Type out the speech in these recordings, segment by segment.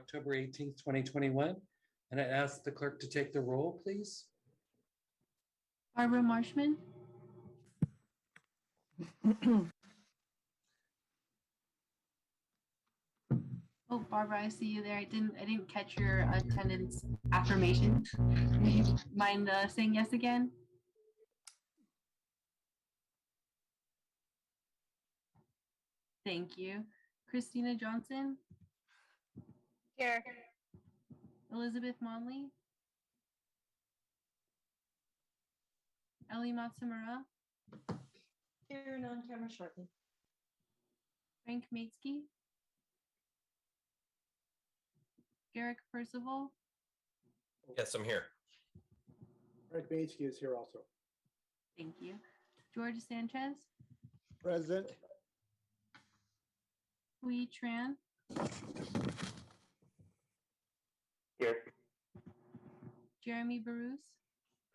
October 18th, 2021. And I ask the clerk to take the roll, please. Barbara Marshman. Oh, Barbara, I see you there. I didn't catch your attendance affirmation. Do you mind saying yes again? Thank you. Christina Johnson. Here. Elizabeth Monley. Ellie Matsumura. Here and on camera shortly. Frank Maitsky. Garrick Percival. Yes, I'm here. Frank Maitsky is here also. Thank you. George Sanchez. Present. Hui Tran. Here. Jeremy Barus.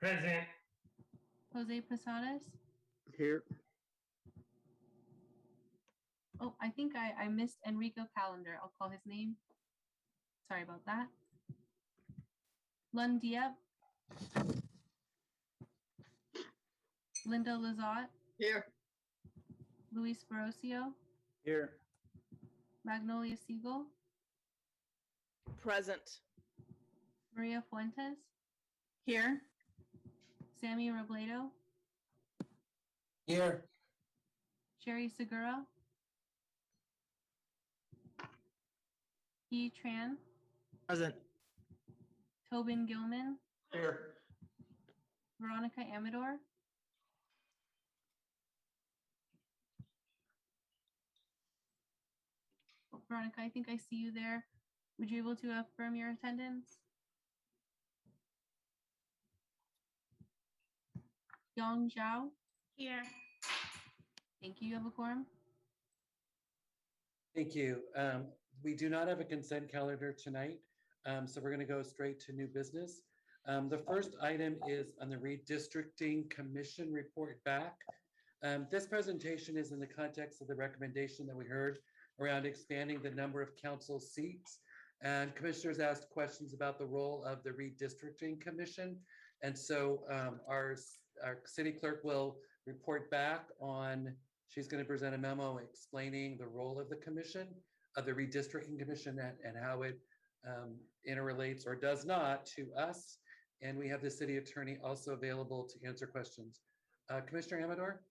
Present. Jose Posadas. Here. Oh, I think I missed Enrico Calendar. I'll call his name. Sorry about that. Lund Diep. Linda Lazat. Here. Luis Barrocio. Here. Magnolia Siegel. Present. Maria Fuentes. Here. Sammy Robledo. Here. Sherry Segura. Yi Tran. Present. Tobin Gilman. Here. Veronica Amador. Oh, Veronica, I think I see you there. Would you be able to affirm your attendance? Yang Zhao. Here. Thank you. You have a quorum. Thank you. We do not have a consent calendar tonight, so we're going to go straight to new business. The first item is on the Redistricting Commission report back. This presentation is in the context of the recommendation that we heard around expanding the number of council seats. And commissioners asked questions about the role of the Redistricting Commission. And so our city clerk will report back on, she's going to present a memo explaining the role of the commission, of the Redistricting Commission, and how it interrelates or does not to us. And we have the city attorney also available to answer questions. Commissioner Amador?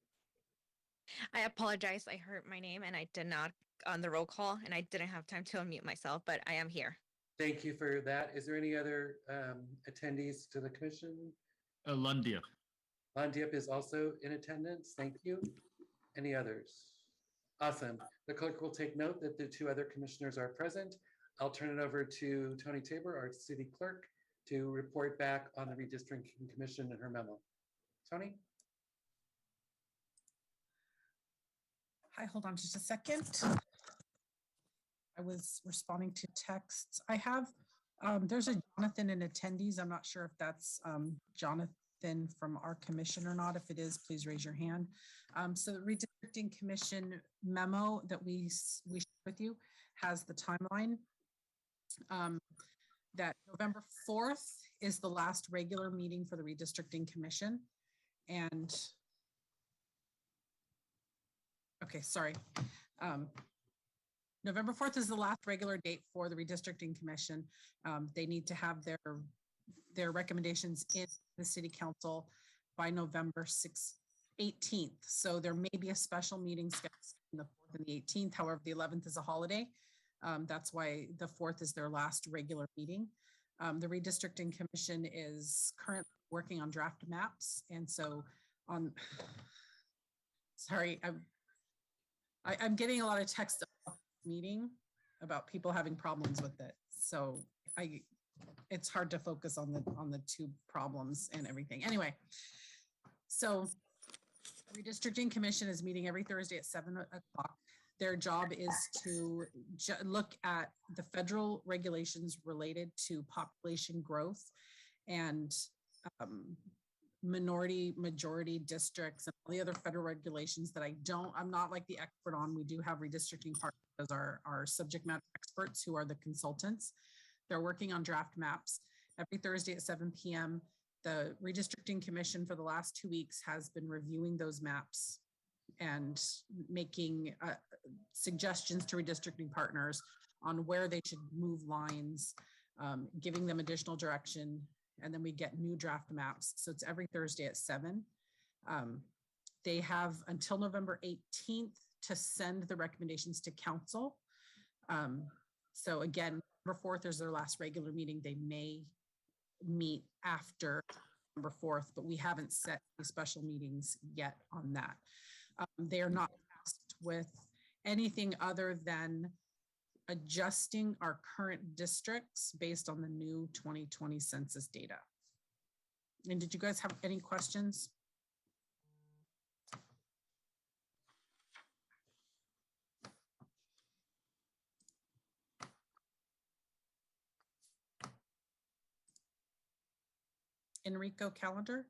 I apologize. I heard my name and I did not on the roll call and I didn't have time to unmute myself, but I am here. Thank you for that. Is there any other attendees to the commission? Lundiep. Lundiep is also in attendance. Thank you. Any others? Awesome. The clerk will take note that the two other commissioners are present. I'll turn it over to Tony Tabor, our city clerk, to report back on the Redistricting Commission and her memo. Tony? Hi, hold on just a second. I was responding to texts. I have, there's a Jonathan in attendees. I'm not sure if that's Jonathan from our commission or not. If it is, please raise your hand. So the Redistricting Commission memo that we shared with you has the timeline. That November 4th is the last regular meeting for the Redistricting Commission. And okay, sorry. November 4th is the last regular date for the Redistricting Commission. They need to have their recommendations in the City Council by November 18th. So there may be a special meeting scheduled on the 4th and the 18th. However, the 11th is a holiday. That's why the 4th is their last regular meeting. The Redistricting Commission is currently working on draft maps. And so sorry, I'm getting a lot of text about this meeting about people having problems with it. So it's hard to focus on the two problems and everything. Anyway, so Redistricting Commission is meeting every Thursday at 7 o'clock. Their job is to look at the federal regulations related to population growth and majority districts and all the other federal regulations that I'm not like the expert on. We do have redistricting partners as our subject matter experts who are the consultants. They're working on draft maps. Every Thursday at 7 p.m., the Redistricting Commission for the last 2 weeks has been reviewing those maps and making suggestions to redistricting partners on where they should move lines, giving them additional direction, and then we get new draft maps. So it's every Thursday at 7. They have until November 18th to send the recommendations to council. So again, November 4th is their last regular meeting. They may meet after November 4th, but we haven't set any special meetings yet on that. They are not tasked with anything other than adjusting our current districts based on the new 2020 census data. And did you guys have any questions? Enrico Calendar?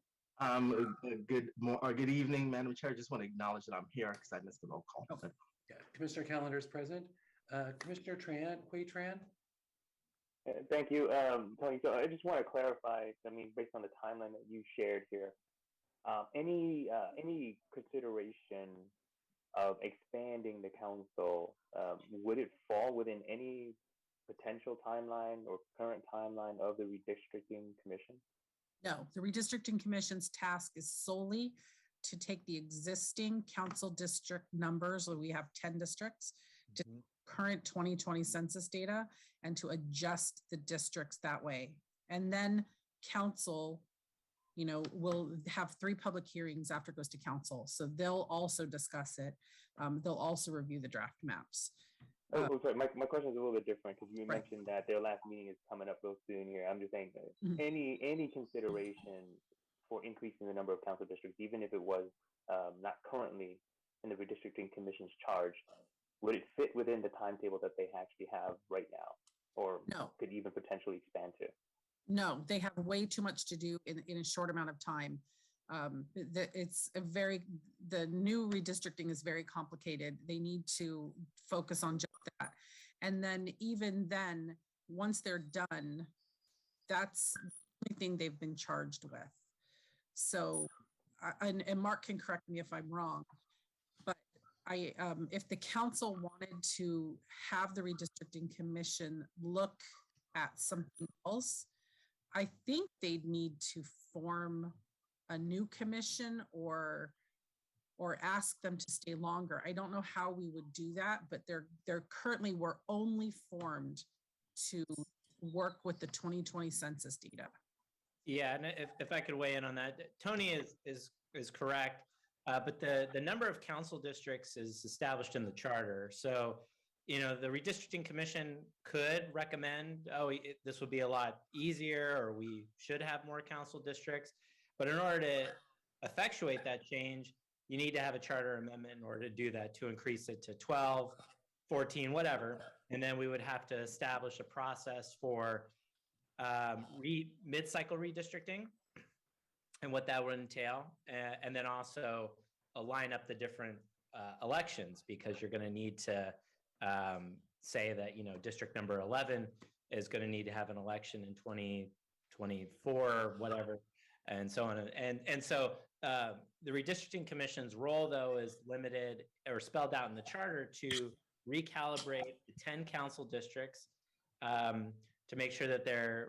Good evening, Madam Chair. I just want to acknowledge that I'm here because I missed the roll call. Okay. Yeah, Commissioner Calendar is present. Commissioner Hui Tran? Thank you, Tony. So I just want to clarify, I mean, based on the timeline that you shared here, any consideration of expanding the council, would it fall within any potential timeline or current timeline of the redistricting commission? No, the redistricting commission's task is solely to take the existing council district numbers, so we have 10 districts, to current 2020 census data and to adjust the districts that way. And then council, you know, will have 3 public hearings after it goes to council. So they'll also discuss it. They'll also review the draft maps. Sorry, my question is a little bit different because you Right. mentioned that their last meeting is coming up real soon here. I'm just saying any consideration for increasing the number of council districts, even if it was not currently in the redistricting commission's charge, would it fit within the timetable that they actually have right now, or No. could even potentially expand to? No, they have way too much to do in a short amount of time. The new redistricting is very complicated. They need to focus on just that. And then even then, once they're done, that's the only thing they've been charged with. So, and Mark can correct me if I'm wrong, but if the council wanted to have the redistricting commission look at something else, I think they'd need to form a new commission or ask them to stay longer. I don't know how we would do that, but they're currently were only formed to work with the 2020 census data. Yeah, and if I could weigh in on that, Tony is correct, but the number of council districts is established in the charter. So, you know, the redistricting commission could recommend, this would be a lot easier, or we should have more council districts. But in order to effectuate that change, you need to have a charter amendment in order to do that, to increase it to 12, 14, whatever. And then we would have to establish a process for mid-cycle redistricting and what that would entail. And then also align up the different elections, because you're going to need to say that, you know, district number 11 is going to need to have an election in 2024, whatever, and so on. And so the redistricting commission's role, though, is limited or spelled out in the charter to recalibrate the 10 council districts to make sure that they're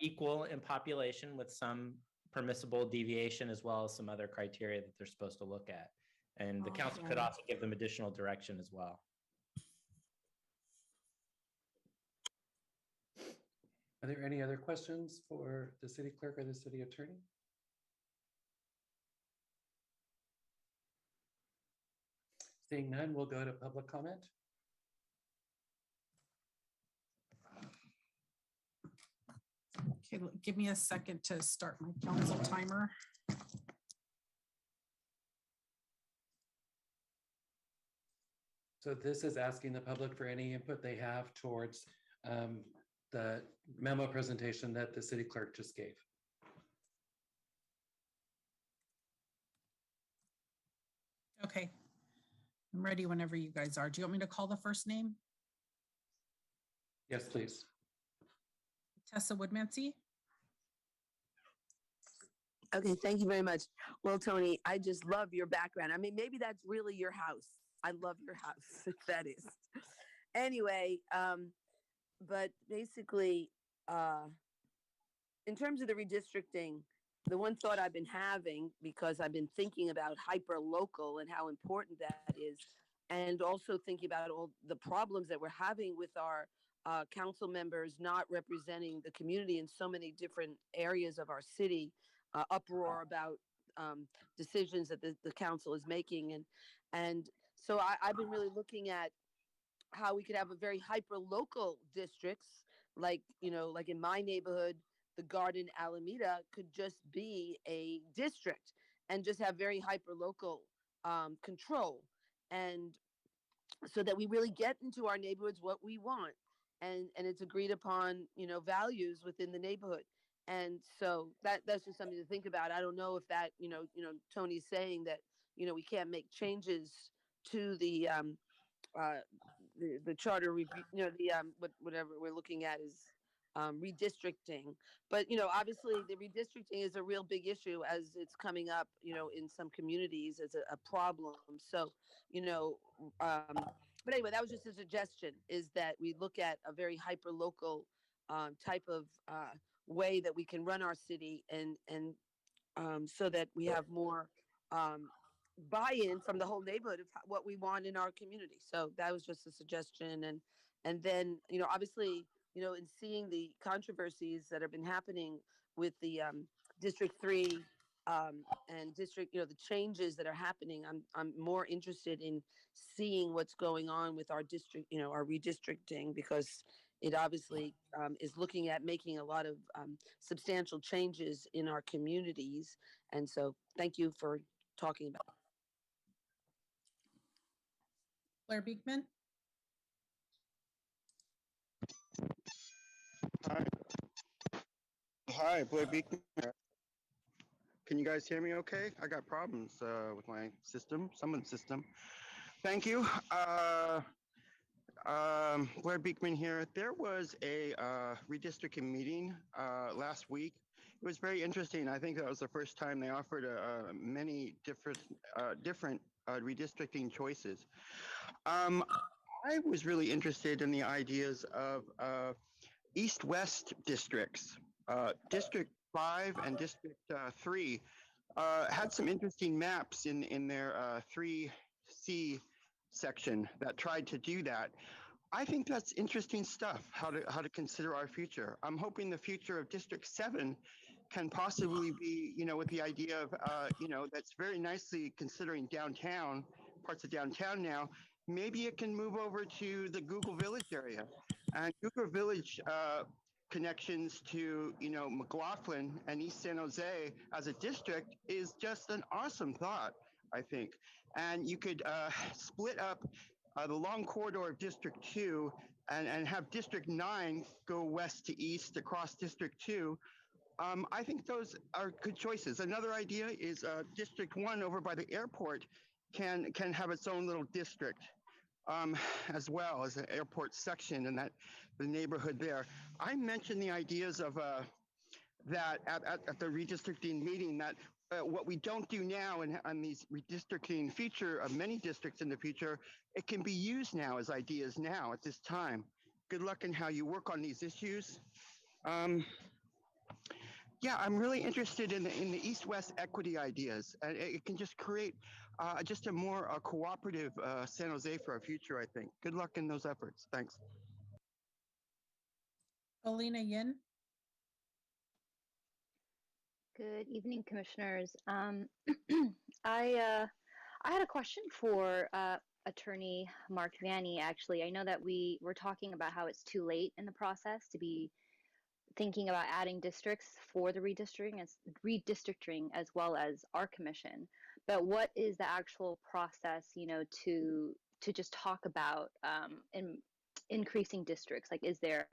equal in population with some permissible deviation, as well as some other criteria that they're supposed to look at. And the council could also give them additional direction as well. Are there any other questions for the city clerk or the city attorney? Seeing none, we'll go to public comment. Okay, give me a second to start my council timer. So this is asking the public for any input they have towards the memo presentation that the city clerk just gave. Okay. I'm ready whenever you guys are. Do you want me to call the first name? Yes, please. Tessa Woodmansey? Okay, thank you very much. Well, Tony, I just love your background. I mean, maybe that's really your house. I love your house, if that is. Anyway, but basically, in terms of the redistricting, the one thought I've been having, because I've been thinking about hyper local and how important that is, and also thinking about all the problems that we're having with our council members not representing the community in so many different areas of our city, uproar about decisions that the council is making, and so I've been really looking at how we could have a very hyper local districts, like like in my neighborhood, the Garden Alameda could just be a district and just have very hyper local control, and so that we really get into our neighborhoods what we want, and it's agreed upon values within the neighborhood. And so that's just something to think about. I don't know if that Tony's saying that we can't make changes to uh the charter review, whatever we're looking at is redistricting. But obviously the redistricting is a real big issue as it's coming up in some communities as a problem. So but anyway, that was just a suggestion, is that we look at a very hyper local type of way that we can run our city, and so that we have more buy-in from the whole neighborhood of what we want in our community. So that was just a suggestion. And then obviously in seeing the controversies that have been happening with the District 3 and district, the changes that are happening, I'm more interested in seeing what's going on with our district, our redistricting, because it obviously is looking at making a lot of substantial changes in our communities. And so thank you for talking about it. Blair Beekman? Hi. Hi, Blair Beacon. Can you guys hear me okay? I got problems with my system, someone's system. Thank you. Blair Beekman here. There was a redistricting meeting last week. It was very interesting. I think that was the first time they offered many different redistricting choices. I was really interested in the ideas of east-west districts. District 5 and District 3 had some interesting maps in their 3C section that tried to do that. I think that's interesting stuff, how to consider our future. I'm hoping the future of District 7 can possibly be, with the idea of, that's very nicely considering downtown, parts of downtown now. Maybe it can move over to the Google Village area. And Google Village connections to, McLaughlin and East San Jose as a district is just an awesome thought, I think. And you could split up the long corridor of District 2 and have District 9 go west to east across District 2. I think those are good choices. Another idea is District 1 over by the airport can have its own little district. As well as an airport section and the neighborhood there. I mentioned the ideas of that at the redistricting meeting, that what we don't do now on these redistricting feature of many districts in the future, it can be used now as ideas now at this time. Good luck in how you work on these issues. Yeah, I'm really interested in the East-West equity ideas, and it can just create just a more cooperative San Jose for our future, I think. Good luck in those efforts. Thanks. Alina Yin? Good evening, commissioners. I had a question for Attorney Mark Vanny, actually. I know that we were talking about how it's too late in the process to be thinking about adding districts for the redistricting as well as our commission. But what is the actual process, to just talk about increasing districts? Like, is there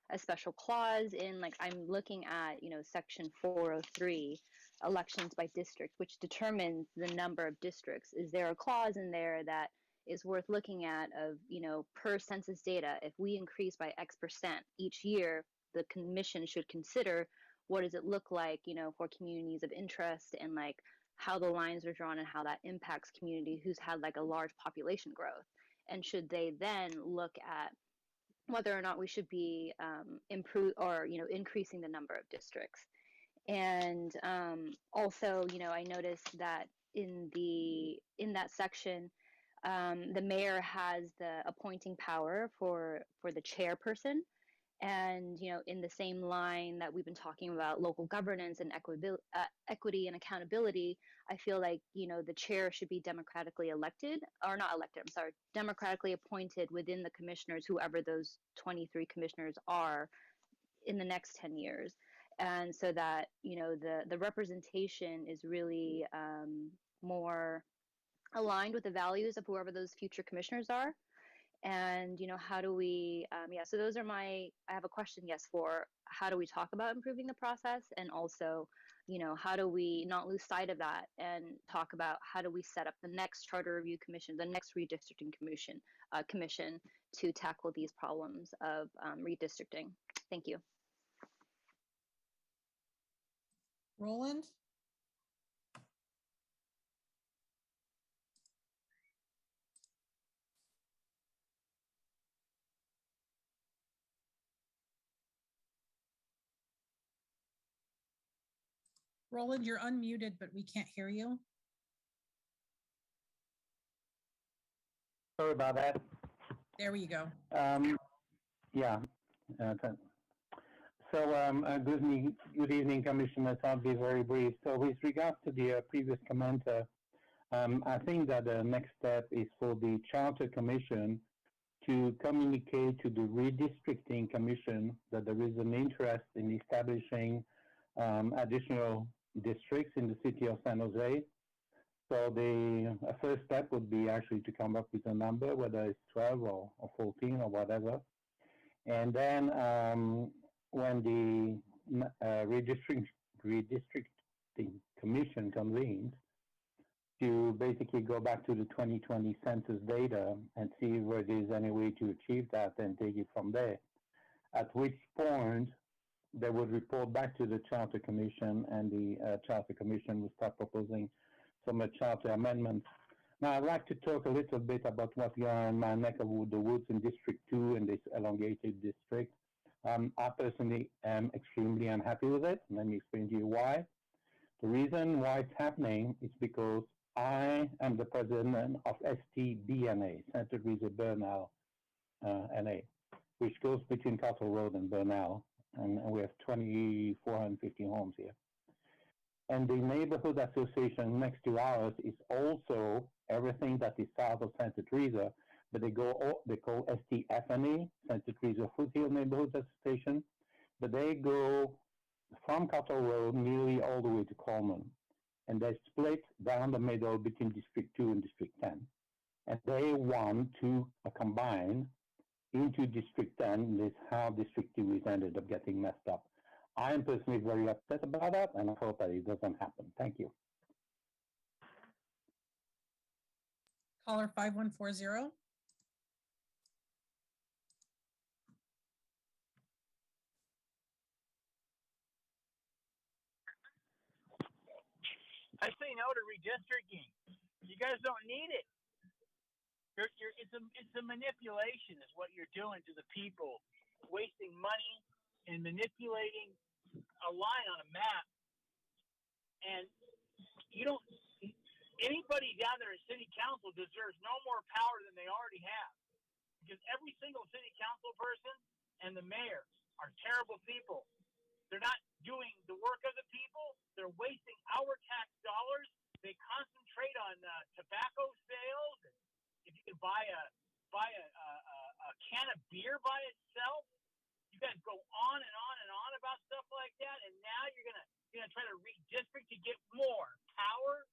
a special clause in, like, I'm looking at, section 403, elections by district, which determines the number of districts. Is there a clause in there that is worth looking at of, per census data, if we increase by X% each year, the commission should consider what does it look like, for communities of interest and like how the lines are drawn and how that impacts community who's had like a large population growth. And should they then look at whether or not we should be increasing the number of districts. And also, I noticed that in that section, the mayor has the appointing power for the chairperson. And, in the same line that we've been talking about local governance and equity and accountability, I feel like, the chair should be democratically elected, or not elected, I'm sorry, democratically appointed within the commissioners, whoever those 23 commissioners are in the next 10 years. And so that, the representation is really more aligned with the values of whoever those future commissioners are. And how do we so those are I have a question, yes, for how do we talk about improving the process, and also how do we not lose sight of that and talk about how do we set up the next charter review commission, the next redistricting commission to tackle these problems of redistricting. Thank you. Roland? Roland, you're unmuted, but we can't hear you. Sorry about that. There we go. Yeah. Good evening, Commissioners. I'll be very brief. So with regards to the previous commenter, I think that the next step is for the Charter Commission to communicate to the Redistricting Commission that there is an interest in establishing additional districts in the city of San Jose. So the first step would be actually to come up with a number, whether it's 12 or 14 or whatever. And then when the redistricting commission convenes, to basically go back to the 2020 census data and see where there's any way to achieve that and take it from there. At which point, they would report back to the Charter Commission, and the Charter Commission would start proposing some charter amendments. Now, I'd like to talk a little bit about what's going on in my neck of the woods in District 2 and this elongated district. I personally am extremely unhappy with it. Let me explain to you why. The reason why it's happening is because I am the president of STBNA, Santa Teresa Bernal NA, which goes between Castle Road and Bernal. And we have 2,450 homes here. And the neighborhood association next to ours is also everything that is south of Santa Teresa, but they call STFNA, Santa Teresa Foothill Neighborhood Association, but they go from Castle Road nearly all the way to Coleman. And they split down the middle between District 2 and District 10. And they want to combine into District 10. This is how District 2 is ended up getting messed up. I am personally very upset about that, and I hope that it doesn't happen. Thank you. Caller 5140. I say no to redistricting. You guys don't need it. It's a manipulation is what you're doing to the people, wasting money and manipulating a line on a map. And anybody down there in city council deserves no more power than they already have, because every single city council person and the mayor are terrible people. They're not doing the work of the people. They're wasting our tax dollars. They concentrate on tobacco sales. If you can buy a can of beer by itself, you guys go on and on and on about stuff like that. And now you're gonna try to redistrict to get more power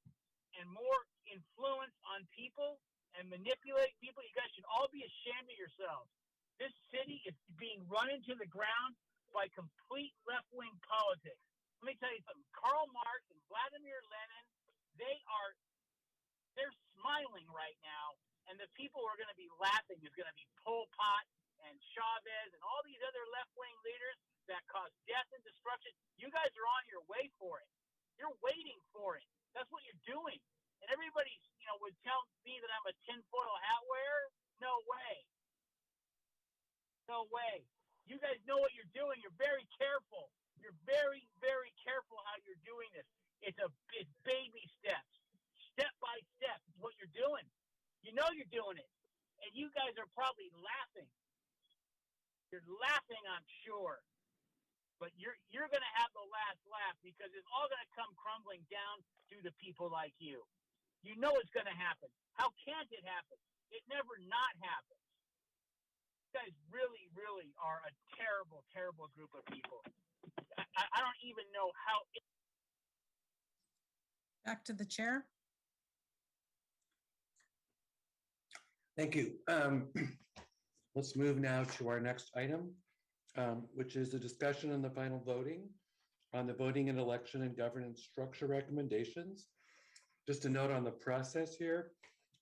and more influence on people and manipulate people. You guys should all be ashamed of yourselves. This city is being run into the ground by complete left-wing politics. Let me tell you something. Karl Marx and Vladimir Lenin, they're smiling right now And the people who are going to be laughing is going to be Pol Pot and Chavez and all these other left-wing leaders that cause death and destruction. You guys are on your way for it. You're waiting for it. That's what you're doing. And everybody, would tell me that I'm a tinfoil hat wearer. No way. No way. You guys know what you're doing. You're very careful. You're very, very careful how you're doing this. It's baby steps, step by step. Is what you're doing. You know you're doing it, and you guys are probably laughing. You're laughing, I'm sure, but you're going to have the last laugh because it's all going to come crumbling down to the people like you. You know it's going to happen. How can't it happen? It never not happens. You guys really, really are a terrible, terrible group of people. I don't even know how. Back to the chair. Thank you. Let's move now to our next item, which is the discussion and the final voting on the voting and election and governance structure recommendations. Just a note on the process here,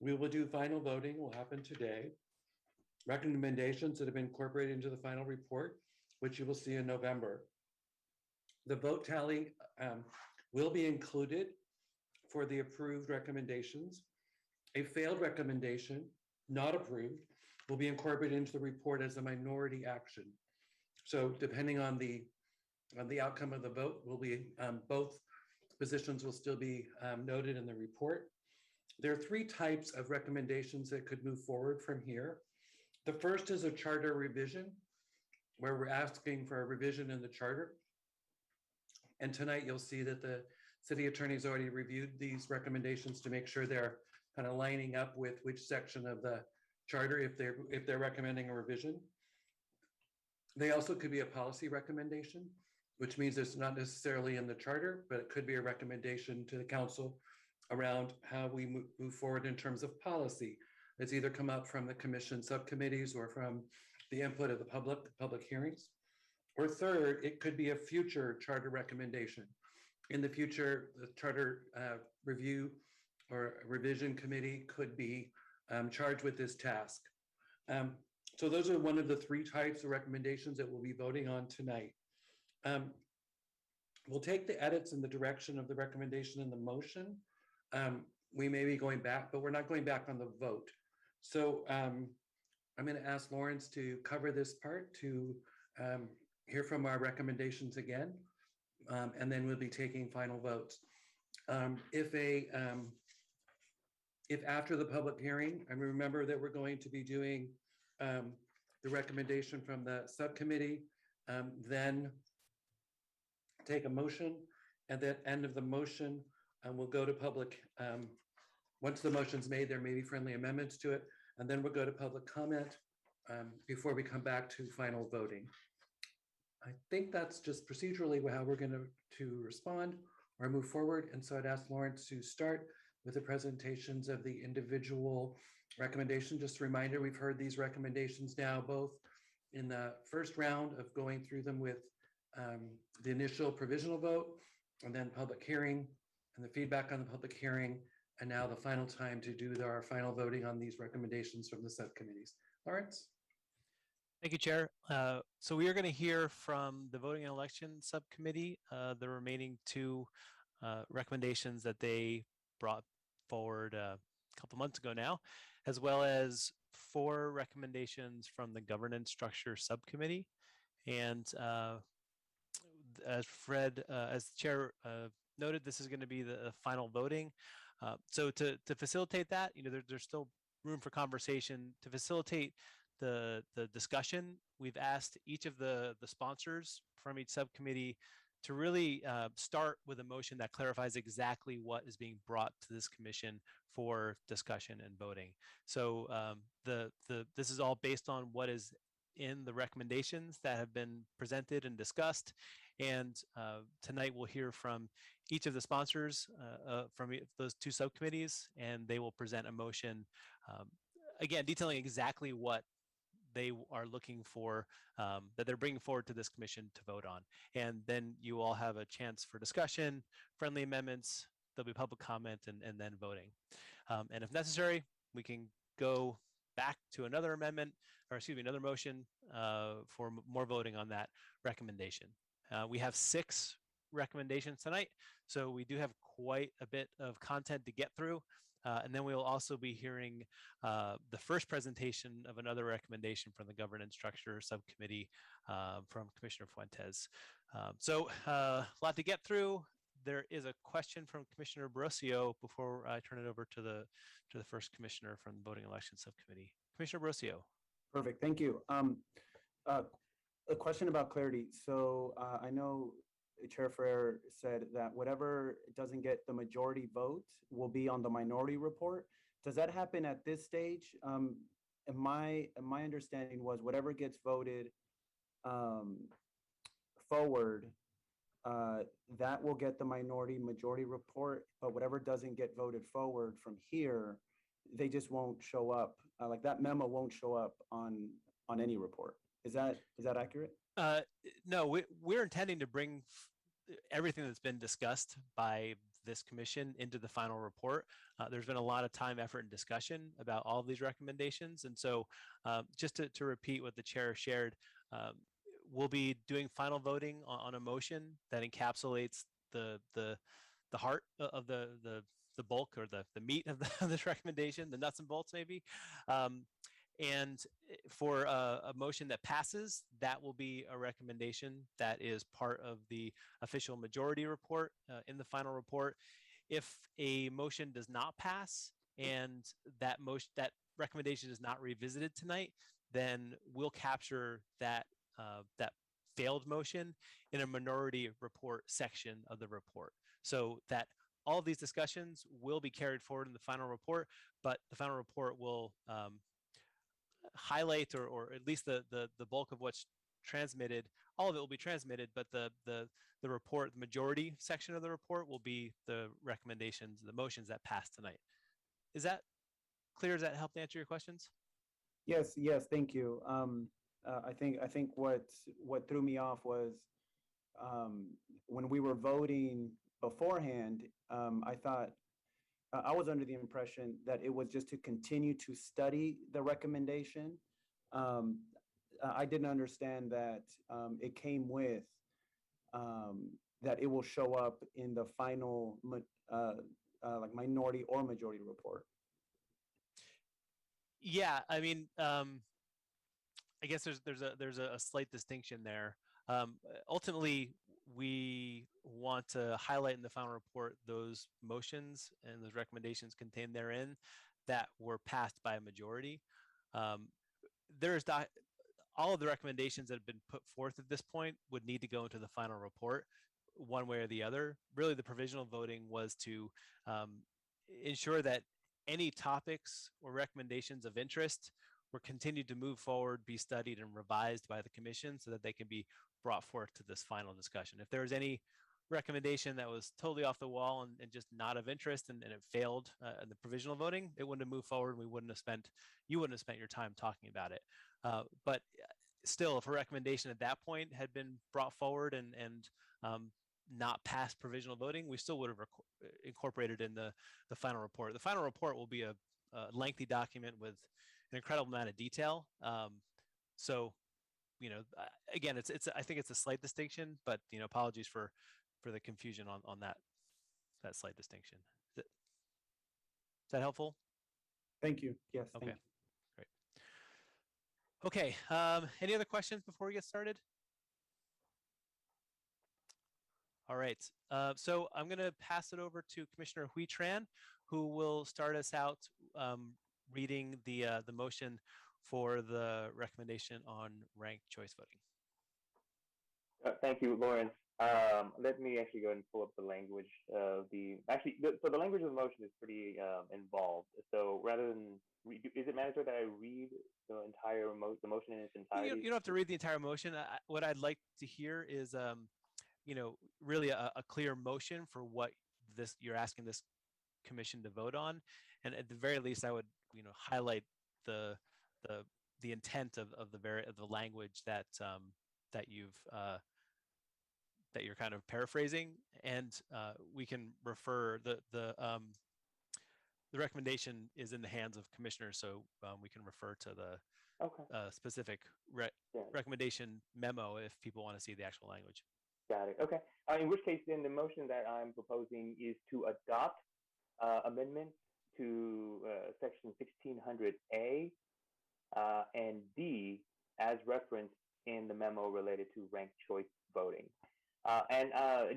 we will do final voting, will happen today. Recommendations that have been incorporated into the final report, which you will see in November. The vote tally will be included for the approved recommendations. A failed recommendation, not approved, will be incorporated into the report as a minority action. So depending on the outcome of the vote, will be both positions will still be noted in the report. There are three types of recommendations that could move forward from here. The first is a charter revision, where we're asking for a revision in the charter. And tonight you'll see that the city attorney's already reviewed these recommendations to make sure they're kind of lining up with which section of the charter if they're recommending a revision. They also could be a policy recommendation, which means it's not necessarily in the charter, but it could be a recommendation to the council around how we move forward in terms of policy. It's either come up from the commission subcommittees or from the input of the public hearings. Or third, it could be a future charter recommendation. In the future, the charter review or revision committee could be charged with this task. So those are one of the three types of recommendations that we'll be voting on tonight. We'll take the edits in the direction of the recommendation in the motion. We may be going back, but we're not going back on the vote. So I'm going to ask Lawrence to cover this part, to hear from our recommendations again, and then we'll be taking final votes. If after the public hearing, and remember that we're going to be doing the recommendation from the subcommittee, then take a motion, and at the end of the motion, we'll go to public. Once the motion's made, there may be friendly amendments to it, and then we'll go to public comment before we come back to final voting. I think that's just procedurally how we're going to respond or move forward. And so I'd ask Lawrence to start with the presentations of the individual recommendations. Just a reminder, we've heard these recommendations now, both in the first round of going through them with the initial provisional vote, and then public hearing, and the feedback on the public hearing, and now the final time to do our final voting on these recommendations from the subcommittees. Lawrence? Thank you, Chair. So we are going to hear from the Voting and Election Subcommittee, the remaining two recommendations that they brought forward a couple months ago now, as well as 4 recommendations from the Governance Structure Subcommittee. And as the Chair noted, this is going to be the final voting. So to facilitate that, there's still room for conversation. To facilitate the discussion, we've asked each of the sponsors from each subcommittee to really start with a motion that clarifies exactly what is being brought to this commission for discussion and voting. So this is all based on what is in the recommendations that have been presented and discussed. And tonight we'll hear from each of the sponsors from those 2 subcommittees, and they will present a motion, again, detailing exactly what they are looking for, that they're bringing forward to this commission to vote on. And then you all have a chance for discussion, friendly amendments, there'll be public comment, and then voting. And if necessary, we can go back to another amendment, or excuse me, another motion for more voting on that recommendation. We have 6 recommendations tonight, so we do have quite a bit of content to get through. And then we will also be hearing the first presentation of another recommendation from the Governance Structure Subcommittee from Commissioner Fuentes. So a lot to get through. There is a question from Commissioner Borosio before I turn it over to the first commissioner from the Voting Election Subcommittee. Commissioner Borosio. Perfect, thank you. A question about clarity. So I know Chair Ferrer said that whatever doesn't get the majority vote will be on the minority report. Does that happen at this stage? And my understanding was whatever gets voted forward, that will get the majority report, but whatever doesn't get voted forward from here, they just won't show up. Like that memo won't show up on any report. Is that accurate? No, we're intending to bring everything that's been discussed by this commission into the final report. There's been a lot of time, effort, and discussion about all of these recommendations. And so just to repeat what the chair shared, we'll be doing final voting on a motion that encapsulates the heart of the bulk or the meat of this recommendation, the nuts and bolts maybe. And for a motion that passes, that will be a recommendation that is part of the official majority report in the final report. If a motion does not pass and that recommendation is not revisited tonight, then we'll capture that failed motion in a minority report section of the report, so that all of these discussions will be carried forward in the final report, but the final report will highlight or at least the bulk of what's transmitted. All of it will be transmitted, but the report, the majority section of the report will be the recommendations, the motions that pass tonight. Is that clear? Does that help to answer your questions? Yes, thank you. I think what threw me off was when we were voting beforehand, I thought I was under the impression that it was just to continue to study the recommendation. I didn't understand that it came with that it will show up in the final like minority or majority report. Yeah, I mean, I guess there's a slight distinction there. Ultimately, we want to highlight in the final report those motions and those recommendations contained therein that were passed by a majority. All of the recommendations that have been put forth at this point would need to go into the final report one way or the other. Really, the provisional voting was to ensure that any topics or recommendations of interest were continued to move forward, be studied and revised by the commission so that they can be brought forth to this final discussion. If there was any recommendation that was totally off the wall and just not of interest and it failed in the provisional voting, it wouldn't have moved forward. You wouldn't have spent your time talking about it. But still, if a recommendation at that point had been brought forward and not past provisional voting, we still would have incorporated in the final report. The final report will be a lengthy document with an incredible amount of detail. So, again, I think it's a slight distinction, but apologies for the confusion on that slight distinction. Is that helpful? Thank you. Yes. Okay. Thank you. Great. Okay. Any other questions before we get started? All right. So I'm going to pass it over to Commissioner Hui Tran, who will start us out reading the motion for the recommendation on ranked choice voting. Thank you, Lawrence. Let me actually go ahead and pull up the language of so the language of the motion is pretty involved. So rather than is it mandatory that I read the entire the motion in its entirety? You don't have to read the entire motion. What I'd like to hear is really a clear motion for what you're asking this commission to vote on, and at the very least, I would highlight the intent of the language that you're kind of paraphrasing, and we can refer the recommendation is in the hands of commissioners, so we can refer to the Okay. specific Yeah. recommendation memo if people want to see the actual language. Got it. Okay. In which case, then the motion that I'm proposing is to adopt amendment to section 1600A and D as referenced in the memo related to ranked choice voting. I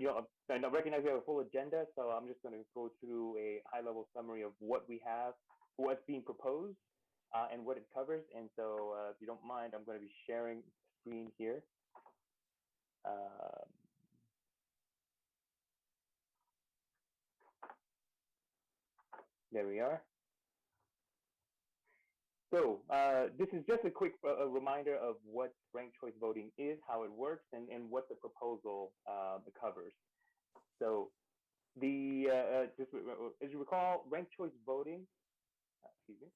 recognize we have a full agenda, so I'm just going to go through a high-level summary of what we have, what's being proposed, and what it covers. And so, if you don't mind, I'm going to be sharing the screen here. There we are. So this is just a quick reminder of what ranked choice voting is, how it works, and what the proposal covers. So just as you recall, ranked choice voting, excuse me.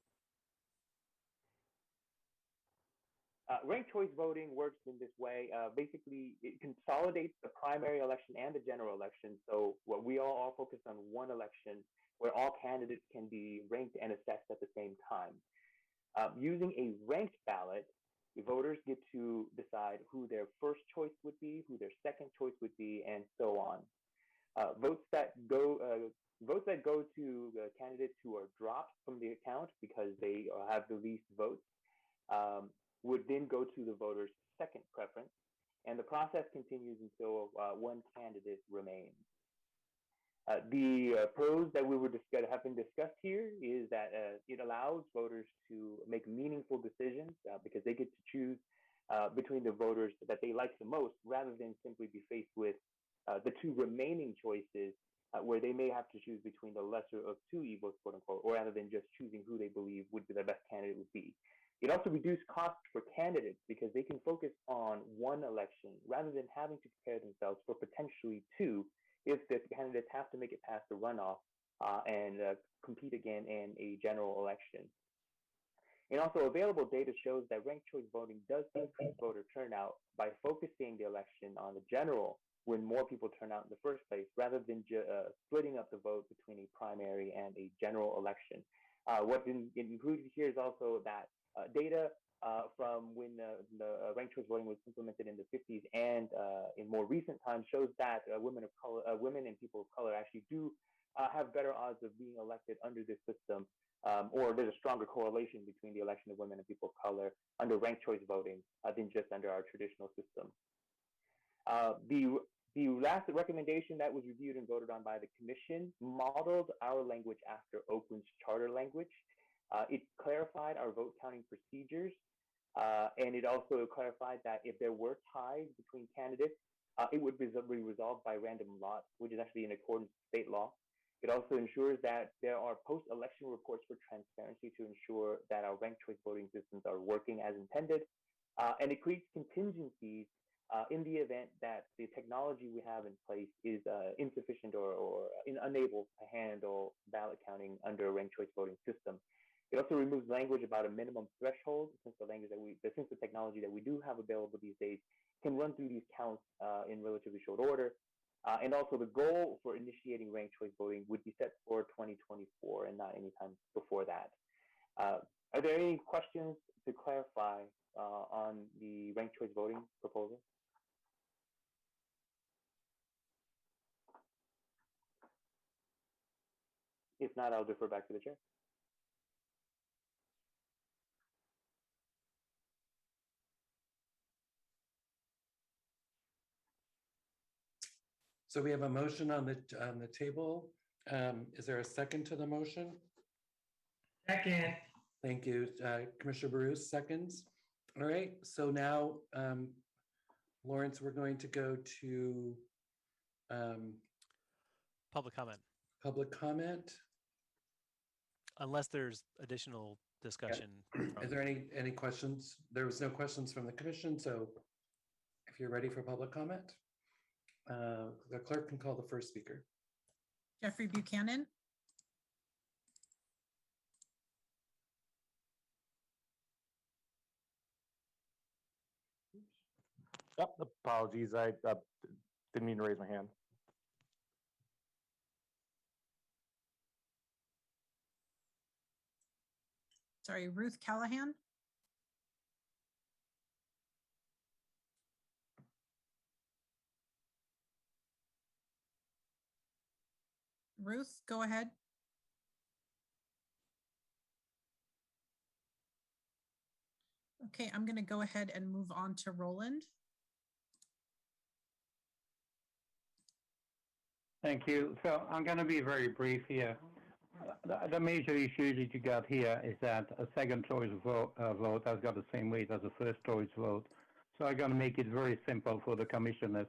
Ranked choice voting works in this way. Basically, it consolidates the primary election and the general election. So what we all focus on one election where all candidates can be ranked and assessed at the same time. Using a ranked ballot, the voters get to decide who their first choice would be, who their second choice would be, and so on. Votes that go to candidates who are dropped from the account because they have the least votes would then go to the voter's second preference, and the process continues until one candidate remains. The pros that have been discussed here is that it allows voters to make meaningful decisions because they get to choose between the voters that they like the most rather than simply be faced with the two remaining choices where they may have to choose between the lesser of two evils, quote unquote, or rather than just choosing who they believe would be the best candidate would be. It also reduces costs for candidates because they can focus on one election rather than having to prepare themselves for potentially two if the candidates have to make it past the runoff and compete again in a general election. And also, available data shows that ranked choice voting does increase voter turnout by focusing the election on the general when more people turn out in the first place, rather than splitting up the vote between a primary and a general election. What's included here is also that data from when the ranked choice voting was implemented in the 50s and in more recent times shows that women and people of color actually do have better odds of being elected under this system, or there's a stronger correlation between the election of women and people of color under ranked choice voting than just under our traditional system. The last recommendation that was reviewed and voted on by the commission modeled our language after Oakland's charter language. It clarified our vote counting procedures, and it also clarified that if there were ties between candidates, it would be resolved by random lot, which is actually in accordance with state law. It also ensures that there are post-election reports for transparency to ensure that our ranked choice voting systems are working as intended, and it creates contingencies in the event that the technology we have in place is insufficient or unable to handle ballot counting under a ranked choice voting system. It also removes language about a minimum threshold, since the technology that we do have available these days can run through these counts in relatively short order. And also the goal for initiating ranked choice voting would be set for 2024 and not anytime before that. Are there any questions to clarify on the ranked choice voting proposal? If not, I'll defer back to the chair. So we have a motion on the table. Is there a second to the motion? Second. Thank you. Commissioner Bruce, seconds. All right, so now, Lawrence, we're going to go to Public comment. public comment. Unless there's additional discussion. Is there any questions? There was no questions from the commission, so if you're ready for public comment, the clerk can call the first speaker. Jeffrey Buchanan. Oh, apologies, I didn't mean to raise my hand. sorry, Ruth Callahan. Ruth, go ahead. Okay, I'm going to go ahead and move on to Roland. Thank you. So I'm going to be very brief here. The major issue that you got here is that a second choice vote has got the same weight as a first choice vote. So I'm going to make it very simple for the commissioners.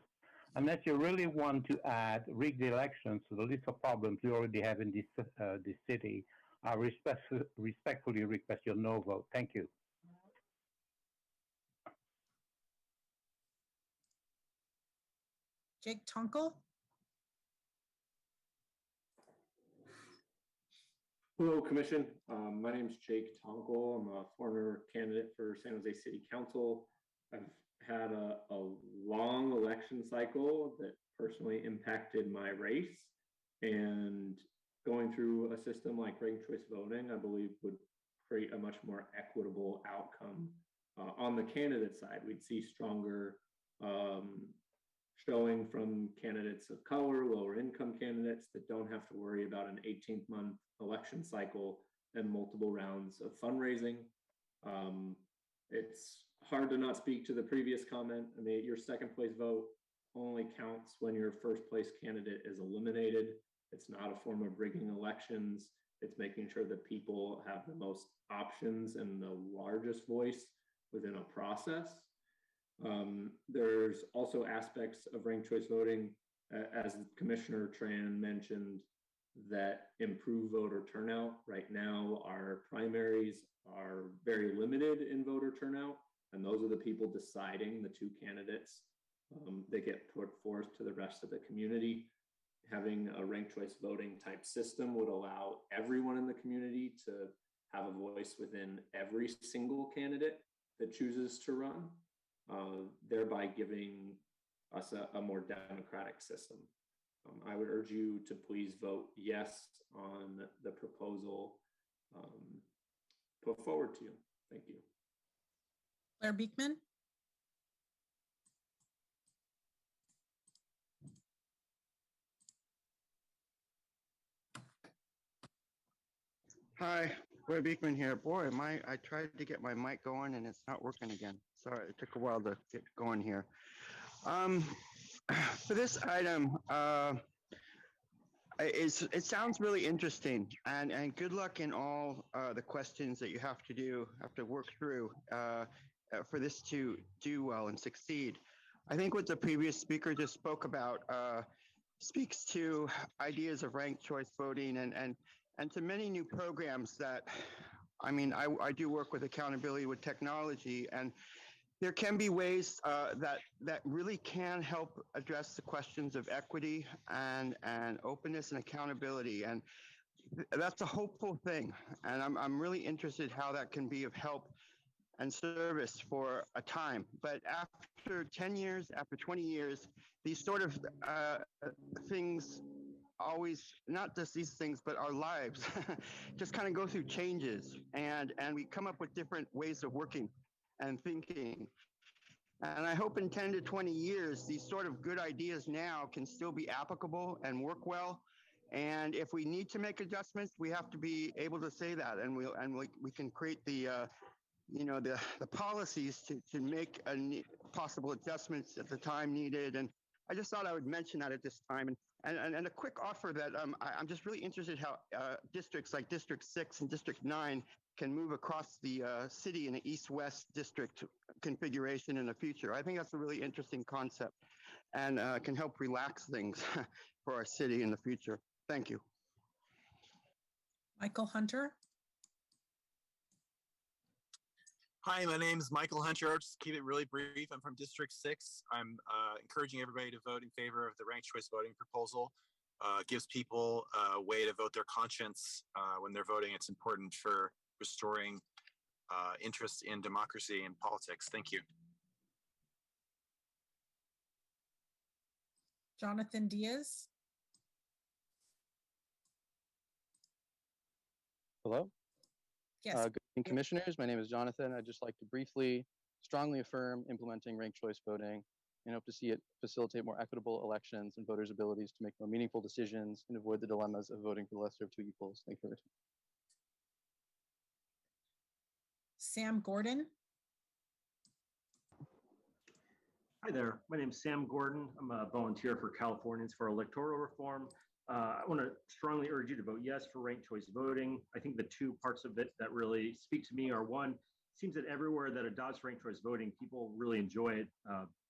Unless you really want to add rigged elections to the list of problems you already have in this city, I respectfully request your no vote. Thank you. Jake Tunkel. Hello, Commission. My name is Jake Tonkel. I'm a former candidate for San Jose City Council. I've had a long election cycle that personally impacted my race, and going through a system like ranked choice voting, I believe would create a much more equitable outcome. On the candidate side, we'd see stronger showing from candidates of color, lower income candidates that don't have to worry about an 18-month election cycle and multiple rounds of fundraising. It's hard to not speak to the previous comment. I mean, your second place vote only counts when your first place candidate is eliminated. It's not a form of rigging elections. It's making sure that people have the most options and the largest voice within a process. There's also aspects of ranked choice voting, as Commissioner Tran mentioned, that improve voter turnout. Right now, our primaries are very limited in voter turnout, and those are the people deciding the two candidates that get put forth to the rest of the community. Having a ranked choice voting type system would allow everyone in the community to have a voice within every single candidate that chooses to run, thereby giving us a more democratic system. I would urge you to please vote yes on the proposal put forward to you. Thank you. Claire Beekman. Hi, Roy Beekman here. Boy, I tried to get my mic going and it's not working again. Sorry, it took a while to get going here. For this item, it sounds really interesting, and good luck in all the questions that you have to work through for this to do well and succeed. I think what the previous speaker just spoke about speaks to ideas of ranked choice voting and to many new programs that, I mean, I do work with accountability with technology, and there can be ways that really can help address the questions of equity and openness and accountability. And that's a hopeful thing. And I'm really interested how that can be of help and service for a time. But after 10 years, after 20 years, these sort of things always, not just these things, but our lives just kind of go through changes, and we come up with different ways of working and thinking. And I hope in 10 to 20 years, these sort of good ideas now can still be applicable and work well. And if we need to make adjustments, we have to be able to say that, and we can create the the policies to make possible adjustments at the time needed. And I just thought I would mention that at this time. And a quick offer that I'm just really interested how districts like District 6 and District 9 can move across the city in an east-west district configuration in the future. I think that's a really interesting concept and can help relax things for our city in the future. Thank you. Michael Hunter. Hi, my name is Michael Hunter. I'll just keep it really brief. I'm from District 6. I'm encouraging everybody to vote in favor of the ranked choice voting proposal. Gives people a way to vote their conscience when they're voting. It's important for restoring interest in democracy and politics. Thank you. Jonathan Diaz. Hello? Yes. Good evening, commissioners. My name is Jonathan. I'd just like to briefly, strongly affirm implementing ranked choice voting and hope to see it facilitate more equitable elections and voters' abilities to make more meaningful decisions and avoid the dilemmas of voting for the lesser of two evils. Thank you for your time. Sam Gordon. Hi there. My name is Sam Gordon. I'm a volunteer for Californians for Electoral Reform. I want to strongly urge you to vote yes for ranked choice voting. I think the two parts of it that really speak to me are one, it seems that everywhere that adopts ranked choice voting, people really enjoy it.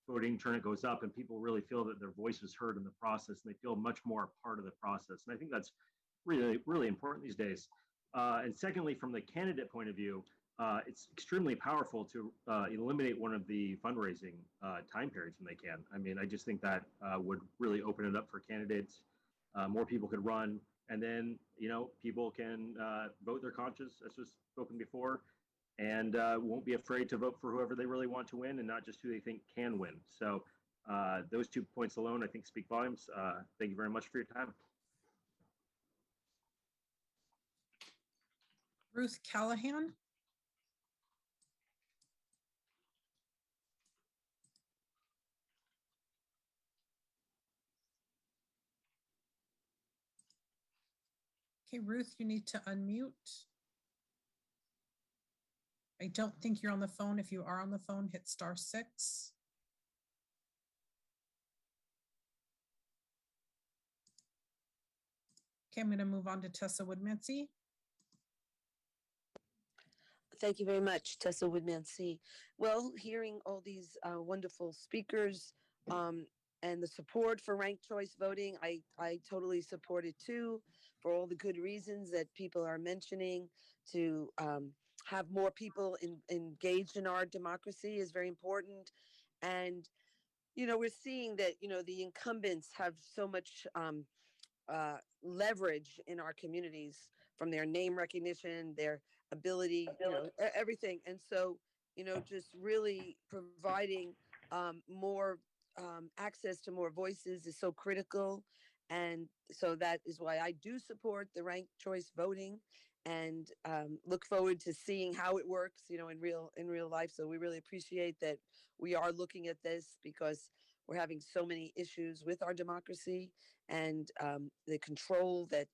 Voting turnout goes up and people really feel that their voice is heard in the process and they feel much more a part of the process. And I think that's really, really important these days. And secondly, from the candidate point of view, it's extremely powerful to eliminate one of the fundraising time periods when they can. I mean, I just think that would really open it up for candidates. More people could run, and then, you know, people can vote their conscience, as was spoken before, and won't be afraid to vote for whoever they really want to win and not just who they think can win. So those 2 points alone, I think, speak volumes. Thank you very much for your time. Ruth Callahan. Okay, Ruth, you need to unmute. I don't think you're on the phone. If you are on the phone, hit *6. Okay, I'm going to move on to Tessa Woodmansee. Thank you very much, Tessa Woodmansee. Well, hearing all these wonderful speakers and the support for ranked choice voting, I totally support it too, for all the good reasons that people are mentioning. To have more people engaged in our democracy is very important. And, you know, we're seeing that, you know, the incumbents have so much leverage in our communities from their name recognition, their ability, you know, everything. And so, you know, just really providing more access to more voices is so critical. And so that is why I do support the ranked choice voting and look forward to seeing how it works, you know, in real life. So we really appreciate that we are looking at this, because we're having so many issues with our democracy and the control that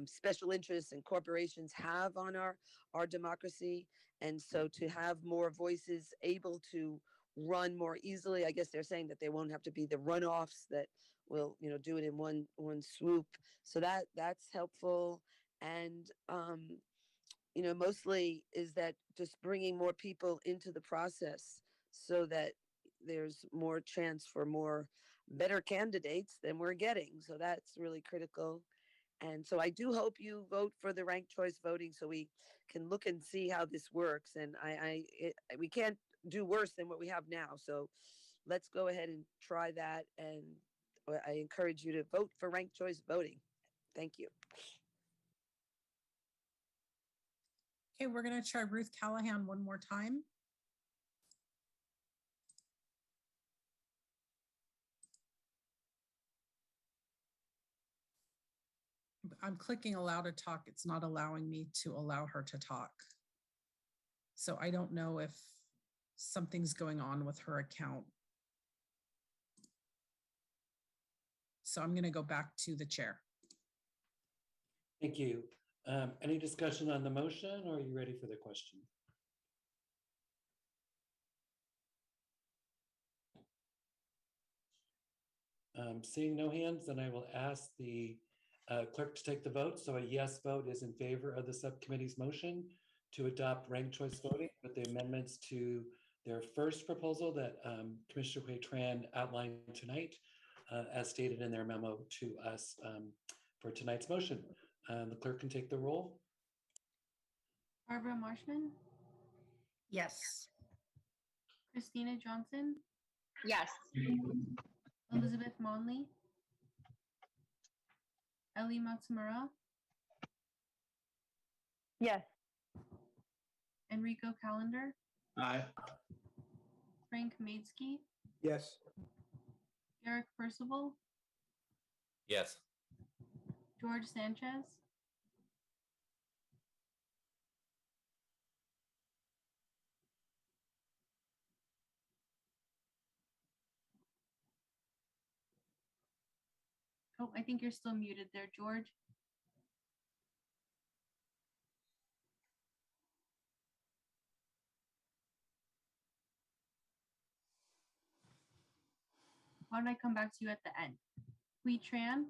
special interests and corporations have on our democracy. And so to have more voices able to run more easily, I guess they're saying that there won't have to be the runoffs, that will, you know, do it in one swoop. So that's helpful. And you know, mostly is that just bringing more people into the process so that there's more chance for more better candidates than we're getting. So that's really critical. And so I do hope you vote for the ranked choice voting so we can look and see how this works. And we can't do worse than what we have now. So let's go ahead and try that. And I encourage you to vote for ranked choice voting. Thank you. Okay, we're going to try Ruth Callahan one more time. I'm clicking allow to talk. It's not allowing me to allow her to talk. So I don't know if something's going on with her account. So I'm going to go back to the chair. Thank you. Any discussion on the motion, or are you ready for the question? Seeing no hands, then I will ask the clerk to take the vote. So a yes vote is in favor of the subcommittee's motion to adopt ranked choice voting with the amendments to their first proposal that Commissioner Hui-Tran outlined tonight, as stated in their memo to us for tonight's motion. The clerk can take the roll. Barbara Marshman, Yes. Christina Johnson, Yes. Elizabeth Monley, Ellie Matsumura, Yes. Enrico Calendar, Aye. Frank Maidsky, Yes. Eric Percival, Yes. George Sanchez, Oh, I think you're still muted there, George. Why don't I come back to you at the end? Hui Tran,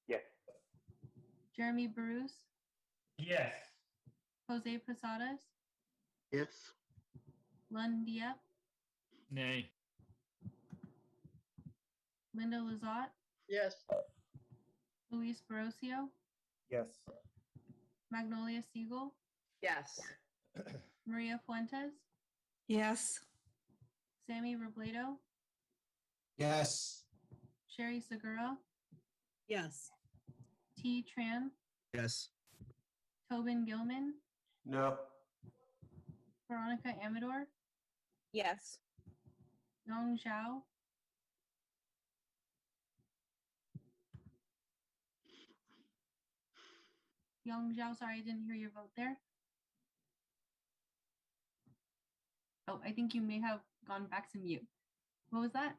Yes. Jeremy Bruce, Yes. Jose Posadas, Yes. Lund Diep, Nay. Linda Lazat, Yes. Luis Barrocio, Yes. Magnolia Siegel, Yes. Maria Fuentes, Yes. Sammy Robledo, Yes. Sherry Segura, Yes. T. Tran, Yes. Tobin Gilman, No. Veronica Amador, Yes. Yong Zhao, sorry, I didn't hear your vote there. Oh, I think you may have gone back to mute. What was that?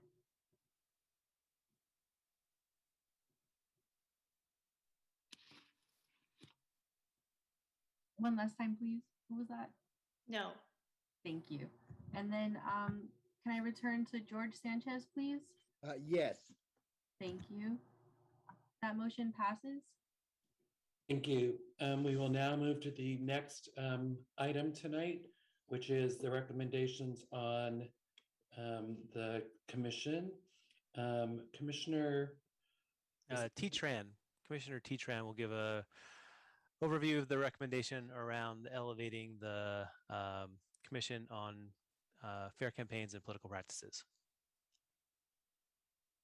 One last time, please. What was that? No. Thank you. And then can I return to George Sanchez, please? Yes. Thank you. That motion passes. Thank you. We will now move to the next item tonight, which is the recommendations on the commission. Commissioner T-Tran, Commissioner T-Tran will give a overview of the recommendation around elevating the commission on fair campaigns and political practices.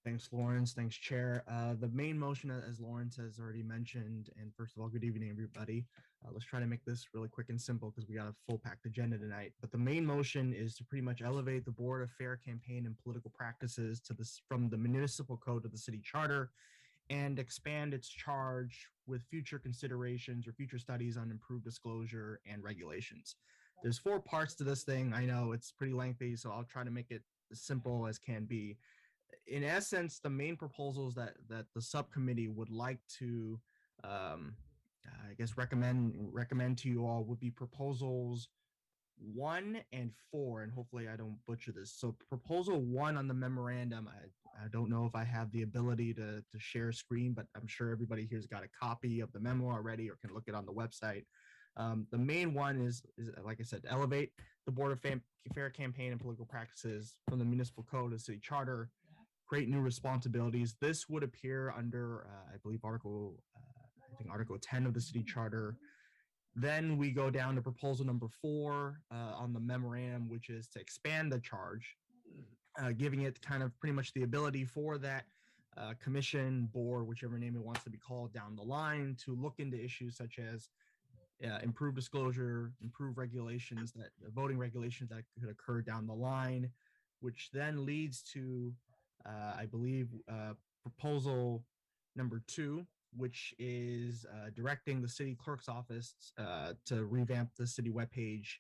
Thanks, Lawrence. Thanks, Chair. The main motion, as Lawrence has already mentioned, and first of all, good evening, everybody. Let's try to make this really quick and simple because we got a full packed agenda tonight. But the main motion is to pretty much elevate the Board of Fair Campaign and Political Practices to this from the municipal code to the city charter, and expand its charge with future considerations or future studies on improved disclosure and regulations. There's 4 parts to this thing. I know it's pretty lengthy, so I'll try to make it as simple as can be. In essence, the main proposals that the subcommittee would like to, I guess, recommend to you all would be proposals 1 and 4, and hopefully I don't butcher this. So proposal 1 on the memorandum, I don't know if I have the ability to share a screen, but I'm sure everybody here's got a copy of the memo already or can look it on the website. The main one is, like I said, elevate the Board of Fair Campaign and Political Practices from the municipal code to city charter, create new responsibilities. This would appear under, I believe, Article 10 of the city charter. Then we go down to proposal number 4 on the memorandum, which is to expand the charge, giving it kind of pretty much the ability for that commission, board, whichever name it wants to be called down the line, to look into issues such as improved disclosure, improved regulations, that voting regulations that could occur down the line, which then leads to, I believe, proposal number 2, which is directing the city clerk's office to revamp the city webpage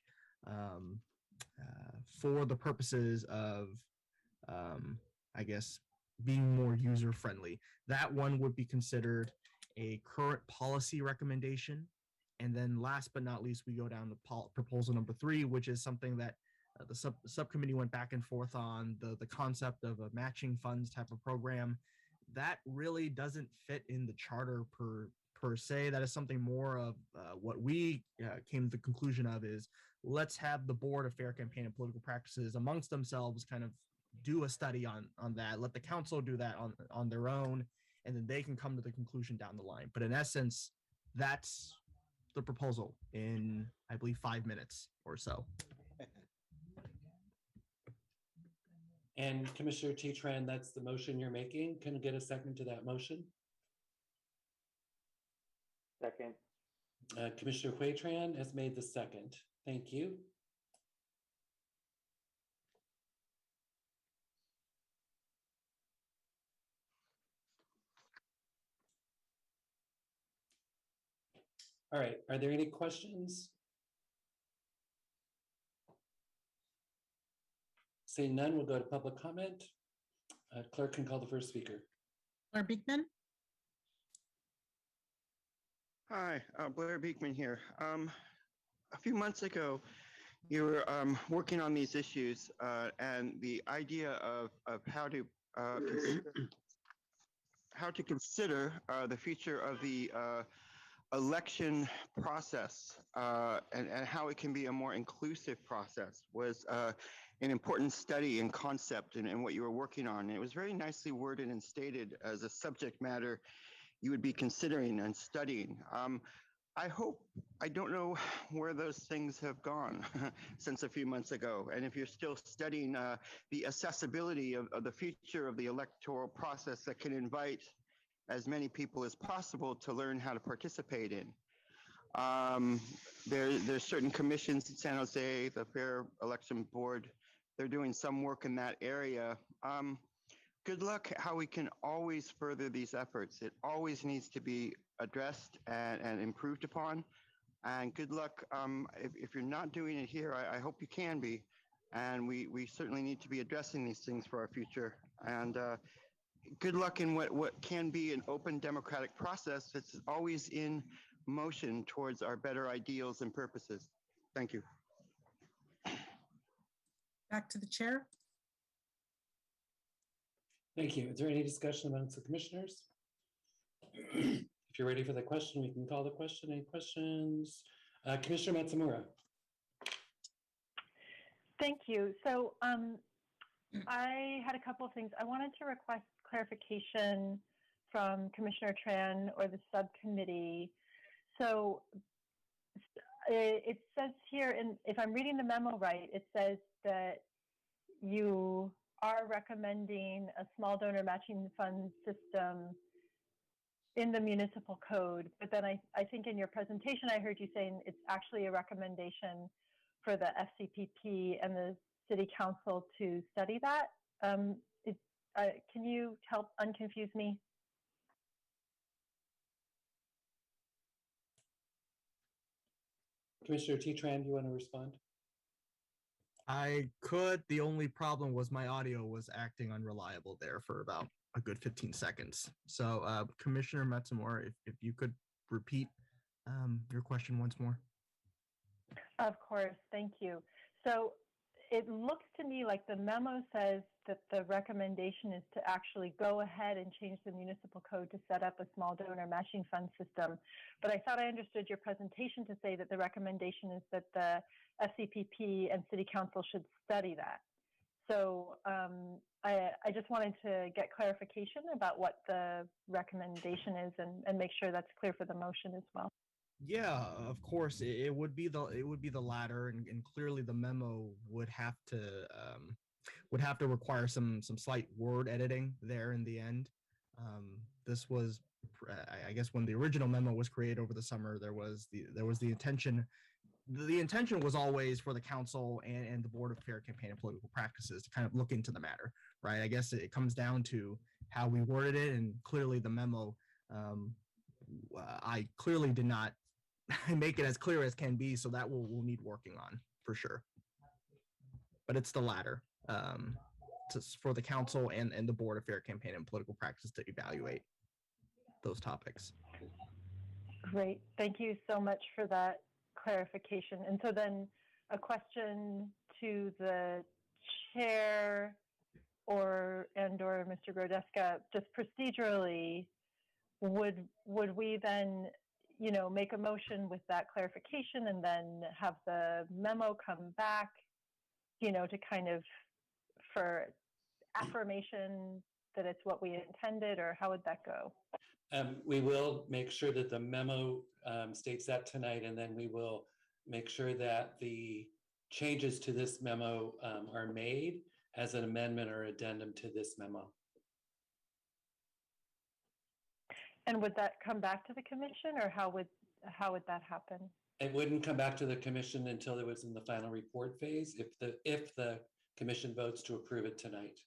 for the purposes of, I guess, being more user friendly. That one would be considered a current policy recommendation. And then last but not least, we go down to proposal number 3, which is something that the subcommittee went back and forth on, the concept of a matching funds type of program. That really doesn't fit in the charter per se. That is something more of what we came to the conclusion of is, let's have the Board of Fair Campaign and Political Practices amongst themselves kind of do a study on that. Let the council do that on their own, and then they can come to the conclusion down the line. But in essence, that's the proposal in, I believe, 5 minutes or so. And Commissioner T-Tran, that's the motion you're making. Can I get a second to that motion? Second. Commissioner Hui-Tran has made the second. Thank you. All right, are there any questions? Seeing none, we'll go to public comment. Clerk can call the first speaker. Blair Beekman. Hi, Blair Beekman here. A few months ago, you were working on these issues and the idea of how to consider the future of the election process and how it can be a more inclusive process was an important study and concept and what you were working on. And it was very nicely worded and stated as a subject matter you would be considering and studying. I don't know where those things have gone since a few months ago. And if you're still studying the accessibility of the future of the electoral process that can invite as many people as possible to learn how to participate in. There's certain commissions in San Jose, the Fair Election Board, they're doing some work in that area. Good luck how we can always further these efforts. It always needs to be addressed and improved upon. And good luck if you're not doing it here, I hope you can be. And we certainly need to be addressing these things for our future. And good luck in what can be an open democratic process that's always in motion towards our better ideals and purposes. Thank you. Back to the chair. Thank you. Is there any discussion amongst the commissioners? If you're ready for the question, we can call the question. Any questions? Commissioner Matsumura. Thank you. So I had a couple of things. I wanted to request clarification from Commissioner Tran or the subcommittee. So it says here, if I'm reading the memo right, it says that you are recommending a small donor matching fund system in the municipal code. But then I think in your presentation, I heard you saying it's actually a recommendation for the FCPP and the city council to study that. Can you help unconfuse me? Commissioner Tran, do you want to respond? I could. The only problem was my audio was acting unreliable there for about a good 15 seconds. So Commissioner Matsumura, if you could repeat your question once more. Of course, thank you. So it looks to me like the memo says that the recommendation is to actually go ahead and change the municipal code to set up a small donor matching fund system. But I thought I understood your presentation to say that the recommendation is that the FCPP and City Council should study that. So I just wanted to get clarification about what the recommendation is and make sure that's clear for the motion as well. Yeah, of course, it would be the latter, and clearly the memo would have to require some slight word editing there in the end. This was, I guess, when the original memo was created over the summer. There was the intention. The intention was always for the council and the Board of Fair Campaign and Political Practices to kind of look into the matter, right? I guess it comes down to how we worded it, and clearly the memo, I clearly did not make it as clear as can be, so that we'll need working on for sure. But it's the latter, for the council and the Board of Fair Campaign and Political Practice to evaluate those topics. Great, thank you so much for that clarification. And so then a question to the chair or Mr. Grodeska, just procedurally, would we then make a motion with that clarification and then have the memo come back, to kind of for affirmation that it's what we intended, or how would that go? We will make sure that the memo states that tonight, and then we will make sure that the changes to this memo are made as an amendment or addendum to this memo. And would that come back to the commission, or how would that happen? It wouldn't come back to the commission until it was in the final report phase, if the commission votes to approve it tonight.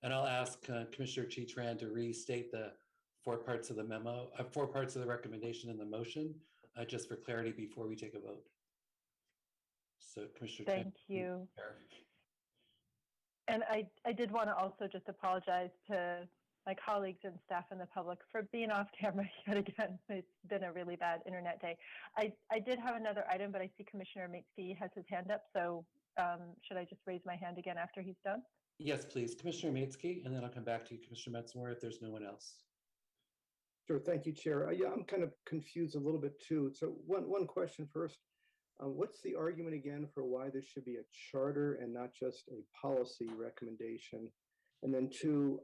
And I'll ask Commissioner Tran to restate the 4 parts of the memo, 4 parts of the recommendation in the motion, just for clarity before we take a vote. So Commissioner Tran. Thank you. And I did want to also just apologize to my colleagues and staff and the public for being off camera yet again. It's been a really bad internet day. I did have another item, but I see Commissioner Maitsky has his hand up. So should I just raise my hand again after he's done? Yes, please. Commissioner Maitsky, and then I'll come back to you, Commissioner Metzmore, if there's no one else. Sure, thank you, Chair. Yeah, I'm kind of confused a little bit too. So one question first. What's the argument again for why this should be a charter and not just a policy recommendation? And then two,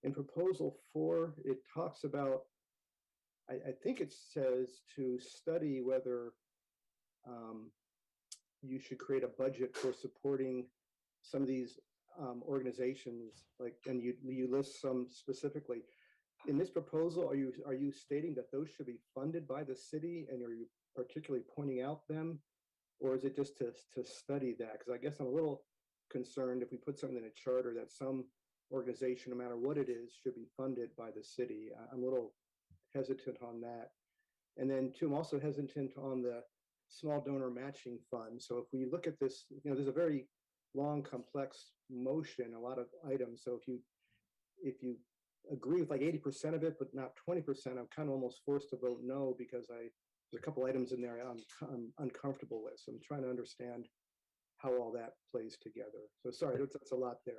in proposal 4, it talks about, I think it says to study whether you should create a budget for supporting some of these organizations, like, and you list some specifically. In this proposal, are you stating that those should be funded by the city, and are you particularly pointing out them, or is it just to study that? Because I guess I'm a little concerned if we put something in a charter that some organization, no matter what it is, should be funded by the city. I'm a little hesitant on that. And then two, I'm also hesitant on the small donor matching fund. So if we look at this, there's a very long, complex motion, a lot of items. So if you agree with like 80% of it, but not 20%, I'm kind of almost forced to vote no, because there's a couple items in there I'm uncomfortable with. So I'm trying to understand how all that plays together. So sorry, that's a lot there.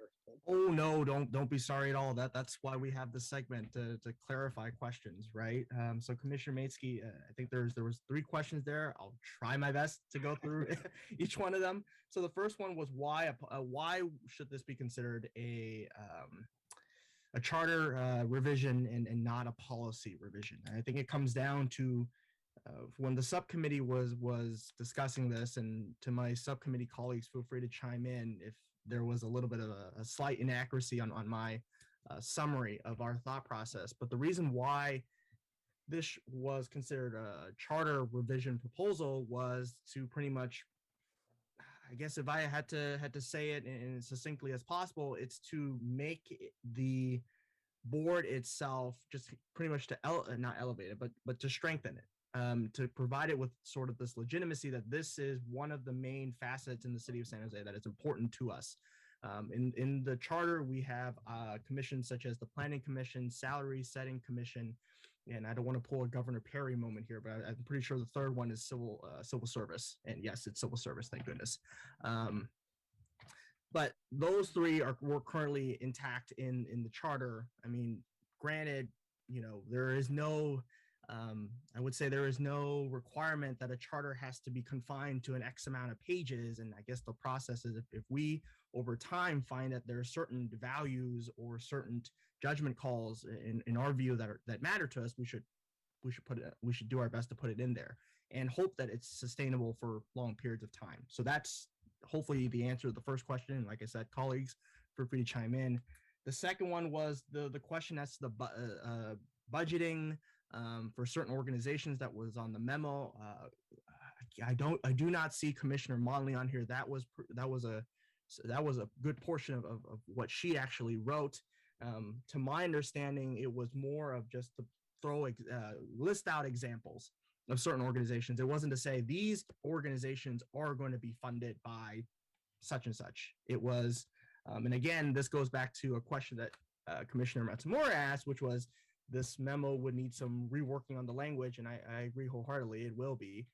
Oh no, don't be sorry at all. That's why we have this segment to clarify questions, right? So Commissioner Maitsky, I think there was 3 questions there. I'll try my best to go through each one of them. So the first one was why should this be considered a charter revision and not a policy revision? And I think it comes down to when the subcommittee was discussing this, and to my subcommittee colleagues, feel free to chime in if there was a little bit of a slight inaccuracy on my summary of our thought process. But the reason why this was considered a charter revision proposal was to pretty much, I guess if I had to say it in succinctly as possible, it's to make the board itself just pretty much to not elevate it, but to strengthen it. To provide it with sort of this legitimacy that this is one of the main facets in the city of San Jose that is important to us. In the charter, we have commissions such as the Planning Commission, Salary Setting Commission, and I don't want to pull a Governor Perry moment here, but I'm pretty sure the third one is civil service. And yes, it's civil service, thank goodness. But those 3 were currently intact in the charter. I mean, granted, there is no I would say there is no requirement that a charter has to be confined to an X amount of pages. And I guess the process is if we over time find that there are certain values or certain judgment calls in our view that matter to us, we should do our best to put it in there and hope that it's sustainable for long periods of time. So that's hopefully the answer to the first question. And like I said, colleagues, feel free to chime in. The second one was the question as to the budgeting for certain organizations that was on the memo. I do not see Commissioner Monley on here. That was a good portion of what she actually wrote. To my understanding, it was more of just to list out examples of certain organizations. It wasn't to say these organizations are going to be funded by such and such. It was, and again, this goes back to a question that Commissioner Matsumura asked, which was, this memo would need some reworking on the language, and I agree wholeheartedly it will be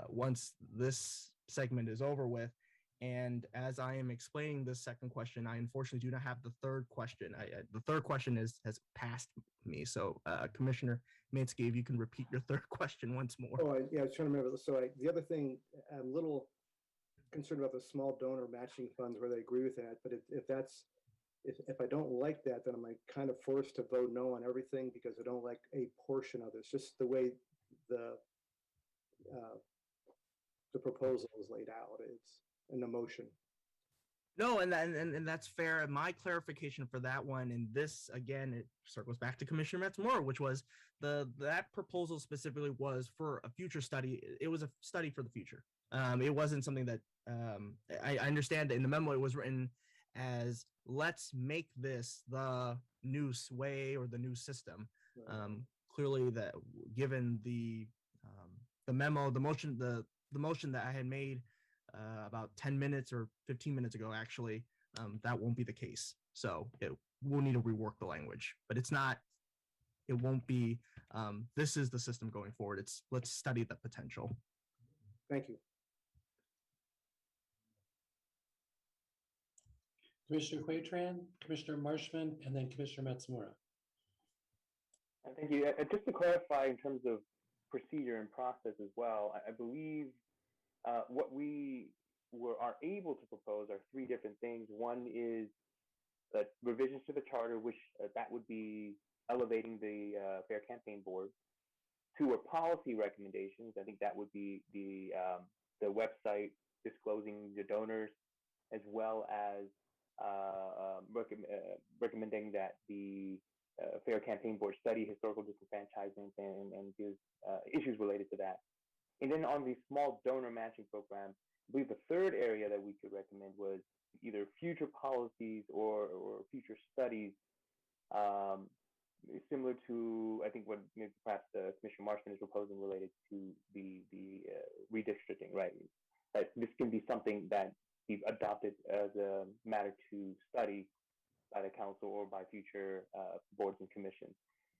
once this segment is over with. And as I am explaining this second question, I unfortunately do not have the third question. The third question has passed me. So Commissioner Maitsky, if you can repeat your third question once more. Oh, yeah, I was trying to remember. So the other thing, I'm a little concerned about the small donor matching funds, where they agree with that. But if I don't like that, then I'm kind of forced to vote no on everything because I don't like a portion of this. Just the way the proposal is laid out, it's in the motion. No, and that's fair. My clarification for that one, and this again, it circles back to Commissioner Matsumura, which was that proposal specifically was for a future study. It was a study for the future. It wasn't something that I understand that in the memo it was written as let's make this the new way or the new system. Right. Clearly, that given the memo, the motion that I had made about 10 minutes or 15 minutes ago, actually, that won't be the case. So we'll need to rework the language, but it won't be, this is the system going forward. Let's study the potential. Thank you. Commissioner Quatran, Commissioner Marshman, and then Commissioner Matsumura. Thank you. Just to clarify in terms of procedure and process as well, I believe what we are able to propose are three different things. One is revisions to the charter, which that would be elevating the Fair Campaign Board. Two are policy recommendations. I think that would be the website disclosing the donors, as well as recommending that the Fair Campaign Board study historical disenfranchisement and issues related to that. And then on the small donor matching program, I believe the third area that we could recommend was either future policies or future studies, similar to, I think, what maybe perhaps Commissioner Marshman is proposing related to the redistricting, right? That this can be something that be adopted as a matter to study by the council or by future boards and commissions.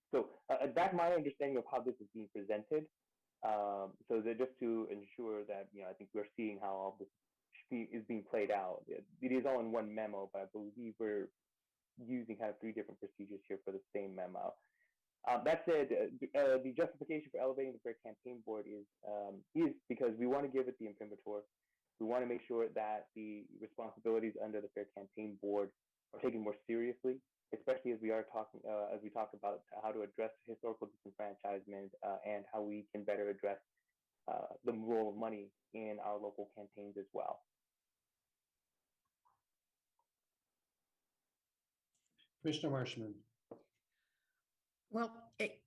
So that's my understanding of how this is being presented. So that just to ensure that, I think we're seeing how all this is being played out. It is all in one memo, but I believe we're using kind of three different procedures here for the same memo. That said, the justification for elevating the Fair Campaign Board is because we want to give it the imprimatur. We want to make sure that the responsibilities under the Fair Campaign Board are taken more seriously, especially as we talk about how to address historical disenfranchisement and how we can better address the role of money in our local campaigns as well. Commissioner Marshman. Well,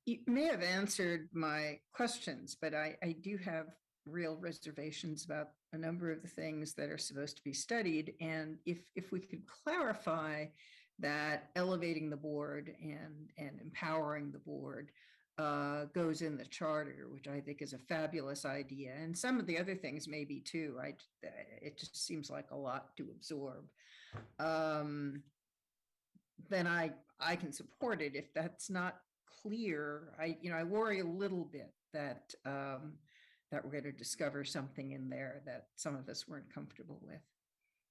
you may have answered my questions, but I do have real reservations about a number of the things that are supposed to be studied. And if we could clarify that elevating the board and empowering the board goes in the charter, which I think is a fabulous idea. And some of the other things maybe too. It just seems like a lot to absorb. Then I can support it. If that's not clear, I worry a little bit that that we're going to discover something in there that some of us weren't comfortable with.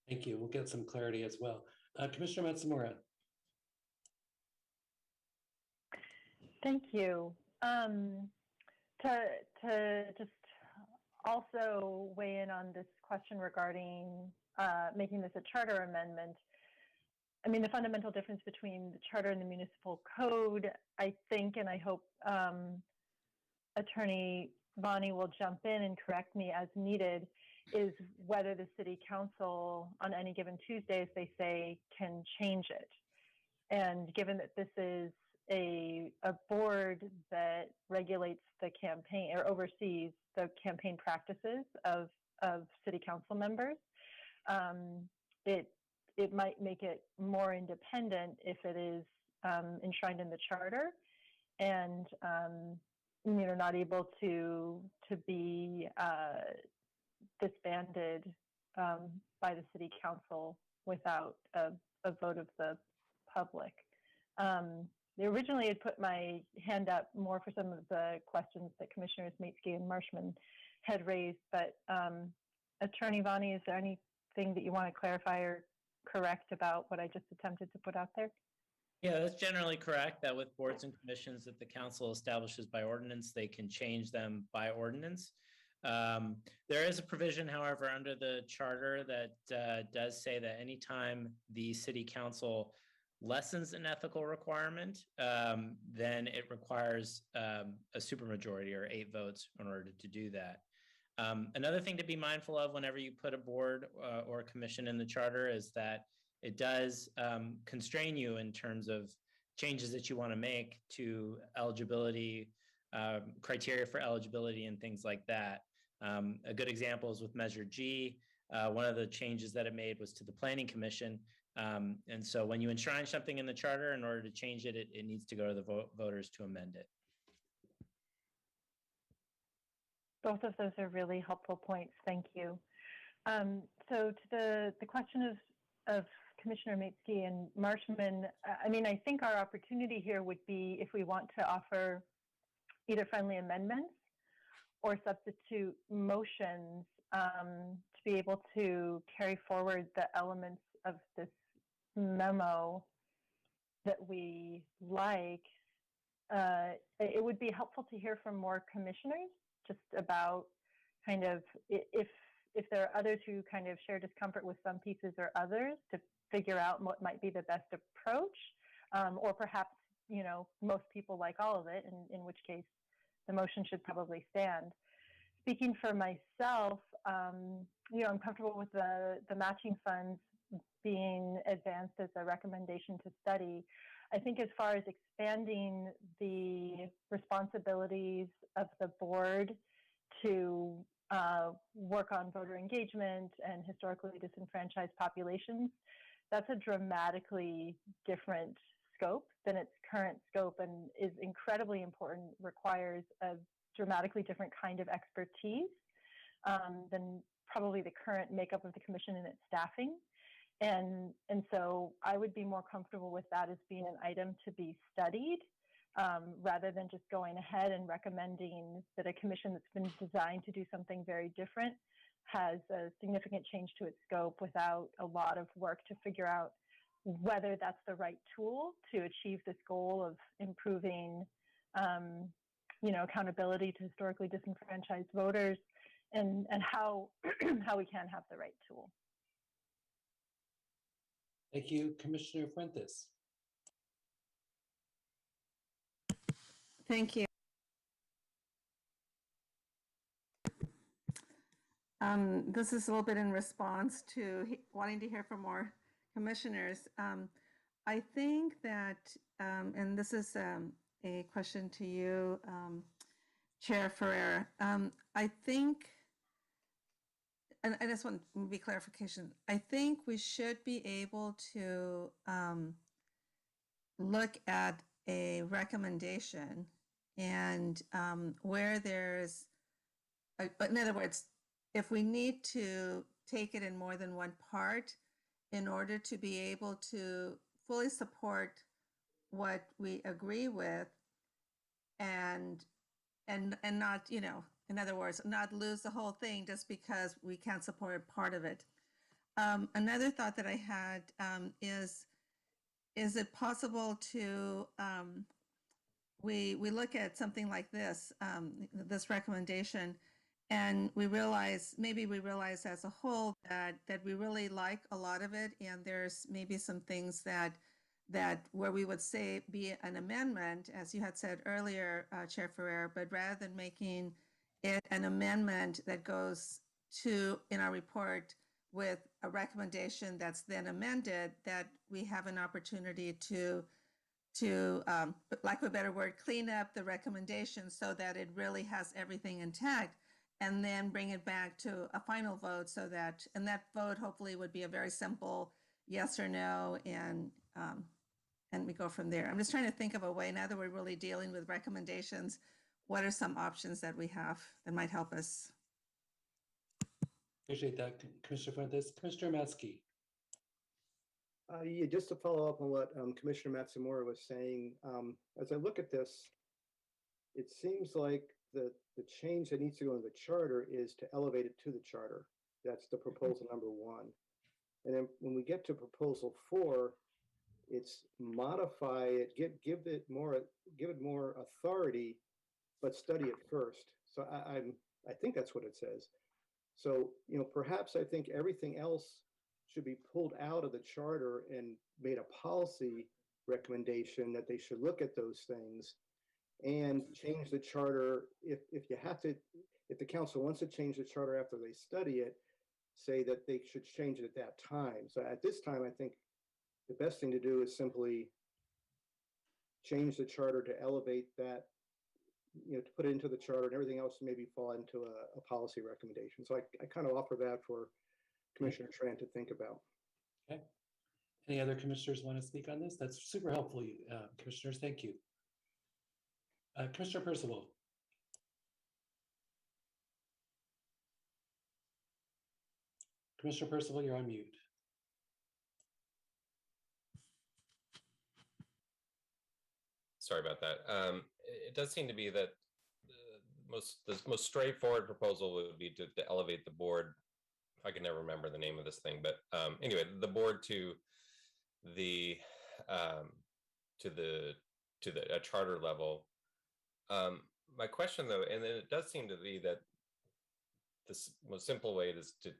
Thank you. We'll get some clarity as well. Commissioner Matsumura. Thank you. To just also weigh in on this question regarding making this a charter amendment. I mean, the fundamental difference between the charter and the municipal code, I think, and I hope Attorney Bonnie will jump in and correct me as needed, is whether the city council on any given Tuesday, as they say, can change it. And given that this is a board that regulates the campaign or oversees the campaign practices of city council members, it might make it more independent if it is enshrined in the charter and not able to be disbanded by the city council without a vote of the public. They originally had put my hand up more for some of the questions that Commissioners Maitsky and Marshman had raised, but Attorney Bonnie, is there anything that you want to clarify or correct about what I just attempted to put out there? Yeah, that's generally correct, that with boards and commissions that the council establishes by ordinance, they can change them by ordinance. There is a provision, however, under the charter that does say that anytime the city council lessens an ethical requirement, then it requires a supermajority or 8 votes in order to do that. Another thing to be mindful of whenever you put a board or a commission in the charter is that it does constrain you in terms of changes that you want to make to eligibility, criteria for eligibility and things like that. A good example is with Measure G. One of the changes that it made was to the Planning Commission. And so when you enshrine something in the charter, in order to change it, it needs to go to the voters to amend it. Both of those are really helpful points. Thank you. So to the question of Commissioner Maitsky and Marshman, I mean, I think our opportunity here would be if we want to offer either friendly amendments or substitute motions to be able to carry forward the elements of this memo that we like. It would be helpful to hear from more commissioners just about kind of if there are others who kind of share discomfort with some pieces or others, to figure out what might be the best approach, or perhaps, you know, most people like all of it, in which case the motion should probably stand. Speaking for myself, you know, I'm comfortable with the matching funds being advanced as a recommendation to study. I think as far as expanding the responsibilities of the board to work on voter engagement and historically disenfranchised populations, that's a dramatically different scope than its current scope, and is incredibly important, requires a dramatically different kind of expertise than probably the current makeup of the commission and its staffing. And so I would be more comfortable with that as being an item to be studied, rather than just going ahead and recommending that a commission that's been designed to do something very different has a significant change to its scope without a lot of work to figure out whether that's the right tool to achieve this goal of improving, you know, accountability to historically disenfranchised voters, and how how we can have the right tool. Thank you, Commissioner Fuentes. Thank you. This is a little bit in response to wanting to hear from more commissioners. I think that, and this is a question to you, Chair Ferrer. I think, and I just want to be clarification, I think we should be able to look at a recommendation and where there's, in other words, if we need to take it in more than one part in order to be able to fully support what we agree with, and not, you know, in other words, not lose the whole thing just because we can't support part of it. Another thought that I had is it possible to, we look at something like this, this recommendation, and we realize, maybe we realize as a whole that we really like a lot of it, and there's maybe some things that where we would say be an amendment, as you had said earlier, Chair Ferrer, but rather than making it an amendment that goes to, in our report, with a recommendation that's then amended, that we have an opportunity to lack of a better word, clean up the recommendation so that it really has everything intact, and then bring it back to a final vote, so that, and that vote hopefully would be a very simple yes or no, and we go from there. I'm just trying to think of a way, now that we're really dealing with recommendations, what are some options that we have that might help us? Appreciate that, Commissioner Fuentes. Commissioner Matsky. Yeah, just to follow up on what Commissioner Matsumura was saying, as I look at this, it seems like the change that needs to go in the charter is to elevate it to the charter. That's the proposal number one. And then when we get to proposal 4, it's modify it, give it more authority, but study it first. So I think that's what it says. So, you know, perhaps I think everything else should be pulled out of the charter and made a policy recommendation that they should look at those things and change the charter. If the council wants to change the charter after they study it, say that they should change it at that time. So at this time, I think the best thing to do is simply change the charter to elevate that, you know, to put it into the charter, and everything else maybe fall into a policy recommendation. So I kind of offer that for Commissioner Tran to think about. Okay. Any other commissioners want to speak on this? That's super helpful, commissioners. Thank you. Commissioner Percival. Commissioner Percival, you're on mute. Sorry about that. It does seem to be that the most straightforward proposal would be to elevate the board. I can never remember the name of this thing, but anyway, the board to the a charter level. My question though, and it does seem to be that this most simple way is to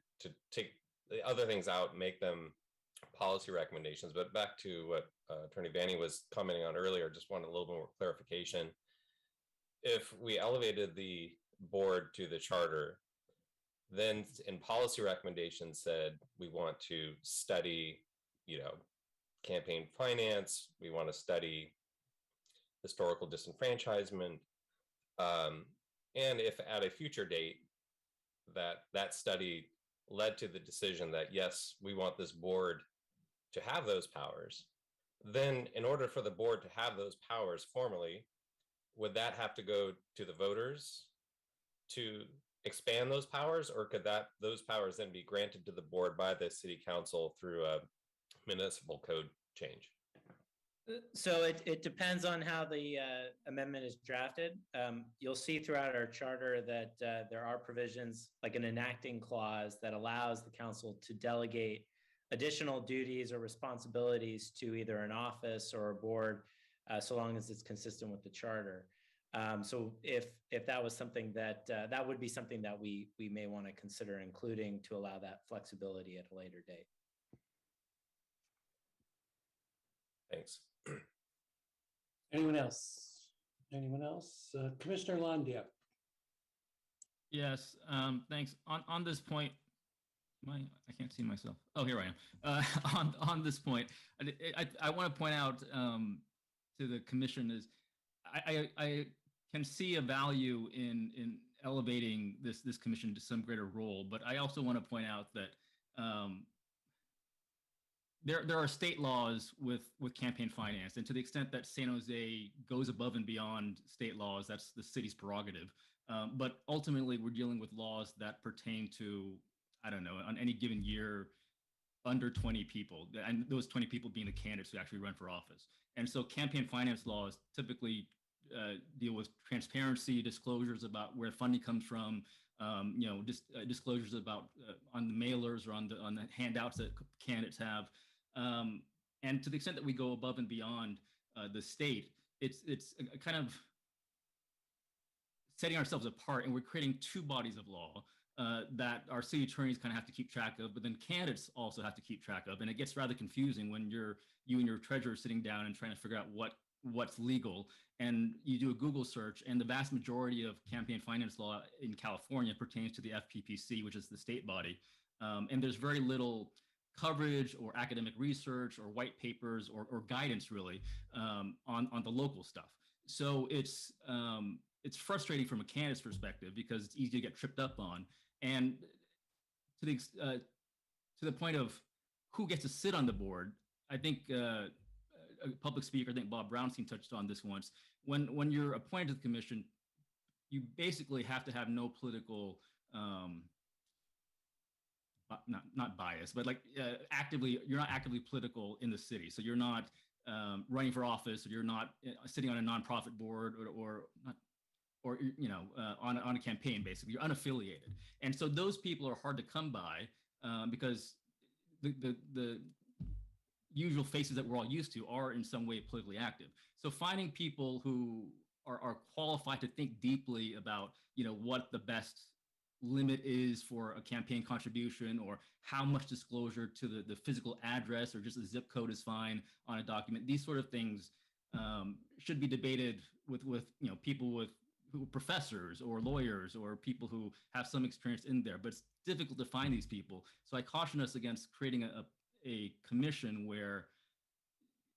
take the other things out and make them policy recommendations. But back to what Attorney Vanny was commenting on earlier, just wanted a little more clarification. If we elevated the board to the charter, then in policy recommendations said we want to study, campaign finance, we want to study historical disenfranchisement, and if at a future date that study led to the decision that yes, we want this board to have those powers, then in order for the board to have those powers formally, would that have to go to the voters to expand those powers, or could those powers then be granted to the board by the city council through a municipal code change? So it depends on how the amendment is drafted. You'll see throughout our charter that there are provisions like an enacting clause that allows the council to delegate additional duties or responsibilities to either an office or a board, so long as it's consistent with the charter. So if that was something that would be something that we may want to consider including to allow that flexibility at a later date. Thanks. Anyone else? Anyone else? Commissioner Landia. Yes, thanks. On this point, I can't see myself. Oh, here I am. On this point, I want to point out to the commission is I can see a value in elevating this commission to some greater role, but I also want to point out that there are state laws with campaign finance, and to the extent that San Jose goes above and beyond state laws, that's the city's prerogative. But ultimately, we're dealing with laws that pertain to, I don't know, on any given year, under 20 people, and those 20 people being the candidates who actually run for office. And so campaign finance laws typically deal with transparency, disclosures about where funding comes from, disclosures about on the mailers or on the handouts that candidates have. And to the extent that we go above and beyond the state, it's a kind of setting ourselves apart, and we're creating two bodies of law that our city attorneys kind of have to keep track of, but then candidates also have to keep track of. And it gets rather confusing when you and your treasurer sitting down and trying to figure out what's legal. And you do a Google search, and the vast majority of campaign finance law in California pertains to the FPPC, which is the state body. And there's very little coverage or academic research or white papers or guidance really on the local stuff. So it's frustrating from a candidate's perspective because it's easy to get tripped up on. And to the point of who gets to sit on the board, I think a public speaker, I think Bob Brownstein touched on this once. When you're appointed to the commission, you basically have to have no political not bias, but like you're not actively political in the city. So you're not running for office, or you're not sitting on a nonprofit board or on a campaign. Basically, you're unaffiliated, and so those people are hard to come by because the usual faces that we're all used to are in some way politically active. So finding people who are qualified to think deeply about what the best limit is for a campaign contribution, or how much disclosure to the physical address or just the zip code is fine on a document. These sort of things should be debated with people who professors or lawyers or people who have some experience in there, but it's difficult to find these people. So I caution us against creating a commission where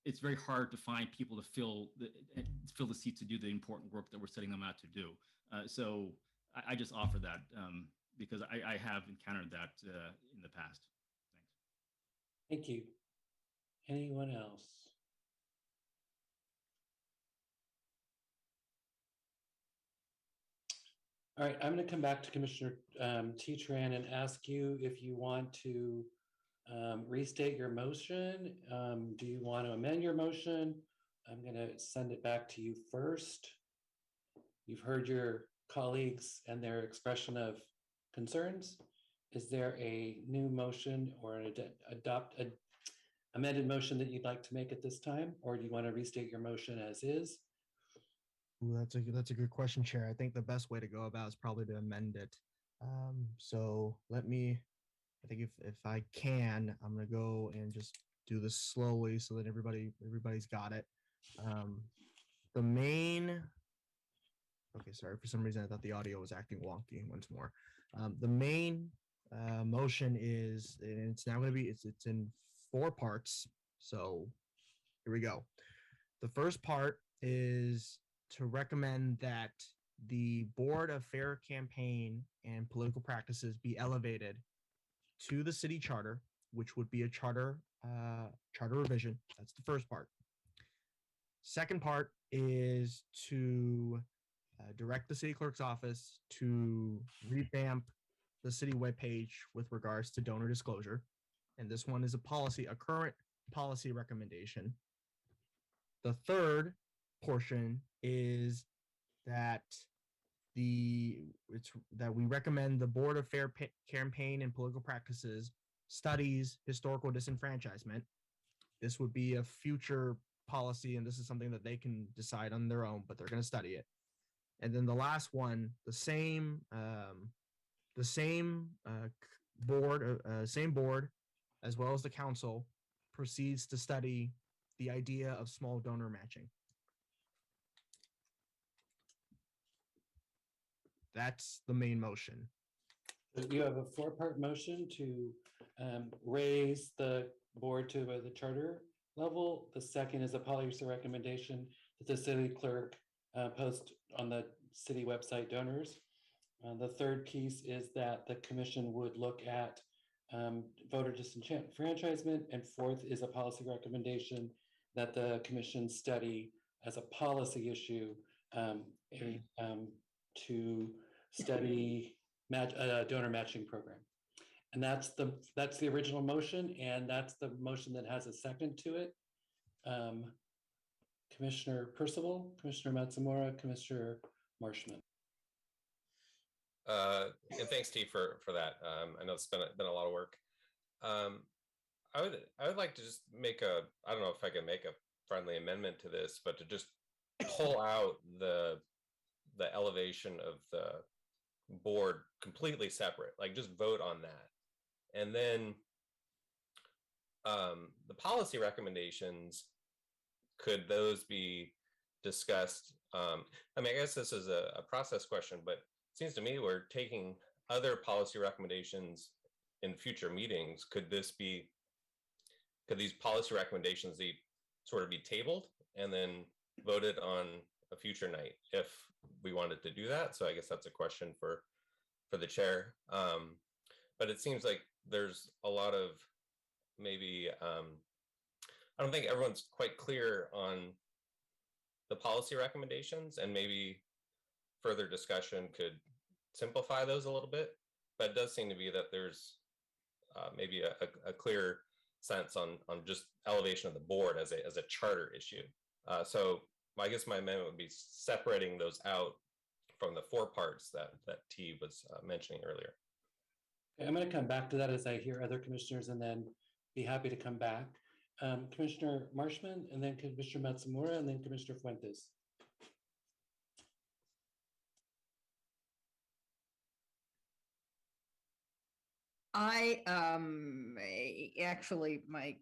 it's very hard to find people to fill the seats to do the important work that we're setting them out to do. So I just offer that because I have encountered that in the past. Thanks. Thank you. Anyone else? All right, I'm going to come back to Commissioner Tran and ask you if you want to restate your motion. Do you want to amend your motion? I'm going to send it back to you first. You've heard your colleagues and their expression of concerns. Is there a new motion or an amended motion that you'd like to make at this time? Or do you want to restate your motion as is? Ooh, that's a good question, Chair. I think the best way to go about is probably to amend it. So I think if I can, I'm gonna go and just do this slowly so that everybody's got it. The main, okay, sorry, for some reason I thought the audio was acting wonky once more. The main motion is, and it's now gonna be, it's in 4 parts. So here we go. The first part is to recommend that the Board of Fair Campaign and Political Practices be elevated to the city charter, which would be a charter revision. That's the first part. Second part is to direct the city clerk's office to revamp the city webpage with regards to donor disclosure. And this one is a current policy recommendation. The third portion is that we recommend the Board of Fair Campaign and Political Practices studies historical disenfranchisement. This would be a future policy, and this is something that they can decide on their own, but they're going to study it. And then the last one, the same board, as well as the council, proceeds to study the idea of small donor matching. That's the main motion. You have a 4-part motion to raise the board to the charter level. The second is a policy recommendation that the city clerk post on the city website donors. The third piece is that the commission would look at voter disenfranchisement. And fourth is a policy recommendation that the commission study as a policy issue to study donor matching program. And that's the original motion, and that's the motion that has a second to it. Commissioner Percival, Commissioner Matsumura, Commissioner Marshman. And thanks, T, for that. I know it's been a lot of work. I would like to just make I don't know if I can make a friendly amendment to this, but to just pull out the elevation of the board completely separate, like just vote on that. And then the policy recommendations, could those be discussed? I mean, I guess this is a process question, but it seems to me we're taking other policy recommendations in future meetings. Could these policy recommendations sort of be tabled and then voted on a future night if we wanted to do that? So I guess that's a question for the chair. But it seems like there's a lot of maybe, I don't think everyone's quite clear on the policy recommendations, and maybe further discussion could simplify those a little bit. But it does seem to be that there's maybe a clear sense on just elevation of the board as a charter issue. So I guess my amendment would be separating those out from the 4 parts that T was mentioning earlier. I'm going to come back to that as I hear other commissioners, and then be happy to come back. Commissioner Marshman, and then Commissioner Matsumura, and then Commissioner Fuentes. Actually, my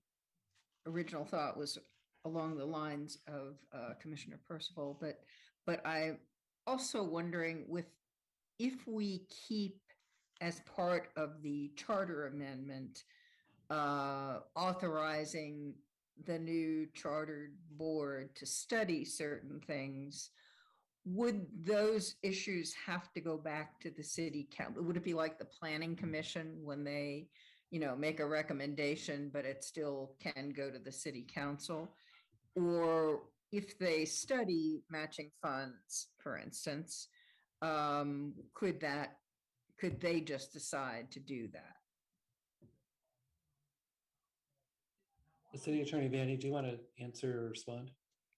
original thought was along the lines of Commissioner Percival, but I'm also wondering if we keep as part of the charter amendment authorizing the new chartered board to study certain things, would those issues have to go back to the city council? Would it be like the planning commission when they, make a recommendation, but it still can go to the city council? Or if they study matching funds, for instance, could they just decide to do that? The City Attorney Vanny, do you want to answer or respond?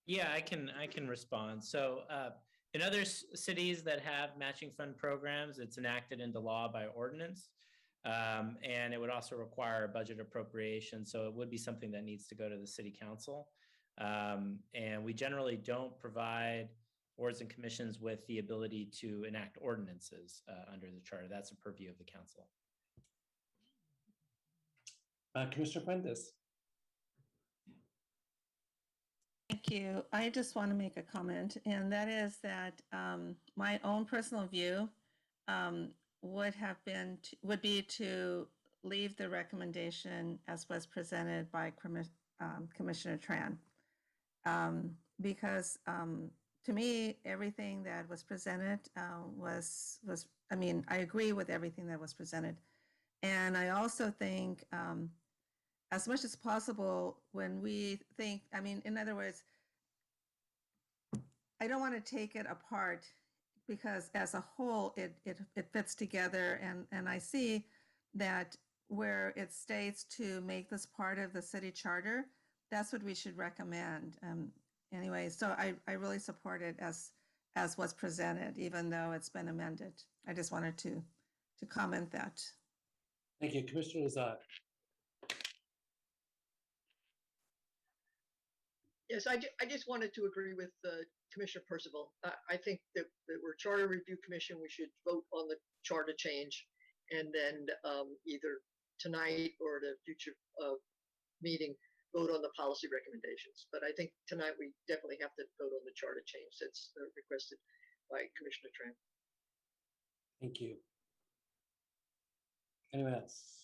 Yeah, I can respond. So in other cities that have matching fund programs, it's enacted into law by ordinance. And it would also require a budget appropriation. So it would be something that needs to go to the city council. And we generally don't provide boards and commissions with the ability to enact ordinances under the charter. That's a purview of the council. Commissioner Fuentes. Thank you. I just want to make a comment, and that is that my own personal view would be to leave the recommendation as was presented by Commissioner Tran, because to me everything that was presented was I mean, I agree with everything that was presented, and I also think as much as possible when we think, I mean, in other words, I don't want to take it apart because as a whole, it fits together. And I see that where it states to make this part of the city charter, that's what we should recommend. Anyway, so I really support it as was presented, even though it's been amended. I just wanted to comment that. Thank you. Commissioner Lazat. Yes, I just wanted to agree with Commissioner Percival. I think that we're Charter Review Commission. We should vote on the charter change, and then either tonight or at a future meeting, vote on the policy recommendations. But I think tonight we definitely have to vote on the charter change that's requested by Commissioner Tran. Thank you. Anyone else?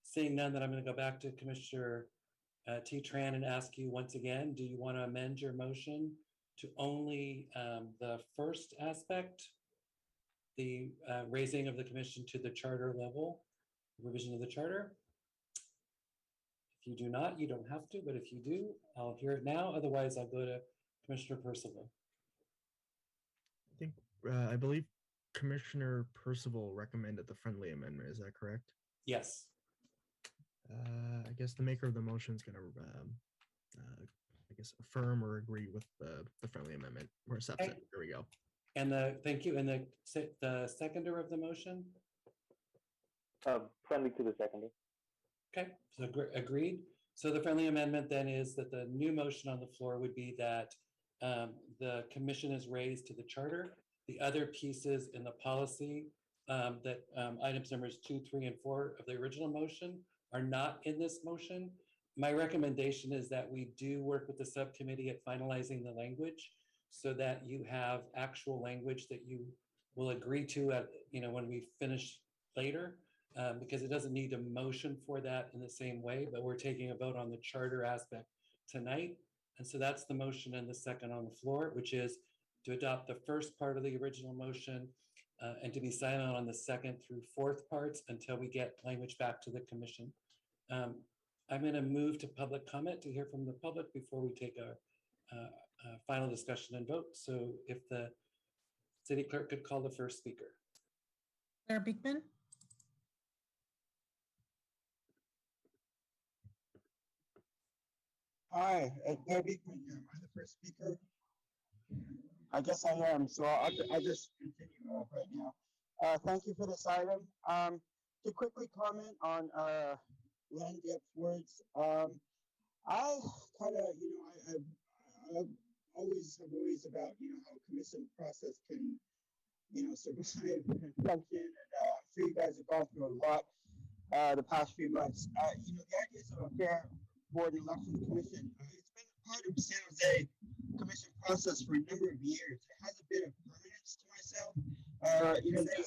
Seeing none, then I'm going to go back to Commissioner T. Tran and ask you once again, do you want to amend your motion to only the first aspect, the raising of the commission to the charter level, revision of the charter? If you do not, you don't have to, but if you do, I'll hear it now. Otherwise, I'll go to Commissioner Percival. I think, I believe Commissioner Percival recommended the friendly amendment. Is that correct? Yes. I guess the maker of the motion is going to, I guess, affirm or agree with the friendly amendment or accept it. There we go. And thank you. And the seconder of the motion? Friendly to the seconder. Okay, so agreed. So the friendly amendment then is that the new motion on the floor would be that the commission is raised to the charter. The other pieces in the policy that items numbers 2, 3, and 4 of the original motion are not in this motion. My recommendation is that we do work with the subcommittee at finalizing the language so that you have actual language that you will agree to at, when we finish later, because it doesn't need a motion for that in the same way, but we're taking a vote on the charter aspect tonight. And so that's the motion and the second on the floor, which is to adopt the first part of the original motion and to be silent on the second through fourth parts until we get language back to the commission. I'm going to move to public comment to hear from the public before we take a final discussion and vote. So if the city clerk could call the first speaker. Claire Beekman. Hi, Claire Beekman here. Am I the first speaker? I guess I am, so I'll just continue right now. Thank you for this item. To quickly comment on Len Diep's words, I kind of, I always have worries about, how a commission process can, survive and function. And I'm sure you guys have gone through a lot the past few months. The ideas of a fair board and election commission, it's been part of the San Jose commission process for a number of years. It has a bit of permanence to myself.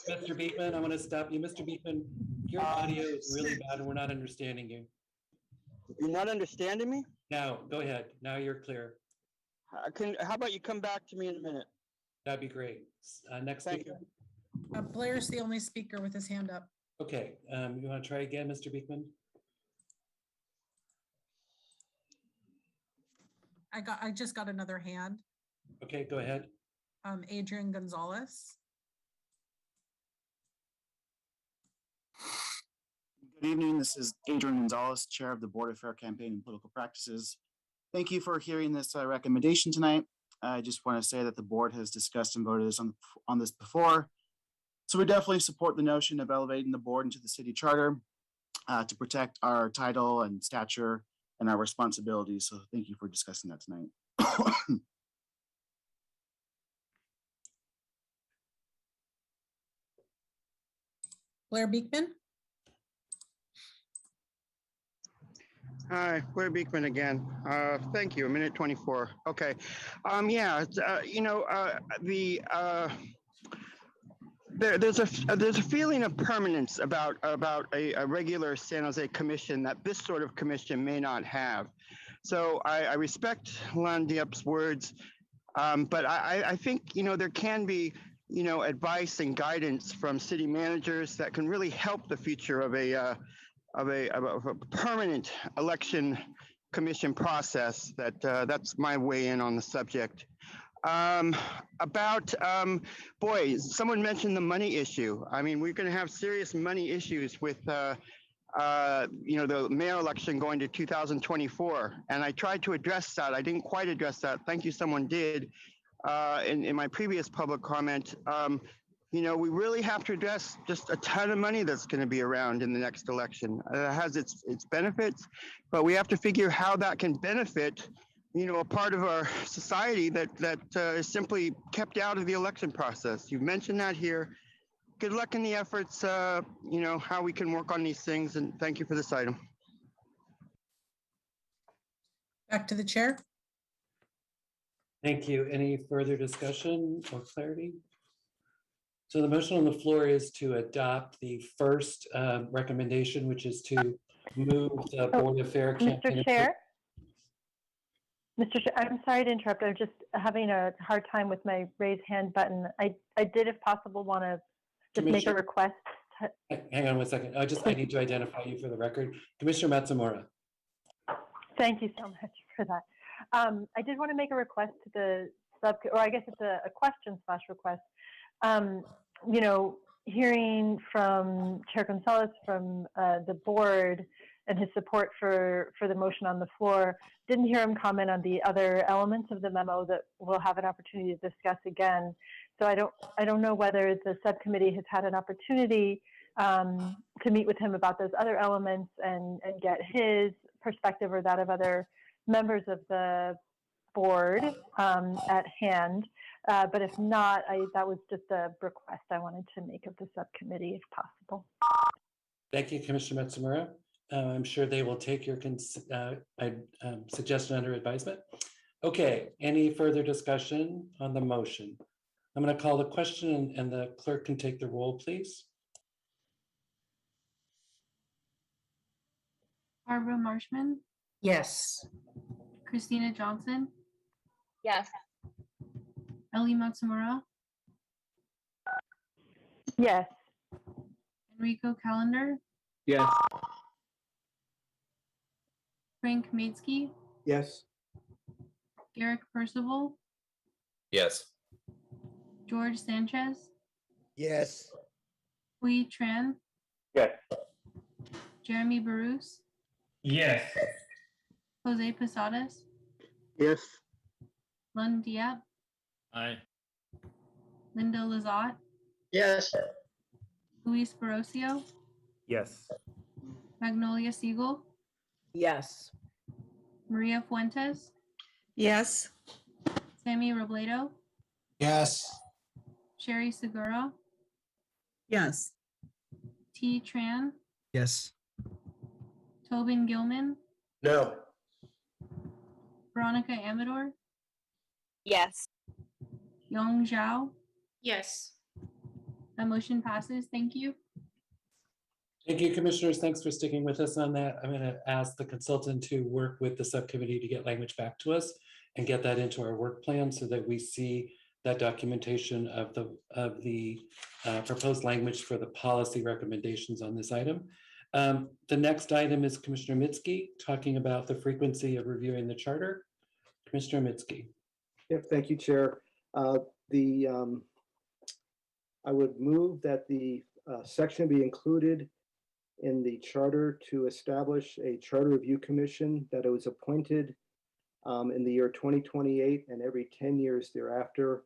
Mr. Beekman, I want to stop you. Mr. Beekman, your audio is really bad and we're not understanding you. You're not understanding me? Now, go ahead. Now you're clear. How about you come back to me in a minute? That'd be great. Next speaker. Blair's the only speaker with his hand up. Okay, you want to try again, Mr. Beekman? I just got another hand. Okay, go ahead. Adrian Gonzalez. Good evening. This is Adrian Gonzalez, Chair of the Board of Fair Campaign and Political Practices. Thank you for hearing this recommendation tonight. I just want to say that the board has discussed and voted on this before. So we definitely support the notion of elevating the board into the city charter to protect our title and stature and our responsibilities. So thank you for discussing that tonight. Blair Beekman. Hi, Blair Beekman again. Thank you. A minute 24. Okay. Yeah. There's a feeling of permanence about a regular San Jose commission that this sort of commission may not have. So I respect Lon Diep's words, but I think there can be advice and guidance from city managers that can really help the future of a permanent election commission process. That's my weigh in on the subject. Boy, someone mentioned the money issue. I mean, we're going to have serious money issues with the mayor election going to 2024. And I tried to address that. I didn't quite address that. Thank you, someone did in my previous public comment. We really have to address just a ton of money that's going to be around in the next election. It has its benefits, but we have to figure how that can benefit, a part of our society that is simply kept out of the election process. You've mentioned that here. Good luck in the efforts, how we can work on these things, and thank you for this item. Back to the chair. Thank you. Any further discussion or clarity? So the motion on the floor is to adopt the first recommendation, which is to move the Board of Fair campaign. Mr. Chair, I'm sorry to interrupt. I'm just having a hard time with my raise hand button. I did, if possible, want to just make a request. Hang on one second. I need to identify you for the record. Commissioner Matsumura. Thank you so much for that. I did want to make a request to the or I guess it's a question/request. Hearing from Chair Gonzalez from the board and his support for the motion on the floor, didn't hear him comment on the other elements of the memo that we'll have an opportunity to discuss again. So I don't know whether the subcommittee has had an opportunity to meet with him about those other elements and get his perspective or that of other members of the board at hand. But if not, that was just a request I wanted to make of the subcommittee if possible. Thank you, Commissioner Matsumura. I'm sure they will take your suggestion under advisement. Okay, any further discussion on the motion? I'm going to call the question and the clerk can take the roll, please. Barbara Marshman, Yes. Christina Johnson, Yes. Ellie Matsumura, Yes. Enrico Calendar, Yes. Frank Maidsky, Yes. Garrick Percival, Yes. George Sanchez, Yes. Hui Tran, Yes. Jeremy Barus, Yes. Jose Posadas, Yes. Lund Diep, Aye. Linda Lazat, Yes. Luis Barrocio, Yes. Magnolia Siegel, Yes. Maria Fuentes, Yes. Sammy Robledo, Yes. Sherry Segura, Yes. T. Tran, Yes. Tobin Gilman, No. Veronica Amador, Yes. Yong Zhao. Yes. That motion passes. Thank you. Thank you, commissioners. Thanks for sticking with us on that. I'm going to ask the consultant to work with the subcommittee to get language back to us and get that into our work plan so that we see that documentation of the proposed language for the policy recommendations on this item. The next item is Commissioner Mitsky talking about the frequency of reviewing the charter. Commissioner Mitsky. Yep, thank you, Chair. I would move that the section be included in the charter to establish a charter review commission that it was appointed in the year 2028 and every 10 years thereafter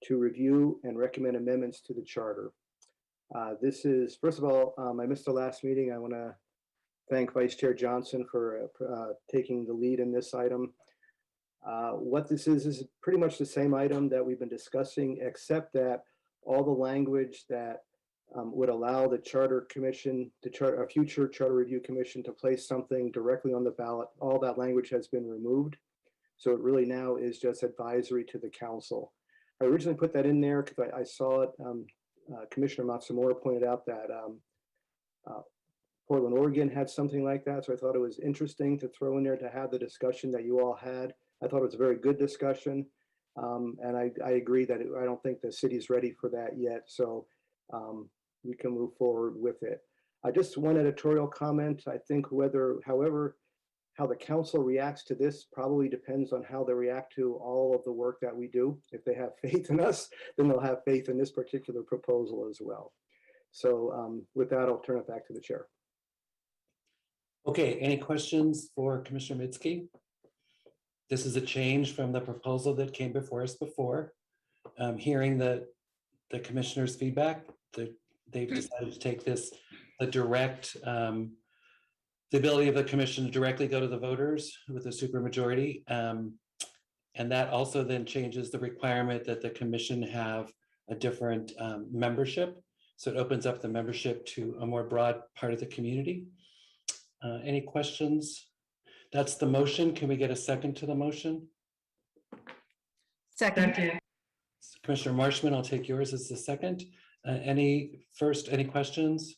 to review and recommend amendments to the charter. This is, first of all, I missed the last meeting. I want to thank Vice Chair Johnson for taking the lead in this item. What this is pretty much the same item that we've been discussing, except that all the language that would allow the Charter Commission, a future Charter Review Commission to place something directly on the ballot, all that language has been removed. So it really now is just advisory to the council. I originally put that in there because I saw it. Commissioner Matsumura pointed out that Portland, Oregon had something like that. So I thought it was interesting to throw in there to have the discussion that you all had. I thought it was a very good discussion. And I agree that I don't think the city's ready for that yet. So we can move forward with it. Just one editorial comment. I think however, how the council reacts to this probably depends on how they react to all of the work that we do. If they have faith in us, then they'll have faith in this particular proposal as well. So with that, I'll turn it back to the chair. Okay, any questions for Commissioner Mitzke? This is a change from the proposal that came before us before. Hearing the commissioner's feedback, they've decided to take this, the ability of the commission to directly go to the voters with a supermajority. And that also then changes the requirement that the commission have a different membership. So it opens up the membership to a more broad part of the community. Any questions? That's the motion. Can we get a second to the motion? Second. Commissioner Marshman, I'll take yours as the second. Any questions?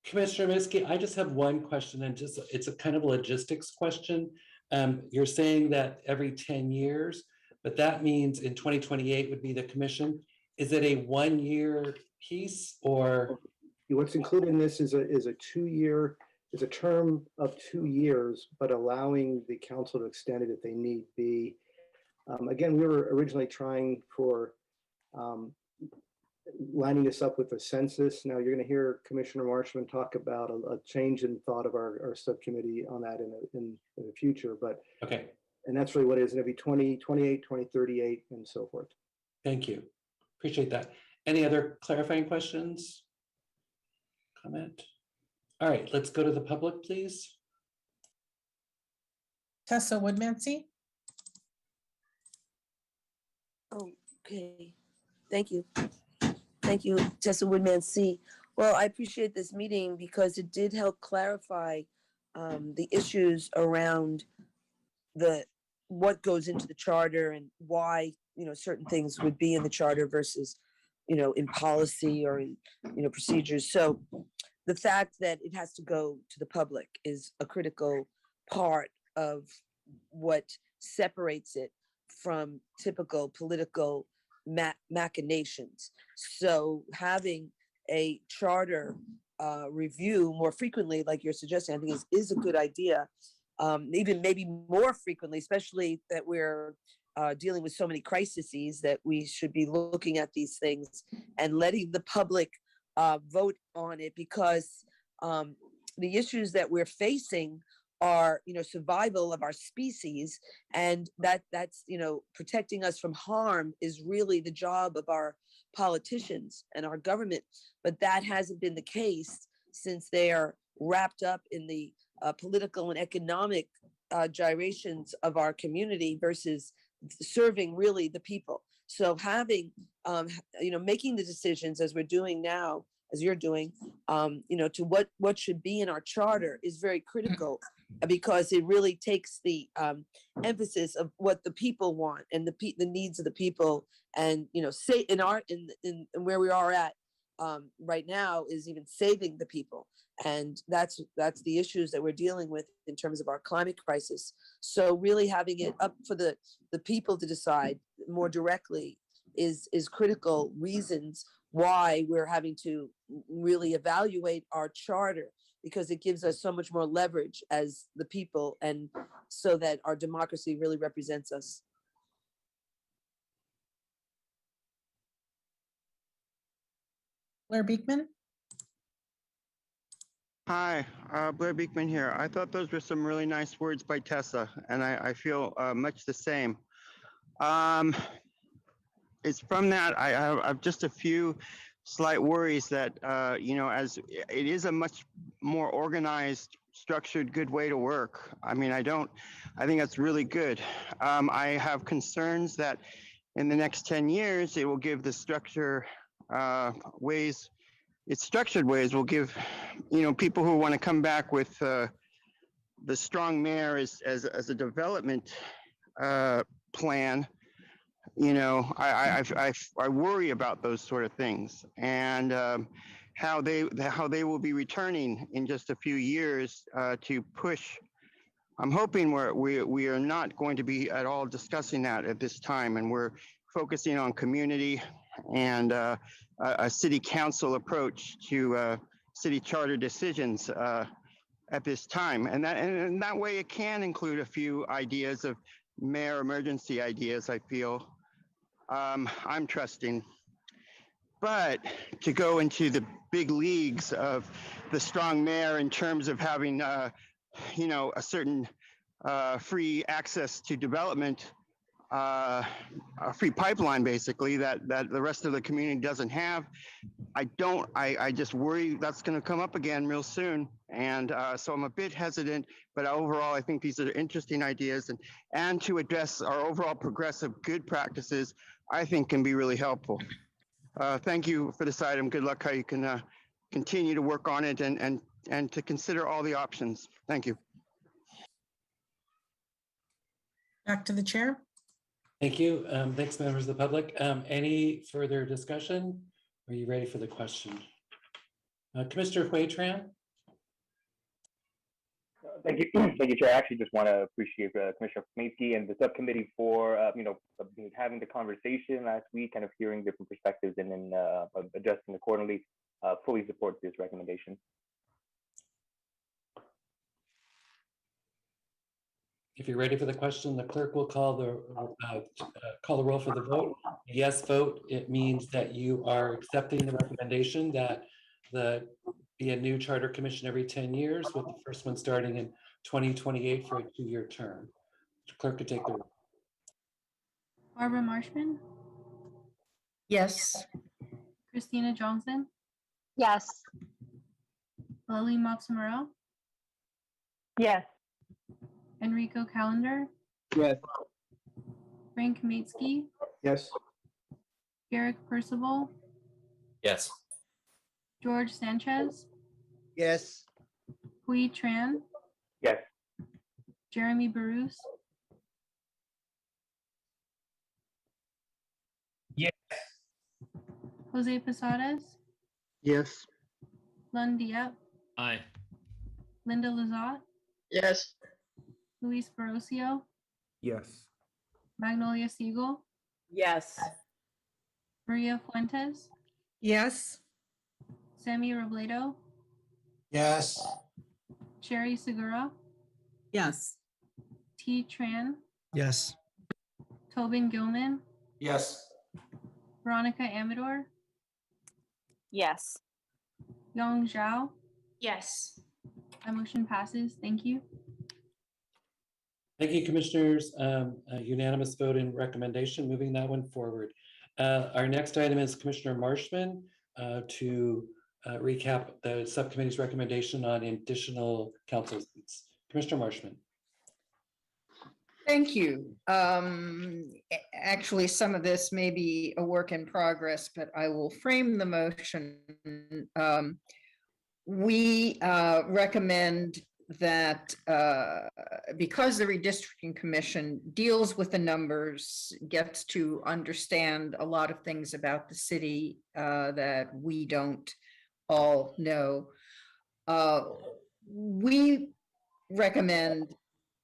Commissioner Miskey, I just have one question, and it's a kind of logistics question. You're saying that every 10 years, but that means in 2028 would be the commission. Is it a 1-year piece or? What's included in this is a 2-year, is a term of 2 years, but allowing the council to extend it if they need be. Again, we were originally trying for lining this up with the census. Now you're going to hear Commissioner Marshman talk about a change in thought of our subcommittee on that in the future. But okay, and that's really what it is. And it'll be 2028, 2038, and so forth. Thank you. Appreciate that. Any other clarifying questions? Comment? All right, let's go to the public, please. Tessa Woodmansey. Okay, thank you. Thank you, Tessa Woodmansey. Well, I appreciate this meeting because it did help clarify the issues around what goes into the charter and why certain things would be in the charter versus in policy or in procedures. So the fact that it has to go to the public is a critical part of what separates it from typical political machinations. So having a charter review more frequently, like you're suggesting, I think is a good idea. Even maybe more frequently, especially that we're dealing with so many crises, that we should be looking at these things and letting the public vote on it, because the issues that we're facing are survival of our species, and that's protecting us from harm is really the job of our politicians and our government. But that hasn't been the case, since they are wrapped up in the political and economic gyrations of our community versus serving really the people. So having making the decisions as we're doing now, as you're doing, to what should be in our charter is very critical, because it really takes the emphasis of what the people want and the needs of the people. And say in where we are at right now is even saving the people, and that's the issues that we're dealing with in terms of our climate crisis. So really having it up for the people to decide more directly is critical reasons why we're having to really evaluate our charter. because it gives us so much more leverage as the people, and so that our democracy really represents us. Blair Beekman? Hi, Blair Beekman here. I thought those were some really nice words by Tessa, and I feel much the same. It's from that I've just a few slight worries that as it is a much more organized, structured, good way to work. I mean, I think that's really good. I have concerns that in the next 10 years, it will give the structure ways. Its structured ways will give, people who want to come back with the strong mayor as a development plan. I worry about those sort of things, and how they will be returning in just a few years to push. I'm hoping we are not going to be at all discussing that at this time, and we're focusing on community and a city council approach to city charter decisions at this time. And that way it can include a few ideas of mayor emergency ideas, I feel. I'm trusting. But to go into the big leagues of the strong mayor in terms of having, a certain free access to development, a free pipeline, basically, that the rest of the community doesn't have. I just worry that's going to come up again real soon. And so I'm a bit hesitant, but overall, I think these are interesting ideas, and to address our overall progressive good practices, I think can be really helpful. Thank you for this item. Good luck how you can continue to work on it and to consider all the options. Thank you. Back to the chair. Thank you. Thanks, members of the public. Any further discussion? Are you ready for the question? Commissioner Huitran? Thank you, thank you, Chair. I actually just want to appreciate Commissioner Kaminsky and the subcommittee for having the conversation last week, kind of hearing different perspectives and then adjusting accordingly. Fully support this recommendation. If you're ready for the question, the clerk will call the roll for the vote. Yes vote, it means that you are accepting the recommendation that be a new charter commission every 10 years, with the first one starting in 2028 for a 2-year term. Clerk could take the roll. Barbara Marshman, Yes. Christina Johnson, Yes. Lily Moxamuro, Yes. Enrico Calendar, Yes. Frank Kaminsky, Yes. Garrick Percival, Yes. George Sanchez, Yes. Hui Tran, Yes. Jeremy Bruce, Yes. Jose Posadas, Yes. Lund Diep, Aye. Linda Lazat, Yes. Luis Barrocio, Yes. Magnolia Siegel, Yes. Maria Fuentes, Yes. Sammy Robledo, Yes. Sherry Segura, Yes. T. Tran, Yes. Tobin Gilman, Yes. Veronica Amador, Yes. Yong Zhao. Yes. That motion passes. Thank you. Thank you, commissioners. A unanimous vote and recommendation, moving that one forward. Our next item is Commissioner Marshman to recap the subcommittee's recommendation on additional council seats. Commissioner Marshman. Thank you. Actually, some of this may be a work in progress, but I will frame the motion. We recommend that because the redistricting commission deals with the numbers, gets to understand a lot of things about the city that we don't all know, we recommend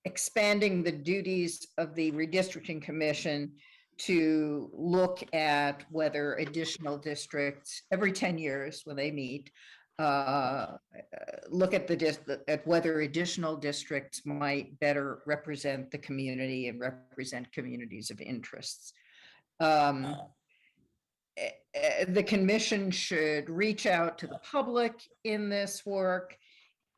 expanding the duties of the redistricting commission to look at whether additional districts every 10 years when they meet look at at whether additional districts might better represent the community and represent communities of interests. The commission should reach out to the public in this work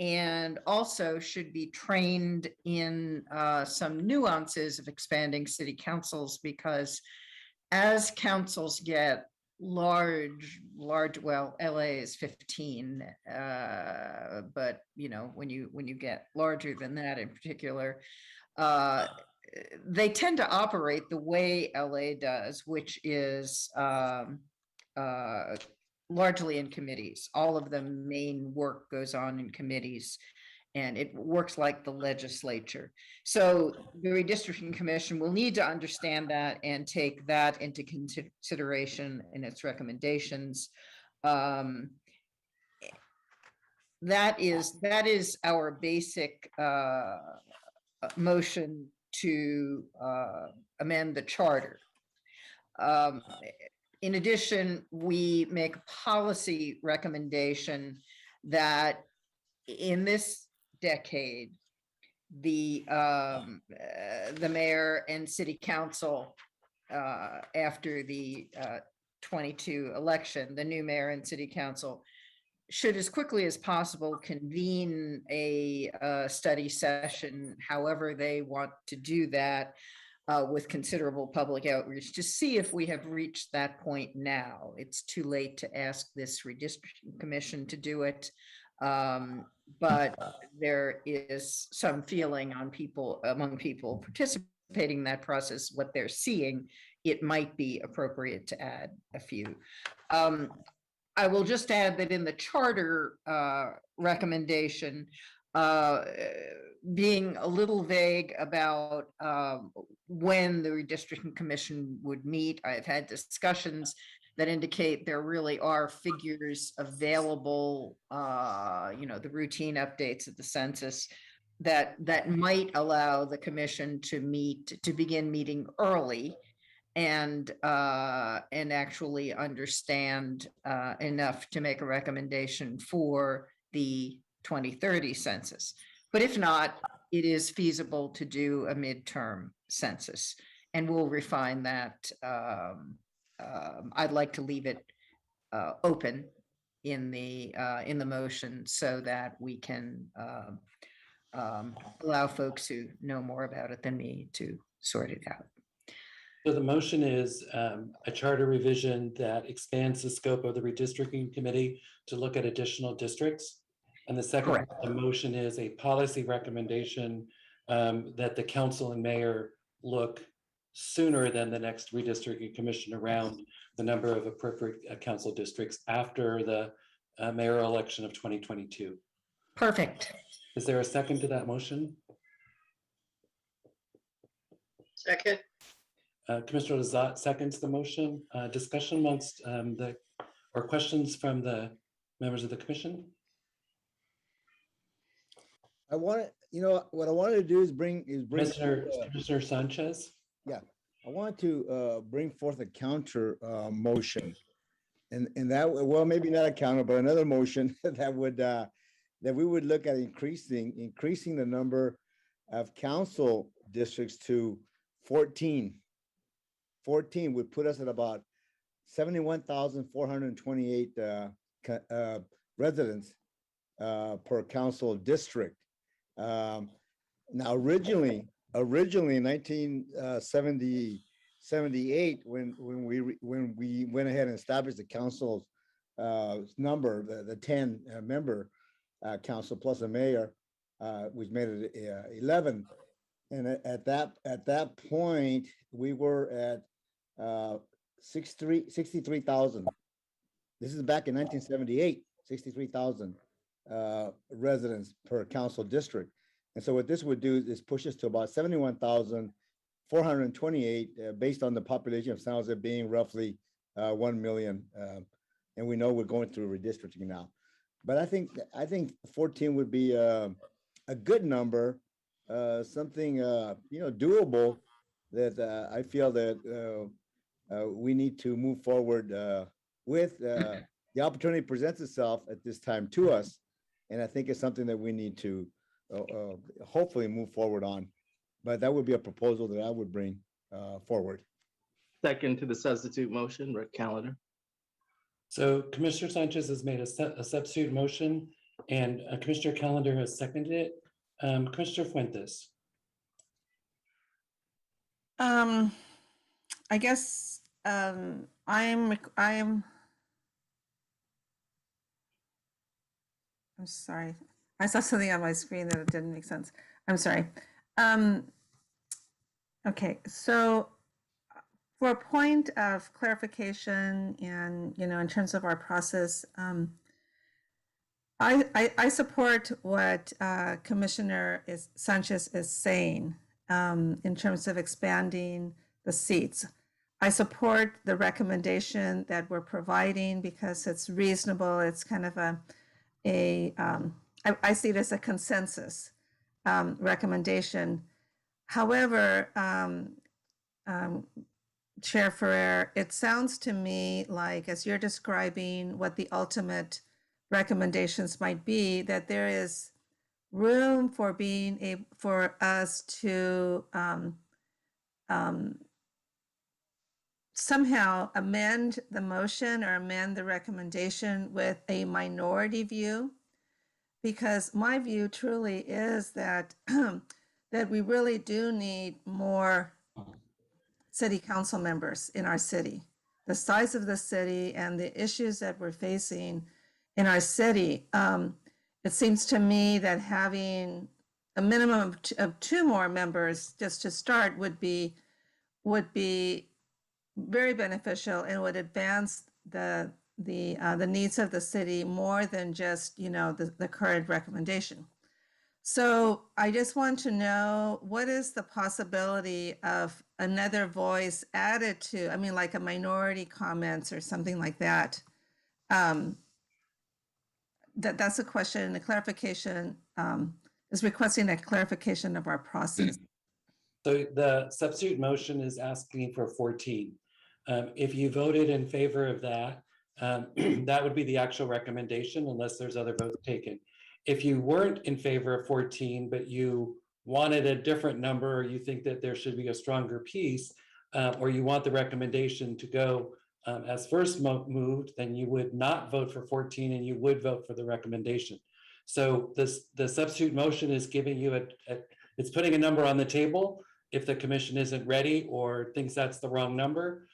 and also should be trained in some nuances of expanding city councils, because as councils get large, well, LA is 15, but when you get larger than that in particular, they tend to operate the way LA does, which is largely in committees. All of the main work goes on in committees, and it works like the legislature. So the redistricting commission will need to understand that and take that into consideration in its recommendations. That is our basic motion to amend the charter. In addition, we make a policy recommendation that in this decade, the mayor and city council, after the 22 election, the new mayor and city council should, as quickly as possible, convene a study session, however they want to do that, with considerable public outreach, to see if we have reached that point now. It's too late to ask this redistricting commission to do it, but there is some feeling among people participating in that process, what they're seeing, it might be appropriate to add a few. I will just add that in the charter recommendation, being a little vague about when the redistricting commission would meet, I've had discussions that indicate there really are figures available, the routine updates of the census that might allow the commission to begin meeting early and actually understand enough to make a recommendation for the 2030 census. But if not, it is feasible to do a midterm census, and we'll refine that. I'd like to leave it open in the motion so that we can allow folks who know more about it than me to sort it out. So the motion is a charter revision that expands the scope of the redistricting committee to look at additional districts. And the second Correct. the motion is a policy recommendation that the council and mayor look sooner than the next redistricting commission around the number of appropriate council districts after the mayoral election of 2022. Perfect. Is there a second to that motion? Second. Commissioner Lazat seconds the motion. Discussion amongst or questions from the members of the commission? I want to, what I wanted to do is bring. Commissioner Sanchez. Yeah, I want to bring forth a counter motion, and that, well, maybe not a counter, but another motion that would that we would look at increasing the number of council districts to 14. 14 would put us at about 71,428 residents per council district. Now, originally in 1978, when we went ahead and established the council's number, the 10 member council plus a mayor, which made it 11. And at that point, we were at 63,000. This is back in 1978, 63,000 residents per council district. And so what this would do is push us to about 71,428 based on the population of San Jose being roughly 1 million. And we know we're going through redistricting now. But I think 14 would be a good number, something doable that I feel that we need to move forward with. the opportunity presents itself at this time to us. And I think it's something that we need to hopefully move forward on. But that would be a proposal that I would bring forward. Second to the substitute motion, Rick Calendar. So Commissioner Sanchez has made a substitute motion and Commissioner Calendar has seconded it. Commissioner Fuentes. I guess I'm sorry. I saw something on my screen that didn't make sense. I'm sorry. Okay, so for a point of clarification and, in terms of our process, I support what Commissioner Sanchez is saying in terms of expanding the seats. I support the recommendation that we're providing because it's reasonable. It's kind of I see it as a consensus recommendation. However, Chair Ferrer, it sounds to me like, as you're describing what the ultimate recommendations might be, that there is room for for us to somehow amend the motion or amend the recommendation with a minority view, because my view truly is that that we really do need more city council members in our city. The size of the city and the issues that we're facing in our city, it seems to me that having a minimum of 2 more members just to start would be very beneficial and would advance the needs of the city more than just the current recommendation. So I just want to know, what is the possibility of another voice added to, like a minority comments or something like that? That's a question. The clarification is requesting a clarification of our process. So the substitute motion is asking for 14. If you voted in favor of that, that would be the actual recommendation unless there's other votes taken. If you weren't in favor of 14, but you wanted a different number, or you think that there should be a stronger piece, or you want the recommendation to go as first moved, then you would not vote for 14 and you would vote for the recommendation. So the substitute motion is giving you it's putting a number on the table. If the commission isn't ready or thinks that's the wrong number,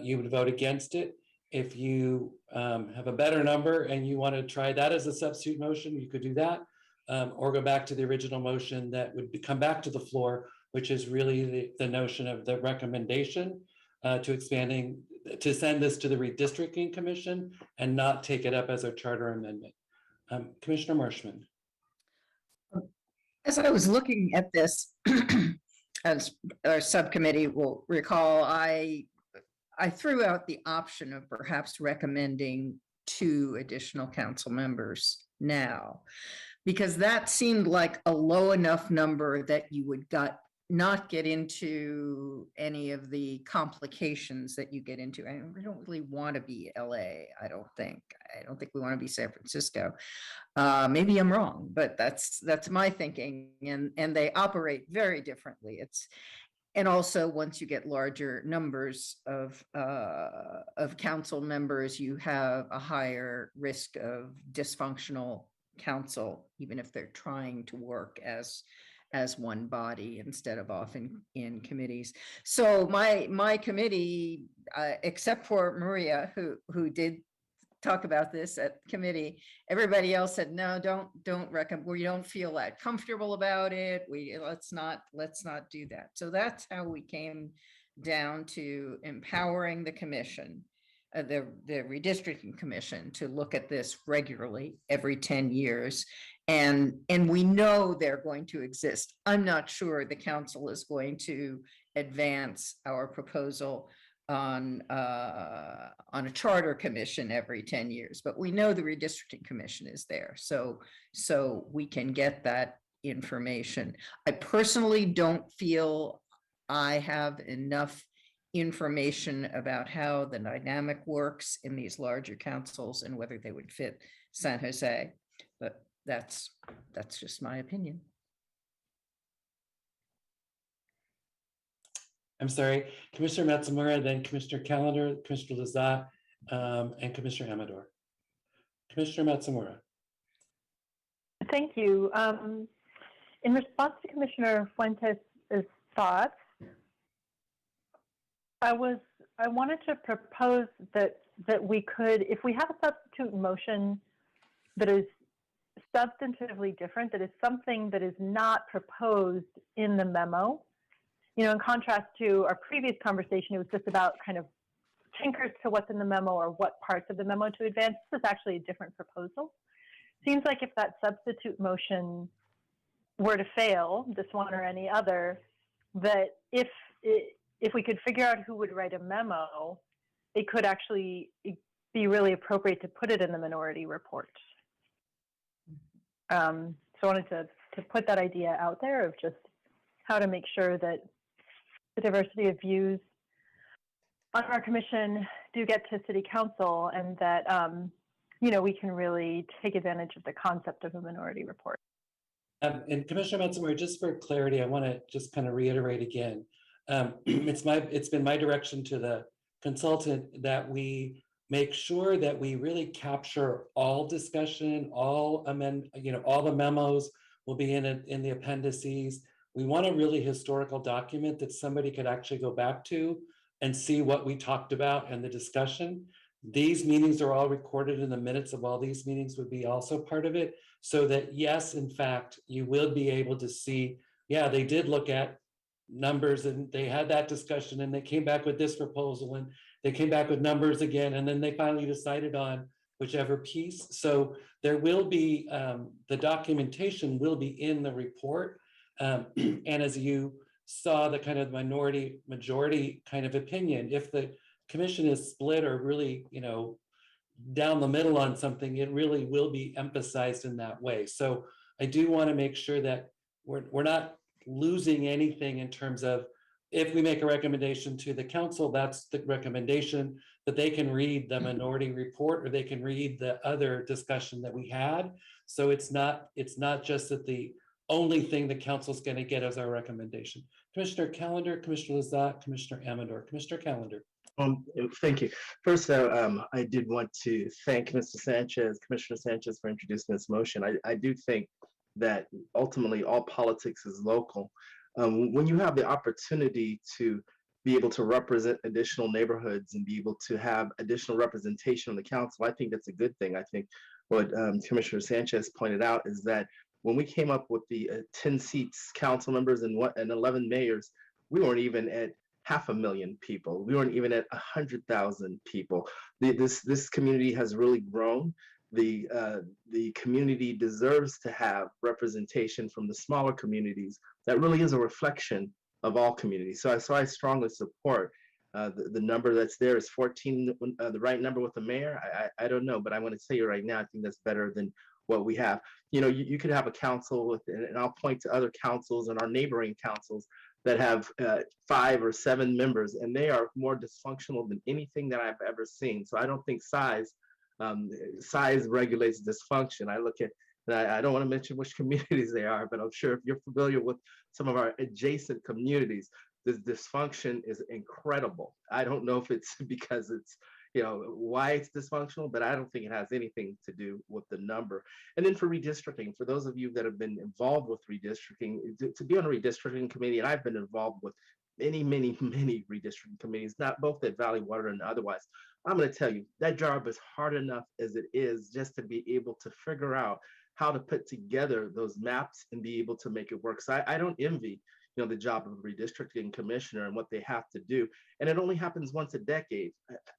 you would vote against it. If you have a better number and you want to try that as a substitute motion, you could do that, or go back to the original motion that would come back to the floor, which is really the notion of the recommendation to send this to the redistricting commission and not take it up as a charter amendment. Commissioner Marshman. As I was looking at this, as our subcommittee will recall, I threw out the option of perhaps recommending 2 additional council members now, because that seemed like a low enough number that you would not get into any of the complications that you get into. And we don't really want to be LA, I don't think we want to be San Francisco. Maybe I'm wrong, but that's my thinking. And they operate very differently. And also, once you get larger numbers of council members, you have a higher risk of dysfunctional council, even if they're trying to work as one body instead of off in committees. So my committee, except for Maria, who did talk about this at committee, everybody else said, no, don't recommend, we don't feel that comfortable about it. Let's not do that. So that's how we came down to empowering the commission, the redistricting commission, to look at this regularly every 10 years. And we know they're going to exist. I'm not sure the council is going to advance our proposal on a charter commission every 10 years, but we know the redistricting commission is there, so we can get that information. I personally don't feel I have enough information about how the dynamic works in these larger councils and whether they would fit San Jose. But that's just my opinion. I'm sorry, Commissioner Matsumura, then Commissioner Calendar, Commissioner Lazat, and Commissioner Amador. Commissioner Matsumura. Thank you. In response to Commissioner Fuentes' thoughts, I wanted to propose that we could, if we have a substitute motion that is substantively different, that is something that is not proposed in the memo, you know, in contrast to our previous conversation, it was just about kind of tinkers to what's in the memo or what parts of the memo to advance. This is actually a different proposal. Seems like if that substitute motion were to fail, this one or any other, that if we could figure out who would write a memo, it could actually be really appropriate to put it in the minority report. So I wanted to put that idea out there of just how to make sure that the diversity of views on our commission do get to city council, and that you know, we can really take advantage of the concept of a minority report. And Commissioner Matsumura, just for clarity, I want to just kind of reiterate again. It's been my direction to the consultant that we make sure that we really capture all discussion, all all the memos will be in the appendices. We want a really historical document that somebody could actually go back to and see what we talked about and the discussion. These meetings are all recorded, in the minutes of all these meetings would be also part of it, so that yes, in fact, you will be able to see, yeah, they did look at numbers and they had that discussion and they came back with this proposal and they came back with numbers again, and then they finally decided on whichever piece. So there will be, the documentation will be in the report. And as you saw, the kind of minority majority kind of opinion, if the commission is split or really, you know, down the middle on something, it really will be emphasized in that way. So I do want to make sure that we're not losing anything in terms of, if we make a recommendation to the council, that's the recommendation, that they can read the minority report or they can read the other discussion that we had. So it's not just that the only thing the council's going to get as our recommendation. Commissioner Calendar, Commissioner Lazat, Commissioner Amador. Commissioner Calendar. Thank you. First, though, I did want to thank Mr. Sanchez, Commissioner Sanchez, for introducing this motion. I do think that ultimately all politics is local. When you have the opportunity to be able to represent additional neighborhoods and be able to have additional representation on the council, I think that's a good thing. I think what Commissioner Sanchez pointed out is that when we came up with the 10 seats, council members and 11 mayors, we weren't even at 500,000 people. We weren't even at 100,000 people. This community has really grown. The community deserves to have representation from the smaller communities. That really is a reflection of all communities. So I strongly support the number that's there is 14, the right number with the mayor. I don't know, but I want to tell you right now, I think that's better than what we have. You know, you could have a council with, and I'll point to other councils and our neighboring councils that have 5 or 7 members, and they are more dysfunctional than anything that I've ever seen. So I don't think size regulates dysfunction. I look at, I don't want to mention which communities they are, but I'm sure if you're familiar with some of our adjacent communities, this dysfunction is incredible. I don't know if it's because it's, you know, why it's dysfunctional, but I don't think it has anything to do with the number. And then for redistricting, for those of you that have been involved with redistricting, to be on a redistricting committee, and I've been involved with many redistricting committees, not both at Valley Water and otherwise, I'm going to tell you, that job is hard enough as it is just to be able to figure out how to put together those maps and be able to make it work. So I don't envy, you know, the job of a redistricting commissioner and what they have to do. And it only happens once a decade.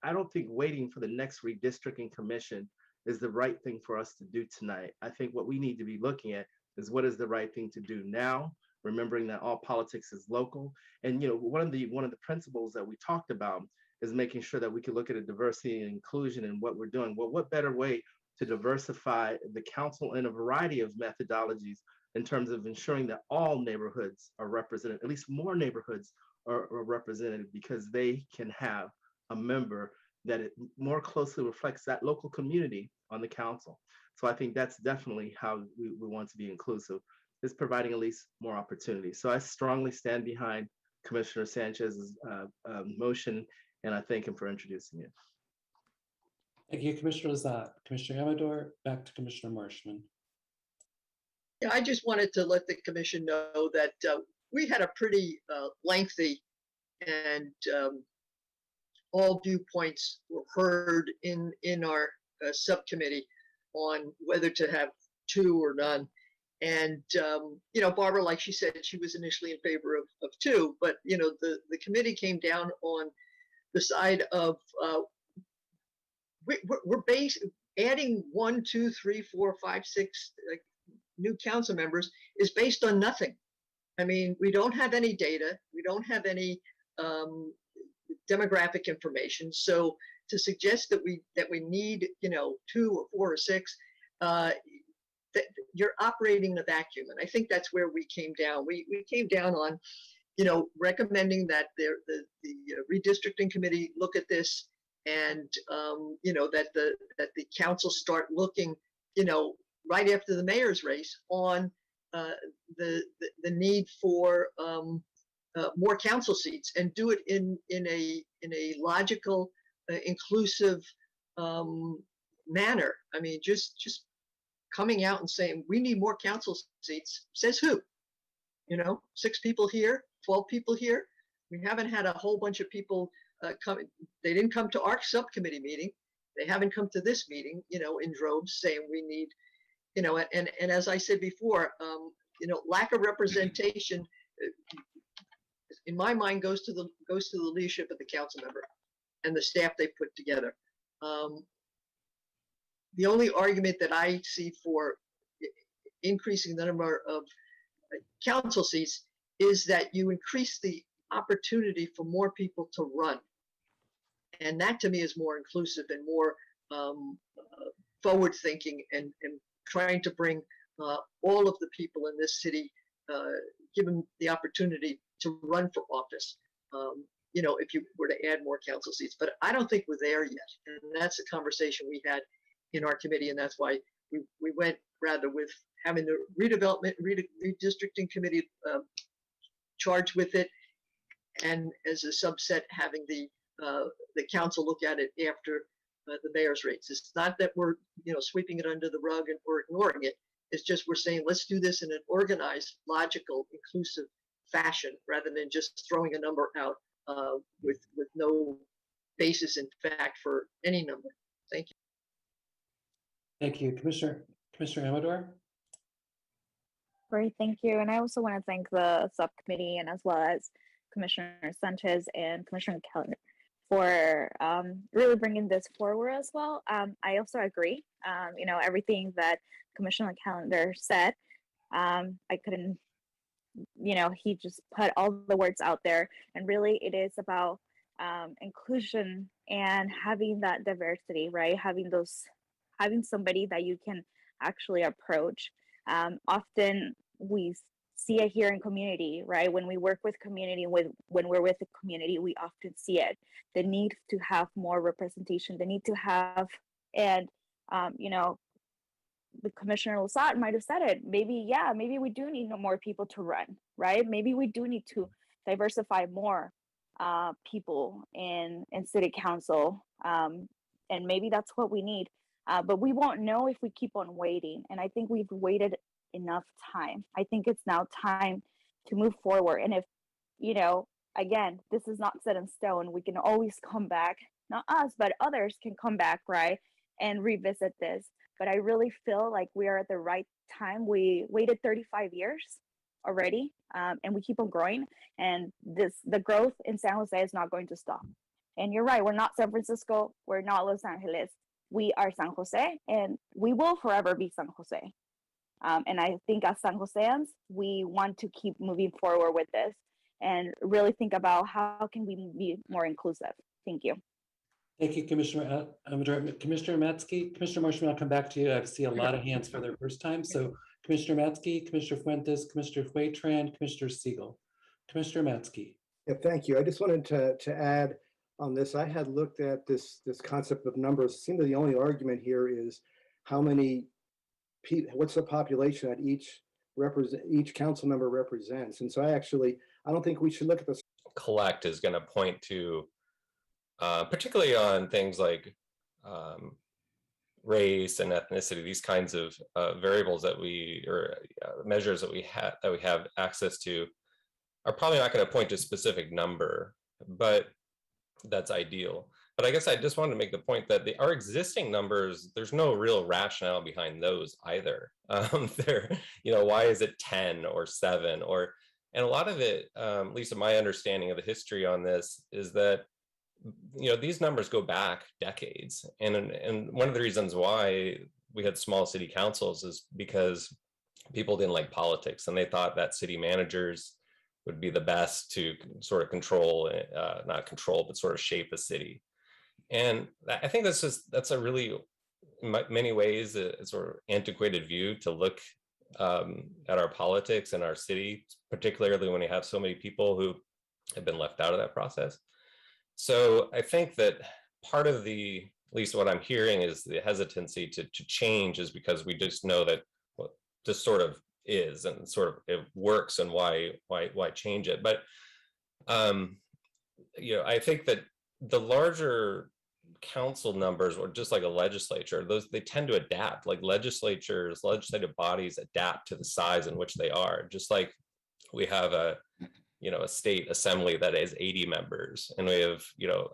I don't think waiting for the next redistricting commission is the right thing for us to do tonight. I think what we need to be looking at is what is the right thing to do now, remembering that all politics is local. And, you know, one of the principles that we talked about is making sure that we can look at a diversity and inclusion and what we're doing. Well, what better way to diversify the council in a variety of methodologies in terms of ensuring that all neighborhoods are represented, at least more neighborhoods are represented, because they can have a member that it more closely reflects that local community on the council. So I think that's definitely how we want to be inclusive, is providing at least more opportunities. So I strongly stand behind Commissioner Sanchez's motion, and I thank him for introducing it. Thank you, Commissioner Lazat. Commissioner Amador, back to Commissioner Marshman. Yeah, I just wanted to let the commission know that we had a pretty lengthy and all viewpoints were heard in our subcommittee on whether to have two or none. And, you know, Barbara, like she said, she was initially in favor of two, but, you know, the committee came down on the side of we're adding 1, 2, 3, 4, 5, 6 new council members is based on nothing. I mean, we don't have any data. We don't have any demographic information. So to suggest that we need, you know, 2 or 4 or 6, that you're operating in a vacuum. And I think that's where we came down. We came down on, you know, recommending that the redistricting committee look at this, and you know, that the council start looking, you know, right after the mayor's race on the need for more council seats, and do it in a logical, inclusive manner. I mean, just coming out and saying we need more council seats, says who? You know, 6 people here, 12 people here. We haven't had a whole bunch of people come. They didn't come to our subcommittee meeting. They haven't come to this meeting, you know, in droves, saying we need, you know, and as I said before, you know, lack of representation, in my mind, goes to the leadership of the council member and the staff they put together. The only argument that I see for increasing the number of council seats is that you increase the opportunity for more people to run. And that to me is more inclusive and more forward thinking, and trying to bring all of the people in this city, give them the opportunity to run for office. You know, if you were to add more council seats, but I don't think we're there yet. And that's a conversation we had in our committee. And that's why we went rather with having the redevelopment, redistricting committee charged with it. And as a subset, having the council look at it after the mayor's race. It's not that we're, you know, sweeping it under the rug and we're ignoring it. It's just we're saying let's do this in an organized, logical, inclusive fashion, rather than just throwing a number out with no basis in fact for any number. Thank you. Thank you, Commissioner Amador. Great, thank you. And I also want to thank the subcommittee, and as well as Commissioner Sanchez and Commissioner Keller for really bringing this forward as well. I also agree, you know, everything that Commissioner Callender said. I couldn't, you know, he just put all the words out there, and really it is about inclusion and having that diversity, right? Having somebody that you can actually approach. Often we see it here in community, right? When we work with community, when we're with the community, we often see it, the need to have more representation, the need to have, and you know, the Commissioner Lazat might have said it, maybe we do need more people to run, right? Maybe we do need to diversify more people in city council, and maybe that's what we need. But we won't know if we keep on waiting. And I think we've waited enough time. I think it's now time to move forward. And if, you know, again, this is not set in stone, we can always come back, not us, but others can come back, right? And revisit this. But I really feel like we are at the right time. We waited 35 years already, and we keep on growing. And the growth in San Jose is not going to stop. And you're right, we're not San Francisco, we're not Los Angeles. We are San Jose, and we will forever be San Jose. And I think as San Joseans, we want to keep moving forward with this and really think about how can we be more inclusive. Thank you. Thank you, Commissioner Matsky. Commissioner Marshman, I'll come back to you. I see a lot of hands for their first time. So Commissioner Matzke, Commissioner Fuentes, Commissioner Huetran, Commissioner Siegel. Commissioner Matzke. Yeah, thank you. I just wanted to add on this. I had looked at this concept of numbers. It seems the only argument here is how many what's the population that each council member represents. And so I don't think we should look at this. Collect is going to point to, particularly on things like race and ethnicity, these kinds of variables that measures that we have access to, are probably not going to point to a specific number, but that's ideal. But I guess I just wanted to make the point that our existing numbers, there's no real rationale behind those either. Why is it 10 or 7 and a lot of it, at least in my understanding of the history on this, is that these numbers go back decades, and one of the reasons why we had small city councils is because people didn't like politics, and they thought that city managers would be the best to sort of control, not control, but sort of shape a city. And I think that's a really, in many ways, a sort of antiquated view to look at our politics and our city, particularly when you have so many people who have been left out of that process. So I think that part of at least what I'm hearing is the hesitancy to change is because we just know that this sort of is and sort of it works, and why change it. But I think that the larger council numbers, or just like a legislature, they tend to adapt. Like legislative bodies adapt to the size in which they are. Just like we have a state assembly that has 80 members, and we have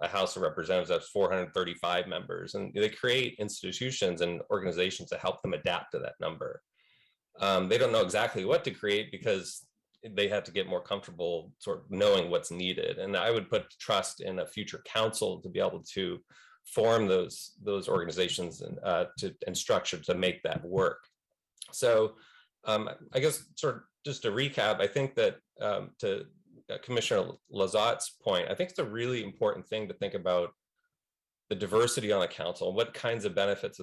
a House of Representatives that's 435 members, and they create institutions and organizations to help them adapt to that number. They don't know exactly what to create because they have to get more comfortable sort of knowing what's needed. And I would put trust in a future council to be able to form those organizations and structure to make that work. So I guess sort of just to recap, I think that to Commissioner Lazat's point, I think it's a really important thing to think about the diversity on the council, what kinds of benefits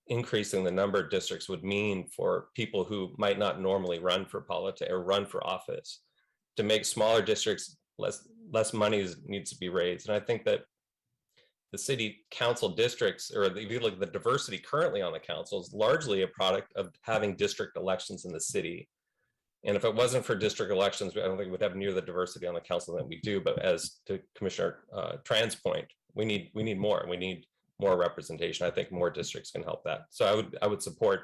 increasing the number of districts would mean for people who might not normally run for politics or run for office. To make smaller districts, less money needs to be raised. And I think that the city council districts, or if you look at the diversity currently on the council, is largely a product of having district elections in the city. And if it wasn't for district elections, I don't think we'd have near the diversity on the council that we do. But as to Commissioner Tran's point, we need more. We need more representation. I think more districts can help that. So I would support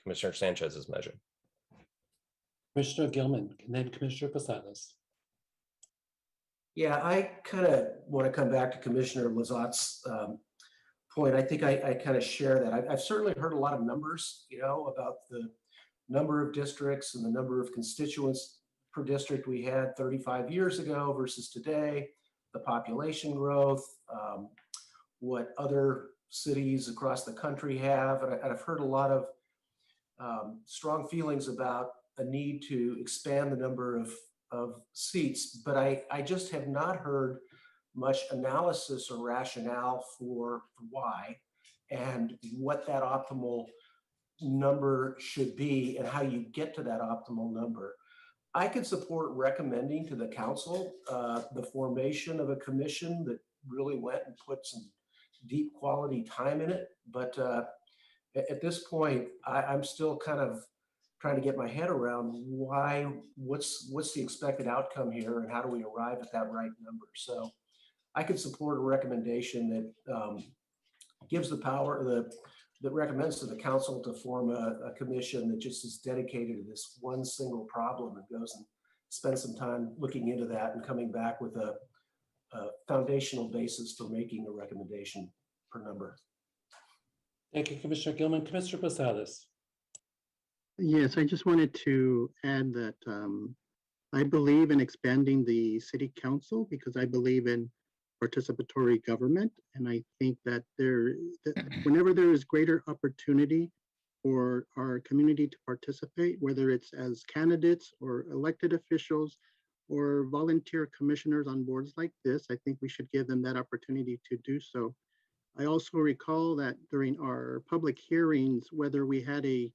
Commissioner Sanchez's measure. Commissioner Gilman, and then Commissioner Posadas. Yeah, I kind of want to come back to Commissioner Lazat's point. I think I kind of share that. I've certainly heard a lot of numbers, about the number of districts and the number of constituents per district we had 35 years ago versus today, the population growth, what other cities across the country have. And I've heard a lot of strong feelings about a need to expand the number of seats, but I just have not heard much analysis or rationale for why and what that optimal number should be and how you get to that optimal number. I could support recommending to the council the formation of a commission that really went and put some deep quality time in it. But at this point, I'm still kind of trying to get my head around what's the expected outcome here and how do we arrive at that right number. So I could support a recommendation that gives the power, that recommends to the council to form a commission that just is dedicated to this one single problem and goes and spends some time looking into that and coming back with a foundational basis for making a recommendation per number. Thank you, Commissioner Gilman. Commissioner Posadas. Yes, I just wanted to add that I believe in expanding the city council because I believe in participatory government. And I think that whenever there is greater opportunity for our community to participate, whether it's as candidates or elected officials or volunteer commissioners on boards like this, I think we should give them that opportunity to do so. I also recall that during our public hearings, whether we had a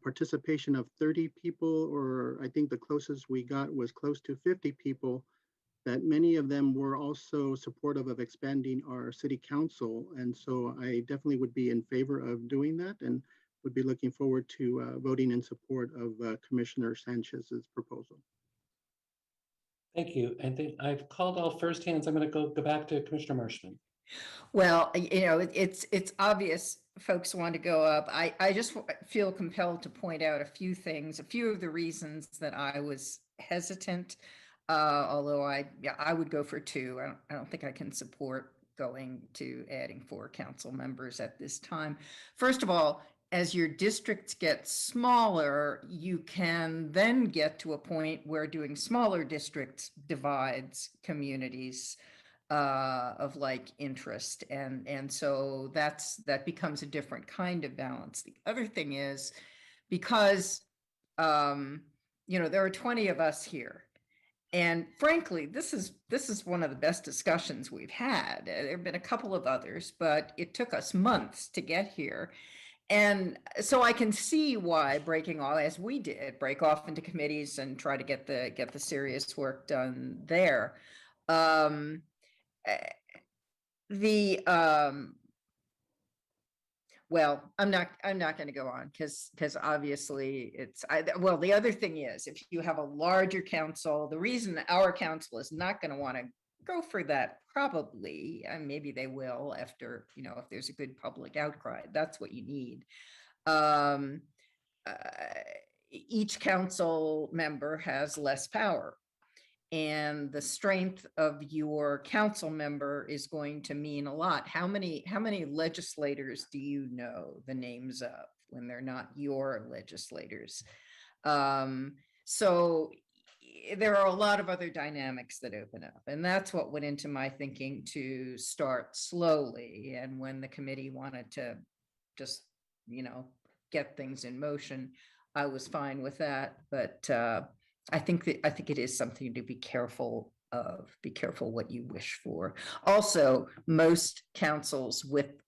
participation of 30 people, or I think the closest we got was close to 50 people, that many of them were also supportive of expanding our city council. And so I definitely would be in favor of doing that and would be looking forward to voting in support of Commissioner Sanchez's proposal. Thank you. And then I've called all first hands. I'm going to go back to Commissioner Marshman. Well, it's obvious folks want to go up. I just feel compelled to point out a few things, a few of the reasons that I was hesitant. Although I would go for 2. I don't think I can support going to adding 4 council members at this time. First of all, as your districts get smaller, you can then get to a point where doing smaller districts divides communities of like interest, and so that becomes a different kind of balance. The other thing is, because there are 20 of us here, and frankly, this is one of the best discussions we've had. There have been a couple of others, but it took us months to get here. And so I can see why breaking off, as we did, break off into committees and try to get the serious work done there. Well, I'm not going to go on because obviously the other thing is, if you have a larger council, the reason our council is not going to want to go for that, probably, and maybe they will after, if there's a good public outcry, that's what you need. Each council member has less power, and the strength of your council member is going to mean a lot. How many legislators do you know the names of when they're not your legislators? So there are a lot of other dynamics that open up, and that's what went into my thinking to start slowly. And when the committee wanted to just, get things in motion, I was fine with that. But I think it is something to be careful of. Be careful what you wish for. Also, most councils with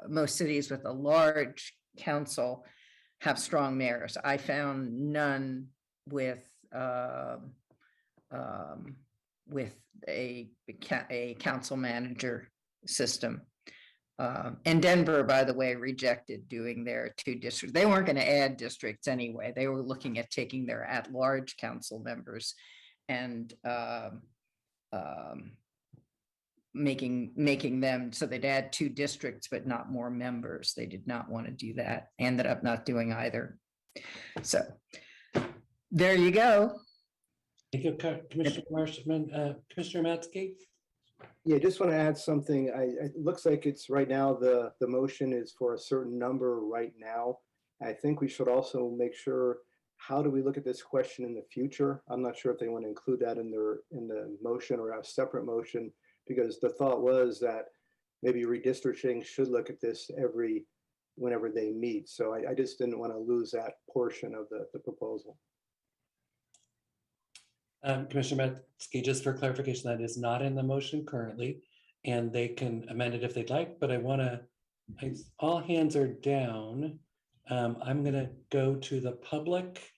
most cities with a large council have strong mayors. I found none with a council manager system. And Denver, by the way, rejected doing their 2 districts. They weren't going to add districts anyway. They were looking at taking their at-large council members and making them so they'd add 2 districts, but not more members. They did not want to do that. Ended up not doing either. So there you go. Thank you, Commissioner Marshman. Commissioner Matsky? Yeah, just want to add something. It looks like it's right now, the motion is for a certain number right now. I think we should also make sure, how do we look at this question in the future? I'm not sure if they want to include that in the motion or a separate motion, because the thought was that maybe redistricting should look at this whenever they meet. So I just didn't want to lose that portion of the proposal. Commissioner Matsky, just for clarification, that is not in the motion currently, and they can amend it if they'd like, but all hands are down. I'm going to go to the public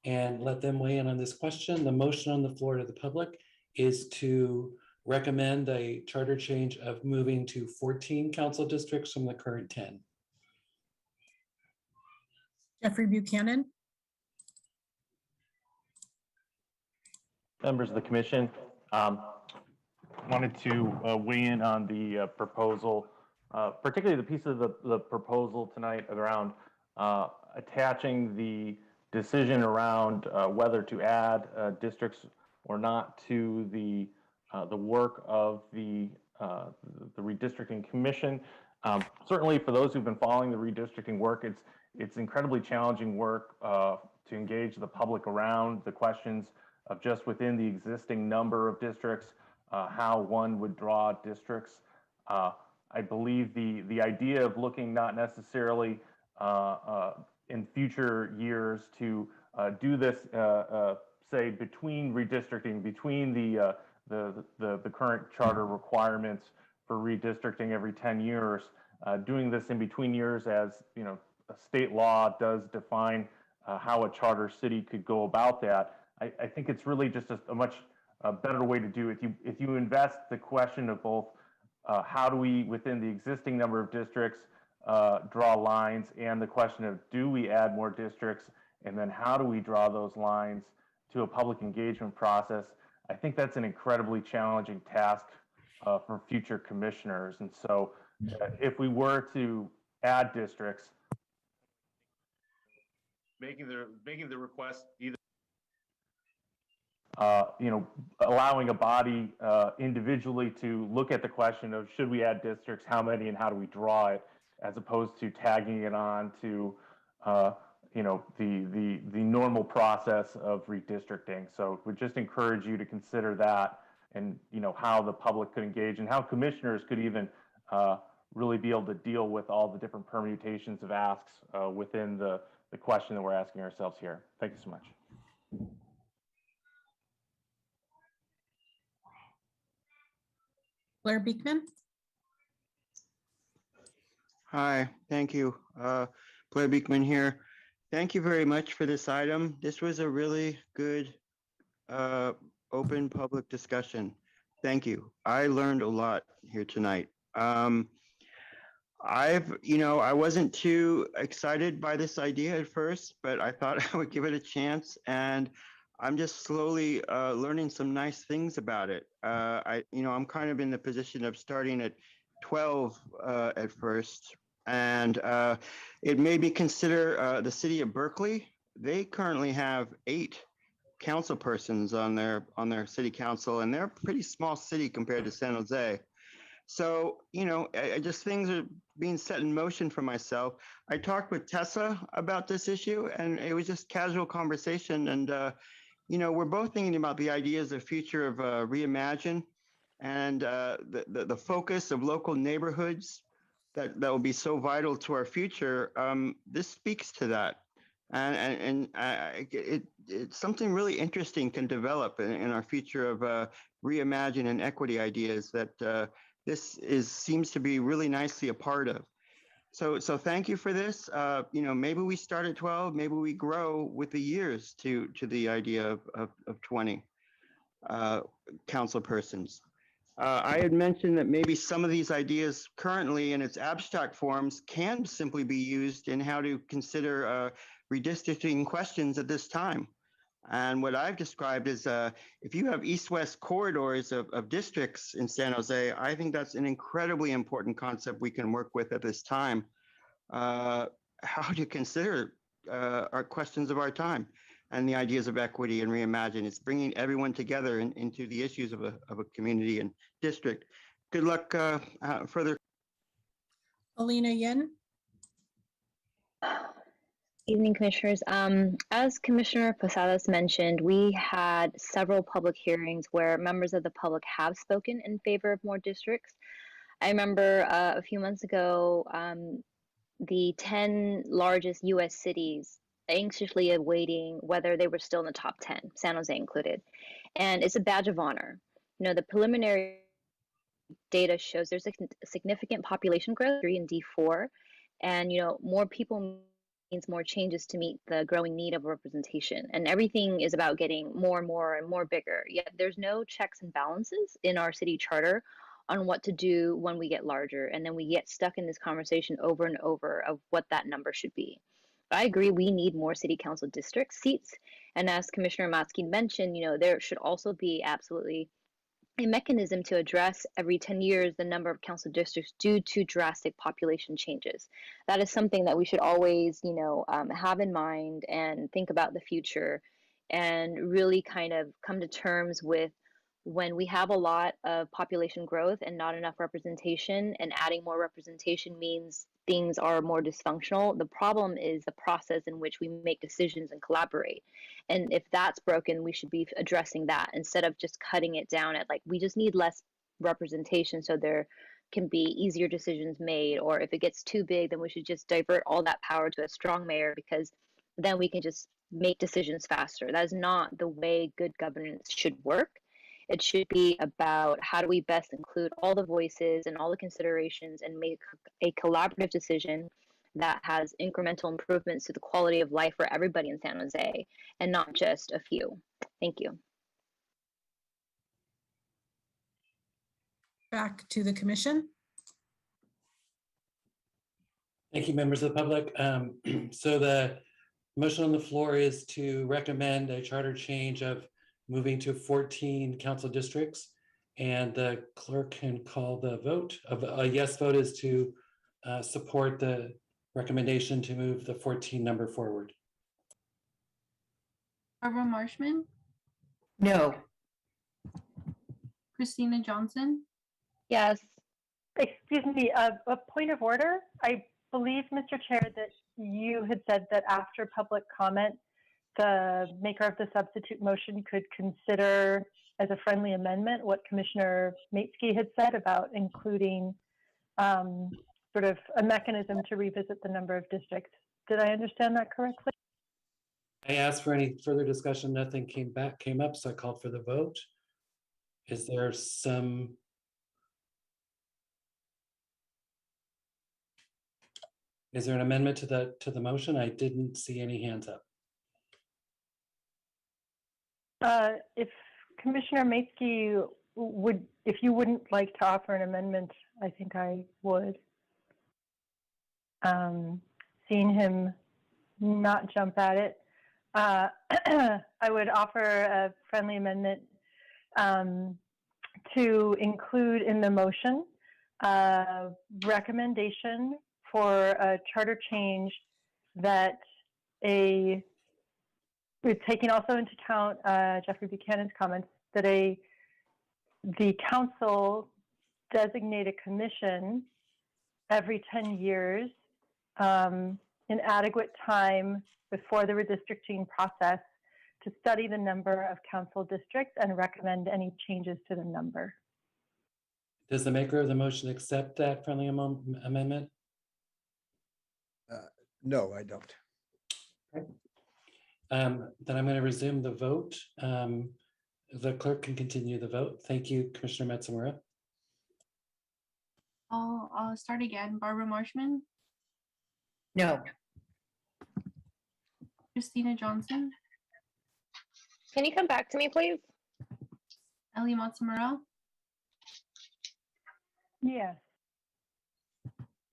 and let them weigh in on this question. The motion on the floor to the public is to recommend a charter change of moving to 14 council districts from the current 10. Jeffrey Buchanan. Members of the commission, wanted to weigh in on the proposal, particularly the piece of the proposal tonight around attaching the decision around whether to add districts or not to the work of the redistricting commission. Certainly, for those who've been following the redistricting work, it's incredibly challenging work to engage the public around the questions of just within the existing number of districts, how one would draw districts. I believe the idea of looking not necessarily in future years to do this, say, between redistricting, between the current charter requirements for redistricting every 10 years, doing this in between years as state law does define how a charter city could go about that. I think it's really just a much better way to do it. If you invest the question of both how do we, within the existing number of districts, draw lines, and the question of do we add more districts, and then how do we draw those lines to a public engagement process, I think that's an incredibly challenging task for future commissioners. And so if we were to add districts, making the request either allowing a body individually to look at the question of should we add districts, how many, and how do we draw it, as opposed to tagging it on to the normal process of redistricting. So we just encourage you to consider that, and how the public could engage, and how commissioners could even really be able to deal with all the different permutations of asks within the question that we're asking ourselves here. Thank you so much. Blair Beekman. Hi, thank you. Blair Beekman here. Thank you very much for this item. This was a really good open public discussion. Thank you. I learned a lot here tonight. I wasn't too excited by this idea at first, but I thought I would give it a chance, and I'm just slowly learning some nice things about it. I'm kind of in the position of starting at 12 at first, and it made me consider the city of Berkeley. They currently have 8 council persons on their city council, and they're a pretty small city compared to San Jose. So, just things are being set in motion for myself. I talked with Tessa about this issue, and it was just casual conversation. And, we're both thinking about the ideas of future of Reimagine, and the focus of local neighborhoods that will be so vital to our future. This speaks to that. And it's something really interesting can develop in our future of Reimagine and equity ideas that this seems to be really nicely a part of. So thank you for this. Maybe we start at 12, maybe we grow with the years to the idea of 20 council persons. I had mentioned that maybe some of these ideas currently in its abstract forms can simply be used in how to consider redistricting questions at this time. And what I've described is if you have east-west corridors of districts in San Jose, I think that's an incredibly important concept we can work with at this time. How do you consider our questions of our time and the ideas of equity and Reimagine? It's bringing everyone together into the issues of a community and district. Good luck further. Alina Yin. Evening, Commissioners. As Commissioner Posadas mentioned, we had several public hearings where members of the public have spoken in favor of more districts. I remember a few months ago, the 10 largest U.S. cities anxiously awaiting whether they were still in the top 10, San Jose included. And it's a badge of honor. The preliminary data shows there's a significant population growth, 3 and D4, and more people means more changes to meet the growing need of representation. And everything is about getting more and more and more bigger. Yet there's no checks and balances in our city charter on what to do when we get larger. And then we get stuck in this conversation over and over of what that number should be. I agree, we need more city council district seats. And as Commissioner Matsky mentioned, there should also be absolutely a mechanism to address every 10 years the number of council districts due to drastic population changes. That is something that we should always, have in mind and think about the future, and really kind of come to terms with when we have a lot of population growth and not enough representation, and adding more representation means things are more dysfunctional. The problem is the process in which we make decisions and collaborate. And if that's broken, we should be addressing that instead of just cutting it down at we just need less representation so there can be easier decisions made. Or if it gets too big, then we should just divert all that power to a strong mayor, because then we can just make decisions faster. That is not the way good governance should work. It should be about how do we best include all the voices and all the considerations and make a collaborative decision that has incremental improvements to the quality of life for everybody in San Jose and not just a few. Thank you. Back to the commission. Thank you, members of the public. So the motion on the floor is to recommend a charter change of moving to 14 council districts. And the clerk can call the vote. A yes vote is to support the recommendation to move the 14 number forward. Barbara Marshman, No. Christina Johnson, Yes. Excuse me, a point of order. I believe, Mr. Chair, that you had said that after public comment, the maker of the substitute motion could consider as a friendly amendment what Commissioner Maitsky had said about including sort of a mechanism to revisit the number of districts. Did I understand that correctly? I asked for any further discussion. Nothing came up, so I called for the vote. Is there an amendment to the motion? I didn't see any hands up. If Commissioner Maitsky if you wouldn't like to offer an amendment, I think I would. Seeing him not jump at it, I would offer a friendly amendment to include in the motion a recommendation for a charter change that taking also into account Jeffrey Buchanan's comments, that the council designate a commission every 10 years in adequate time before the redistricting process to study the number of council districts and recommend any changes to the number. Does the maker of the motion accept that friendly amendment? No, I don't. Okay. Then I'm going to resume the vote. The clerk can continue the vote. Thank you, Commissioner Matsumura. I'll start again. Barbara Marshman, No. Christina Johnson, Can you come back to me, please? Ellie Matsumura, Yes.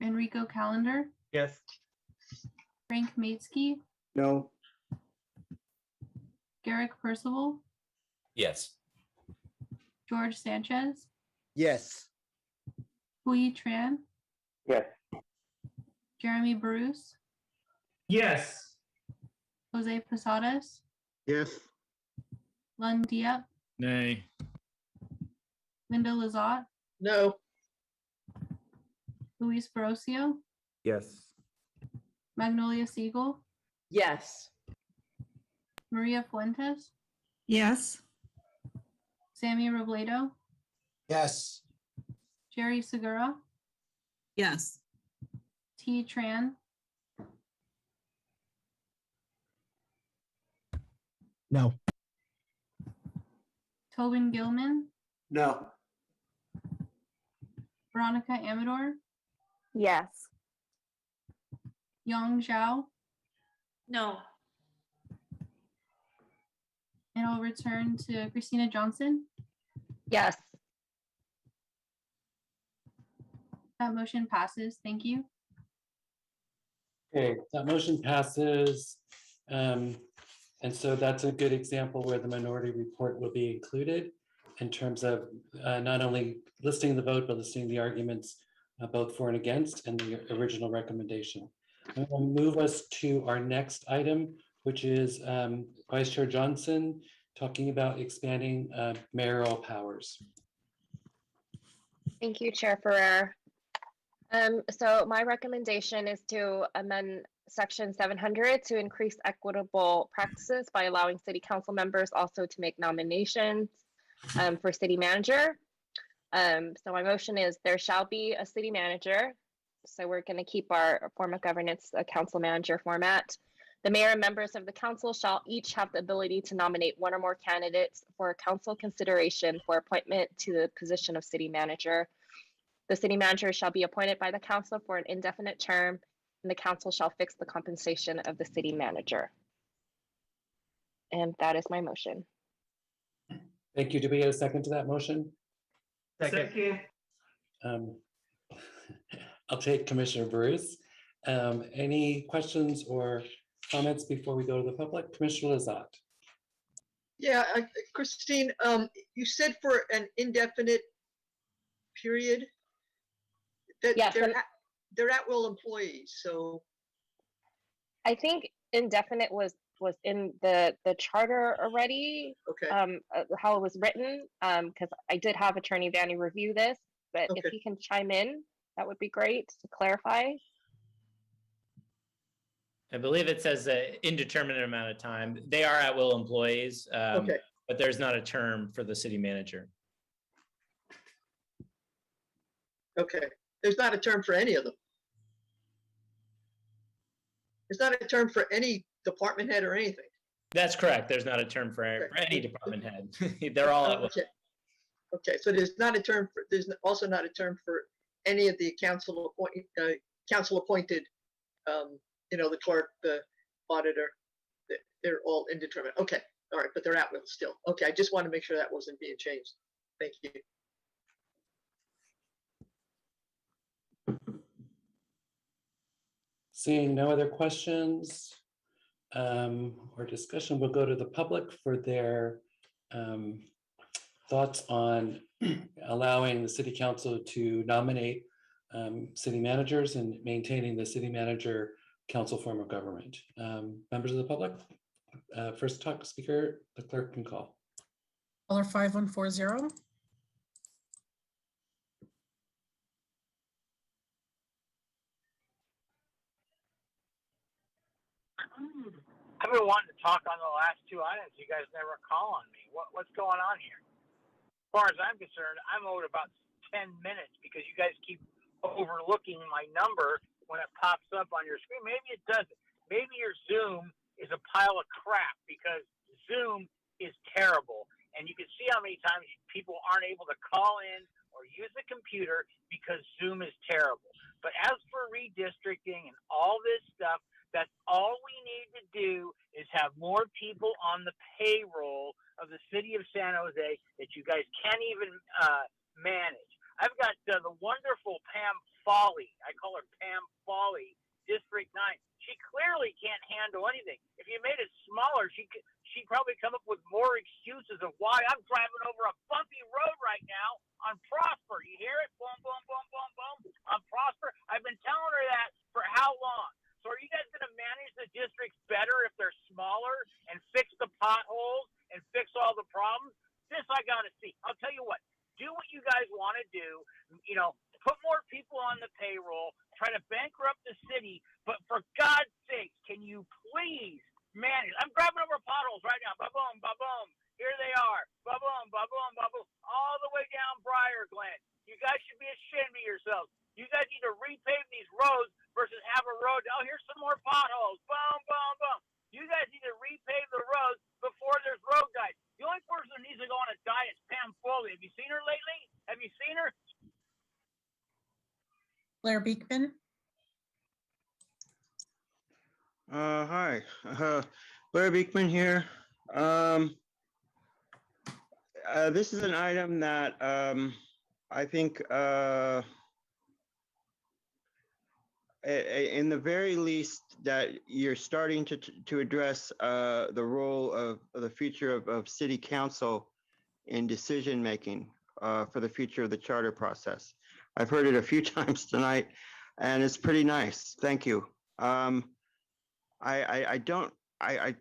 Enrico Calendar, Yes. Frank Maitsky, No. Garrick Percival, Yes. George Sanchez, Yes. Hui Tran, Yes. Jeremy Bruce, Yes. Jose Posadas, Yes. Lund Diep, Nay. Linda Lazat, No. Luis Barrocio, Yes. Magnolia Siegel, Yes. Maria Fuentes, Yes. Sammy Robledo, Yes. Jerry Segura, Yes. T. Tran, No. Tobin Gilman, No. Veronica Amador, Yes. Yang Zhao, No. and I'll return to Christina Johnson. Yes. That motion passes. Thank you. Okay, that motion passes. And so that's a good example where the minority report will be included in terms of not only listing the vote, but listing the arguments both for and against and the original recommendation. I'm going to move us to our next item, which is Vice Chair Johnson talking about expanding mayoral powers. Thank you, Chair Ferrer. So my recommendation is to amend Section 700 to increase equitable practices by allowing city council members also to make nominations for city manager. So my motion is there shall be a city manager. So we're going to keep our form of governance council manager format. The mayor and members of the council shall each have the ability to nominate one or more candidates for council consideration for appointment to the position of city manager. The city manager shall be appointed by the council for an indefinite term, and the council shall fix the compensation of the city manager. And that is my motion. Thank you. Do we get a second to that motion? Second. I'll take Commissioner Bruce. Any questions or comments before we go to the public? Commissioner Lazat. Yeah, Christine, you said for an indefinite period that Yes, they're at-will employees, so. I think indefinite was in the charter already. Okay. How it was written, because I did have Attorney Vanny review this, but if he can chime in, that would be great to clarify. I believe it says indeterminate amount of time. They are at-will employees, but there's not a term for the city manager. Okay, there's not a term for any of them. There's not a term for any department head or anything. That's correct. There's not a term for any department head. They're all at will. Okay, so there's not a term for. There's also not a term for any of the council appointed. The clerk, the auditor. They're all indeterminate. Okay, all right, but they're at will still. Okay, I just want to make sure that wasn't being changed. Thank you. Seeing no other questions or discussion, we'll go to the public for their thoughts on allowing the city council to nominate city managers and maintaining the city manager council form of government. Members of the public, first talk speaker, the clerk can call. Caller 5140. I've been wanting to talk on the last two items. You guys never call on me. What's going on here? As far as I'm concerned, I'm owed about 10 minutes because you guys keep overlooking my number when it pops up on your screen. Maybe it doesn't. Maybe your Zoom is a pile of crap because Zoom is terrible. And you can see how many times people aren't able to call in or use the computer because Zoom is terrible. But as for redistricting and all this stuff, that's all we need to do is have more people on the payroll of the city of San Jose that you guys can't even manage. I've got the wonderful Pam Foley. I call her Pam Foley, District 9. She clearly can't handle anything. If you made it smaller, she'd probably come up with more excuses of why I'm driving over a bumpy road right now on Prosper. You hear it? Boom, boom, boom, boom, boom. On Prosper. I've been telling her that for how long? So are you guys going to manage the districts better if they're smaller and fix the potholes and fix all the problems? This I got to see. I'll tell you what. Do what you guys want to do. Put more people on the payroll. Try to bankrupt the city. But for God's sake, can you please manage? I'm driving over potholes right now. Ba-boom, ba-boom. Here they are. Ba-boom, ba-boom, ba-boom. All the way down Briar Glen. You guys should be ashamed of yourselves. You guys need to repave these roads versus have a road. Oh, here's some more potholes. Boom, boom, boom. You guys need to repave the roads before there's road guys. The only person who needs to go on a diet is Pam Foley. Have you seen her lately? Have you seen her? Blair Beekman. Hi, Blair Beekman here. This is an item that I think in the very least that you're starting to address the role of the future of city council in decision making for the future of the charter process. I've heard it a few times tonight, and it's pretty nice. Thank you. I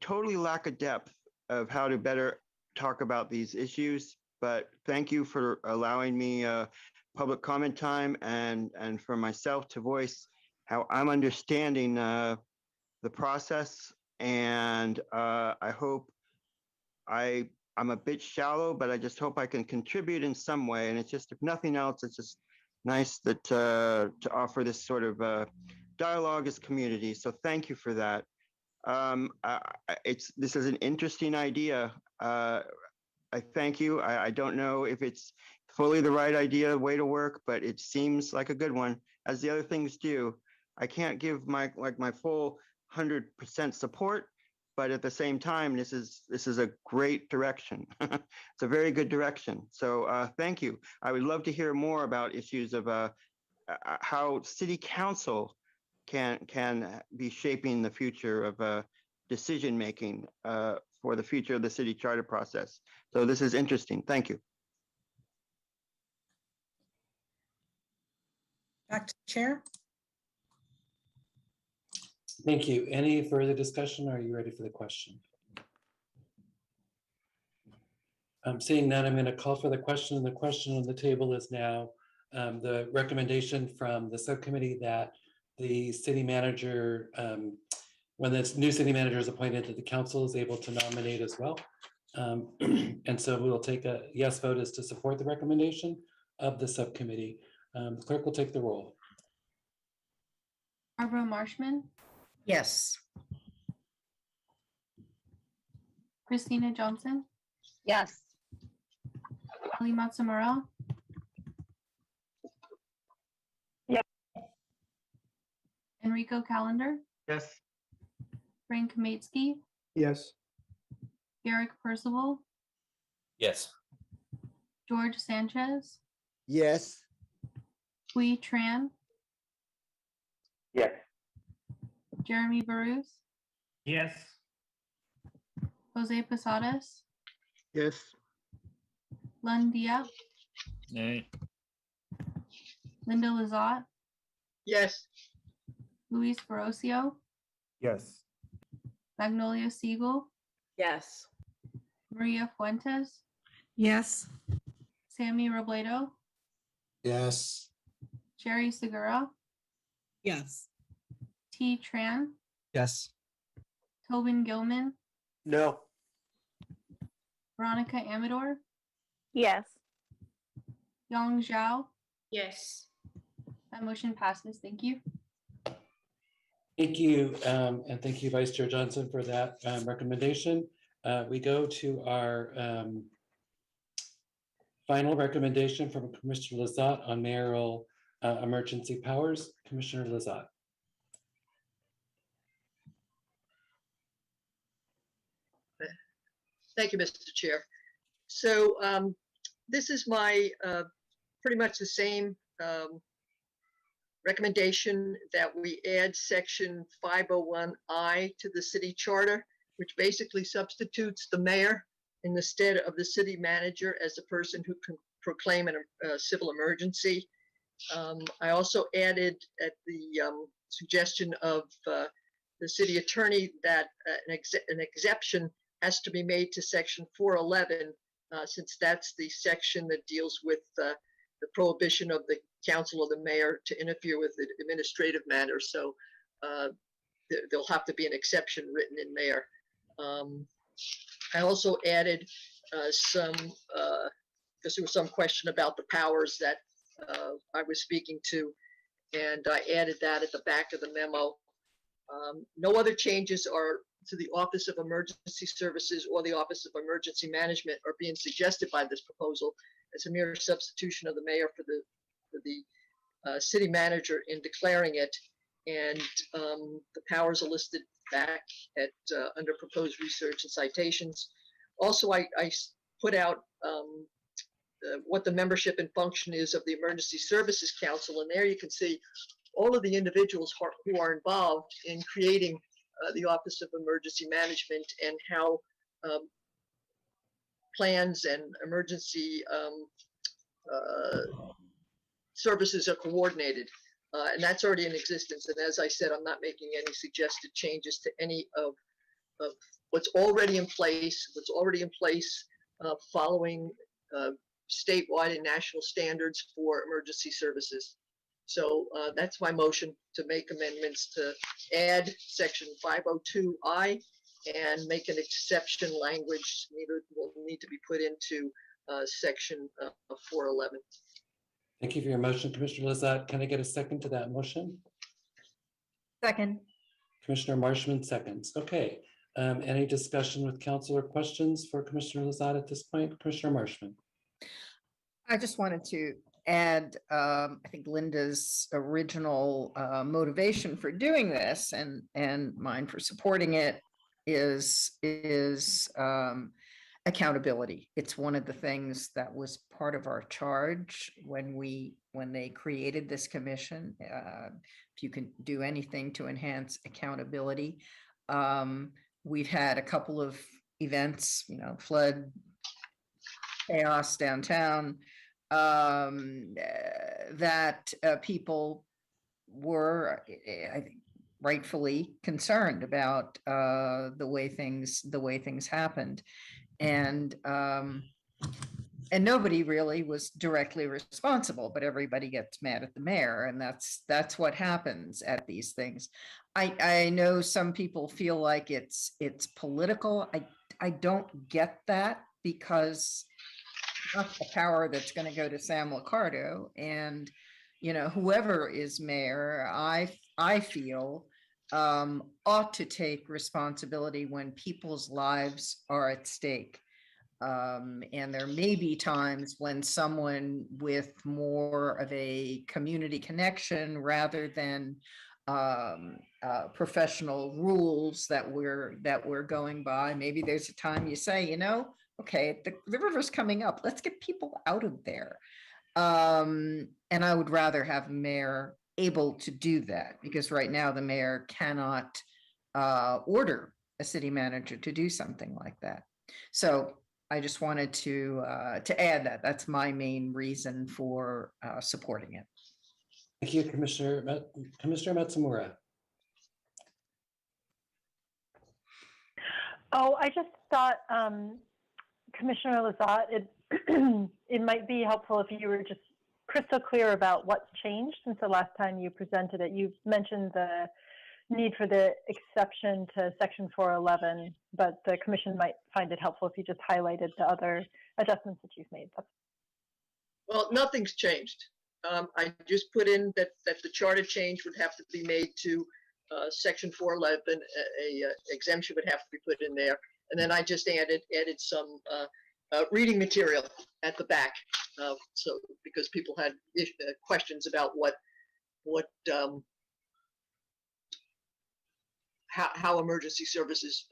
totally lack a depth of how to better talk about these issues, but thank you for allowing me public comment time and for myself to voice how I'm understanding the process. And I hope I'm a bit shallow, but I just hope I can contribute in some way. And it's just, if nothing else, it's just nice that to offer this sort of dialogue as community. So thank you for that. This is an interesting idea. I thank you. I don't know if it's fully the right idea, way to work, but it seems like a good one, as the other things do. I can't give my full 100% support, but at the same time, this is a great direction. It's a very good direction. So thank you. I would love to hear more about issues of how city council can be shaping the future of decision making for the future of the city charter process. So this is interesting. Thank you. Back to the chair. Thank you. Any further discussion? Or are you ready for the question? Seeing none, I'm going to call for the question. And the question on the table is now the recommendation from the subcommittee that the city manager, when this new city manager is appointed, that the council is able to nominate as well. And so we'll take a yes vote as to support the recommendation of the subcommittee. The clerk will take the roll. Barbara Marshman, Yes. Christina Johnson, Yes. Ali Matsumura, Yep. Enrico Calendar, Yes. Frank Kamietsky, Yes. Garrick Percival, Yes. George Sanchez, Yes. Huy Tran, Yes. Jeremy Barus, Yes. Jose Posadas, Yes. Lund Diep, Nay. Linda Lazat, Yes. Luis Ferrocio, Yes. Magnolia Siegel, Yes. Maria Fuentes, Yes. Sammy Robledo, Yes. Jerry Segura, Yes. T. Tran, Yes. Tobin Gilman, No. Veronica Amador, Yes. Yang Zhao. Yes. That motion passes. Thank you. Thank you. And thank you, Vice Chair Johnson, for that recommendation. We go to our final recommendation from Commissioner Lazat on mayoral emergency powers. Commissioner Lazat. Thank you, Mr. Chair. So this is my pretty much the same recommendation that we add section 501I to the city charter, which basically substitutes the mayor in the stead of the city manager as the person who can proclaim a civil emergency. I also added at the suggestion of the city attorney that an exception has to be made to section 411, since that's the section that deals with the prohibition of the council of the mayor to interfere with the administrative matters. So there'll have to be an exception written in there. I also added because there was some question about the powers that I was speaking to, and I added that at the back of the memo. No other changes are to the Office of Emergency Services or the Office of Emergency Management are being suggested by this proposal as a mere substitution of the mayor for the city manager in declaring it. And the powers are listed back at under proposed research and citations. Also, I put out what the membership and function is of the Emergency Services Council. And there you can see all of the individuals who are involved in creating the Office of Emergency Management and how plans and emergency services are coordinated. And that's already in existence. And as I said, I'm not making any suggested changes to any of what's already in place, following statewide and national standards for emergency services. So that's my motion to make amendments to add section 502I and make an exception language will need to be put into section 411. Thank you for your motion, Commissioner Lazat. Can I get a second to that motion? Second. Commissioner Marshman seconds. Okay. Any discussion with council or questions for Commissioner Lazat at this point? Commissioner Marshman. I just wanted to And I think Linda's original motivation for doing this and mine for supporting it is accountability. It's one of the things that was part of our charge when they created this commission. If you can do anything to enhance accountability. We've had a couple of events, flood, chaos downtown, that people were, I think, rightfully concerned about the way things happened, and nobody really was directly responsible, but everybody gets mad at the mayor, and that's what happens at these things. I know some people feel like it's political. I don't get that, because not the power that's going to go to Sam Liccardo, and whoever is mayor, I feel ought to take responsibility when people's lives are at stake. And there may be times when someone with more of a community connection rather than professional rules that we're going by, maybe there's a time you say, okay, the river's coming up, let's get people out of there. And I would rather have a mayor able to do that, because right now the mayor cannot order a city manager to do something like that. So I just wanted to add that. That's my main reason for supporting it. Thank you, Commissioner Matsumura. Oh, I just thought, Commissioner Lazat, it might be helpful if you were just crystal clear about what's changed since the last time you presented it. You've mentioned the need for the exception to Section 411, but the Commission might find it helpful if you just highlighted the other adjustments that you've made. Well, nothing's changed. I just put in that the charter change would have to be made to Section 411. A exemption would have to be put in there, and then I just added some reading material at the back, so because people had questions about how emergency services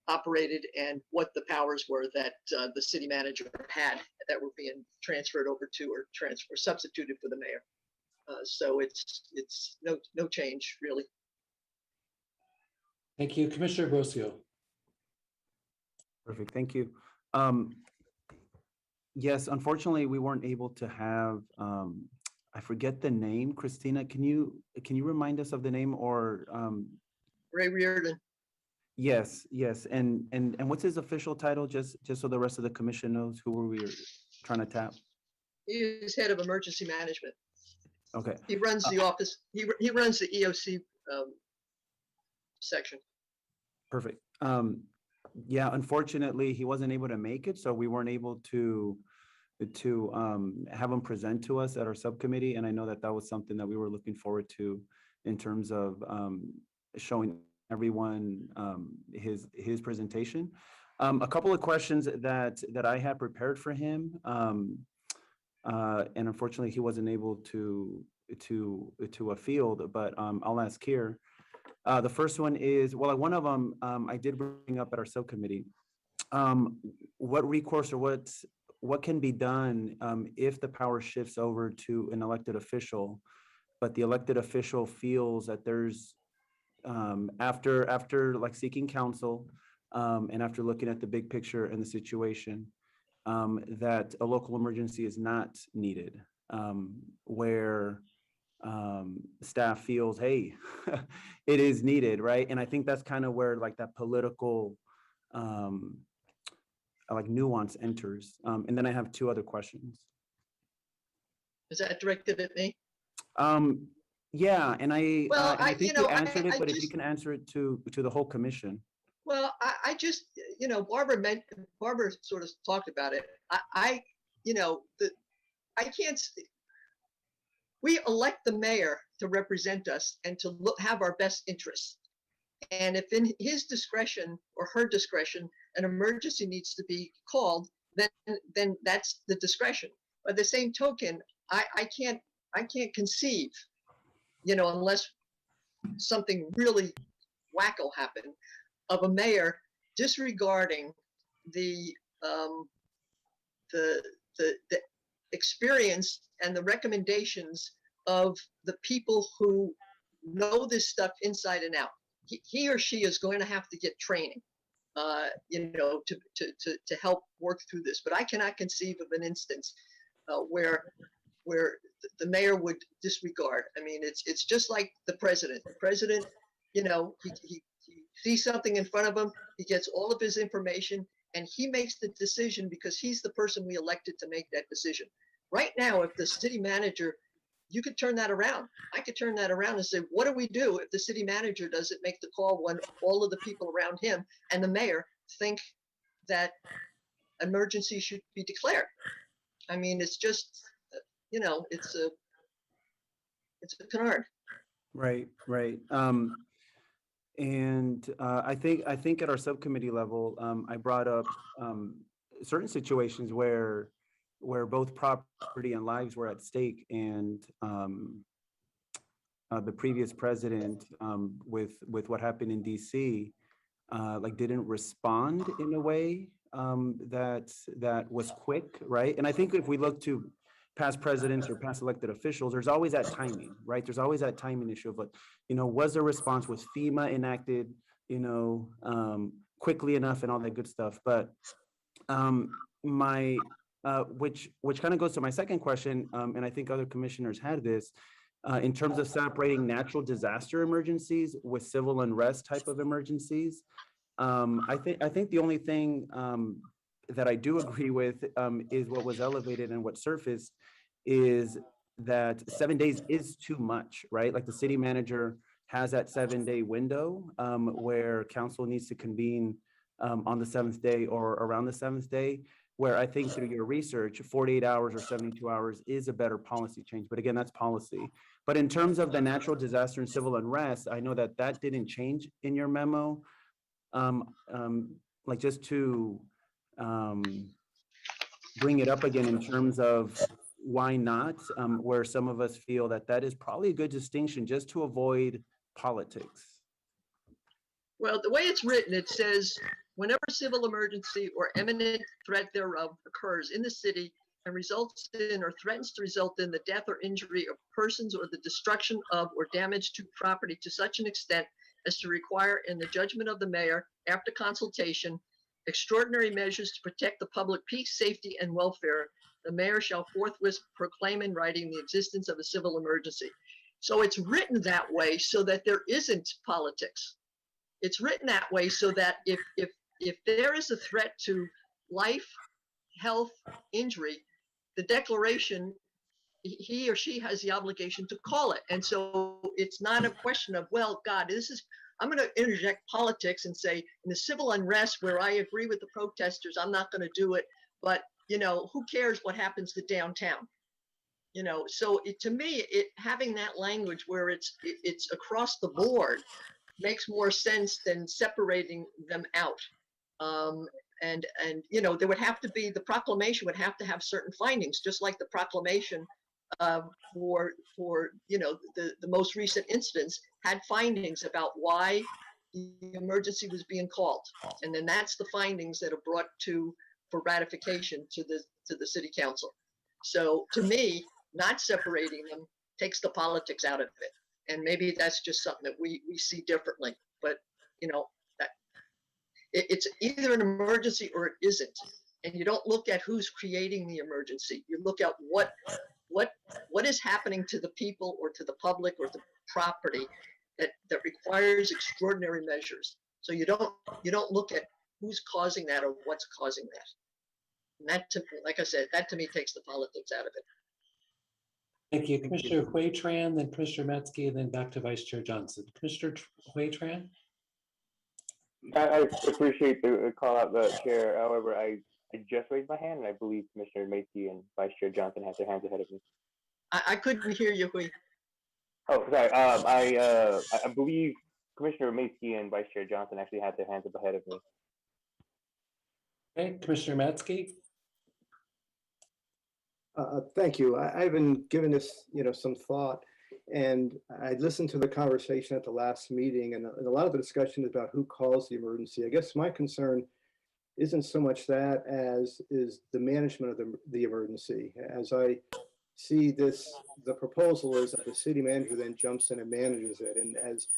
operated and what the powers were that the city manager had that were being transferred over to or substituted for the mayor. So it's no change really. Thank you, Commissioner Brosio. Perfect, thank you. Yes, unfortunately, we weren't able to have, I forget the name, Christina, can you remind us of the name, or? Ray Reardon. Yes, and what's his official title, just so the rest of the commission knows who we were trying to tap? He is head of emergency management. Okay. He runs the office, he runs the EOC section. Perfect. Yeah, unfortunately, he wasn't able to make it, so we weren't able to have him present to us at our subcommittee. And I know that was something that we were looking forward to in terms of showing everyone his presentation. A couple of questions that I had prepared for him, and unfortunately he wasn't able to a field, but I'll ask here. The first one is, well, one of them I did bring up at our subcommittee. What recourse or what can be done if the power shifts over to an elected official, but the elected official feels that there's after like seeking counsel and after looking at the big picture and the situation, that a local emergency is not needed, where staff feels, hey, it is needed, right? And I think that's kind of where like that political like nuance enters. And then I have two other questions. Is that directed at me? Yeah, and I think you answered it, but if you can answer it to the whole commission. Well, I just, Barbara sort of talked about it. I can't. We elect the mayor to represent us and to have our best interests. And if in his discretion or her discretion, an emergency needs to be called, then that's the discretion. By the same token, I can't conceive, unless something really wacko happened, of a mayor disregarding the the the experience and the recommendations of the people who know this stuff inside and out. He or she is going to have to get training, to help work through this. But I cannot conceive of an instance where the mayor would disregard. I mean, it's just like the president. The president, he sees something in front of him, he gets all of his information, and he makes the decision because he's the person we elected to make that decision. Right now, if the city manager, you could turn that around. I could turn that around and say, what do we do if the city manager doesn't make the call when all of the people around him and the mayor think that emergency should be declared? I mean, it's just, it's a canard. Right. And I think at our subcommittee level, I brought up certain situations where both property and lives were at stake, and the previous president, with what happened in DC, didn't respond in a way that was quick, right? And I think if we look to past presidents or past elected officials, there's always that timing, right? There's always that timing issue of was the response, was FEMA enacted, quickly enough and all that good stuff. But which kind of goes to my second question, and I think other commissioners had this, in terms of separating natural disaster emergencies with civil unrest type of emergencies. I think the only thing that I do agree with is what was elevated and what surfaced is that 7 days is too much, right? Like the city manager has that 7-day window where council needs to convene on the 7th day or around the 7th day, where I think through your research, 48 hours or 72 hours is a better policy change. But again, that's policy. But in terms of the natural disaster and civil unrest, I know that didn't change in your memo. Just to bring it up again in terms of why not, where some of us feel that is probably a good distinction just to avoid politics. Well, the way it's written, it says, whenever civil emergency or imminent threat thereof occurs in the city and results in or threatens to result in the death or injury of persons or the destruction of or damage to property to such an extent as to require, in the judgment of the mayor, after consultation, extraordinary measures to protect the public peace, safety, and welfare, the mayor shall forthwith proclaim in writing the existence of a civil emergency. So it's written that way so that there isn't politics. It's written that way so that if there is a threat to life, health, injury, the declaration, he or she has the obligation to call it. And so it's not a question of, well, God, I'm going to interject politics and say, in the civil unrest where I agree with the protesters, I'm not going to do it. But, who cares what happens to downtown? So to me, having that language where it's across the board makes more sense than separating them out. And there would have to be, the proclamation would have to have certain findings, just like the proclamation for the most recent incidents had findings about why the emergency was being called. And then that's the findings that are brought for ratification to the city council. So to me, not separating them takes the politics out of it. And maybe that's just something that we see differently. But it's either an emergency or it isn't. And you don't look at who's creating the emergency. You look at what is happening to the people or to the public or the property that requires extraordinary measures. So you don't look at who's causing that or what's causing that. And that, like I said, that to me takes the politics out of it. Thank you, Commissioner Huaytran, then Commissioner Metzke, and then back to Vice Chair Johnson. Commissioner Huaytran? I appreciate the call out, the chair. However, I just raised my hand, and I believe Commissioner Metzke and Vice Chair Johnson have their hands ahead of me. I couldn't hear you, Hui. Oh, sorry. I believe Commissioner Metzke and Vice Chair Johnson actually had their hands up ahead of me. Okay, Commissioner Metzke? Thank you. I've been giving this, some thought, and I listened to the conversation at the last meeting, and a lot of the discussion is about who calls the emergency. I guess my concern isn't so much that as is the management of the emergency. As I see this, the proposal is that the city manager then jumps in and manages it. And as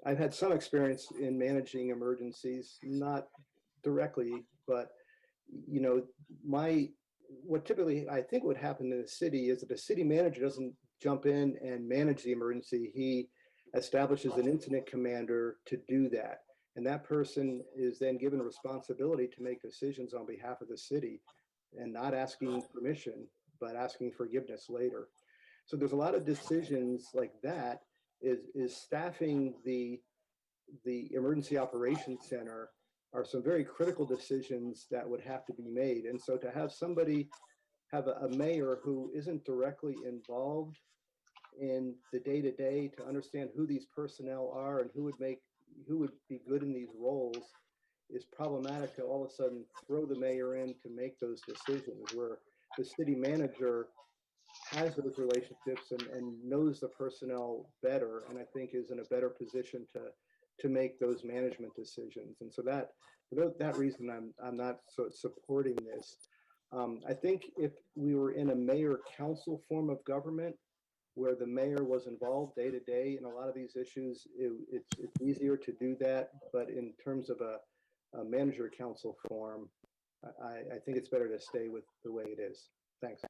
I've had some experience in managing emergencies, not directly, but what typically I think would happen in the city is that the city manager doesn't jump in and manage the emergency. He establishes an incident commander to do that. And that person is then given a responsibility to make decisions on behalf of the city and not asking permission, but asking forgiveness later. So there's a lot of decisions like that. Is staffing the emergency operations center are some very critical decisions that would have to be made. And so to have somebody, have a mayor who isn't directly involved in the day-to-day to understand who these personnel are and who would be good in these roles is problematic to all of a sudden throw the mayor in to make those decisions, where the city manager has those relationships and knows the personnel better, and I think is in a better position to make those management decisions. And so for that reason, I'm not supporting this. I think if we were in a mayor council form of government, where the mayor was involved day to day in a lot of these issues, it's easier to do that. But in terms of a manager council form, I think it's better to stay with the way it is. Thanks.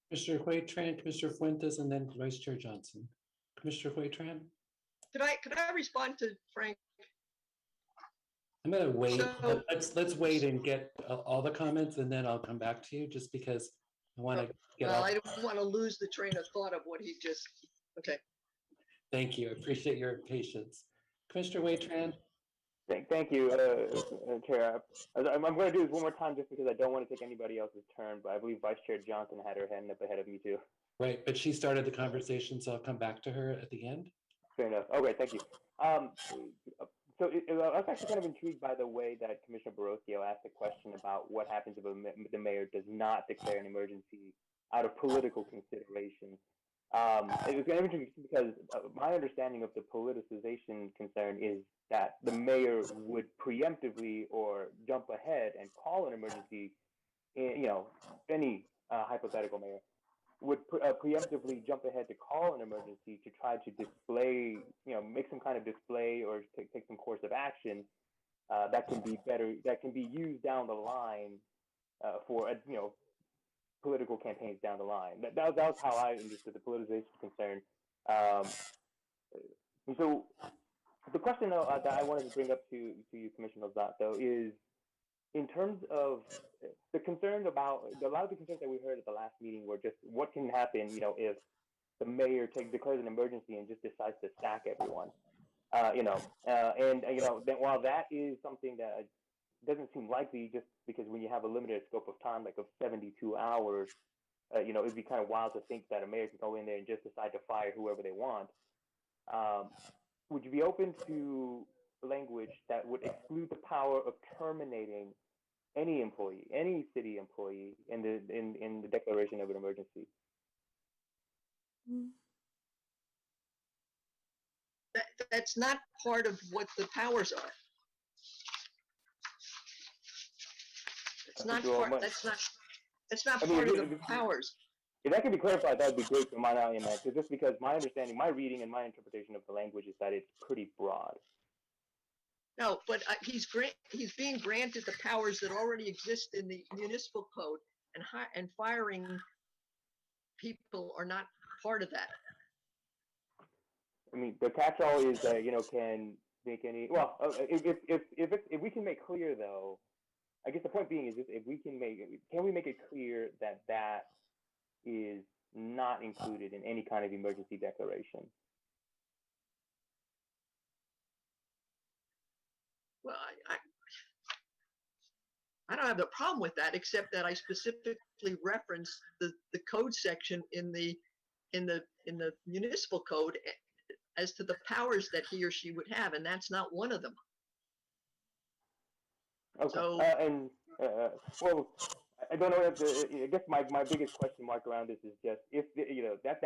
Commissioner Huaytran, Commissioner Fuentes, and then Vice Chair Johnson. Commissioner Huaytran? Could I respond to Frank? I'm gonna wait. Let's wait and get all the comments, and then I'll come back to you, just because I want to get Well, off. I don't want to lose the train of thought of what he just, okay. Thank you. I appreciate your patience. Commissioner Huaytran? Thank you, Chair. I'm going to do this one more time just because I don't want to take anybody else's turn, but I believe Vice Chair Johnson had her hand up ahead of me too. Right, but she started the conversation, so I'll come back to her at the end. Fair enough. Okay, thank you. So I was actually kind of intrigued by the way that Commissioner Barocio asked a question about what happens if the mayor does not declare an emergency out of political considerations. It was kind of interesting because my understanding of the politicization concern is that the mayor would preemptively or jump ahead and call an emergency. Any hypothetical mayor would preemptively jump ahead to call an emergency to try to display, make some kind of display or take some course of action that can be better, that can be used down the line for, political campaigns down the line. That was how I understood the politicization concern. And so the question though that I wanted to bring up to you, Commissioner Lozat, though, is in terms of the concerns about a lot of the concerns that we heard at the last meeting were just what can happen, if the mayor declares an emergency and just decides to sack everyone, then while that is something that doesn't seem likely, just because when you have a limited scope of time, like of 72 hours, it'd be kind of wild to think that a mayor can go in there and just decide to fire whoever they want. Would you be open to language that would exclude the power of terminating any employee, any city employee, in the declaration of an emergency? That's not part of what the powers are. It's not part. That's not part of the powers. If that could be clarified, that would be great for my argument. Just because my understanding, my reading, and my interpretation of the language is that it's pretty broad. No, but he's being granted the powers that already exist in the municipal code, and firing people are not part of that. I mean, the catch-all is that can make any. Well, if we can make clear though, I guess the point being is if we can we make it clear that that is not included in any kind of emergency declaration? Well, I don't have a problem with that, except that I specifically referenced the code section in the municipal code as to the powers that he or she would have, and that's not one of them. Okay. So, well, I don't know if I guess my biggest question mark around this is just if that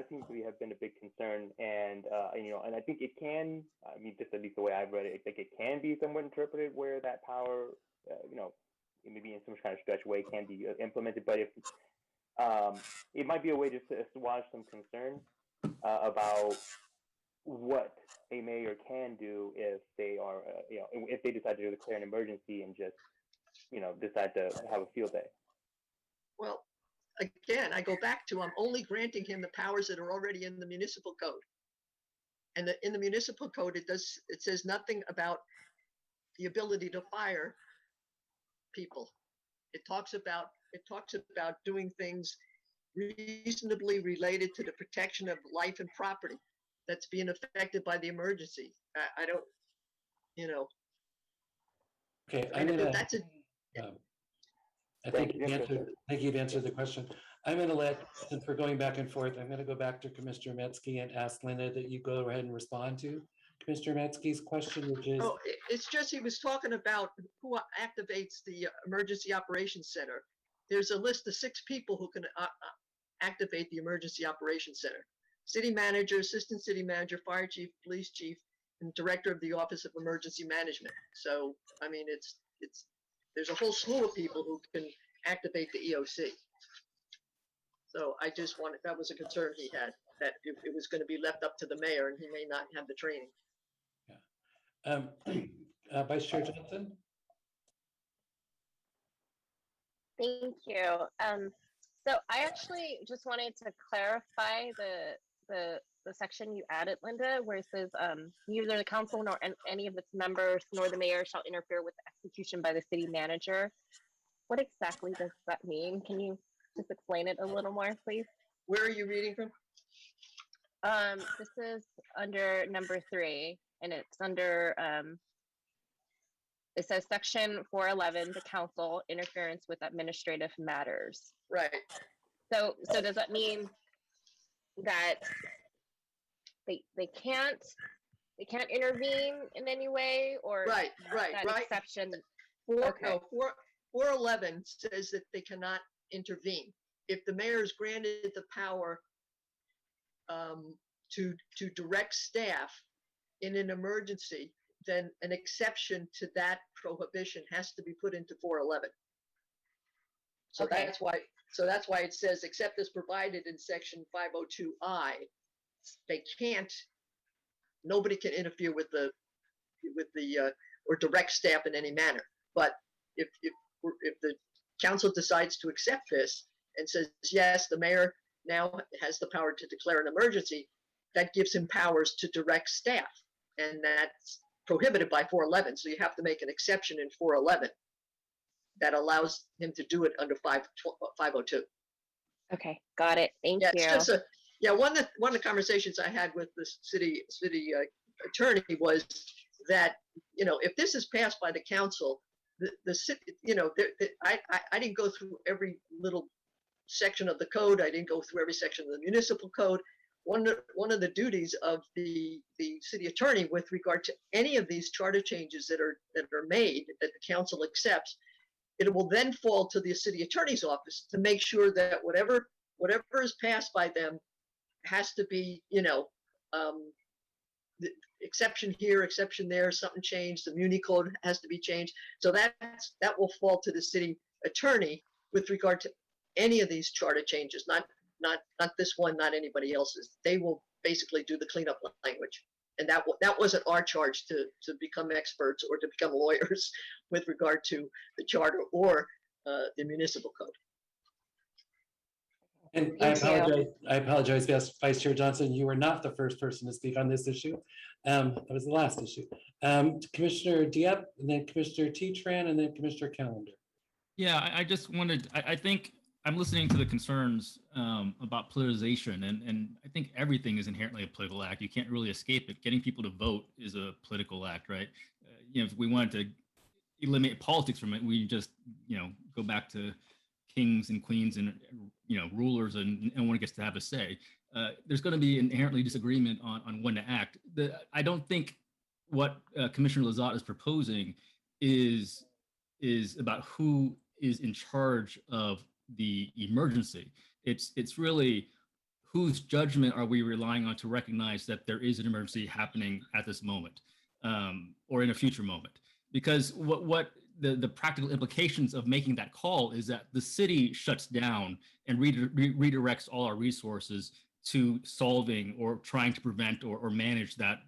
seems to have been a big concern, and and I think it can. I mean, just at least the way I've read it, I think it can be somewhat interpreted where that power, maybe in some kind of stretch way can be implemented. But if it might be a way just to assuage some concern about what a mayor can do if they are, if they decide to declare an emergency and just, decide to have a field day. Well, again, I go back to I'm only granting him the powers that are already in the municipal code. And in the municipal code, it says nothing about the ability to fire people. It talks about doing things reasonably related to the protection of life and property that's being affected by the emergency. I don't, Okay, I mean, that's a. I think you've answered the question. I'm going to since we're going back and forth, I'm going to go back to Commissioner Metsky and ask Linda that you go ahead and respond to Commissioner Metsky's question, which is. Oh, it's just he was talking about who activates the Emergency Operations Center. There's a list of 6 people who can activate the Emergency Operations Center: city manager, assistant city manager, fire chief, police chief, and director of the Office of Emergency Management. So, I mean, there's a whole slew of people who can activate the EOC. So I just wanted, that was a concern he had, that it was going to be left up to the mayor and he may not have the training. Yeah. Vice Chair Johnson? Thank you. So I actually just wanted to clarify the section you added, Linda, where it says neither the council nor any of its members nor the mayor shall interfere with the execution by the city manager. What exactly does that mean? Can you just explain it a little more, please? Where are you reading from? This is under number 3, and it's under it says section 411, the council interference with administrative matters. Right. So does that mean that they can't intervene in any way, or right exception? 411 says that they cannot intervene. If the mayor is granted the power to direct staff in an emergency, then an exception to that prohibition has to be put into 411. So Okay. that's why it says, except as provided in section 502I, nobody can interfere with the or direct staff in any manner. But if the council decides to accept this and says, yes, the mayor now has the power to declare an emergency, that gives him powers to direct staff. And that's prohibited by 411. So you have to make an exception in 411 that allows him to do it under 502. Okay, got it. Thank you. It's just one of the conversations I had with the city attorney was that, if this is passed by the council, the city, I didn't go through every little section of the code. I didn't go through every section of the municipal code. One of the duties of the city attorney with regard to any of these charter changes that are made that the council accepts, it will then fall to the city attorney's office to make sure that whatever is passed by them has to be, the exception here, exception there, something changed, the Muni code has to be changed. So that will fall to the city attorney with regard to any of these charter changes, not this one, not anybody else's. They will basically do the cleanup language. And that wasn't our charge to become experts or to become lawyers with regard to the charter or the municipal code. And I apologize, yes, Vice Chair Johnson, you were not the first person to speak on this issue. It was the last issue. Commissioner Dieppe, and then Commissioner Tetran, and then Commissioner Callender. Yeah, I just wanted, I think I'm listening to the concerns about politicization, and I think everything is inherently a political act. You can't really escape it. Getting people to vote is a political act, right? If we wanted to eliminate politics from it, we just, go back to kings and queens and, rulers, and no one gets to have a say. There's going to be inherently disagreement on when to act. I don't think what Commissioner Lizotte is proposing is about who is in charge of the emergency. It's really whose judgment are we relying on to recognize that there is an emergency happening at this moment, or in a future moment? Because what the practical implications of making that call is that the city shuts down and redirects all our resources to solving or trying to prevent or manage that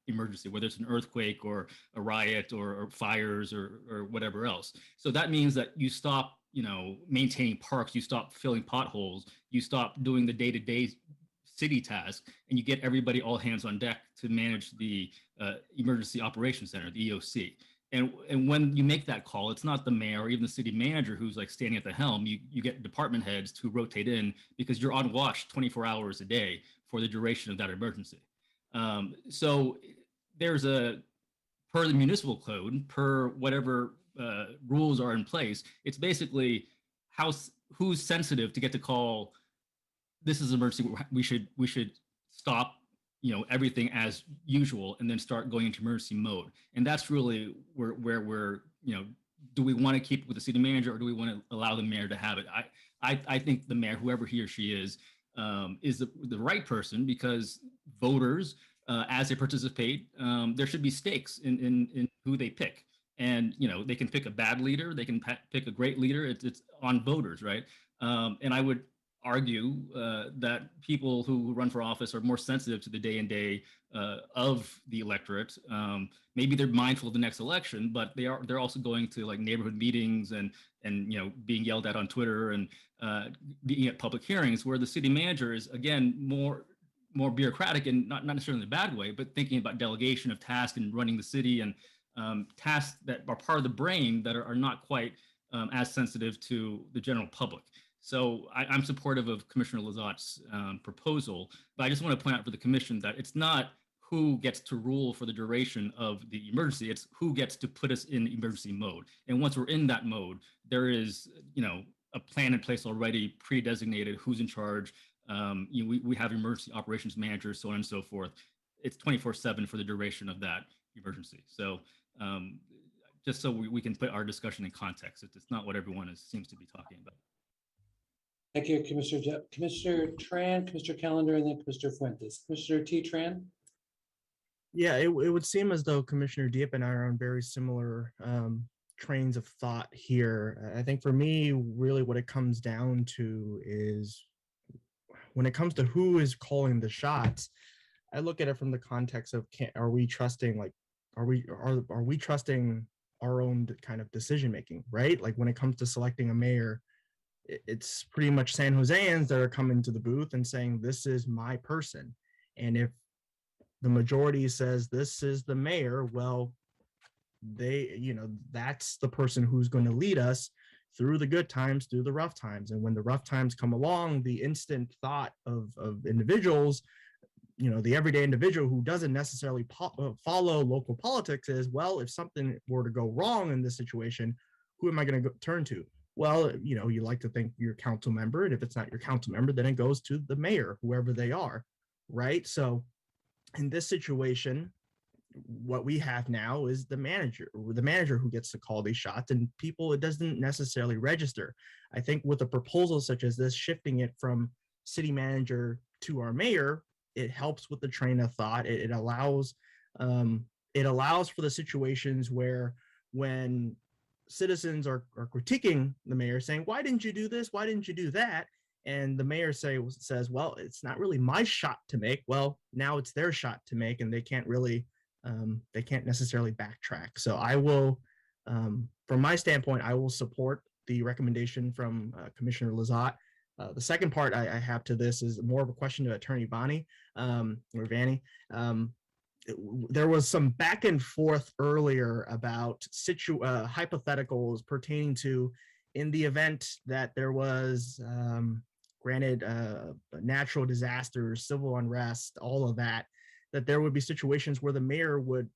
emergency, whether it's an earthquake or a riot or fires or whatever else. So that means that you stop, maintaining parks, you stop filling potholes, you stop doing the day-to-day city tasks, and you get everybody all hands on deck to manage the Emergency Operations Center, the EOC. And when you make that call, it's not the mayor or even the city manager who's like standing at the helm. You get department heads to rotate in because you're on watch 24 hours a day for the duration of that emergency. So there's per the municipal code, per whatever rules are in place, it's basically who's sensitive to get to call, this is an emergency, we should stop everything as usual and then start going into emergency mode. And that's really where we're, do we want to keep with the city manager or do we want to allow the mayor to have it? I think the mayor, whoever he or she is the right person, because voters, as they participate, there should be stakes in who they pick. And, they can pick a bad leader, they can pick a great leader. It's on voters, right? And I would argue that people who run for office are more sensitive to the day and day of the electorate. Maybe they're mindful of the next election, but they're also going to like neighborhood meetings and being yelled at on Twitter and being at public hearings, where the city manager is again more bureaucratic and not necessarily in a bad way, but thinking about delegation of tasks and running the city and tasks that are part of the brain that are not quite as sensitive to the general public. So I'm supportive of Commissioner Lazat's proposal, but I just want to point out for the commission that it's not who gets to rule for the duration of the emergency, it's who gets to put us in emergency mode. And once we're in that mode, there is, a plan in place already, pre-designated who's in charge. We have emergency operations managers, so on and so forth. It's 24/7 for the duration of that emergency. So just so we can put our discussion in context, it's not what everyone seems to be talking about. Thank you, Commissioner Commissioner Tran, Commissioner Callender, and then Commissioner Fuentes. Commissioner T. Tran? Yeah, it would seem as though Commissioner Diep and I are on very similar trains of thought here. I think for me, really what it comes down to is when it comes to who is calling the shots, I look at it from the context of are we trusting our own kind of decision making, right? Like when it comes to selecting a mayor, it's pretty much San Joseans that are coming to the booth and saying, this is my person. And if the majority says this is the mayor, well, that's the person who's going to lead us through the good times, through the rough times. And when the rough times come along, the instant thought of individuals, the everyday individual who doesn't necessarily follow local politics is, well, if something were to go wrong in this situation, who am I going to turn to? Well, you like to think your council member, and if it's not your council member, then it goes to the mayor, whoever they are, right? So in this situation, what we have now is the manager who gets to call these shots, and people, it doesn't necessarily register. I think with a proposal such as this, shifting it from city manager to our mayor, it helps with the train of thought. It allows for the situations where when citizens are critiquing the mayor, saying, why didn't you do this? Why didn't you do that? And the mayor says, well, it's not really my shot to make. Well, now it's their shot to make, and they can't necessarily backtrack. So I will, from my standpoint, I will support the recommendation from Commissioner Lazat. The second part I have to this is more of a question to Attorney Bonnie or Vanny. There was some back and forth earlier about hypotheticals pertaining to, in the event that there was, granted, natural disasters, civil unrest, all of that there would be situations where the mayor would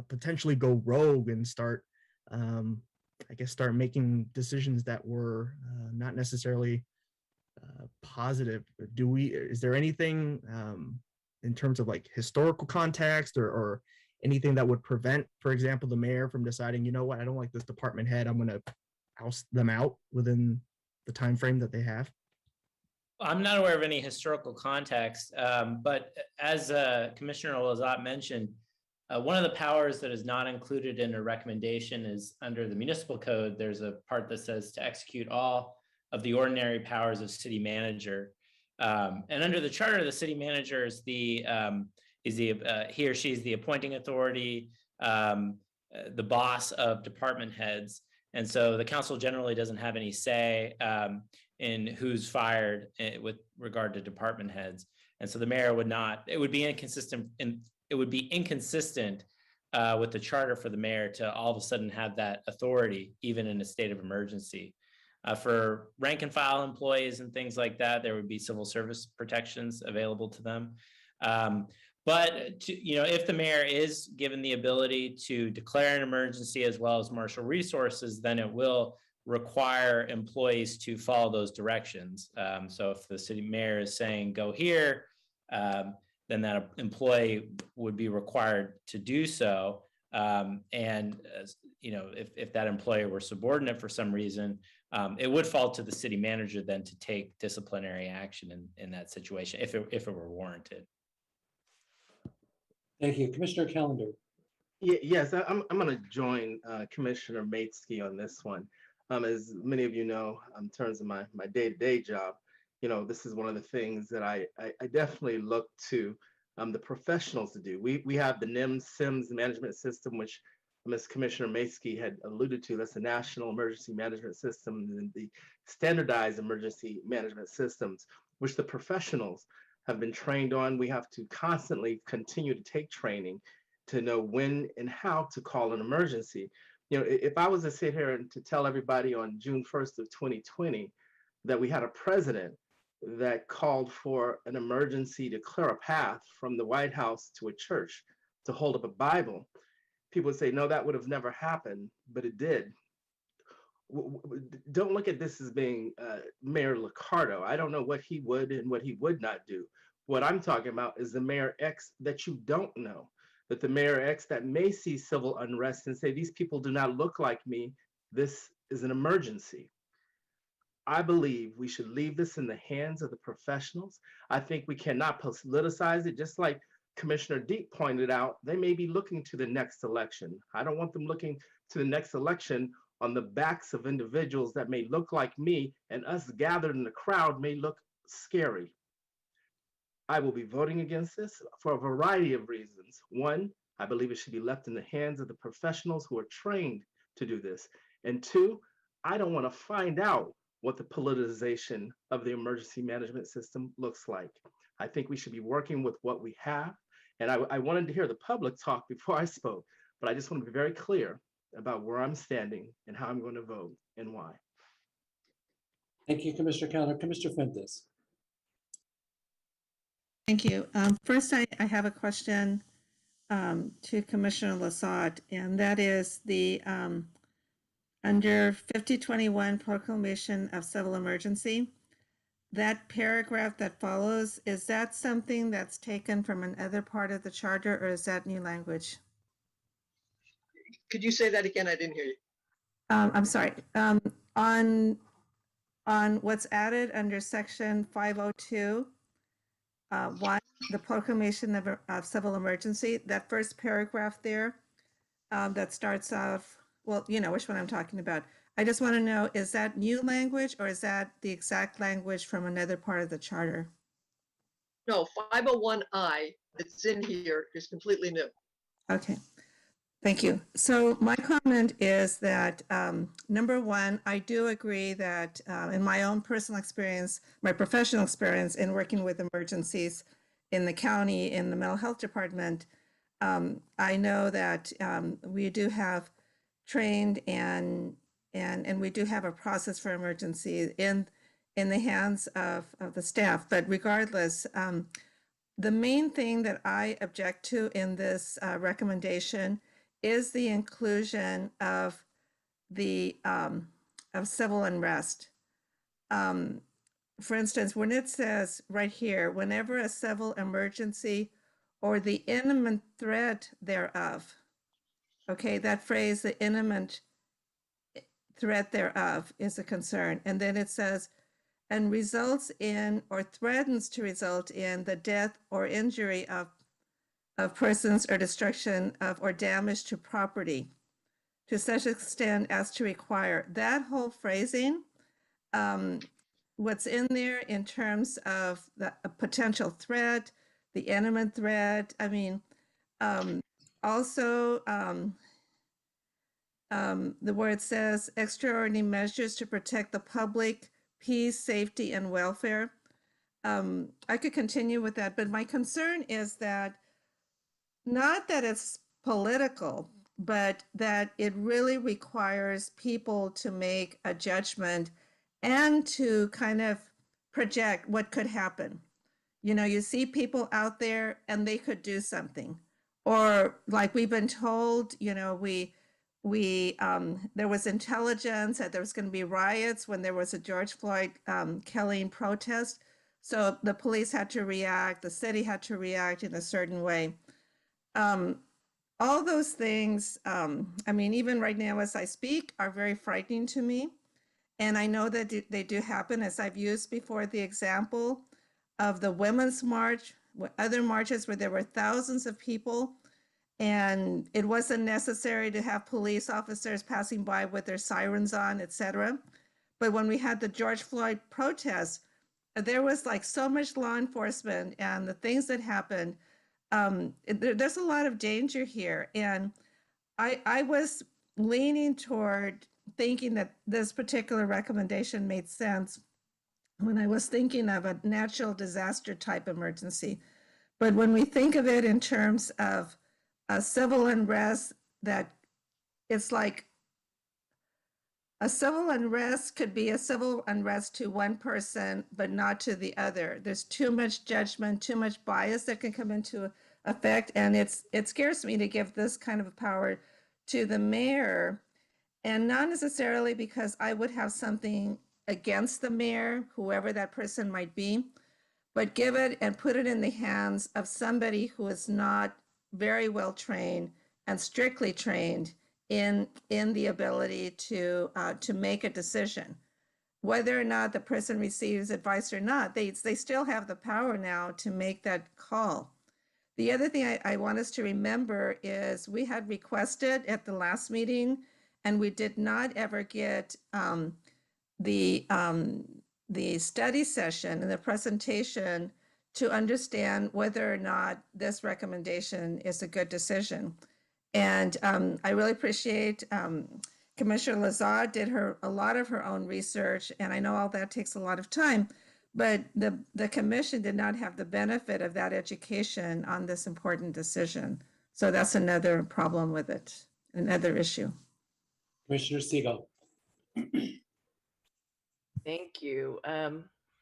potentially go rogue and start making decisions that were not necessarily positive. Is there anything in terms of like historical context or anything that would prevent, for example, the mayor from deciding, you know what, I don't like this department head, I'm going to oust them out within the time frame that they have? I'm not aware of any historical context, but as Commissioner Lazat mentioned, one of the powers that is not included in a recommendation is under the municipal code. There's a part that says to execute all of the ordinary powers of city manager. And under the charter, the city manager is he or she is the appointing authority, the boss of department heads. And so the council generally doesn't have any say in who's fired with regard to department heads. And so the mayor would not, it would be inconsistent with the charter for the mayor to all of a sudden have that authority, even in a state of emergency. For rank and file employees and things like that, there would be civil service protections available to them. But if the mayor is given the ability to declare an emergency as well as marshal resources, then it will require employees to follow those directions. So if the city mayor is saying go here, then that employee would be required to do so. If that employee were subordinate for some reason, it would fall to the city manager then to take disciplinary action in that situation if it were warranted. Thank you. Commissioner Callender. Yes, I'm going to join Commissioner Matesky on this one. As many of you know, in terms of my day-to-day job, this is one of the things that I definitely look to the professionals to do. We have the NIMS-SIMS management system, which Ms. Commissioner Matesky had alluded to. That's the National Emergency Management System, and the standardized emergency management systems, which the professionals have been trained on. We have to constantly continue to take training to know when and how to call an emergency. If I was to sit here and to tell everybody on June 1st of 2020 that we had a president that called for an emergency to clear a path from the White House to a church to hold up a Bible, people would say, no, that would have never happened, but it did. Don't look at this as being Mayor Liccardo. I don't know what he would and what he would not do. What I'm talking about is the Mayor X that you don't know, that the Mayor X that may see civil unrest and say, these people do not look like me. This is an emergency. I believe we should leave this in the hands of the professionals. I think we cannot politicize it. Just like Commissioner Deep pointed out, they may be looking to the next election. I don't want them looking to the next election on the backs of individuals that may look like me, and us gathered in the crowd may look scary. I will be voting against this for a variety of reasons. One, I believe it should be left in the hands of the professionals who are trained to do this. And two, I don't want to find out what the politicization of the emergency management system looks like. I think we should be working with what we have. And I wanted to hear the public talk before I spoke, but I just want to be very clear about where I'm standing and how I'm going to vote and why. Thank you, Commissioner Callender. Commissioner Fuentes. Thank you. First, I have a question to Commissioner Lasad, and that is the under 5021 Proclamation of Civil Emergency, that paragraph that follows, is that something that's taken from another part of the charter, or is that new language? Could you say that again? I didn't hear you. I'm sorry. On what's added under section 502, 1, the Proclamation of Civil Emergency, that first paragraph there that starts off, well, you know which one I'm talking about. I just want to know, is that new language or is that the exact language from another part of the charter? No, 501I that's in here is completely new. Okay, thank you. So my comment is that, number one, I do agree that in my own personal experience, my professional experience in working with emergencies in the county, in the mental health department, I know that we do have trained and we do have a process for emergency in the hands of the staff. But regardless, the main thing that I object to in this recommendation is the inclusion of the of civil unrest. For instance, when it says right here, whenever a civil emergency or the imminent threat thereof, okay, that phrase, the imminent threat thereof is a concern. And then it says, and results in or threatens to result in the death or injury of persons or destruction of or damage to property to such extent as to require. That whole phrasing, what's in there in terms of the a potential threat, the imminent threat, I mean, also the word says extraordinary measures to protect the public peace, safety, and welfare. I could continue with that, but my concern is that not that it's political, but that it really requires people to make a judgment and to kind of project what could happen. You know, you see people out there and they could do something. Or like we've been told, you know, there was intelligence that there was going to be riots when there was a George Floyd killing protest. So the police had to react, the city had to react in a certain way. All those things, I mean, even right now as I speak, are very frightening to me. And I know that they do happen, as I've used before the example of the Women's March, other marches where there were thousands of people, and it wasn't necessary to have police officers passing by with their sirens on, etc. But when we had the George Floyd protests, there was like so much law enforcement and the things that happened. There's a lot of danger here. And I was leaning toward thinking that this particular recommendation made sense when I was thinking of a natural disaster type emergency. But when we think of it in terms of a civil unrest, that it's like a civil unrest could be a civil unrest to one person, but not to the other. There's too much judgment, too much bias that can come into effect. And it scares me to give this kind of power to the mayor, and not necessarily because I would have something against the mayor, whoever that person might be, but give it and put it in the hands of somebody who is not very well trained and strictly trained in the ability to make a decision. Whether or not the person receives advice or not, they still have the power now to make that call. The other thing I want us to remember is we had requested at the last meeting, and we did not ever get the study session and the presentation to understand whether or not this recommendation is a good decision. And I really appreciate Commissioner Lazar did a lot of her own research, and I know all that takes a lot of time, but the commission did not have the benefit of that education on this important decision. So that's another problem with it, another issue. Commissioner Siegel. Thank you.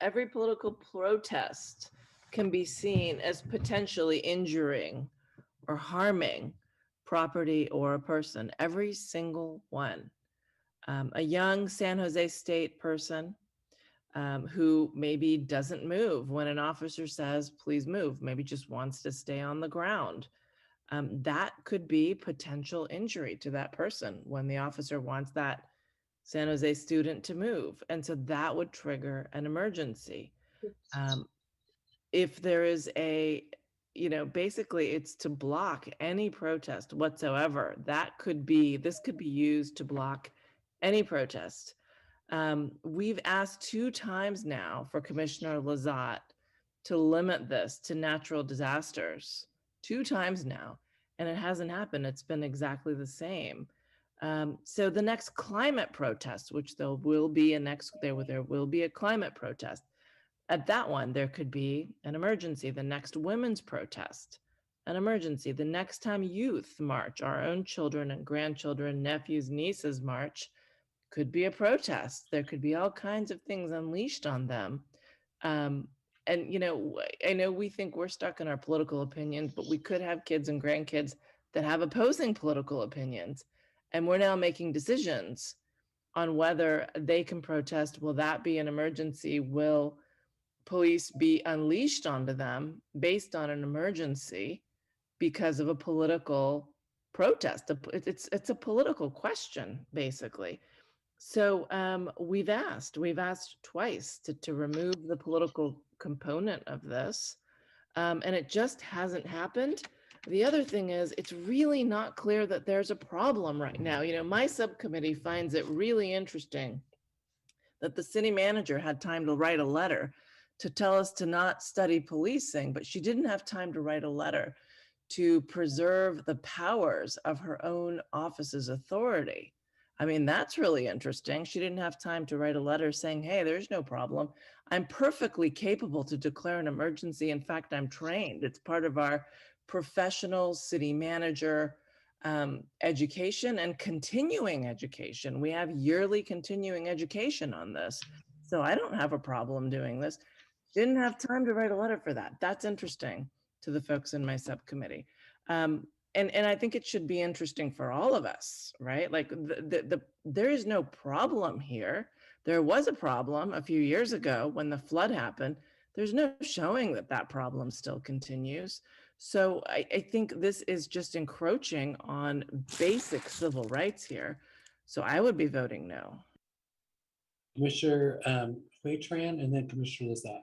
Every political protest can be seen as potentially injuring or harming property or a person, every single one. A young San Jose State person who maybe doesn't move when an officer says, please move, maybe just wants to stay on the ground. That could be potential injury to that person when the officer wants that San Jose student to move. And so that would trigger an emergency. If there is basically it's to block any protest whatsoever. This could be used to block any protest. We've asked 2 times now for Commissioner Lazat to limit this to natural disasters, 2 times now, and it hasn't happened. It's been exactly the same. So the next climate protest, which there will be a climate protest. At that one, there could be an emergency. The next women's protest, an emergency. The next time youth march, our own children and grandchildren, nephews, nieces march, could be a protest. There could be all kinds of things unleashed on them. And, I know we think we're stuck in our political opinions, but we could have kids and grandkids that have opposing political opinions. And we're now making decisions on whether they can protest. Will that be an emergency? Will police be unleashed onto them based on an emergency because of a political protest? It's a political question, basically. So we've asked twice to remove the political component of this, and it just hasn't happened. The other thing is, it's really not clear that there's a problem right now. You know, my subcommittee finds it really interesting that the city manager had time to write a letter to tell us to not study policing, but she didn't have time to write a letter to preserve the powers of her own office's authority. I mean, that's really interesting. She didn't have time to write a letter saying, hey, there's no problem. I'm perfectly capable to declare an emergency. In fact, I'm trained. It's part of our professional city manager education and continuing education. We have yearly continuing education on this. So I don't have a problem doing this. Didn't have time to write a letter for that. That's interesting to the folks in my subcommittee. And I think it should be interesting for all of us, right? Like there is no problem here. There was a problem a few years ago when the flood happened. There's no showing that that problem still continues. So I think this is just encroaching on basic civil rights here. So I would be voting no. Commissioner Huitran and then Commissioner Lazat.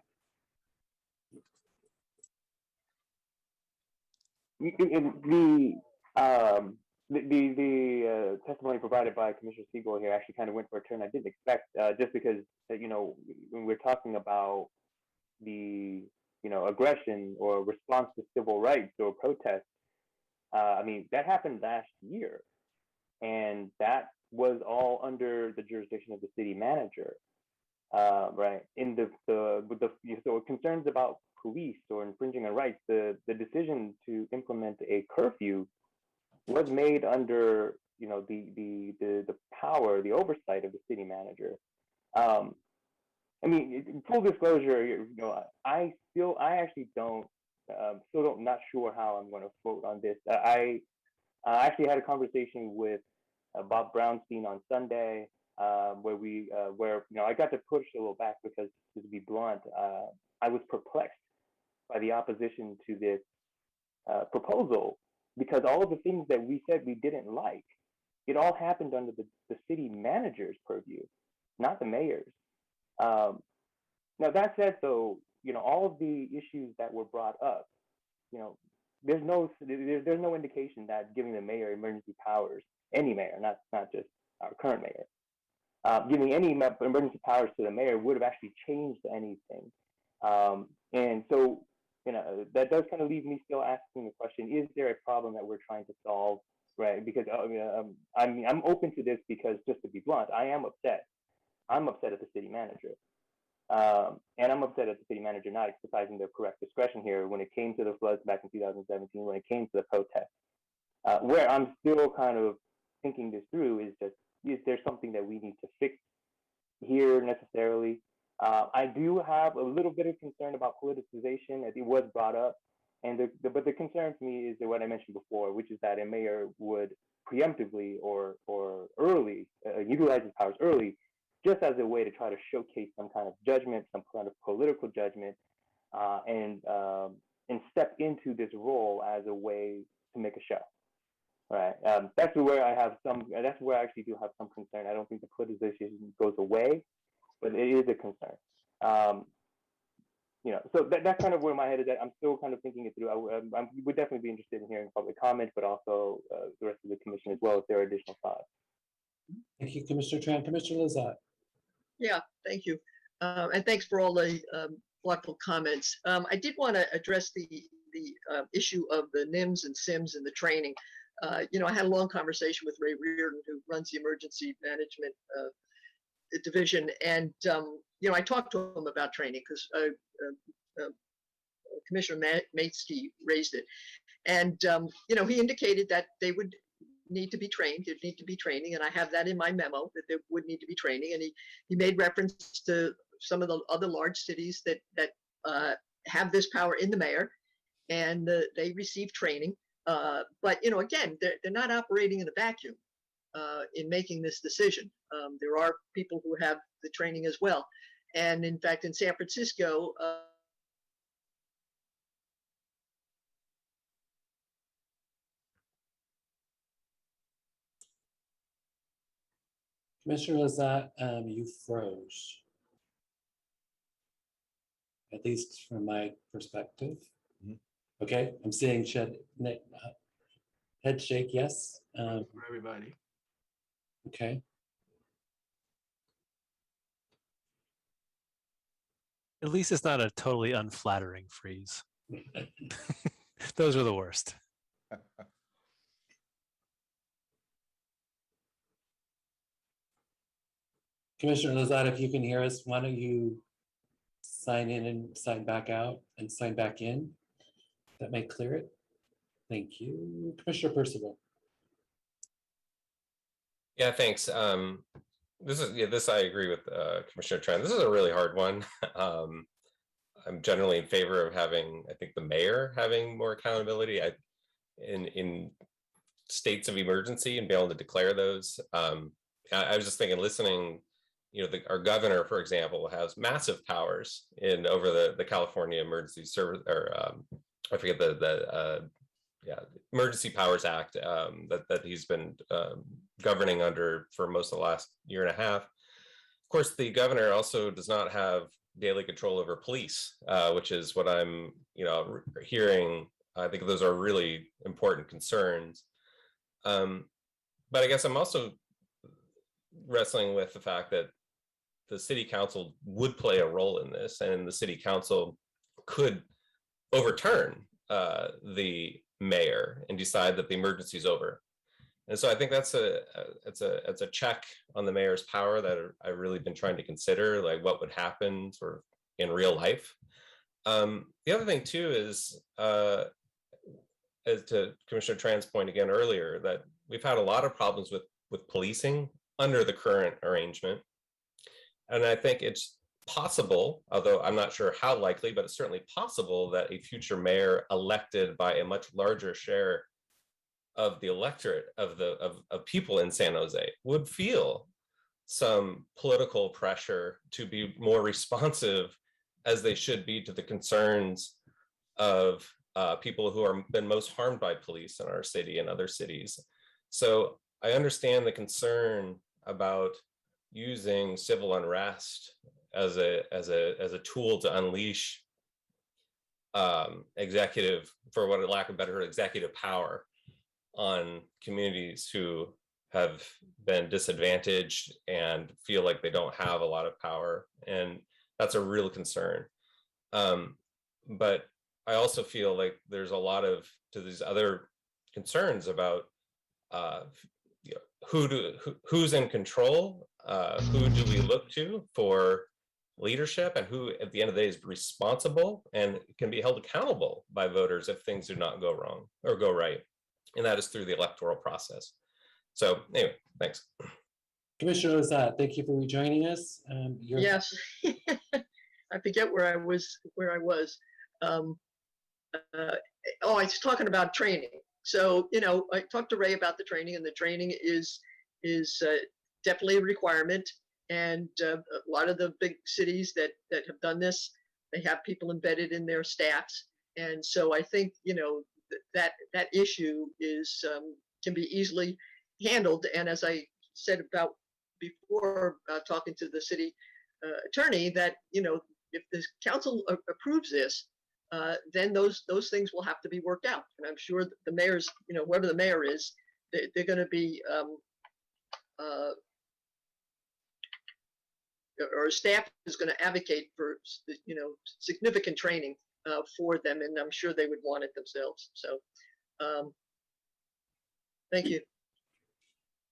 The testimony provided by Commissioner Siegel here actually kind of went for a turn I didn't expect, just because you know, when we're talking about the aggression or response to civil rights or protests, I mean, that happened last year, and that was all under the jurisdiction of the city manager, right? In so concerns about police or infringing on rights, the decision to implement a curfew was made under the power, the oversight of the city manager. I mean, full disclosure, I actually don't, not sure how I'm going to vote on this. I actually had a conversation with Bob Brownstein on Sunday, where I got to push a little back because, to be blunt, I was perplexed by the opposition to this proposal, because all of the things that we said we didn't like, it all happened under the city manager's purview, not the mayor's. Now that said, though, all of the issues that were brought up, there's no indication that giving the mayor emergency powers, any mayor, not just our current mayor, giving any emergency powers to the mayor would have actually changed anything. And so, that does kind of leave me still asking the question: is there a problem that we're trying to solve, right? Because I'm open to this because, just to be blunt, I am upset. I'm upset at the city manager. And I'm upset at the city manager not exercising their correct discretion here when it came to the floods back in 2017, when it came to the protests. Where I'm still kind of thinking this through is just, is there something that we need to fix here necessarily? I do have a little bit of concern about politicization, as it was brought up. But the concern to me is what I mentioned before, which is that a mayor would preemptively or early utilize his powers early, just as a way to try to showcase some kind of judgment, some kind of political judgment, and step into this role as a way to make a show. Right. That's where I have some. That's where I actually do have some concern. I don't think the politicization goes away, but it is a concern. So that's kind of where my head is at. I'm still kind of thinking it through. I would definitely be interested in hearing public comment, but also the rest of the commission as well, if there are additional thoughts. Thank you, Commissioner Tran. Commissioner Lazat. Yeah, thank you. And thanks for all the thoughtful comments. I did want to address the issue of the NIMS and SIMS and the training. I had a long conversation with Ray Reardon, who runs the emergency management division, and I talked to him about training because Commissioner Maitsky raised it, and he indicated that they would need to be trained. There'd need to be training, and I have that in my memo that there would need to be training. And he made reference to some of the other large cities that have this power in the mayor, and they receive training. But again, they're not operating in a vacuum in making this decision. There are people who have the training as well, and in fact, in San Francisco. Commissioner Lazat, you froze. At least from my perspective. Okay, I'm seeing head shake, yes. For everybody. Okay. At least it's not a totally unflattering freeze. Those are the worst. Commissioner Lazat, if you can hear us, why don't you sign in and sign back out and sign back in? That may clear it. Thank you. Commissioner Percival. Yeah, thanks. This I agree with Commissioner Tran. This is a really hard one. I'm generally in favor of having, I think, the mayor having more accountability in states of emergency and be able to declare those. I was just thinking, listening, our governor, for example, has massive powers over the California Emergency Service, or I forget the Emergency Powers Act that he's been governing under for most of the last year and a half. Of course, the governor also does not have daily control over police, which is what I'm hearing. I think those are really important concerns. But I guess I'm also wrestling with the fact that the city council would play a role in this, and the city council could overturn the mayor and decide that the emergency is over. And so I think that's a check on the mayor's power that I've really been trying to consider, like what would happen sort of in real life. The other thing too is, as to Commissioner Tran's point again earlier, that we've had a lot of problems with policing under the current arrangement. And I think it's possible, although I'm not sure how likely, but it's certainly possible that a future mayor elected by a much larger share of the electorate of people in San Jose would feel some political pressure to be more responsive, as they should be, to the concerns of people who are been most harmed by police in our city and other cities. So I understand the concern about using civil unrest as a tool to unleash executive, for what lack of better, executive power on communities who have been disadvantaged and feel like they don't have a lot of power, and that's a real concern. But I also feel like there's a lot of these other concerns about who's in control, who do we look to for leadership, and who at the end of the day is responsible and can be held accountable by voters if things do not go wrong or go right. And that is through the electoral process. So anyway, thanks. Commissioner Lazat, thank you for rejoining us. Yes, I forget where I was. I was talking about training. So, I talked to Ray about the training, and the training is definitely a requirement. And a lot of the big cities that have done this, they have people embedded in their staffs. And so I think, that issue is can be easily handled. And as I said about before, talking to the city attorney, that, if the council approves this, then those things will have to be worked out. And I'm sure the mayor's, whoever the mayor is, they're going to be, or staff is going to advocate for, significant training for them, and I'm sure they would want it themselves. So, thank you.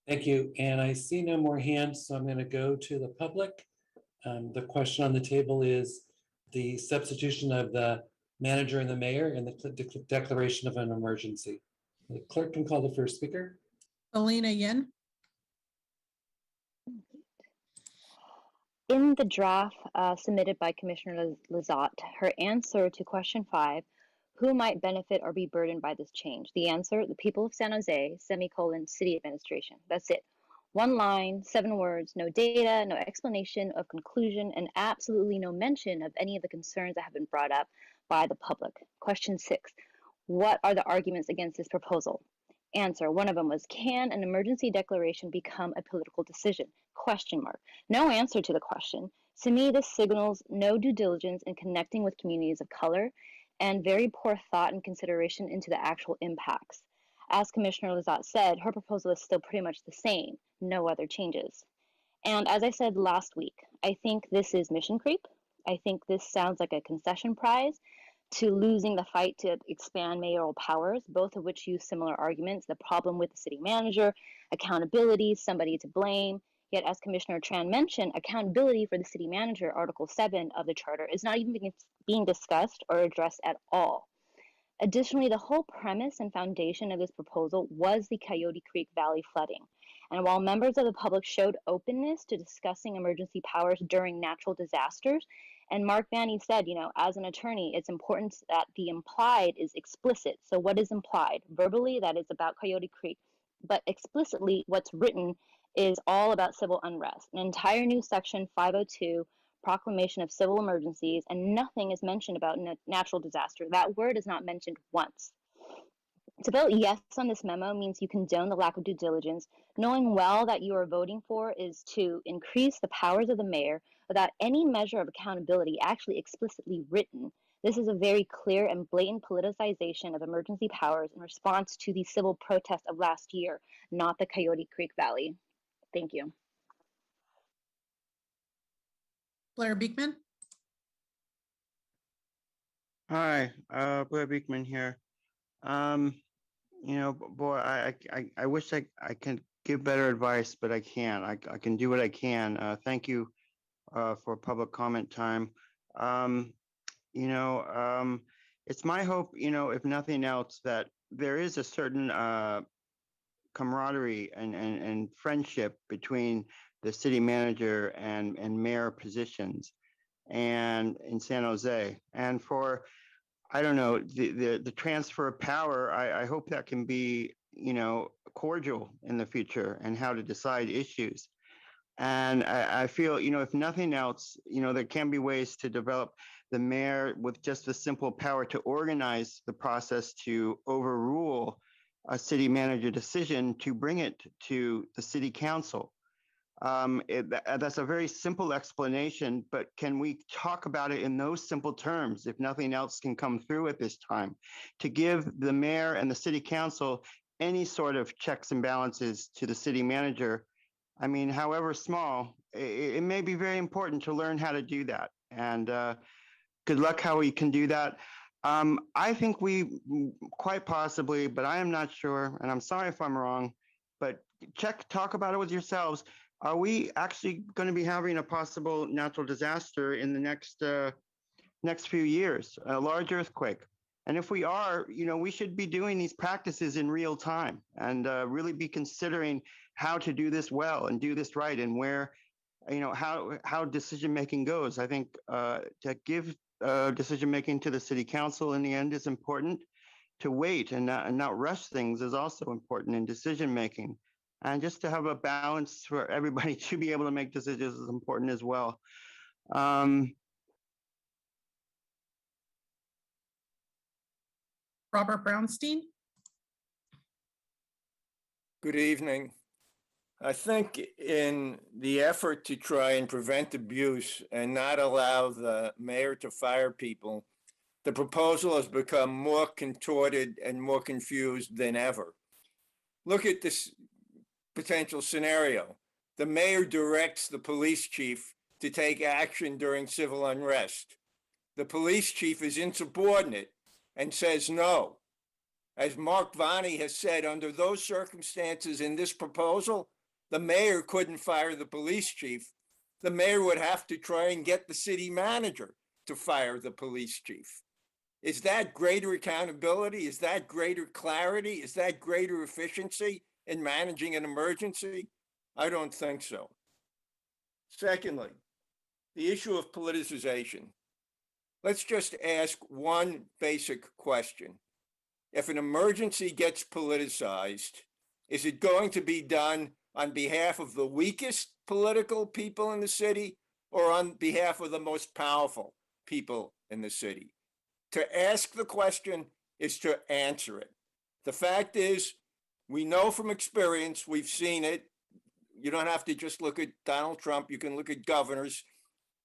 Thank you. And I see no more hands, so I'm going to go to the public. The question on the table is the substitution of the manager and the mayor and the declaration of an emergency. The clerk can call the first speaker. Alina Yin. In the draft submitted by Commissioner Lazat, her answer to question 5, who might benefit or be burdened by this change? The answer, the people of San Jose, semicolon, city administration. That's it. One line, 7 words, no data, no explanation of conclusion, and absolutely no mention of any of the concerns that have been brought up by the public. Question 6, what are the arguments against this proposal? Answer, one of them was, can an emergency declaration become a political decision? Question mark. No answer to the question. To me, this signals no due diligence in connecting with communities of color and very poor thought and consideration into the actual impacts. As Commissioner Lazat said, her proposal is still pretty much the same, no other changes. And as I said last week, I think this is mission creep. I think this sounds like a concession prize to losing the fight to expand mayoral powers, both of which use similar arguments. The problem with the city manager, accountability, somebody to blame. Yet, as Commissioner Tran mentioned, accountability for the city manager, Article 7 of the charter, is not even being discussed or addressed at all. Additionally, the whole premise and foundation of this proposal was the Coyote Creek Valley flooding. And while members of the public showed openness to discussing emergency powers during natural disasters, and Mark Vanny said, as an attorney, it's important that the implied is explicit. So what is implied? Verbally, that is about Coyote Creek, but explicitly, what's written is all about civil unrest. An entire new section 502, proclamation of civil emergencies, and nothing is mentioned about natural disaster. That word is not mentioned once. To vote yes on this memo means you condone the lack of due diligence, knowing well that you are voting for is to increase the powers of the mayor without any measure of accountability actually explicitly written. This is a very clear and blatant politicization of emergency powers in response to the civil protests of last year, not the Coyote Creek Valley. Thank you. Blair Beekman. Hi, Blair Beekman here. Boy, I wish I can give better advice, but I can't. I can do what I can. Thank you for public comment time. It's my hope, if nothing else, that there is a certain camaraderie and friendship between the city manager and mayor positions and in San Jose. And for, I don't know, the transfer of power, I hope that can be, cordial in the future and how to decide issues. And I feel, if nothing else, there can be ways to develop the mayor with just the simple power to organize the process to overrule a city manager decision to bring it to the city council. That's a very simple explanation, but can we talk about it in those simple terms, if nothing else can come through at this time, to give the mayor and the city council any sort of checks and balances to the city manager? I mean, however small, it may be very important to learn how to do that. And good luck how we can do that. I think we quite possibly, but I am not sure, and I'm sorry if I'm wrong, but talk about it with yourselves. Are we actually going to be having a possible natural disaster in the next few years, a large earthquake? And if we are, we should be doing these practices in real time and really be considering how to do this well and do this right, and where, how decision making goes. I think to give decision making to the city council in the end is important. To wait and not rush things is also important in decision making. And just to have a balance for everybody to be able to make decisions is important as well. Robert Brownstein. Good evening. I think in the effort to try and prevent abuse and not allow the mayor to fire people, the proposal has become more contorted and more confused than ever. Look at this potential scenario. The mayor directs the police chief to take action during civil unrest. The police chief is insubordinate and says no. As Mark Vanny has said, under those circumstances in this proposal, the mayor couldn't fire the police chief. The mayor would have to try and get the city manager to fire the police chief. Is that greater accountability? Is that greater clarity? Is that greater efficiency in managing an emergency? I don't think so. Secondly, the issue of politicization. Let's just ask one basic question. If an emergency gets politicized, is it going to be done on behalf of the weakest political people in the city or on behalf of the most powerful people in the city? To ask the question is to answer it. The fact is, we know from experience, we've seen it, You don't have to just look at Donald Trump. You can look at governors.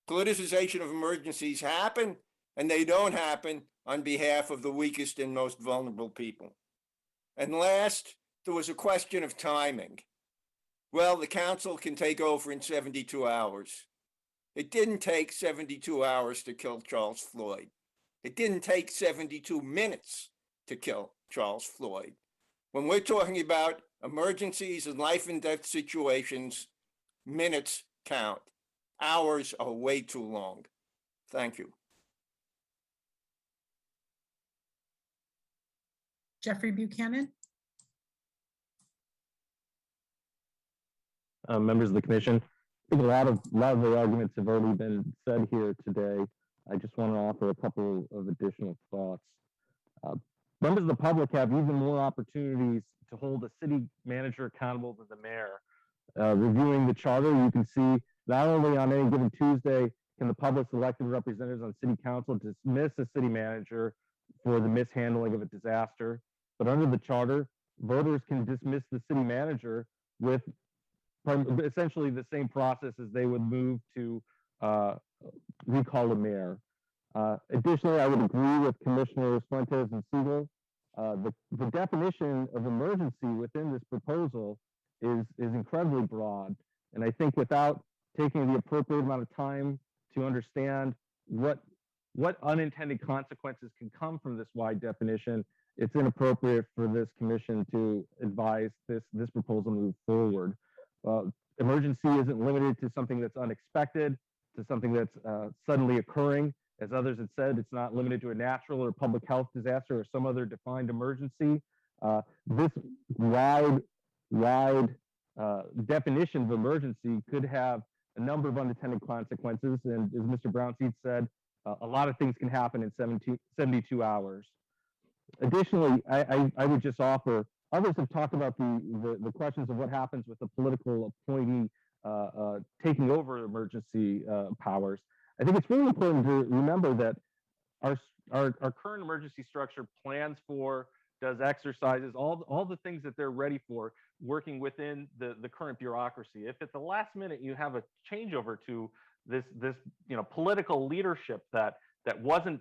Politicization of emergencies happen, and they don't happen on behalf of the weakest and most vulnerable people. And last, there was a question of timing. Well, the council can take over in 72 hours. It didn't take 72 hours to kill Charles Floyd. It didn't take 72 minutes to kill Charles Floyd. When we're talking about emergencies and life and death situations, minutes count. Hours are way too long. Thank you. Jeffrey Buchanan. Members of the commission, I think a lot of the arguments have already been said here today. I just want to offer a couple of additional thoughts. Members of the public have even more opportunities to hold a city manager accountable than the mayor. Reviewing the charter, you can see not only on any given Tuesday can the public's elected representatives on city council dismiss a city manager for the mishandling of a disaster, but under the charter, voters can dismiss the city manager with essentially the same process as they would move to recall a mayor. Additionally, I would agree with Commissioners Fuentes and Siegel. The definition of emergency within this proposal is incredibly broad. And I think without taking the appropriate amount of time to understand what unintended consequences can come from this wide definition, it's inappropriate for this commission to advise this proposal move forward. Emergency isn't limited to something that's unexpected, to something that's suddenly occurring. As others had said, it's not limited to a natural or public health disaster or some other defined emergency. This wide definition of emergency could have a number of unintended consequences. And as Mr. Brownseed said, a lot of things can happen in 72 hours. Additionally, I would just offer, others have talked about the questions of what happens with the political appointee taking over emergency powers. I think it's really important to remember that our current emergency structure plans for, does exercises, all the things that they're ready for, working within the current bureaucracy. If at the last minute you have a changeover to this political leadership that wasn't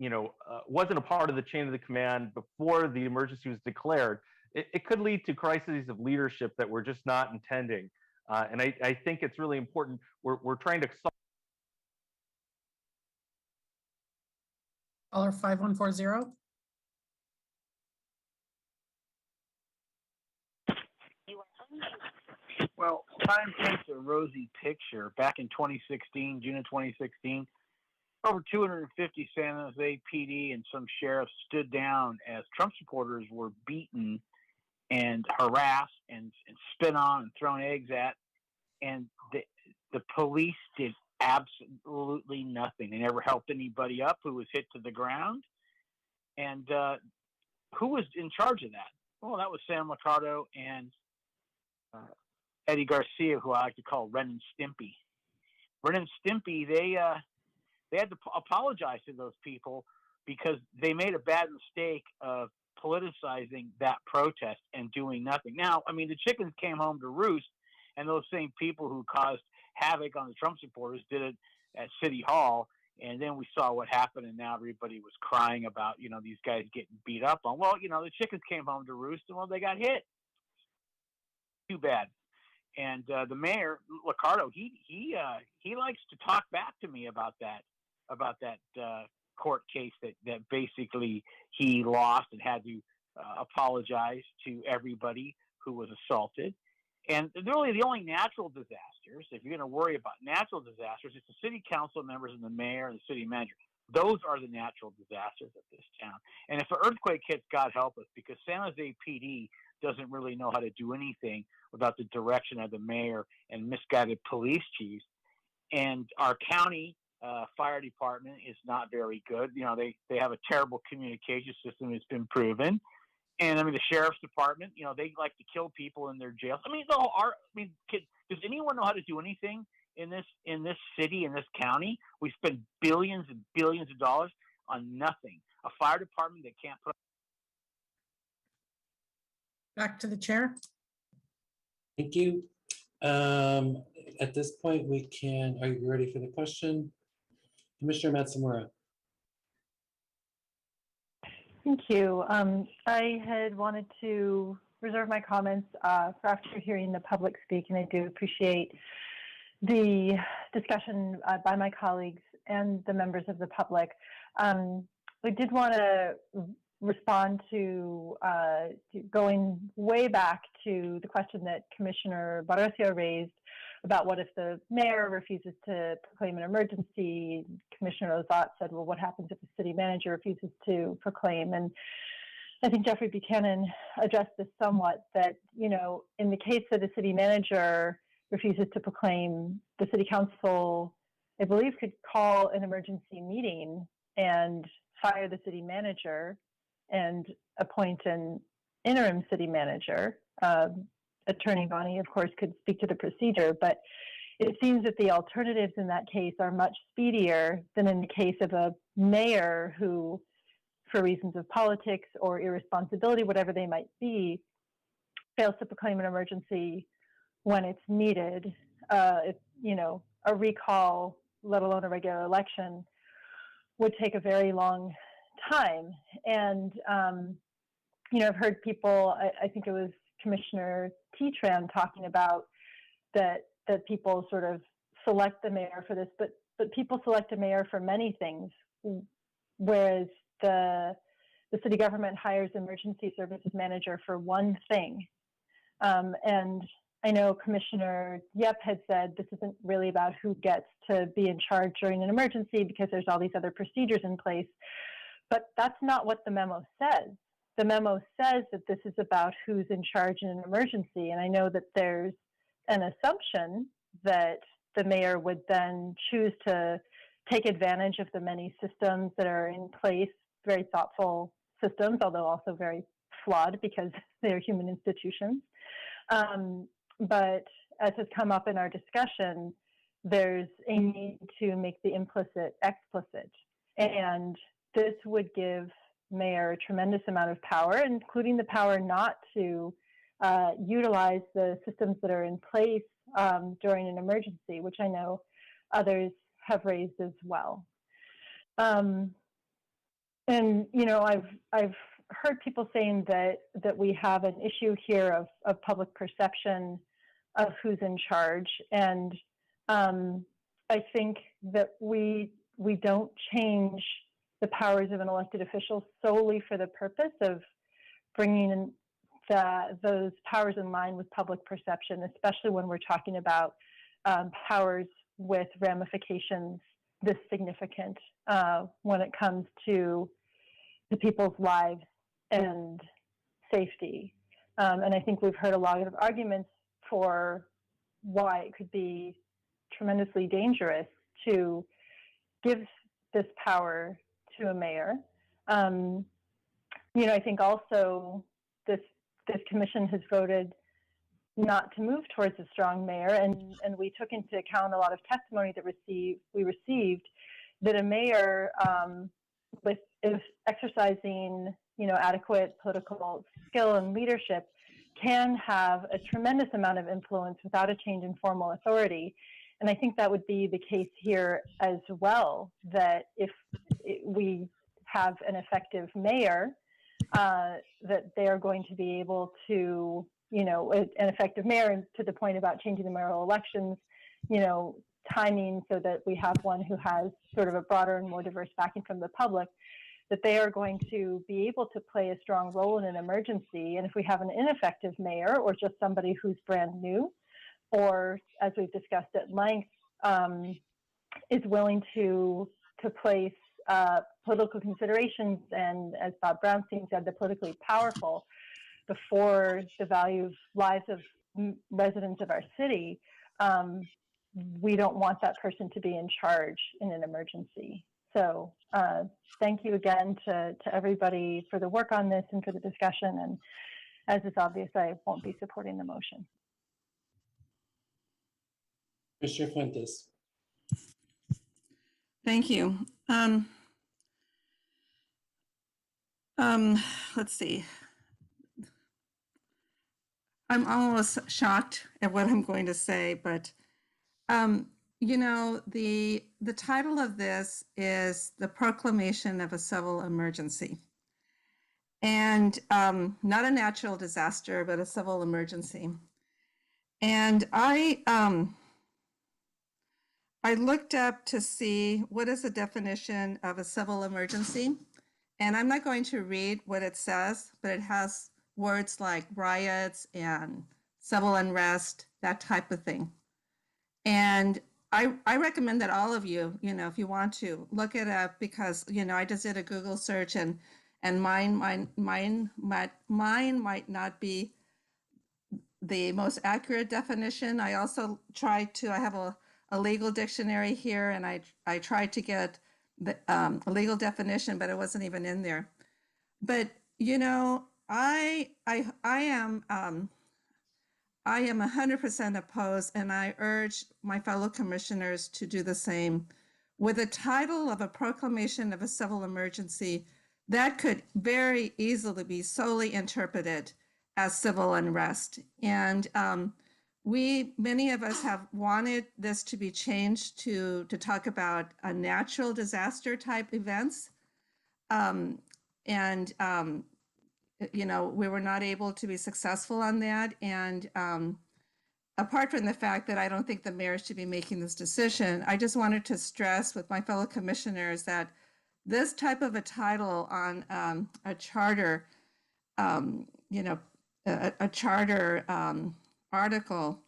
a part of the chain of the command before the emergency was declared, it could lead to crises of leadership that we're just not intending. And I think it's really important. We're trying to solve. Caller 5140. Well, time paints a rosy picture. Back in 2016, June of 2016, over 250 San Jose PD and some sheriffs stood down as Trump supporters were beaten and harassed and spit on and thrown eggs at. And the police did absolutely nothing. They never helped anybody up who was hit to the ground. And who was in charge of that? Well, that was Sam Liccardo and Eddie Garcia, who I like to call Ren and Stimpy. Ren and Stimpy, they had to apologize to those people because they made a bad mistake of politicizing that protest and doing nothing. Now, I mean, the chickens came home to roost, and those same people who caused havoc on the Trump supporters did it at City Hall. And then we saw what happened, and now everybody was crying about, these guys getting beat up on. Well, the chickens came home to roost, and well, they got hit. Too bad. And the mayor, Liccardo, he likes to talk back to me about that court case that basically he lost and had to apologize to everybody who was assaulted. And really the only natural disasters, if you're going to worry about natural disasters, it's the city council members and the mayor and the city manager. Those are the natural disasters of this town. And if an earthquake hits, God help us, because San Jose PD doesn't really know how to do anything without the direction of the mayor and misguided police chiefs. And our county fire department is not very good. They have a terrible communication system. It's been proven. And I mean, the sheriff's department, they like to kill people in their jails. I mean, does anyone know how to do anything in this city, in this county? We spend billions and billions of dollars on nothing. A fire department that can't put. Back to the chair. Thank you. At this point, we can, are you ready for the question? Commissioner Matsumura. Thank you. I had wanted to reserve my comments for after hearing the public speak, and I do appreciate the discussion by my colleagues and the members of the public. I did want to respond to going way back to the question that Commissioner Barocio raised about what if the mayor refuses to proclaim an emergency. Commissioner Ozat said, well, what happens if the city manager refuses to proclaim? And I think Jeffrey Buchanan addressed this somewhat, that, you know, in the case that the city manager refuses to proclaim, the city council, I believe, could call an emergency meeting and fire the city manager and appoint an interim city manager. Attorney Bonnie, of course, could speak to the procedure, but it seems that the alternatives in that case are much speedier than in the case of a mayor who, for reasons of politics or irresponsibility, whatever they might be, fails to proclaim an emergency when it's needed. You know, a recall, let alone a regular election, would take a very long time. And, you know, I've heard people, I think it was Commissioner Tetran talking about that people sort of select the mayor for this, but people select a mayor for many things, whereas the city government hires emergency services manager for one thing. And I know Commissioner Yep had said this isn't really about who gets to be in charge during an emergency because there's all these other procedures in place, but that's not what the memo says. The memo says that this is about who's in charge in an emergency. And I know that there's an assumption that the mayor would then choose to take advantage of the many systems that are in place, very thoughtful systems, although also very flawed because they're human institutions. But as has come up in our discussion, there's a need to make the implicit explicit. And this would give mayor a tremendous amount of power, including the power not to utilize the systems that are in place during an emergency, which I know others have raised as well. And you know, I've heard people saying that we have an issue here of public perception of who's in charge, and I think that we don't change the powers of an elected official solely for the purpose of bringing in those powers in line with public perception, especially when we're talking about powers with ramifications this significant when it comes to the people's lives and safety. And I think we've heard a lot of arguments for why it could be tremendously dangerous to give this power to a mayor. You know, I think also this commission has voted not to move towards a strong mayor, and we took into account a lot of testimony that we received that a mayor is exercising, you know, adequate political skill and leadership can have a tremendous amount of influence without a change in formal authority. And I think that would be the case here as well, that if we have an effective mayor, that they are going to be able to, you know, an effective mayor, and to the point about changing the mayoral elections, you know, timing so that we have one who has sort of a broader and more diverse backing from the public, that they are going to be able to play a strong role in an emergency. And if we have an ineffective mayor or just somebody who's brand new, or as we've discussed at length, is willing to place political considerations and, as Bob Brownstein said, the politically powerful before the value of lives of residents of our city, we don't want that person to be in charge in an emergency. So thank you again to everybody for the work on this and for the discussion. And as is obvious, I won't be supporting the motion. Commissioner Fuentes. Thank you. Let's see. I'm almost shocked at what I'm going to say, but you know, the title of this is the proclamation of a civil emergency, and not a natural disaster, but a civil emergency. And I looked up to see what is the definition of a civil emergency, and I'm not going to read what it says, but it has words like riots and civil unrest, that type of thing. And I recommend that all of you, you know, if you want to look it up, because, you know, I just did a Google search and mine might not be the most accurate definition. I also tried to, I have a legal dictionary here, and I tried to get the, a legal definition, but it wasn't even in there. But, you know, I am 100% opposed, and I urge my fellow commissioners to do the same. With the title of a proclamation of a civil emergency, that could very easily be solely interpreted as civil unrest. And many of us have wanted this to be changed to talk about a natural disaster type events. You know, we were not able to be successful on that. And apart from the fact that I don't think the mayor should be making this decision, I just wanted to stress with my fellow commissioners that this type of a title on a charter, you know, a charter article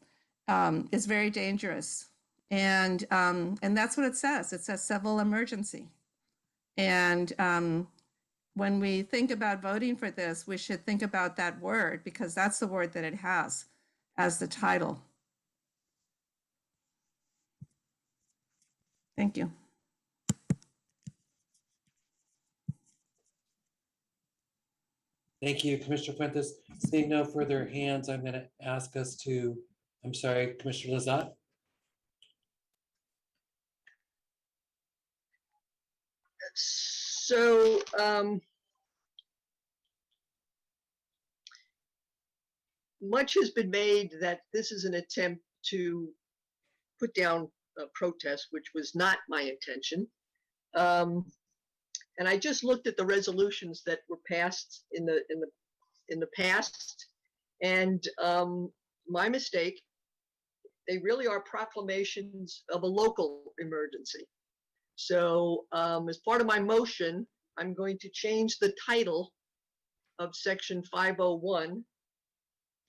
is very dangerous. And that's what it says. It says civil emergency. And when we think about voting for this, we should think about that word, because that's the word that it has as the title. Thank you. Thank you, Commissioner Fuentes. Seeing no further hands, I'm going to ask us to, I'm sorry, Commissioner Lizotte. So much has been made that this is an attempt to put down a protest, which was not my intention. And I just looked at the resolutions that were passed in the past, and my mistake. They really are proclamations of a local emergency. So as part of my motion, I'm going to change the title of section 501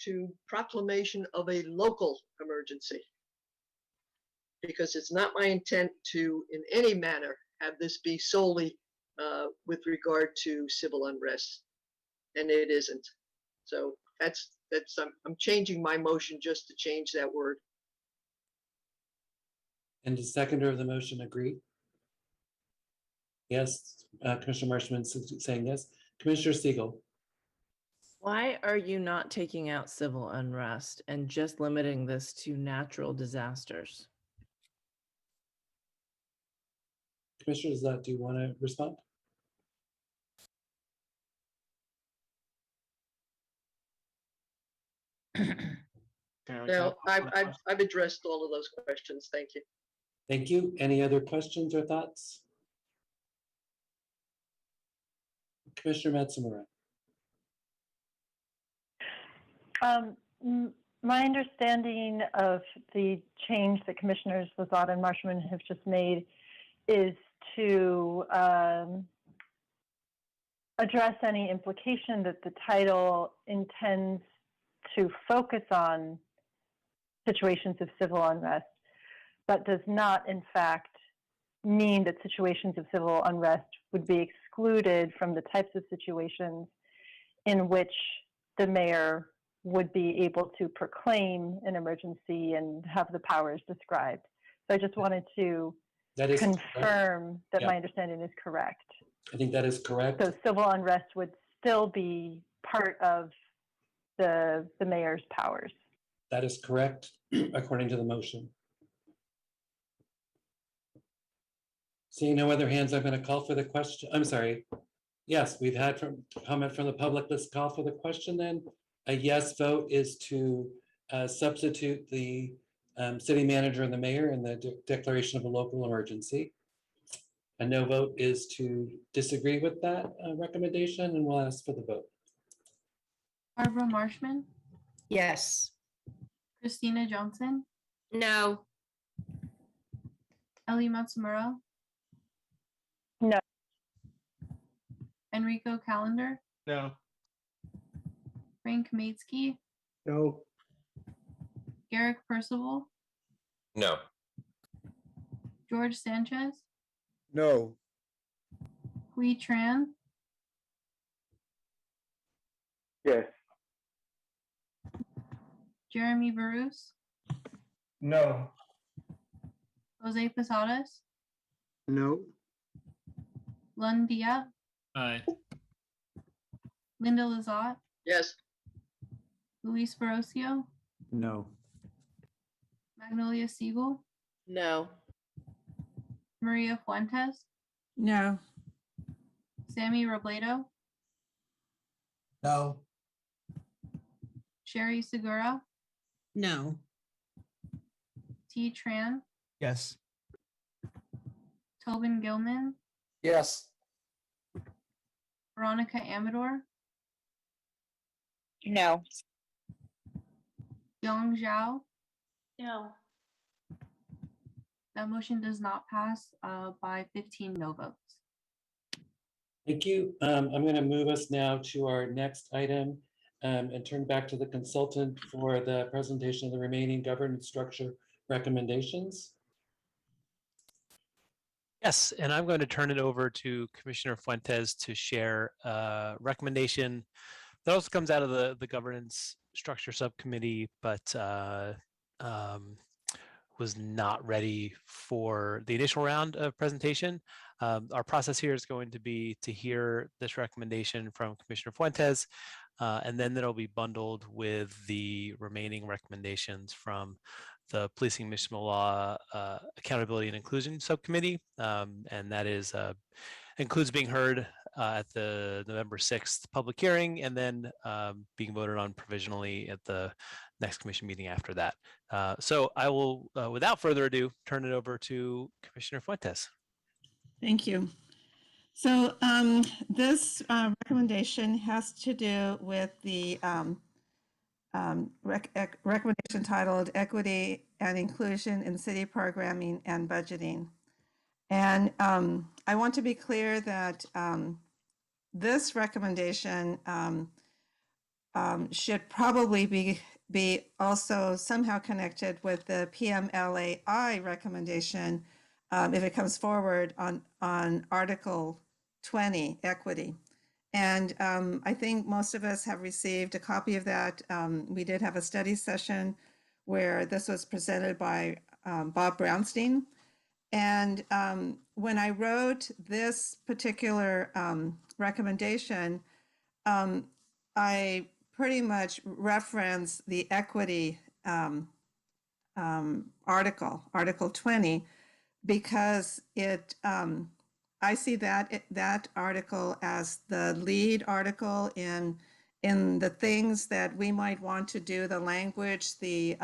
to proclamation of a local emergency, because it's not my intent to in any manner have this be solely with regard to civil unrest, and it isn't. So that's I'm changing my motion just to change that word. And the seconder of the motion agree? Yes, Commissioner Marshman saying yes. Commissioner Siegel. Why are you not taking out civil unrest and just limiting this to natural disasters? Commissioner Lizotte, do you want to respond? No, I've addressed all of those questions. Thank you. Thank you. Any other questions or thoughts? Commissioner Matsumura. My understanding of the change that Commissioners Lizotte and Marshman have just made is to address any implication that the title intends to focus on situations of civil unrest, but does not, in fact, mean that situations of civil unrest would be excluded from the types of situations in which the mayor would be able to proclaim an emergency and have the powers described. So I just wanted to confirm that my understanding is correct. I think that is correct. So civil unrest would still be part of the mayor's powers. That is correct, according to the motion. Seeing no other hands, I'm going to call for the question. I'm sorry. Yes, we've had comment from the public. Let's call for the question then. A yes vote is to substitute the city manager and the mayor in the declaration of a local emergency. A no vote is to disagree with that recommendation, and we'll ask for the vote. Barbara Marshman, Yes. Christina Johnson, No. Ellie Matsumura, No. Enrico Calendar, No. Frank Maitsky, No. Garrick Percival, No. George Sanchez, No. Hui Tran, Yes. Jeremy Barus, No. Jose Posadas, No. Lund Diap, Aye. Linda Lazat, Yes. Luis Barrocio, No. Magnolia Siegel, No. Maria Fuentes, No. Sammy Robledo, No. Sherry Segura, No. T. Tran, Yes. Tobin Gilman, Yes. Veronica Amador, No. Yong Zhao. No. That motion does not pass by 15 no votes. Thank you. I'm going to move us now to our next item and turn back to the consultant for the presentation of the remaining governance structure recommendations. Yes, and I'm going to turn it over to Commissioner Fuentes to share a recommendation that also comes out of the governance structure subcommittee, but was not ready for the initial round of presentation. Our process here is going to be to hear this recommendation from Commissioner Fuentes, and then that'll be bundled with the remaining recommendations from the Policing Municipal Law Accountability and Inclusion Subcommittee, and that is includes being heard at the November 6th public hearing, and then being voted on provisionally at the next commission meeting after that. So I will, without further ado, turn it over to Commissioner Fuentes. Thank you. So this recommendation has to do with the recommendation titled Equity and Inclusion in City Programming and Budgeting. And I want to be clear that this recommendation should probably be also somehow connected with the PMLAI recommendation if it comes forward on Article 20, Equity. And I think most of us have received a copy of that. We did have a study session where this was presented by Bob Brownstein. And when I wrote this particular recommendation, I pretty much reference the equity article, Article 20, because it I see that article as the lead article in the things that we might want to do, the language, the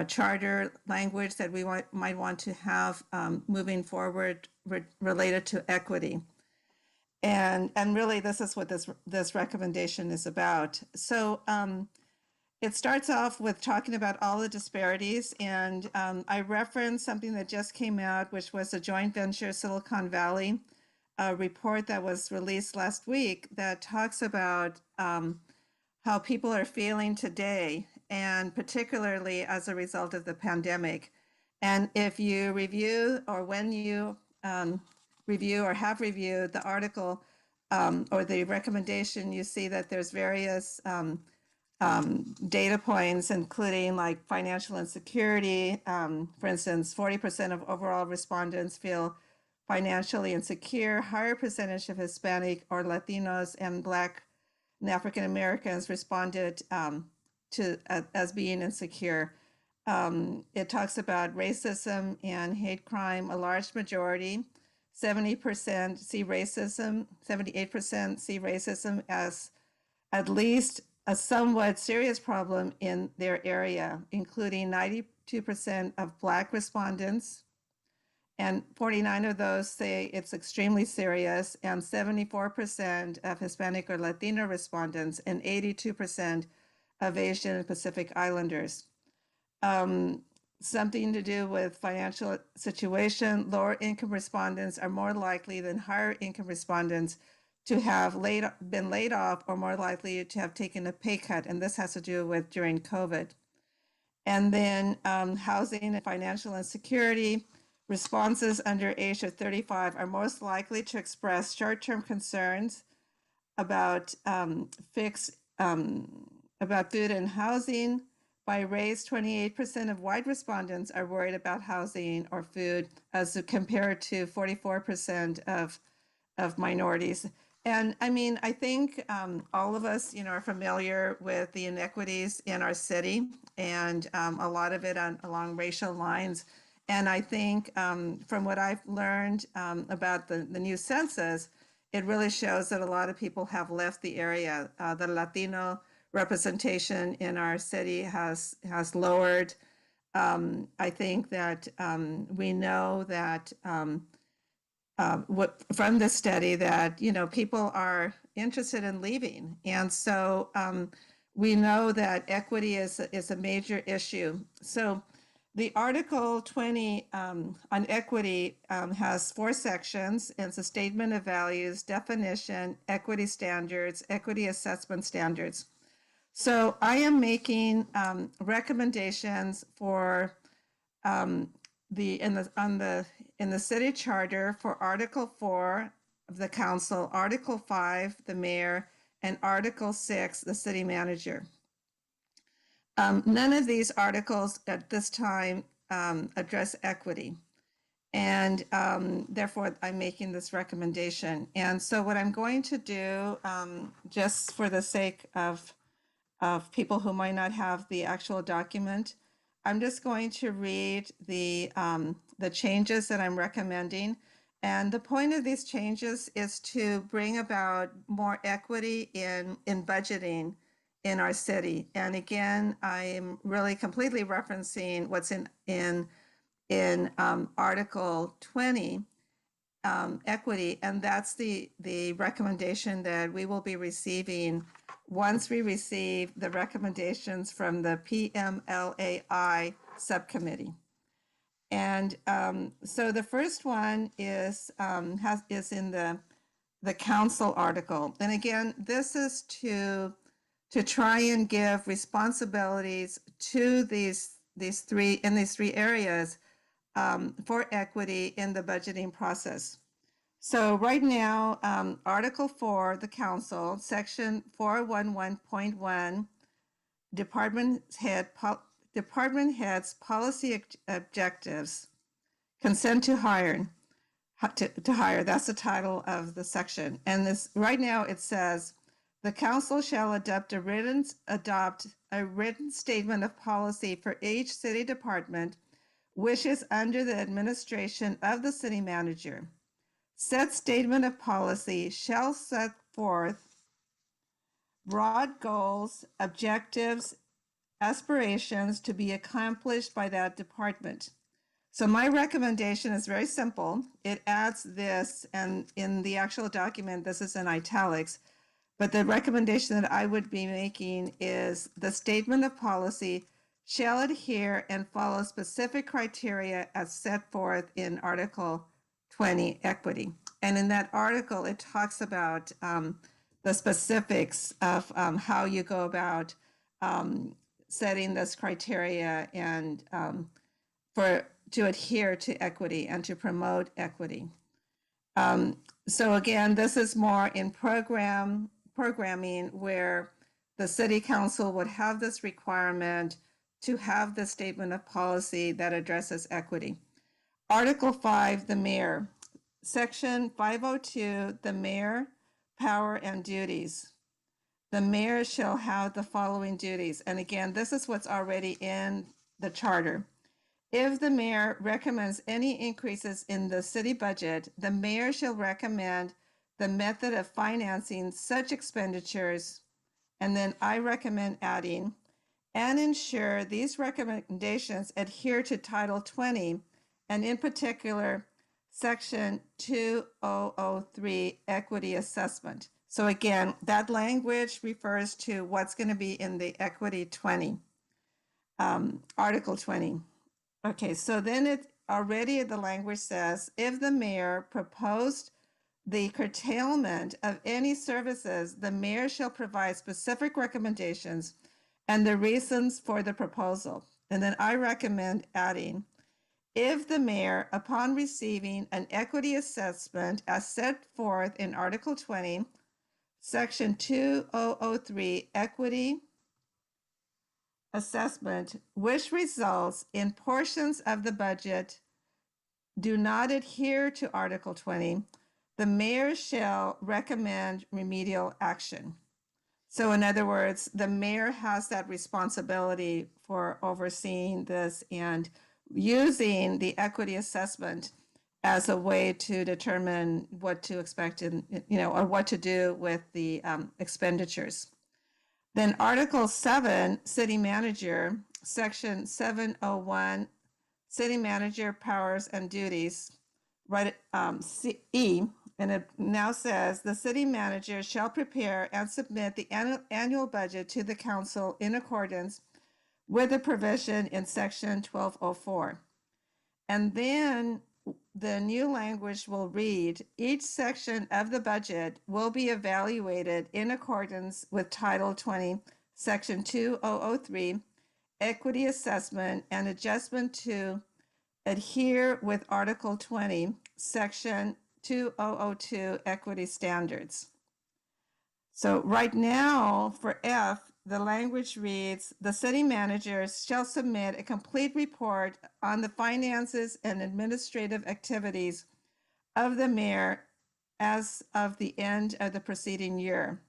charter language that we might want to have moving forward related to equity. And really, this is what this recommendation is about. So it starts off with talking about all the disparities, and I referenced something that just came out, which was a joint venture Silicon Valley report that was released last week that talks about how people are feeling today, and particularly as a result of the pandemic. And if you review, or when you review or have reviewed the article or the recommendation, you see that there's various data points, including like financial insecurity. For instance, 40% of overall respondents feel financially insecure. Higher percentage of Hispanic or Latinos and Black and African Americans responded to as being insecure. It talks about racism and hate crime. A large majority, 70% see racism, 78% see racism as at least a somewhat serious problem in their area, including 92% of Black respondents, and 49 of those say it's extremely serious, and 74% of Hispanic or Latino respondents, and 82% of Asian and Pacific Islanders. Something to do with financial situation, lower income respondents are more likely than higher income respondents to have been laid off or more likely to have taken a pay cut. And this has to do with during COVID. And then housing and financial insecurity. Responses under age of 35 are most likely to express short-term concerns about about food and housing. By race, 28% of white respondents are worried about housing or food, as compared to 44% of minorities. And I mean, I think all of us, are familiar with the inequities in our city, and a lot of it along racial lines. And I think from what I've learned about the new census, it really shows that a lot of people have left the area. The Latino representation in our city has lowered. I think that we know that from this study that people are interested in leaving, and so we know that equity is a major issue. So the Article 20 on equity has 4 sections. It's a statement of values, definition, equity standards, equity assessment standards. So I am making recommendations for in the city charter for Article 4 of the council, Article 5, the mayor, and Article 6, the city manager. None of these articles at this time address equity. And therefore, I'm making this recommendation. And so what I'm going to do, just for the sake of people who might not have the actual document, I'm just going to read the changes that I'm recommending. And the point of these changes is to bring about more equity in budgeting in our city. And again, I'm really completely referencing what's in Article 20, equity, and that's the recommendation that we will be receiving once we receive the recommendations from the PMLAI subcommittee. And so the first one is in the council article, and again, this is to try and give responsibilities to these three areas for equity in the budgeting process. So right now, Article 4, the council, Section 411.1, department heads policy objectives, consent to hire. That's the title of the section. And this right now it says, the council shall adopt a written statement of policy for each city department which is under the administration of the city manager. Said statement of policy shall set forth broad goals, objectives, aspirations to be accomplished by that department. So my recommendation is very simple. It adds this, and in the actual document, this is in italics, but the recommendation that I would be making is the statement of policy shall adhere and follow specific criteria as set forth in Article 20, equity. And in that article, it talks about the specifics of how you go about setting this criteria and to adhere to equity and to promote equity. So again, this is more in programming where the city council would have this requirement to have the statement of policy that addresses equity. Article 5, the mayor. Section 502, the mayor, power and duties. The mayor shall have the following duties. And again, this is what's already in the charter. If the mayor recommends any increases in the city budget, the mayor shall recommend the method of financing such expenditures And then I recommend adding, and ensure these recommendations adhere to Title 20, and in particular, Section 2003 Equity Assessment. So again, that language refers to what's going to be in the Equity 20, Article 20. Okay, so then it already the language says, if the mayor proposed the curtailment of any services, the mayor shall provide specific recommendations and the reasons for the proposal. And then I recommend adding, if the mayor, upon receiving an equity assessment as set forth in Article 20, Section 2003 Equity Assessment, which results in portions of the budget do not adhere to Article 20, the mayor shall recommend remedial action. So in other words, the mayor has that responsibility for overseeing this and using the equity assessment as a way to determine what to expect in, or what to do with the expenditures. Then Article 7, City Manager, Section 701, City Manager Powers and Duties, right, E, and it now says, the city manager shall prepare and submit the annual budget to the council in accordance with the provision in Section 1204. And then the new language will read, each section of the budget will be evaluated in accordance with Title 20, Section 2003, Equity Assessment and Adjustment to adhere with Article 20, Section 2002 Equity Standards. So right now for F, the language reads, the city manager shall submit a complete report on the finances and administrative activities of the mayor as of the end of the preceding year.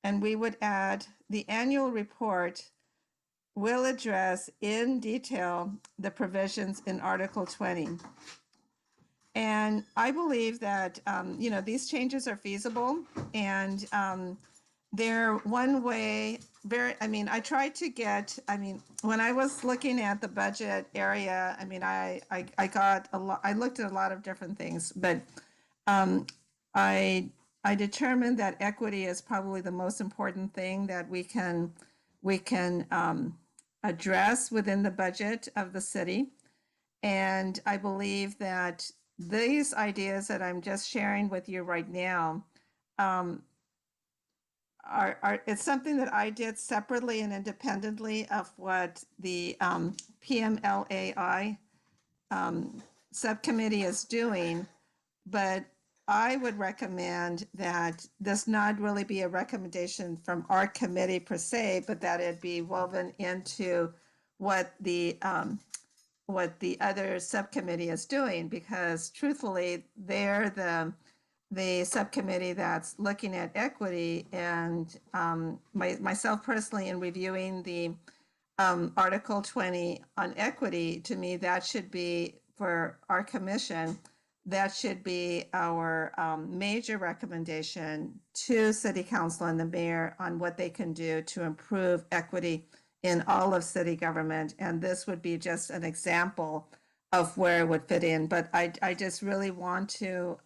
And we would add, the annual report will address in detail the provisions in Article 20. And I believe that, these changes are feasible, and they're one way, I tried to get, when I was looking at the budget area, I got a lot, I looked at a lot of different things, but I determined that equity is probably the most important thing that we can address within the budget of the city. And I believe that these ideas that I'm just sharing with you right now it's something that I did separately and independently of what the PMLAI subcommittee is doing, but I would recommend that this not really be a recommendation from our committee per se, but that it be woven into what the other subcommittee is doing, because truthfully, they're the subcommittee that's looking at equity, and myself personally, in reviewing the Article 20 on equity, to me, that should be for our commission, that should be our major recommendation to City Council and the mayor on what they can do to improve equity in all of city government. And this would be just an example of where it would fit in. But I just really want to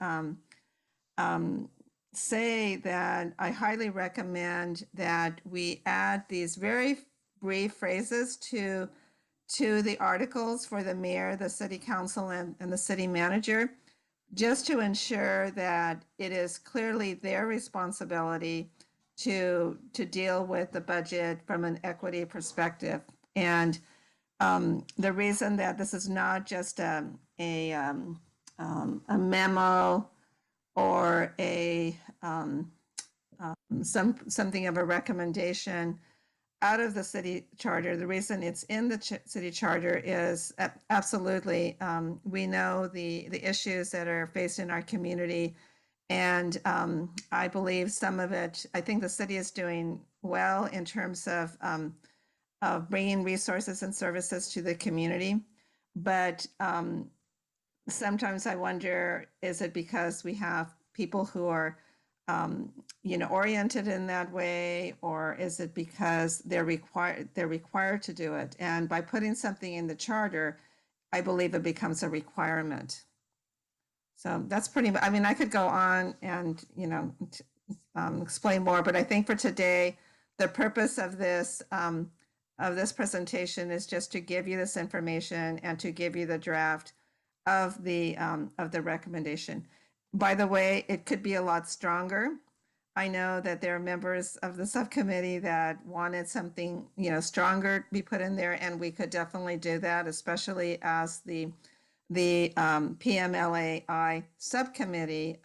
say that I highly recommend that we add these very brief phrases to the articles for the mayor, the city council, and the city manager, just to ensure that it is clearly their responsibility to deal with the budget from an equity perspective. And the reason that this is not just a memo or something of a recommendation out of the city charter, the reason it's in the city charter is absolutely, we know the issues that are faced in our community. And I believe some of it, I think the city is doing well in terms of bringing resources and services to the community. But sometimes I wonder, is it because we have people who are oriented in that way, or is it because they're required to do it? And by putting something in the charter, I believe it becomes a requirement. So that's pretty, I mean, I could go on and, explain more, but I think for today, the purpose of this presentation is just to give you this information and to give you the draft of the recommendation. By the way, it could be a lot stronger. I know that there are members of the subcommittee that wanted something, stronger to be put in there, and we could definitely do that, especially as the PMLAI subcommittee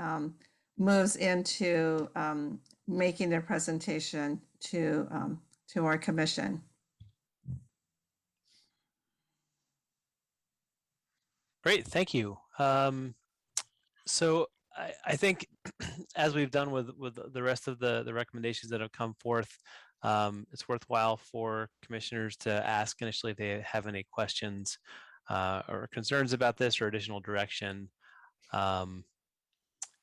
moves into making their presentation to our commission. Great, thank you. So I think as we've done with the rest of the recommendations that have come forth, it's worthwhile for commissioners to ask initially if they have any questions or concerns about this or additional direction.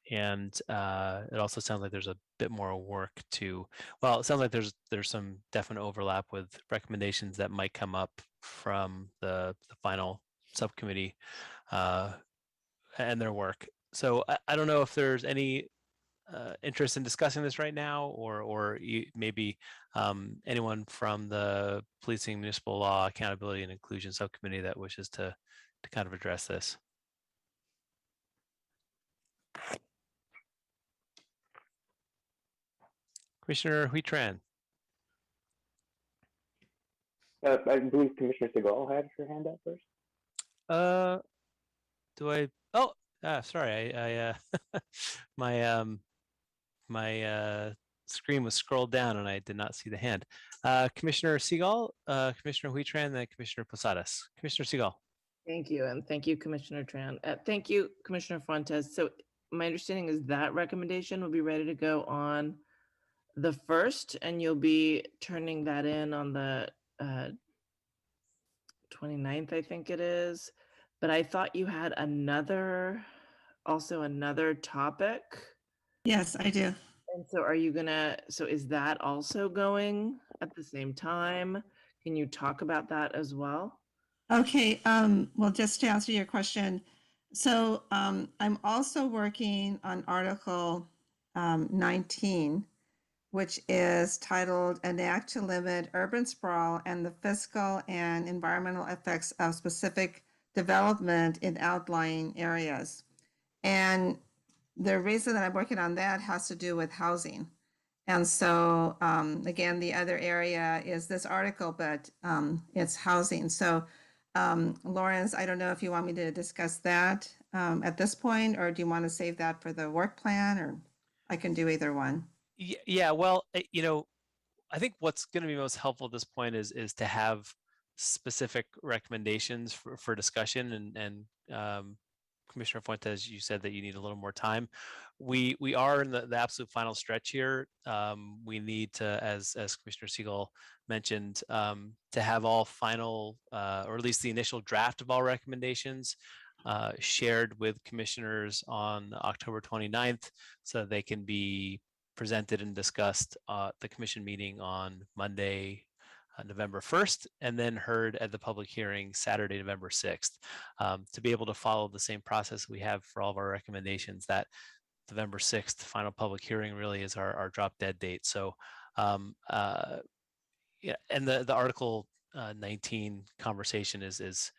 And it also sounds like there's a bit more work to, well, it sounds like there's some definite overlap with recommendations that might come up from the final subcommittee and their work. So I don't know if there's any interest in discussing this right now, or maybe anyone from the Policing, Municipal Law, Accountability, and Inclusion Subcommittee that wishes to kind of address this. Commissioner Huitran. I believe Commissioner Segal had her hand up first. Do I? Oh, sorry. I my screen was scrolled down and I did not see the hand. Commissioner Segal, Commissioner Huitran, then Commissioner Posadas. Commissioner Segal. Thank you, and thank you, Commissioner Tran. Thank you, Commissioner Fuentes. So my understanding is that recommendation will be ready to go on the 1st, and you'll be turning that in on the 29th, I think it is. But I thought you had another topic. Yes, I do. And so so is that also going at the same time? Can you talk about that as well? Okay, well, just to answer your question, so I'm also working on Article 19, which is titled An Act to Limit Urban Sprawl and the Fiscal and Environmental Effects of Specific Development in Outlying Areas. And the reason that I'm working on that has to do with housing. And so, again, the other area is this article, but it's housing. So, Lawrence, I don't know if you want me to discuss that at this point, or do you want to save that for the work plan, or I can do either one. Yeah, well, I think what's going to be most helpful at this point is to have specific recommendations for discussion. And Commissioner Fuentes, you said that you need a little more time. We are in the absolute final stretch here. We need to, as Commissioner Segal mentioned, to have all final, or at least the initial draft of all recommendations shared with commissioners on October 29th, so they can be presented and discussed at the commission meeting on Monday, November 1st, and then heard at the public hearing Saturday, November 6th, to be able to follow the same process we have for all of our recommendations. That November 6th final public hearing really is our drop dead date. So yeah, and the Article 19 conversation is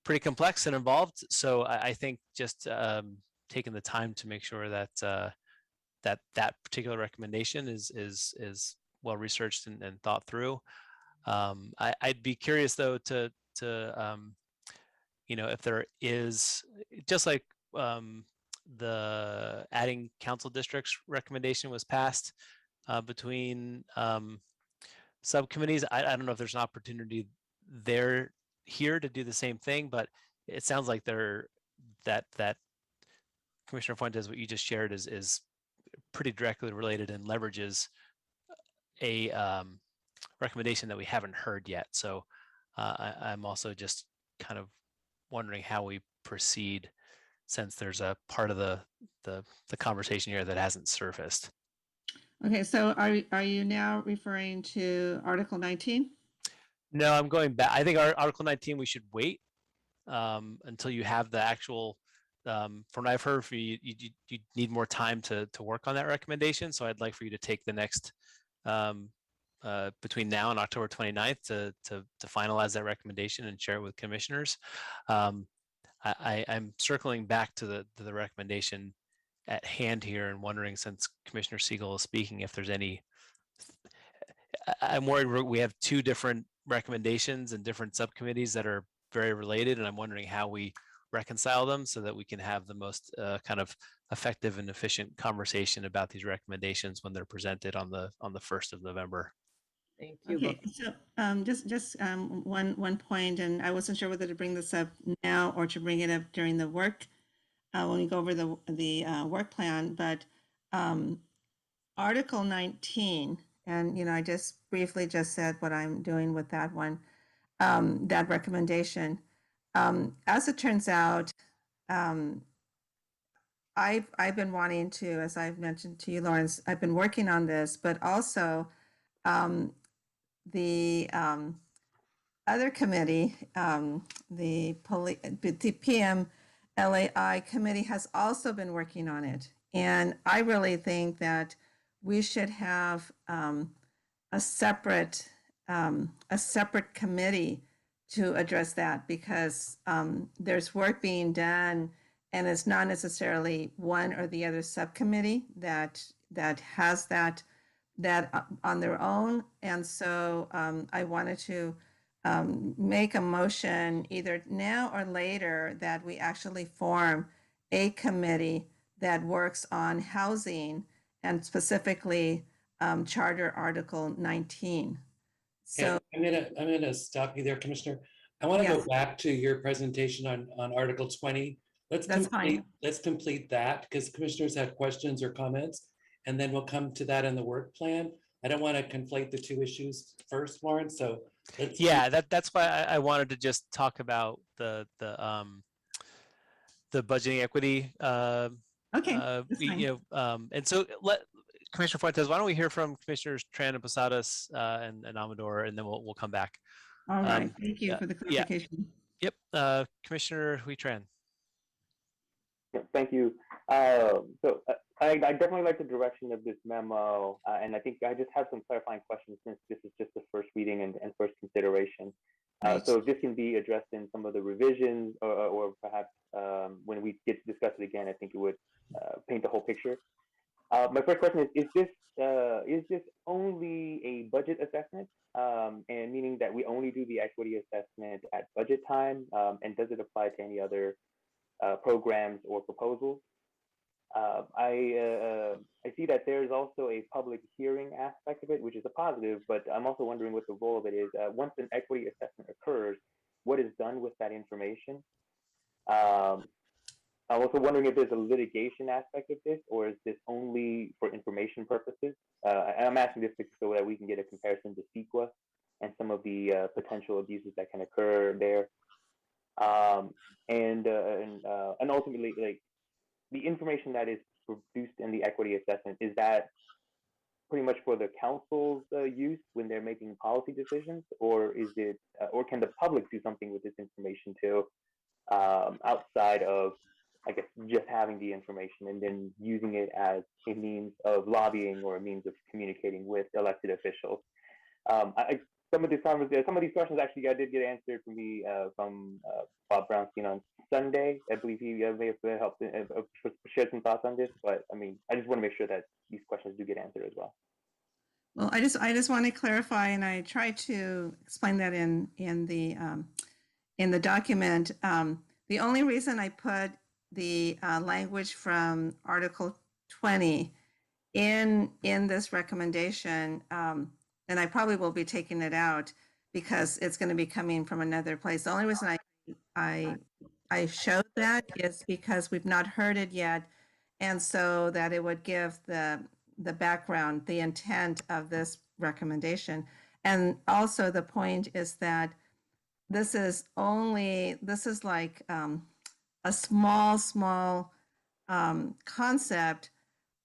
pretty complex and involved. So I think just taking the time to make sure that that particular recommendation is well researched and thought through. I'd be curious though to if there is, just like the adding council districts recommendation was passed between subcommittees. I don't know if there's an opportunity here to do the same thing, but it sounds like that Commissioner Fuentes, what you just shared is pretty directly related and leverages a recommendation that we haven't heard yet. So I'm also just kind of wondering how we proceed since there's a part of the conversation here that hasn't surfaced. Okay, so are you now referring to Article 19? No, I'm going back. I think Article 19, we should wait until you have the actual, from what I've heard, for you need more time to work on that recommendation. So I'd like for you to take the next, between now and October 29th to finalize that recommendation and share it with commissioners. I'm circling back to the recommendation at hand here and wondering, since Commissioner Siegel is speaking, if there's any, I'm worried we have two different recommendations and different subcommittees that are very related, and I'm wondering how we reconcile them so that we can have the most kind of effective and efficient conversation about these recommendations when they're presented on the 1st of November. Thank you. Okay, so just one point, and I wasn't sure whether to bring this up now or to bring it up during the work when we go over the work plan, but Article 19, and I just briefly just said what I'm doing with that one, that recommendation. As it turns out, I've been wanting to, as I've mentioned to you, Lawrence, I've been working on this, but also the other committee, the PMLAI committee, has also been working on it. And I really think that we should have a separate committee to address that, because there's work being done, and it's not necessarily one or the other subcommittee that has that on their own. And so I wanted to make a motion either now or later that we actually form a committee that works on housing, and specifically Charter Article 19. So I'm gonna stop you there, Commissioner. I want to Yes. go back to your presentation on Article 20. That's fine. Let's complete that, because commissioners have questions or comments, and then we'll come to that in the work plan. I don't want to conflate the two issues first, Lawrence. So yeah, that's why I wanted to just talk about the budgeting equity. Okay, that's fine. And so Commissioner Fuentes, why don't we hear from Commissioners Tran and Posadas and Amador, and then we'll come back. All right, thank you for the clarification. Yep, Commissioner Hui Tran. Thank you. So I definitely like the direction of this memo, and I think I just have some clarifying questions, since this is just the first reading and first consideration. So if this can be addressed in some of the revisions, or perhaps when we get to discuss it again, I think it would paint the whole picture. My first question is this only a budget assessment, and meaning that we only do the equity assessment at budget time, and does it apply to any other programs or proposals? I see that there's also a public hearing aspect of it, which is a positive, but I'm also wondering what the role of it is. Once an equity assessment occurs, what is done with that information? I'm also wondering if there's a litigation aspect of this, or is this only for information purposes? And I'm asking this so that we can get a comparison to CEQA and some of the potential abuses that can occur there. And ultimately, like, the information that is produced in the equity assessment, is that pretty much for the council's use when they're making policy decisions, or is it, or can the public do something with this information too, outside of, I guess, just having the information and then using it as a means of lobbying or a means of communicating with elected officials? Some of these questions actually I did get answered for me from Bob Brownstein on Sunday. I believe he may have helped share some thoughts on this, but I mean, I just want to make sure that these questions do get answered as well. Well, I just want to clarify, and I tried to explain that in the document. The only reason I put the language from Article 20 in this recommendation, and I probably will be taking it out because it's going to be coming from another place. The only reason I showed that is because we've not heard it yet, and so that it would give the background, the intent of this recommendation. And also the point is that this is like a small concept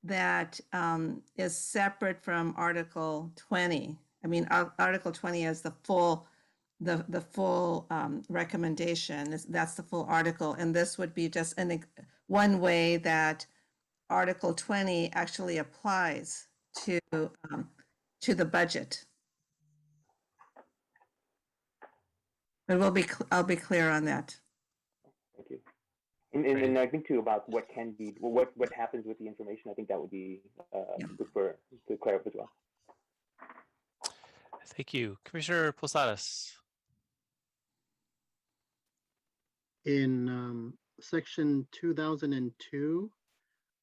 that is separate from Article 20. I mean, Article 20 is the full recommendation. That's the full article, and this would be just one way that Article 20 actually applies to the budget. But I'll be clear on that. Thank you. And I think too about what can be, what happens with the information. I think that would be good to clear up as well. Thank you. Commissioner Posadas. In section 2002,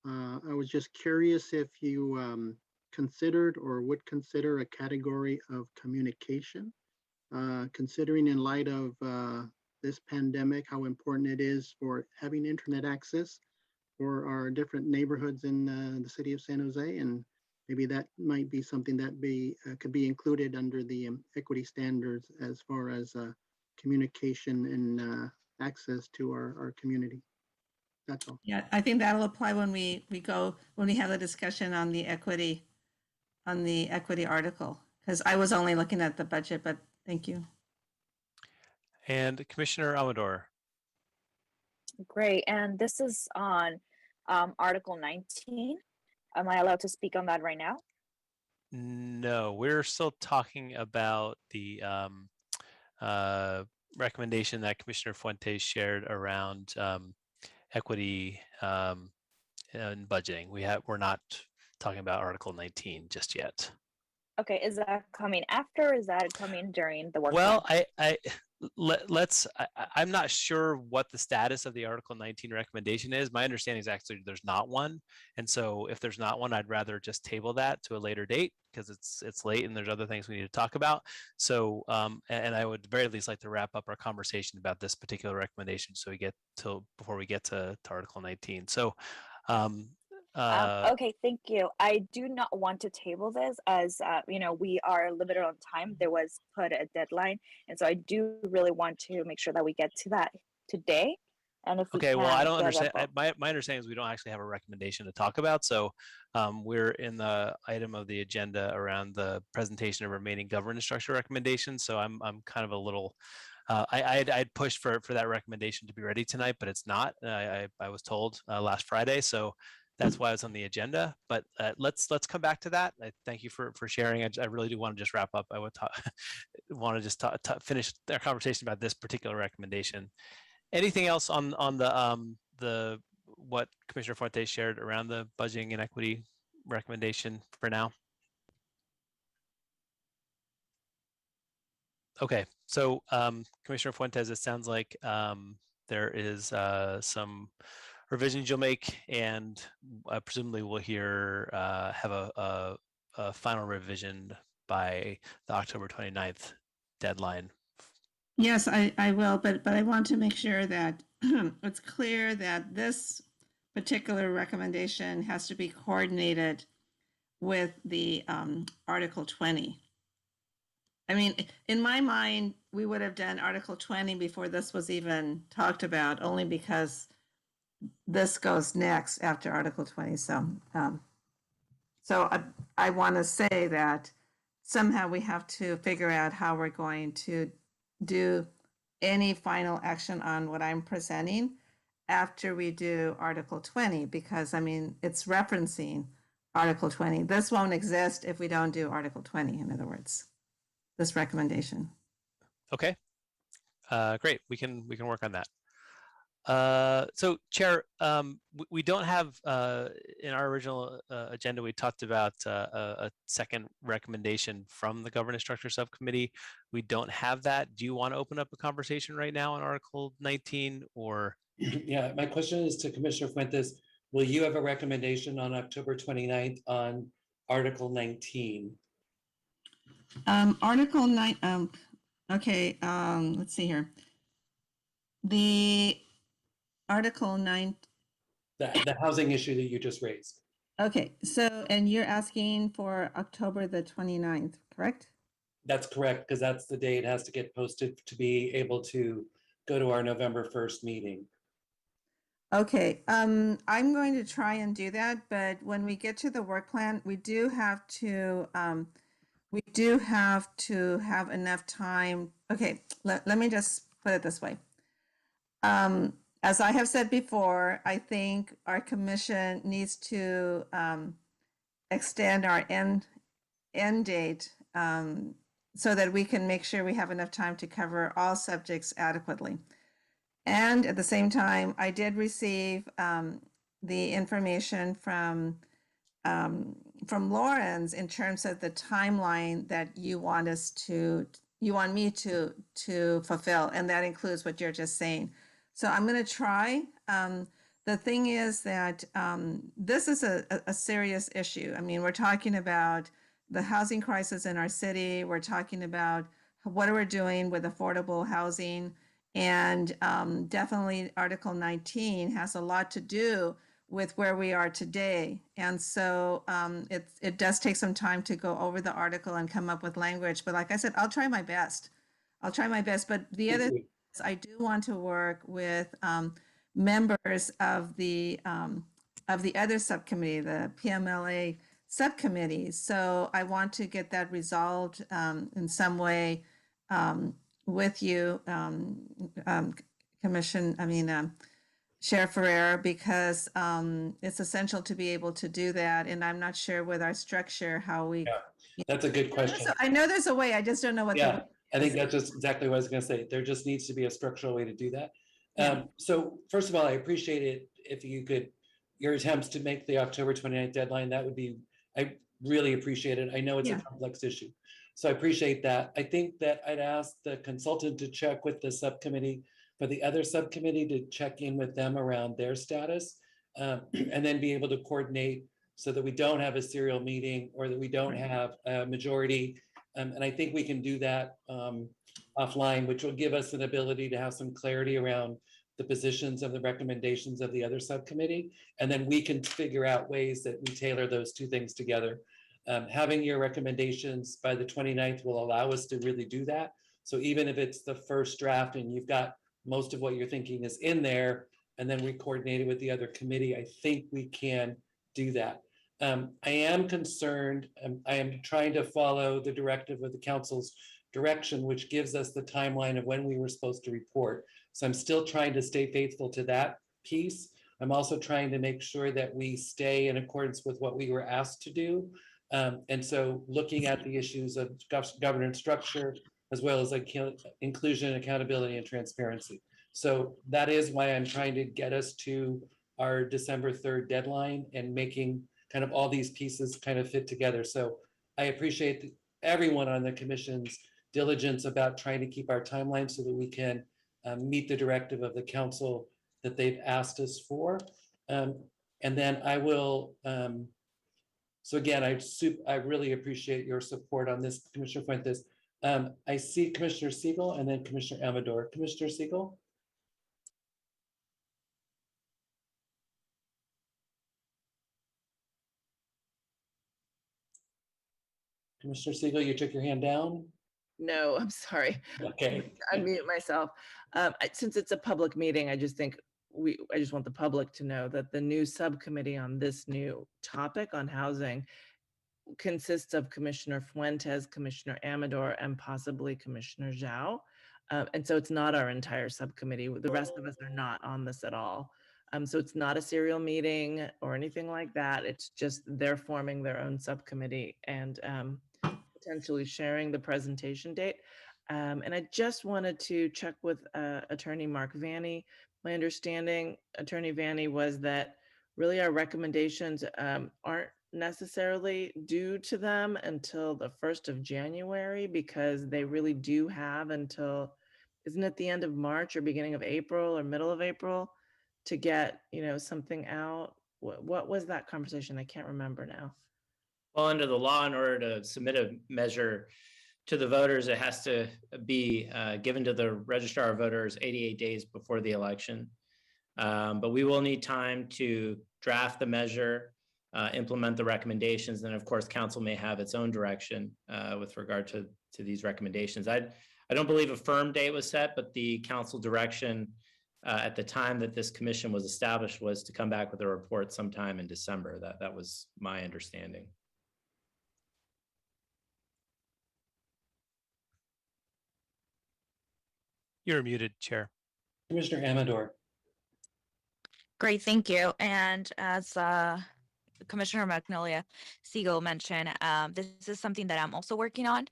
I was just curious if you considered or would consider a category of communication, considering in light of this pandemic, how important it is for having internet access for our different neighborhoods in the city of San Jose, and maybe that might be something that could be included under the equity standards as far as communication and access to our community. That's all. Yeah, I think that'll apply when we have the discussion on the equity article, because I was only looking at the budget, but thank you. And Commissioner Amador. Great, and this is on Article 19. Am I allowed to speak on that right now? No, we're still talking about the recommendation that Commissioner Fuentes shared around equity and budgeting. We're not talking about Article 19 just yet. Okay, is that coming after, or is that coming during the workshop? Well, I'm not sure what the status of the Article 19 recommendation is. My understanding is actually there's not one. And so if there's not one, I'd rather just table that to a later date because it's late and there's other things we need to talk about. So, and I would very least like to wrap up our conversation about this particular recommendation so we get before we get to Article 19. So, okay, thank you. I do not want to table this as, we are limited on time. There was put a deadline. And so I do really want to make sure that we get to that today. And if we okay, well, I don't understand. My My understanding is we don't actually have a recommendation to talk about. So we're in the item of the agenda around the presentation of remaining governance structure recommendations. So I'm kind of a little, I'd pushed for that recommendation to be ready tonight, but it's not. I was told last Friday. So that's why it's on the agenda, but let's come back to that. I thank you for sharing. I really do want to just wrap up. I would want to just finish our conversation about this particular recommendation. Anything else on the what Commissioner Fuentes shared around the budgeting and equity recommendation for now? Okay, so Commissioner Fuentes, it sounds like there is some revisions you'll make, and presumably we'll have a final revision by the October 29th deadline. Yes, I will, but I want to make sure that it's clear that this particular recommendation has to be coordinated with the Article 20. I mean, in my mind, we would have done Article 20 before this was even talked about, only because this goes next after Article 20. So, I want to say that somehow we have to figure out how we're going to do any final action on what I'm presenting after we do Article 20, because I mean, it's referencing Article 20. This won't exist if we don't do Article 20, in other words, this recommendation. Okay, great. We can work on that. So Chair, we don't have, in our original agenda, we talked about a second recommendation from the Governance Structure Subcommittee. We don't have that. Do you want to open up a conversation right now on Article 19 or? Yeah, my question is to Commissioner Fuentes. Will you have a recommendation on October 29th on Article 19? Article 9, okay, let's see here. The Article 9. The housing issue that you just raised. Okay, so, and you're asking for October the 29th, correct? That's correct, because that's the day it has to get posted to be able to go to our November 1st meeting. Okay, I'm going to try and do that, but when we get to the work plan, we do have to have enough time. Okay, let me just put it this way. As I have said before, I think our commission needs to extend our end date so that we can make sure we have enough time to cover all subjects adequately. And at the same time, I did receive the information from Lawrence in terms of the timeline that you want me to fulfill, and that includes what you're just saying. So I'm going to try. The thing is that this is a serious issue. I mean, we're talking about the housing crisis in our city. We're talking about what we're doing with affordable housing. And definitely Article 19 has a lot to do with where we are today. And so it does take some time to go over the article and come up with language. But like I said, I'll try my best. But the other thing is I do want to work with members of the other subcommittee, the PMLA subcommittee. So I want to get that resolved in some way with you, Sheriff Ferrer, because it's essential to be able to do that. And I'm not sure with our structure how we. Yeah, that's a good question. I know there's a way. I just don't know what. Yeah, I think that's just exactly what I was going to say. There just needs to be a structural way to do that. So first of all, I appreciate it if you could, your attempts to make the October 29th deadline. That would be, I really appreciate it. I know it's a complex issue. So I appreciate that. I think that I'd ask the consultant to check with the subcommittee, for the other subcommittee to check in with them around their status, and then be able to coordinate so that we don't have a serial meeting or that we don't have a majority. And I think we can do that offline, which will give us an ability to have some clarity around the positions of the recommendations of the other subcommittee. And then we can figure out ways that we tailor those two things together. Having your recommendations by the 29th will allow us to really do that. So even if it's the first draft and you've got most of what you're thinking is in there, and then we coordinate it with the other committee, I think we can do that. I am concerned, I am trying to follow the directive of the council's direction, which gives us the timeline of when we were supposed to report. So I'm still trying to stay faithful to that piece. I'm also trying to make sure that we stay in accordance with what we were asked to do. And so looking at the issues of governance structure, as well as inclusion, accountability, and transparency. So that is why I'm trying to get us to our December 3rd deadline and making kind of all these pieces kind of fit together. So I appreciate everyone on the commission's diligence about trying to keep our timeline so that we can meet the directive of the council that they've asked us for. And then I will, so again, I really appreciate your support on this, Commissioner Fuentes. I see Commissioner Siegel and then Commissioner Amador. Commissioner Siegel? Commissioner Siegel, you took your hand down? No, I'm sorry. Okay. Unmute myself. Since it's a public meeting, I just think I just want the public to know that the new subcommittee on this new topic on housing consists of Commissioner Fuentes, Commissioner Amador, and possibly Commissioner Zhao. And so it's not our entire subcommittee. The rest of us are not on this at all. So it's not a serial meeting or anything like that. It's just they're forming their own subcommittee and potentially sharing the presentation date. And I just wanted to check with Attorney Mark Vanny. My understanding, Attorney Vanny, was that really our recommendations aren't necessarily due to them until the 1st of January, because they really do have until, isn't it the end of March or beginning of April or middle of April to get, something out? What was that conversation? I can't remember now. Well, under the law, in order to submit a measure to the voters, it has to be given to the registrar of voters 88 days before the election. But we will need time to draft the measure, implement the recommendations, and of course, council may have its own direction with regard to these recommendations. I don't believe a firm date was set, but the council direction at the time that this commission was established was to come back with a report sometime in December. That was my understanding. You're muted, Chair. Commissioner Amador. Great, thank you. And as Commissioner Magnolia Siegel mentioned, this is something that I'm also working on.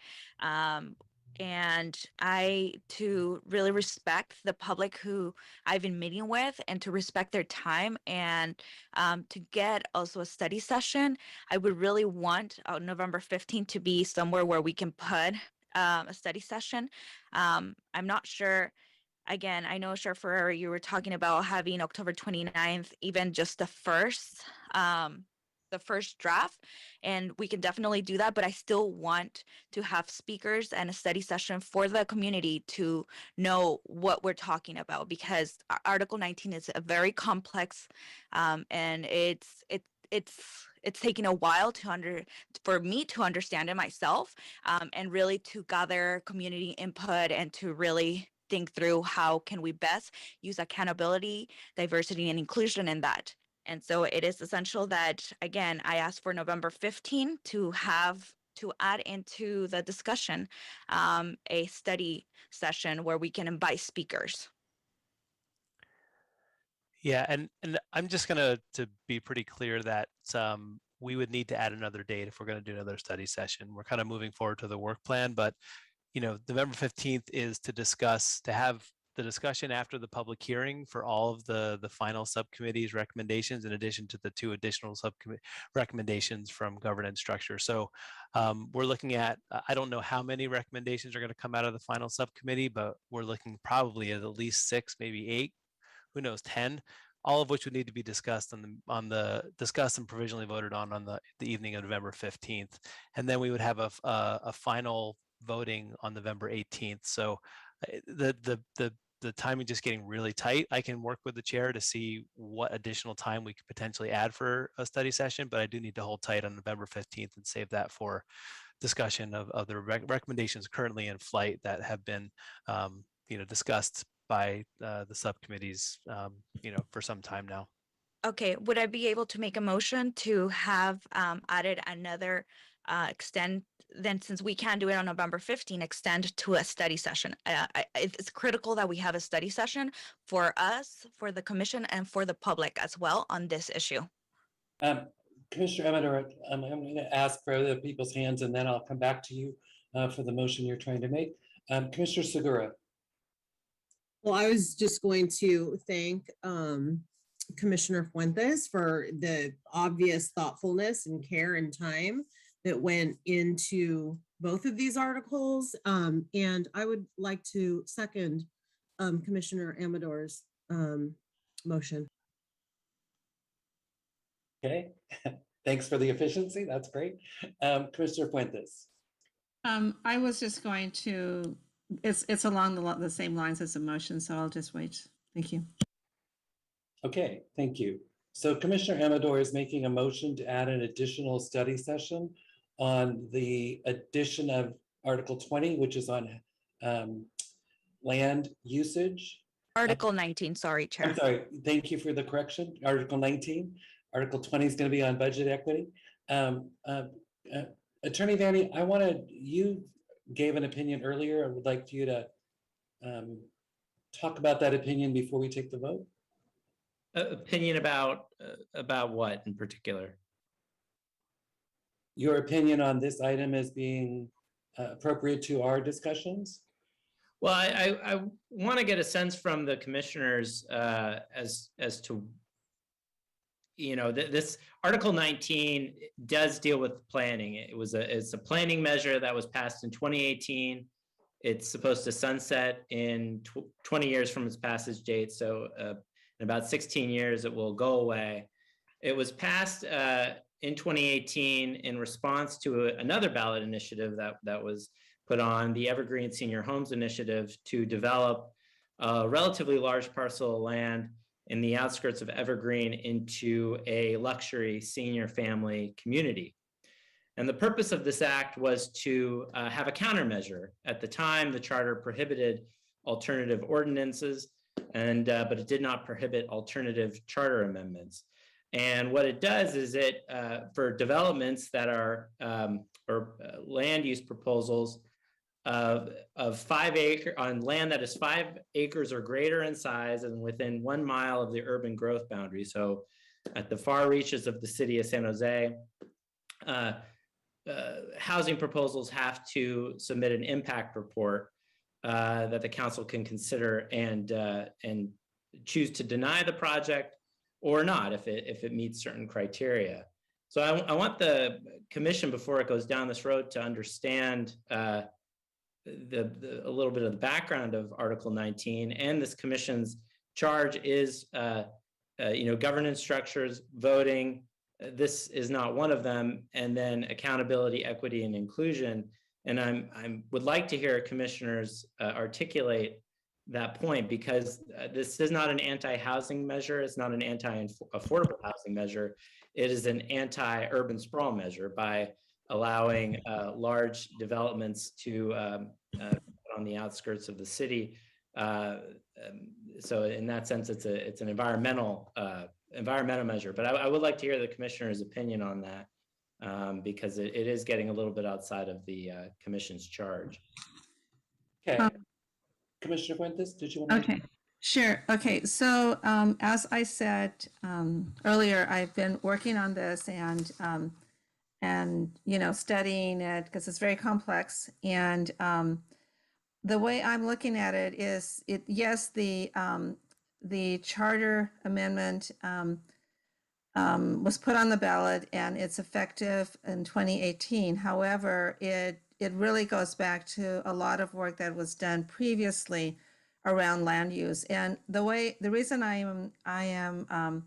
And I to really respect the public who I've been meeting with and to respect their time and to get also a study session. I would really want November 15th to be somewhere where we can put a study session. I'm not sure. Again, I know, Sheriff Ferrer, you were talking about having October 29th, even just the first draft, and we can definitely do that, but I still want to have speakers and a study session for the community to know what we're talking about, because Article 19 is a very complex, and it's taking a while for me to understand it myself, and really to gather community input and to really think through how can we best use accountability, diversity, and inclusion in that. And so it is essential that, again, I ask for November 15 to add into the discussion a study session where we can invite speakers. Yeah, and I'm just gonna to be pretty clear that we would need to add another date if we're going to do another study session. We're kind of moving forward to the work plan, but November 15th is to have the discussion after the public hearing for all of the final subcommittee's recommendations, in addition to the 2 additional subcommittee recommendations from governance structure. So we're looking at, I don't know how many recommendations are going to come out of the final subcommittee, but we're looking probably at least 6, maybe 8, who knows, 10, all of which would need to be discussed discussed and provisionally voted on the evening of November 15th. And then we would have a final voting on November 18th. So the timing just getting really tight. I can work with the chair to see what additional time we could potentially add for a study session, but I do need to hold tight on November 15th and save that for discussion of the recommendations currently in flight that have been discussed by the subcommittees for some time now. Okay, would I be able to make a motion to have added another extend, then since we can't do it on November 15, extend to a study session? It's critical that we have a study session for us, for the commission, and for the public as well on this issue. Commissioner Amador, I'm going to ask for other people's hands, and then I'll come back to you for the motion you're trying to make. Commissioner Segura. Well, I was just going to thank Commissioner Fuentes for the obvious thoughtfulness and care and time that went into both of these articles. And I would like to second Commissioner Amador's motion. Okay, thanks for the efficiency. That's great. Commissioner Fuentes. I was just going to, it's along the same lines as the motion, so I'll just wait. Thank you. Okay, thank you. So Commissioner Amador is making a motion to add an additional study session on the addition of Article 20, which is on land usage. Article 19, sorry, Chair. I'm sorry, thank you for the correction. Article 19. Article 20 is going to be on budget equity. Attorney Vanny, you gave an opinion earlier. I would like you to talk about that opinion before we take the vote. Opinion about what in particular? Your opinion on this item as being appropriate to our discussions? Well, I want to get a sense from the commissioners as to, this Article 19 does deal with planning. It's a planning measure that was passed in 2018. It's supposed to sunset in 20 years from its passage date. So in about 16 years, it will go away. It was passed in 2018 in response to another ballot initiative that was put on, the Evergreen Senior Homes Initiative, to develop a relatively large parcel of land in the outskirts of Evergreen into a luxury senior family community. And the purpose of this act was to have a countermeasure. At the time, the charter prohibited alternative ordinances. and but it did not prohibit alternative charter amendments. And what it does is it, for developments that are, land use proposals of 5 acre on land that is 5 acres or greater in size and within 1 mile of the urban growth boundary. So at the far reaches of the city of San Jose, housing proposals have to submit an impact report that the council can consider and choose to deny the project or not if it meets certain criteria. So I want the commission, before it goes down this road, to understand a little bit of the background of Article 19, and this commission's charge is governance structures, voting. This is not one of them, and then accountability, equity, and inclusion. And I would like to hear commissioners articulate that point, because this is not an anti-housing measure. It's not an anti-affordable housing measure. It is an anti-urban sprawl measure by allowing large developments to on the outskirts of the city. So in that sense, it's an environmental measure. But I would like to hear the commissioner's opinion on that, because it is getting a little bit outside of the commission's charge. Okay. Commissioner Fuentes, did you want to? Okay, sure. Okay, so as I said earlier, I've been working on this and studying it because it's very complex. And the way I'm looking at it is, yes, the charter amendment was put on the ballot and it's effective in 2018. However, it really goes back to a lot of work that was done previously around land use. And the reason I am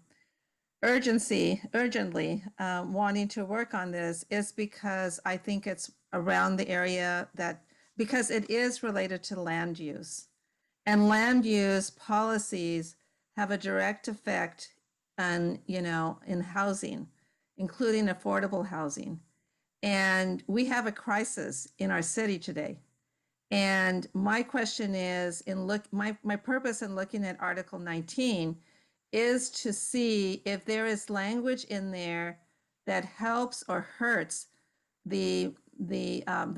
urgently wanting to work on this is because I think it's around the area because it is related to land use. And land use policies have a direct effect on, in housing, including affordable housing. And we have a crisis in our city today. And my question is, my purpose in looking at Article 19 is to see if there is language in there that helps or hurts the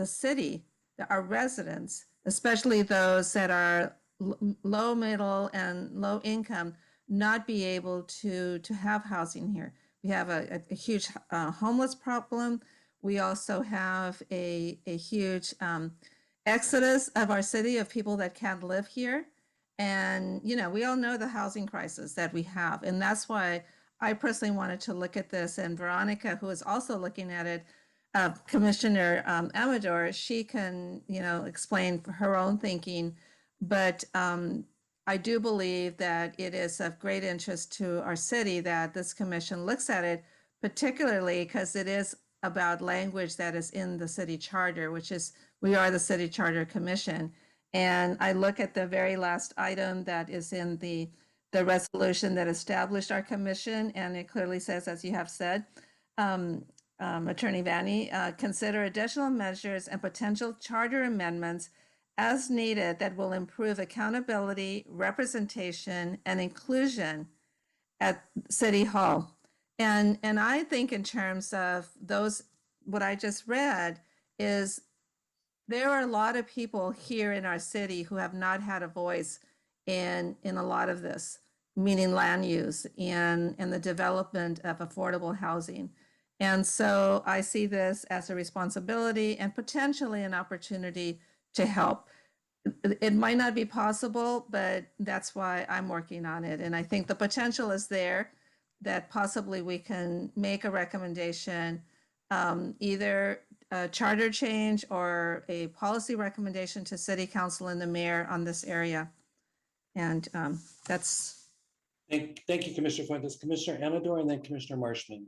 city, our residents, especially those that are low, middle, and low income, not be able to have housing here. We have a huge homeless problem. We also have a huge exodus of our city of people that can't live here. And, we all know the housing crisis that we have. And that's why I personally wanted to look at this. And Veronica, who is also looking at it, Commissioner Amador, she can, explain her own thinking. But I do believe that it is of great interest to our city that this commission looks at it, particularly because it is about language that is in the city charter, which is, we are the city charter commission. And I look at the very last item that is in the resolution that established our commission, and it clearly says, as you have said, Attorney Vanny, consider additional measures and potential charter amendments as needed that will improve accountability, representation, and inclusion at City Hall. And I think in terms of those, what I just read is there are a lot of people here in our city who have not had a voice in a lot of this, meaning land use and the development of affordable housing. And so I see this as a responsibility and potentially an opportunity to help. It might not be possible, but that's why I'm working on it. And I think the potential is there that possibly we can make a recommendation, either a charter change or a policy recommendation to City Council and the mayor on this area. And that's. Thank you, Commissioner Fuentes. Commissioner Amador, and then Commissioner Marshman.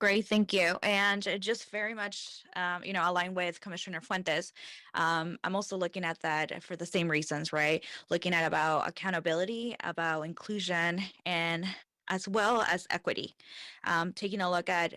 Great, thank you. And just very much, aligned with Commissioner Fuentes. I'm also looking at that for the same reasons, right? Looking at about accountability, about inclusion, and as well as equity. Taking a look at,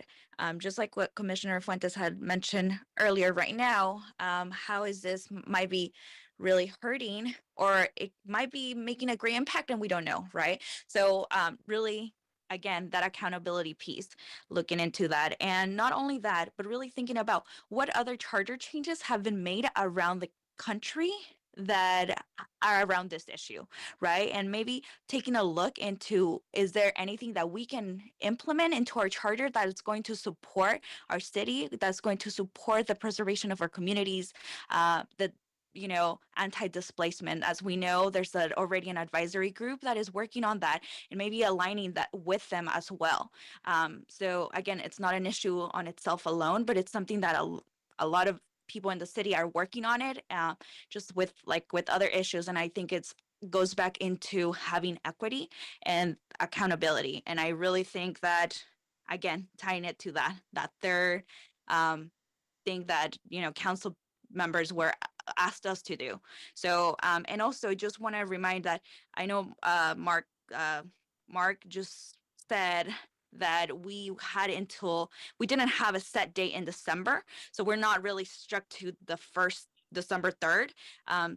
just like what Commissioner Fuentes had mentioned earlier right now, how is this might be really hurting, or it might be making a great impact and we don't know, right? So really, again, that accountability piece, looking into that. And not only that, but really thinking about what other charter changes have been made around the country that are around this issue, right? And maybe taking a look into, is there anything that we can implement into our charter that is going to support our city, that's going to support the preservation of our communities, the anti-displacement. As we know, there's already an advisory group that is working on that, and maybe aligning that with them as well. So again, it's not an issue on itself alone, but it's something that a lot of people in the city are working on it, just with other issues. And I think it's goes back into having equity and accountability. And I really think that, again, tying it to that third thing that council members were asked us to do. So and also just want to remind that I know Mark just said that we didn't have a set date in December, so we're not really stuck to the first December 3rd.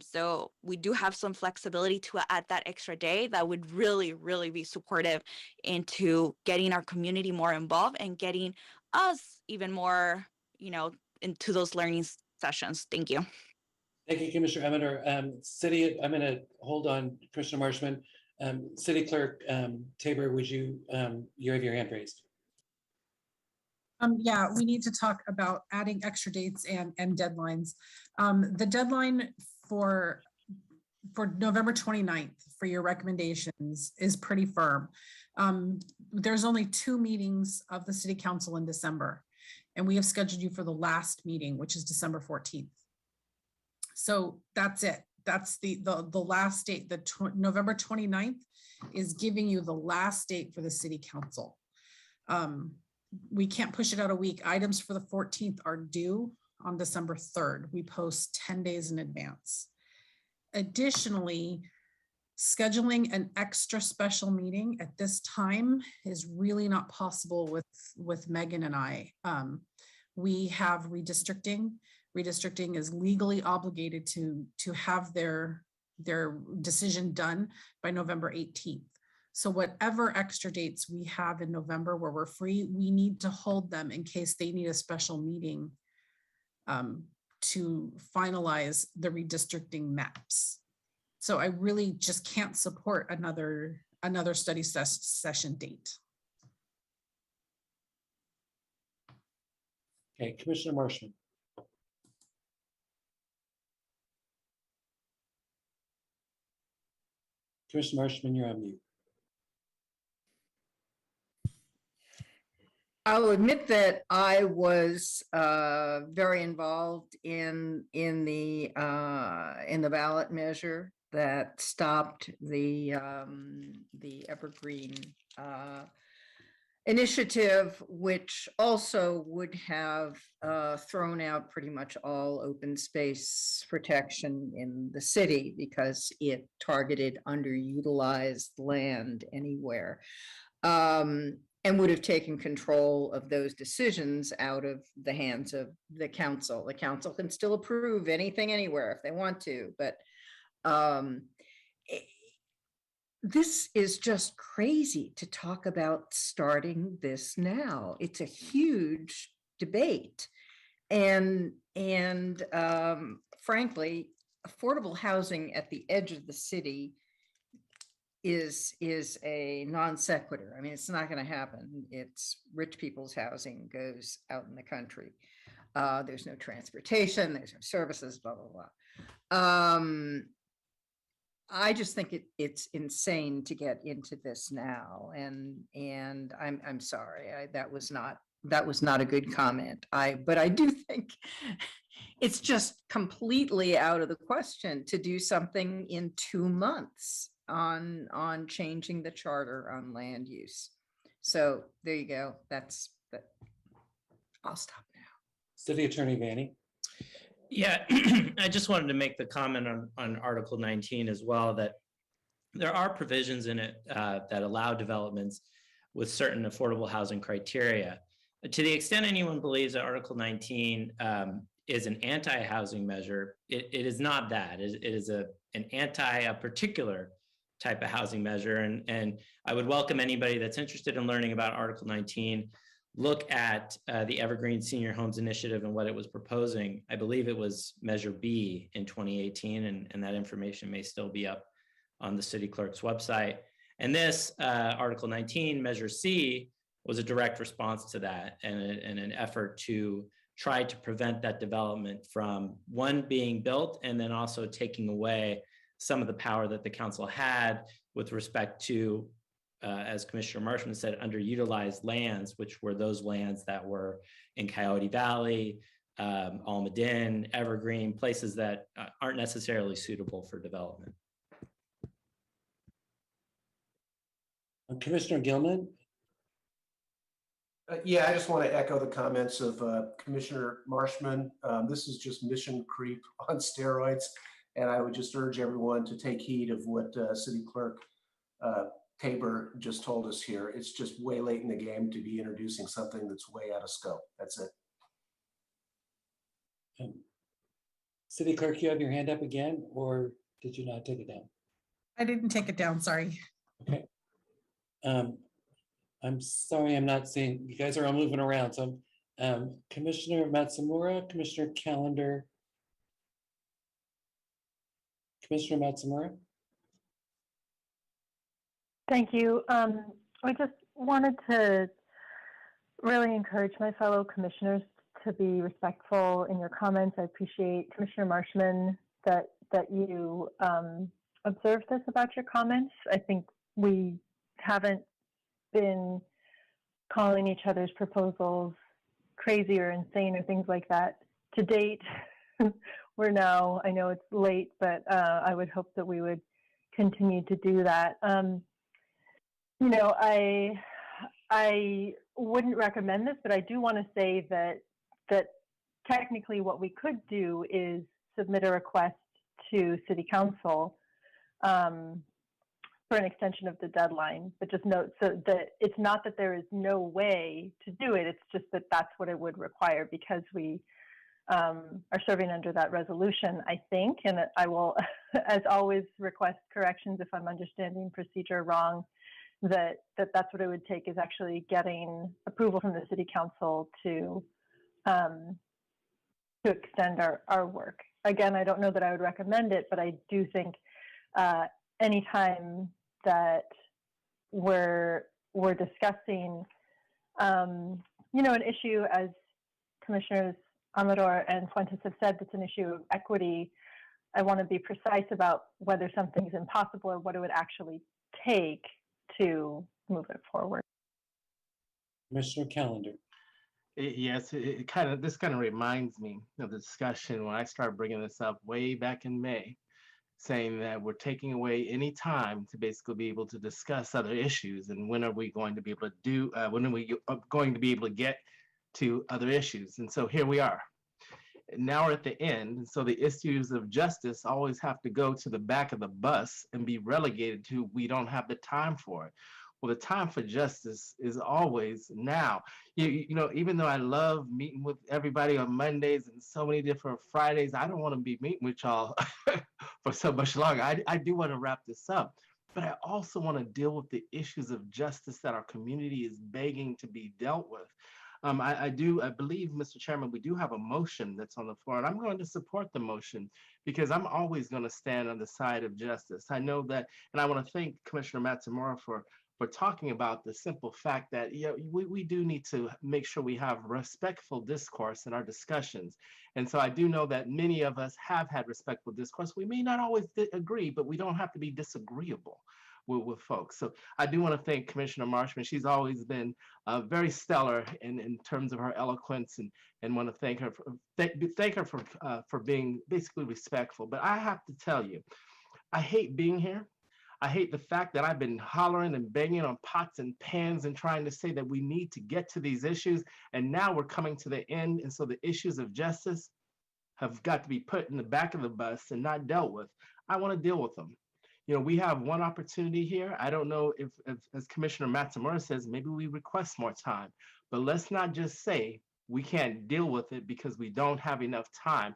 So we do have some flexibility to add that extra day that would really, really be supportive into getting our community more involved and getting us even more, into those learning sessions. Thank you. Thank you, Commissioner Emmer. City, I'm going to hold on, Commissioner Marshman. City Clerk Tabor, would you have your hand raised? Yeah, we need to talk about adding extra dates and deadlines. The deadline for November 29th for your recommendations is pretty firm. There's only 2 meetings of the City Council in December, and we have scheduled you for the last meeting, which is December 14th. So that's it. That's the last date. November 29th is giving you the last date for the City Council. We can't push it out a week. Items for the 14th are due on December 3rd. We post 10 days in advance. Additionally, scheduling an extra special meeting at this time is really not possible with Megan and I. We have redistricting. Redistricting is legally obligated to have their decision done by November 18th. So whatever extra dates we have in November where we're free, we need to hold them in case they need a special meeting to finalize the redistricting maps. So I really just can't support another study session date. Okay, Commissioner Marshman. Commissioner Marshman, you're on mute. I'll admit that I was very involved in the ballot measure that stopped the Evergreen initiative, which also would have thrown out pretty much all open space protection in the city because it targeted underutilized land anywhere. And would have taken control of those decisions out of the hands of the council. The council can still approve anything anywhere if they want to, but this is just crazy to talk about starting this now. It's a huge debate. And frankly, affordable housing at the edge of the city is a non sequitur. I mean, it's not going to happen. It's rich people's housing goes out in the country. There's no transportation, there's no services, blah, blah, blah. I just think it's insane to get into this now. And I'm sorry, that was not a good comment. But I do think it's just completely out of the question to do something in 2 months on changing the charter on land use. So there you go. I'll stop now. City Attorney Vanny. Yeah, I just wanted to make the comment on Article 19 as well, that there are provisions in it that allow developments with certain affordable housing criteria. To the extent anyone believes that Article 19 is an anti-housing measure, it is not that. It is an a particular type of housing measure. And I would welcome anybody that's interested in learning about Article 19, look at the Evergreen Senior Homes Initiative and what it was proposing. I believe it was Measure B in 2018, and that information may still be up on the city clerk's website. And this Article 19, Measure C, was a direct response to that and an effort to try to prevent that development from, one, being built, and then also taking away some of the power that the council had with respect to, as Commissioner Marshman said, underutilized lands, which were those lands that were in Coyote Valley, Almaden, Evergreen, places that aren't necessarily suitable for development. Commissioner Gilman? Yeah, I just want to echo the comments of Commissioner Marshman. This is just mission creep on steroids, and I would just urge everyone to take heed of what City Clerk Tabor just told us here. It's just way late in the game to be introducing something that's way out of scope. That's it. City Clerk, you have your hand up again, or did you not take it down? I didn't take it down, sorry. Okay. I'm sorry, I'm not seeing, you guys are all moving around. So Commissioner Matsumura, Commissioner Calendar. Commissioner Matsumura? Thank you. I just wanted to really encourage my fellow commissioners to be respectful in your comments. I appreciate, Commissioner Marshman, that you observed this about your comments. I think we haven't been calling each other's proposals crazy or insane or things like that to date. We're now, I know it's late, but I would hope that we would continue to do that. You know, I wouldn't recommend this, but I do want to say that technically what we could do is submit a request to City Council for an extension of the deadline, but just note so that it's not that there is no way to do it, it's just that that's what it would require, because we are serving under that resolution, I think, and I will, as always, request corrections if I'm understanding procedure wrong, that's what it would take, is actually getting approval from the City Council to extend our work. Again, I don't know that I would recommend it, but I do think anytime that we're discussing, you know, an issue, as Commissioners Amador and Fuentes have said, that's an issue of equity. I want to be precise about whether something's impossible or what it would actually take to move it forward. Commissioner Calendar. Yes, this kind of reminds me of the discussion when I started bringing this up way back in May, saying that we're taking away any time to basically be able to discuss other issues, and when are we going to be able to do, when are we going to be able to get to other issues? And so here we are. Now we're at the end, and so the issues of justice always have to go to the back of the bus and be relegated to, we don't have the time for it. Well, the time for justice is always now. You know, even though I love meeting with everybody on Mondays and so many different Fridays, I don't want to be meeting with y'all for so much longer. I do want to wrap this up, but I also want to deal with the issues of justice that our community is begging to be dealt with. I believe, Mr. Chairman, we do have a motion that's on the floor, and I'm going to support the motion because I'm always going to stand on the side of justice. I know that, and I want to thank Commissioner Matsumura for talking about the simple fact that, you know, we do need to make sure we have respectful discourse in our discussions. And so I do know that many of us have had respectful discourse. We may not always agree, but we don't have to be disagreeable with folks. So I do want to thank Commissioner Marshman. She's always been very stellar in terms of her eloquence, and want to thank her for being basically respectful. But I have to tell you, I hate being here. I hate the fact that I've been hollering and banging on pots and pans and trying to say that we need to get to these issues. And now we're coming to the end. And so the issues of justice have got to be put in the back of the bus and not dealt with. I want to deal with them. You know, we have one opportunity here. I don't know if as Commissioner Matsumura says, maybe we request more time, but let's not just say we can't deal with it because we don't have enough time.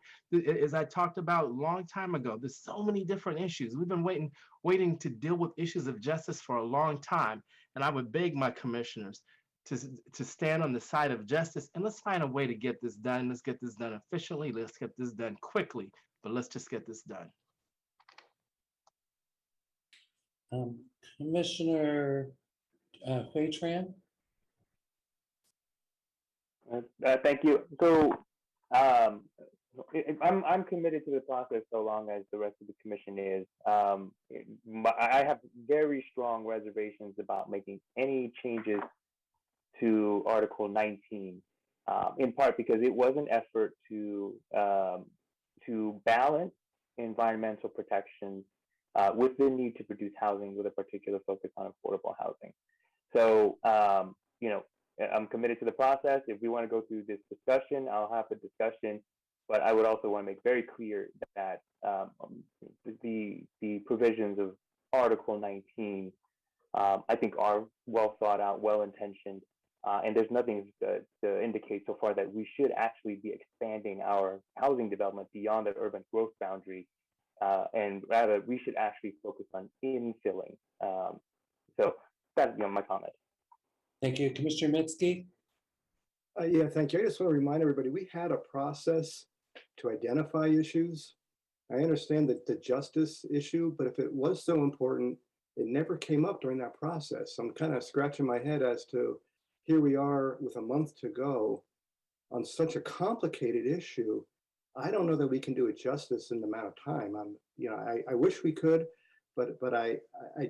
As I talked about a long time ago, there's so many different issues. We've been waiting to deal with issues of justice for a long time. And I would beg my commissioners to stand on the side of justice, and let's find a way to get this done. Let's get this done efficiently. Let's get this done quickly, but let's just get this done. Commissioner Huitran? Thank you. So I'm committed to the process so long as the rest of the commission is. I have very strong reservations about making any changes to Article 19, in part because it was an effort to balance environmental protection with the need to produce housing with a particular focus on affordable housing. So, I'm committed to the process. If we want to go through this discussion, I'll have the discussion, but I would also want to make very clear that the provisions of Article 19, I think, are well thought out, well intentioned, and there's nothing to indicate so far that we should actually be expanding our housing development beyond the urban growth boundary, and rather we should actually focus on infilling. So that's my comment. Thank you. Commissioner Mitski? Yeah, thank you. I just want to remind everybody, we had a process to identify issues. I understand that the justice issue, but if it was so important, it never came up during that process. I'm kind of scratching my head as to here we are with a month to go on such a complicated issue. I don't know that we can do it justice in the amount of time. I wish we could, but I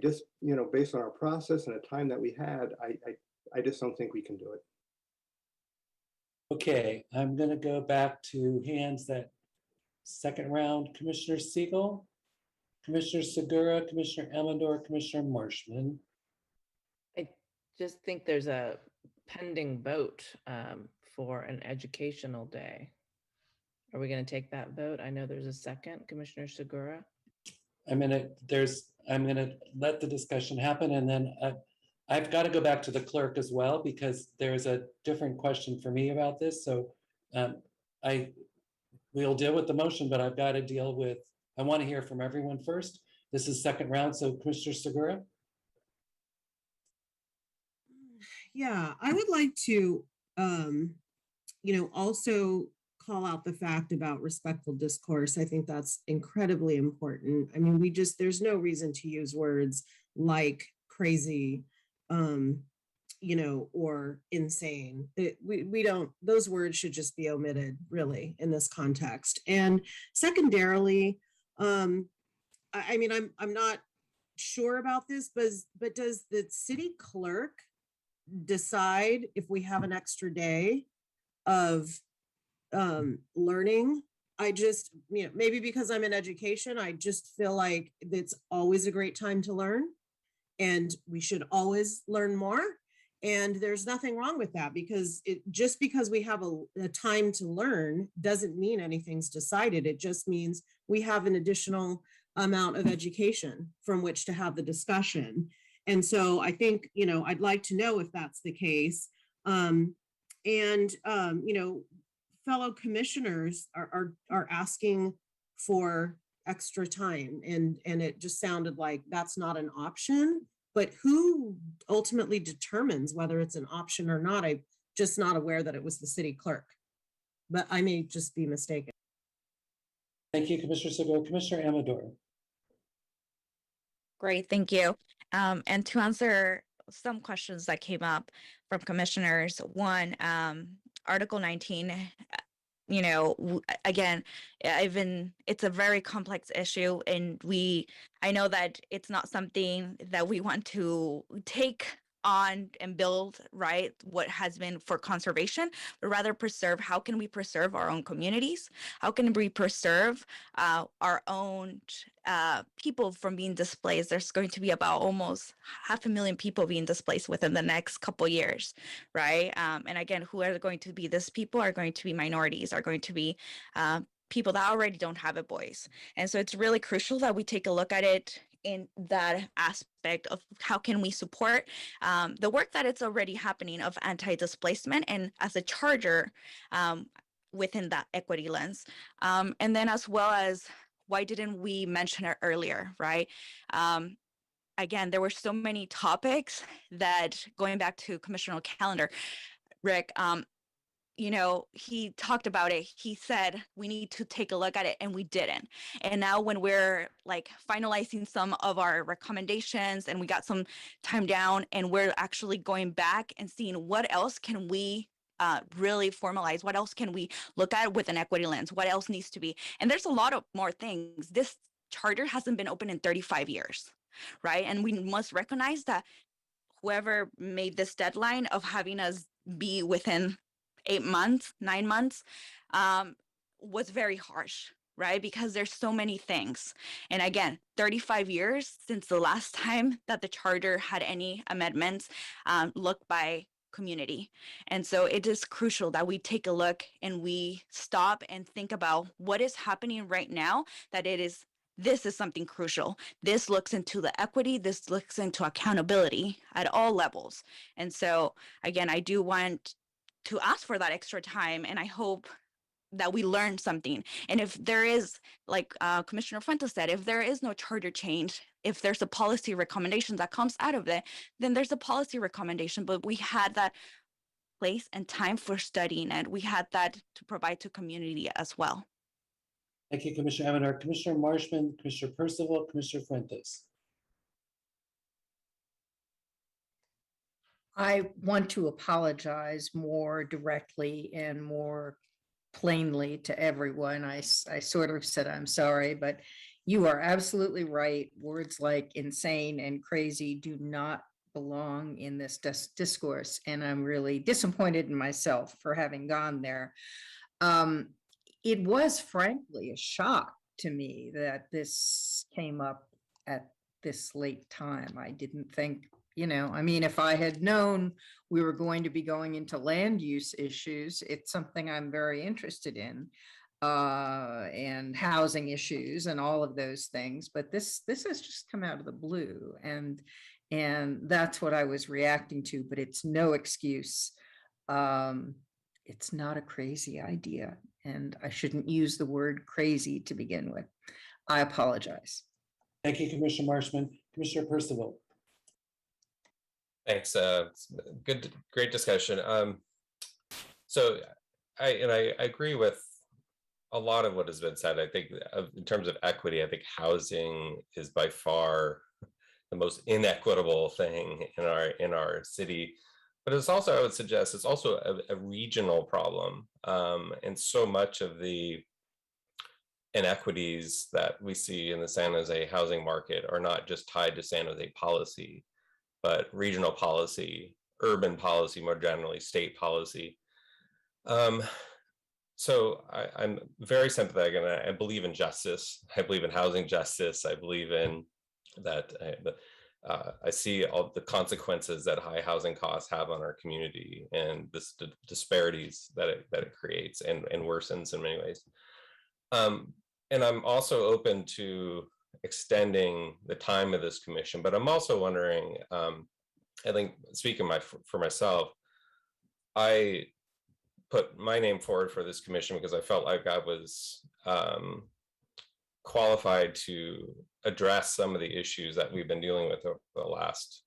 just, based on our process and the time that we had, I just don't think we can do it. Okay, I'm going to go back to hands that second round. Commissioner Siegel, Commissioner Segura, Commissioner Amador, Commissioner Marshman. I just think there's a pending vote for an educational day. Are we going to take that vote? I know there's a second, Commissioner Segura. I'm going to let the discussion happen, and then I've got to go back to the clerk as well because there's a different question for me about this. So we'll deal with the motion, but I've got to deal with, I want to hear from everyone first. This is second round. So Commissioner Segura. Yeah, I would like to, also call out the fact about respectful discourse. I think that's incredibly important. I mean, there's no reason to use words like crazy, or insane. We don't, those words should just be omitted really in this context. And secondarily, I'm not sure about this, but does the city clerk decide if we have an extra day of learning? I just, maybe because I'm in education, I just feel like it's always a great time to learn and we should always learn more. And there's nothing wrong with that because just because we have a time to learn doesn't mean anything's decided. It just means we have an additional amount of education from which to have the discussion. And so I think, I'd like to know if that's the case. Fellow commissioners are asking for extra time, and it just sounded like that's not an option. But who ultimately determines whether it's an option or not? I'm just not aware that it was the city clerk, but I may just be mistaken. Thank you, Commissioner Segura. Commissioner Amador. Great, thank you. And to answer some questions that came up from commissioners, one, Article 19, again, it's a very complex issue, and I know that it's not something that we want to take on and build, right, what has been for conservation, but rather preserve. How can we preserve our own communities? How can we preserve our own people from being displaced? There's going to be about almost 500,000 people being displaced within the next couple years, right? And again, who are going to be these people? Are going to be minorities, are going to be people that already don't have a voice. And so it's really crucial that we take a look at it in that aspect of how can we support the work that it's already happening of anti-displacement and as a charter within that equity lens. And then as well as why didn't we mention it earlier, right? Again, there were so many topics that going back to Commissioner Calendar, Rick, you know, he talked about it. He said we need to take a look at it, and we didn't. And now when we're like finalizing some of our recommendations and we got some time down and we're actually going back and seeing what else can we really formalize, what else can we look at with an equity lens, what else needs to be. And there's a lot of more things. This charter hasn't been open in 35 years, right? And we must recognize that whoever made this deadline of having us be within 8 months, 9 months, was very harsh, right? Because there's so many things. And again, 35 years since the last time that the charter had any amendments looked by community. And so it is crucial that we take a look and we stop and think about what is happening right now, that this is something crucial. This looks into the equity, this looks into accountability at all levels. And so again, I do want to ask for that extra time, and I hope that we learn something. And if there is, like Commissioner Fuentes said, if there is no charter change, if there's a policy recommendation that comes out of it, then there's a policy recommendation. But we had that place and time for studying it. We had that to provide to community as well. Thank you, Commissioner Avanar. Commissioner Marshman, Commissioner Percival, Commissioner Fuentes. I want to apologize more directly and more plainly to everyone. I sort of said, I'm sorry, but you are absolutely right. Words like insane and crazy do not belong in this discourse. And I'm really disappointed in myself for having gone there. It was frankly a shock to me that this came up at this late time. I didn't think, I mean, if I had known we were going to be going into land use issues, it's something I'm very interested in, and housing issues and all of those things. But this has just come out of the blue, and that's what I was reacting to. But it's no excuse. It's not a crazy idea, and I shouldn't use the word crazy to begin with. I apologize. Thank you, Commissioner Marshman. Commissioner Percival. Thanks. Great discussion. So I agree with a lot of what has been said. I think in terms of equity, I think housing is by far the most inequitable thing in our city. But it's also, I would suggest, it's also a regional problem. And so much of the inequities that we see in the San Jose housing market are not just tied to San Jose policy, but regional policy, urban policy, more generally, state policy. So I'm very sympathetic, and I believe in justice. I believe in housing justice. I believe in that. I see all the consequences that high housing costs have on our community, and the disparities that it creates and worsens in many ways. And I'm also open to extending the time of this commission, but I'm also wondering, I think speaking for myself, I put my name forward for this commission because I felt like I was qualified to address some of the issues that we've been dealing with over the last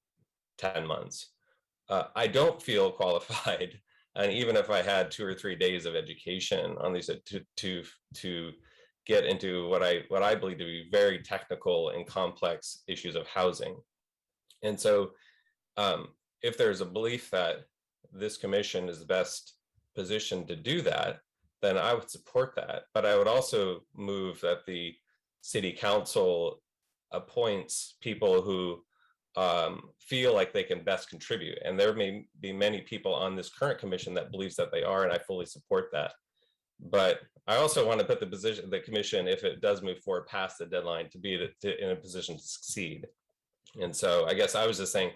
10 months. I don't feel qualified, and even if I had 2 or 3 days of education on these to get into what I believe to be very technical and complex issues of housing. And so if there's a belief that this commission is the best position to do that, then I would support that. But I would also move that the city council appoints people who feel like they can best contribute. And there may be many people on this current commission that believes that they are, and I fully support that. But I also want to put the commission, if it does move forward past the deadline, to be in a position to succeed. And so I guess I was just saying,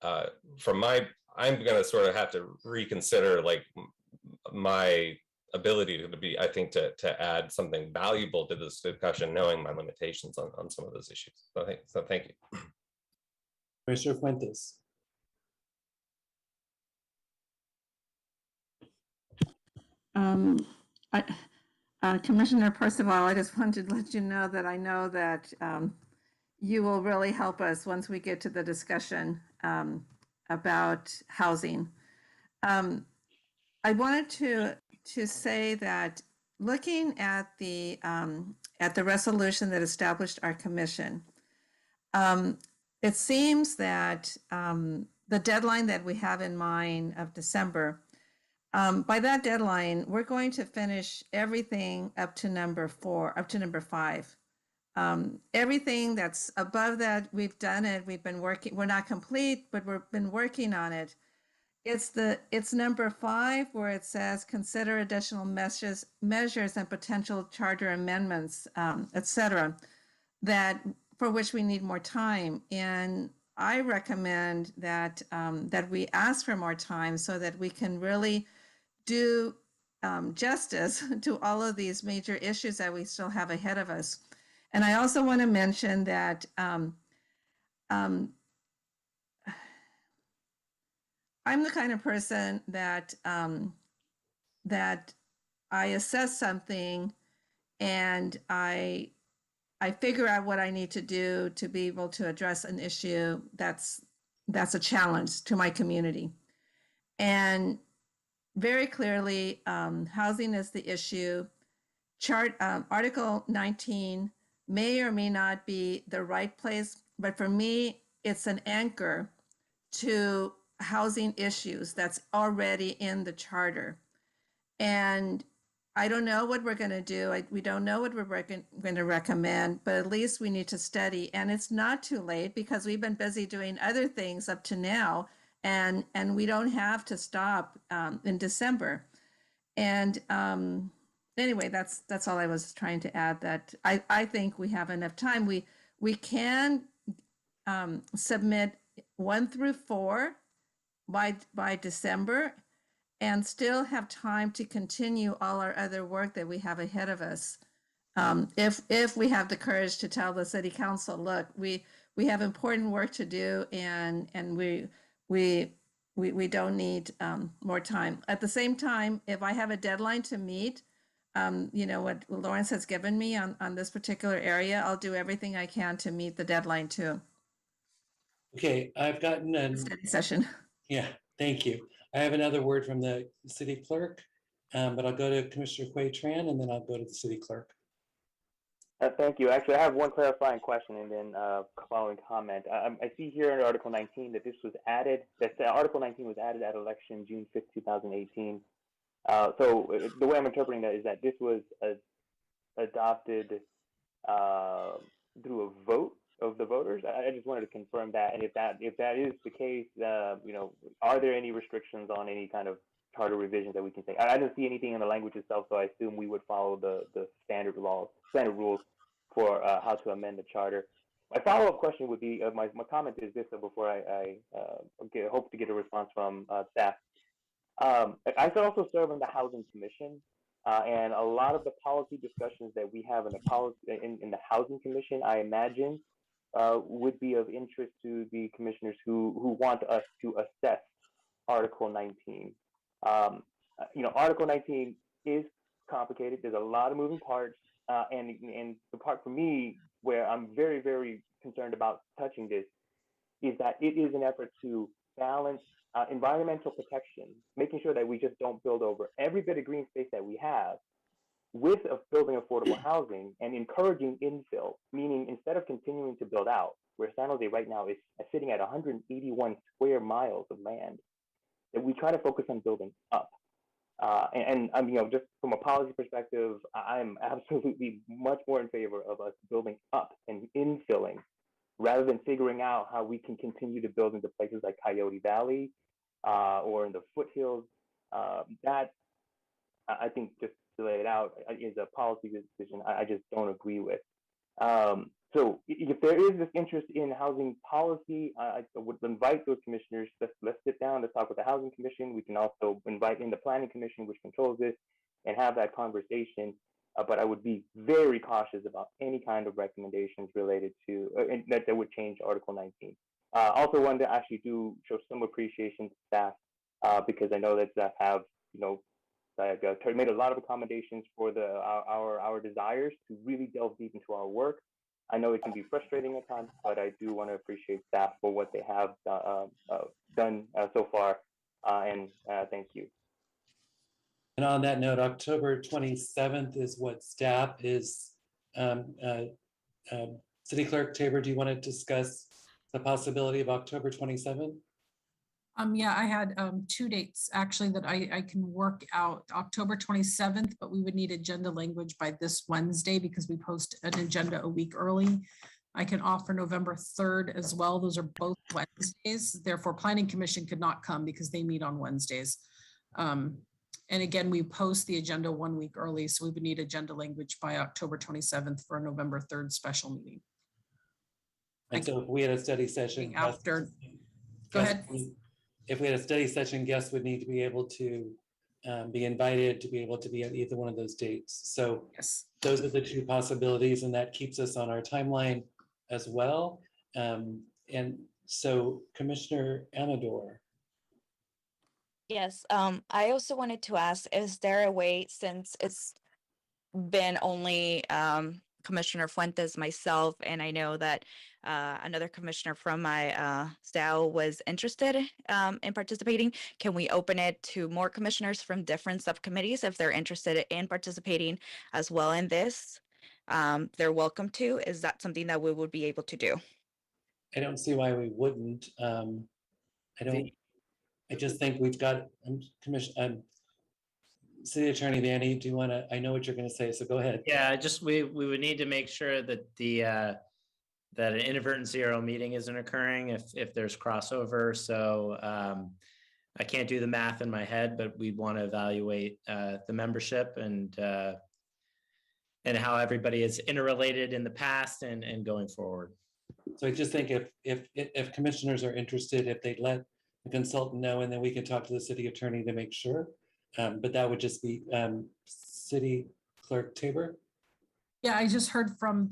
I'm going to sort of have to reconsider like my ability to be, I think, to add something valuable to this discussion, knowing my limitations on some of those issues. So thank you. Commissioner Fuentes. Commissioner Percival, I just wanted to let you know that I know that you will really help us once we get to the discussion about housing. I wanted to say that looking at the resolution that established our commission, it seems that the deadline that we have in mind of December, by that deadline, we're going to finish everything up to number 5. Everything that's above that, we've done it. We've been working. We're not complete, but we've been working on it. It's number 5 where it says consider additional measures and potential charter amendments, et cetera, that for which we need more time. And I recommend that that we ask for more time so that we can really do justice to all of these major issues that we still have ahead of us. And I also want to mention that I'm the kind of person that that I assess something and I figure out what I need to do to be able to address an issue that's a challenge to my community. And very clearly, housing is the issue. Article 19 may or may not be the right place, but for me, it's an anchor to housing issues that's already in the charter. And I don't know what we're going to do. We don't know what we're going to recommend, but at least we need to study. And it's not too late because we've been busy doing other things up to now, and we don't have to stop in December. And anyway, that's all I was trying to add. That I think we have enough time. We can submit 1 through 4 by December, and still have time to continue all our other work that we have ahead of us. If we have the courage to tell the city council, look, we have important work to do, and we don't need more time. At the same time, if I have a deadline to meet, what Lawrence has given me on this particular area, I'll do everything I can to meet the deadline too. Okay, I've gotten a study session. Yeah, thank you. I have another word from the city clerk, but I'll go to Commissioner Quay Tran and then I'll go to the city clerk. Thank you. Actually, I have one clarifying question and then following comment. I see here in Article 19 that this was added, Article 19 was added at election June 5th, 2018. So the way I'm interpreting that is that this was adopted through a vote of the voters. I just wanted to confirm that, and if that is the case, are there any restrictions on any kind of charter revisions that we can take? I didn't see anything in the language itself, so I assume we would follow the standard rules for how to amend the charter. My follow-up question would be, my comment is this, before I hope to get a response from staff. I also serve on the Housing Commission, and a lot of the policy discussions that we have in the Housing Commission, I imagine, would be of interest to the commissioners who want us to assess Article 19. Article 19 is complicated. There's a lot of moving parts, and the part for me where I'm very, very concerned about touching this is that it is an effort to balance environmental protection, making sure that we just don't build over every bit of green space that we have, with building affordable housing and encouraging infill, meaning instead of continuing to build out, where San Jose right now is sitting at 181 square miles of land, that we try to focus on building up. And just from a policy perspective, I'm absolutely much more in favor of us building up and infilling, rather than figuring out how we can continue to build into places like Coyote Valley or in the foothills. That, I think, just to lay it out, is a policy decision I just don't agree with. So if there is this interest in housing policy, I would invite those commissioners, let's sit down, let's talk with the Housing Commission. We can also invite in the Planning Commission, which controls this, and have that conversation. But I would be very cautious about any kind of recommendations related to that would change Article 19. Also wanted to actually do show some appreciation to staff because I know that staff have, made a lot of accommodations for our desires to really delve deep into our work. I know it can be frustrating at times, but I do want to appreciate staff for what they have done so far, and thank you. And on that note, October 27th is what staff is. City Clerk Tabor, do you want to discuss the possibility of October 27th? Yeah, I had 2 dates actually that I can work out. October 27th, but we would need agenda language by this Wednesday because we post an agenda a week early. I can offer November 3rd as well. Those are both Wednesdays. Therefore, Planning Commission could not come because they meet on Wednesdays. And again, we post the agenda 1 week early, so we would need agenda language by October 27th for a November 3rd special meeting. And so if we had a study session after, go ahead. If we had a study session, guests would need to be able to be invited to be able to be at either one of those dates. So yes, those are the 2 possibilities, and that keeps us on our timeline as well. And so Commissioner Amador. Yes, I also wanted to ask, is there a way, since it's been only Commissioner Fuentes, myself, and I know that another commissioner from my style was interested in participating, can we open it to more commissioners from different subcommittees if they're interested in participating as well in this? They're welcome to. Is that something that we would be able to do? I don't see why we wouldn't. I just think we've got City Attorney Danny, do you want to, I know what you're going to say, so go ahead. Yeah, we would need to make sure that that an inadvertent zero meeting isn't occurring if there's crossover. So I can't do the math in my head, but we want to evaluate the membership and how everybody is interrelated in the past and going forward. So I just think if commissioners are interested, if they'd let the consultant know, and then we can talk to the city attorney to make sure. But that would just be City Clerk Tabor. Yeah, I just heard from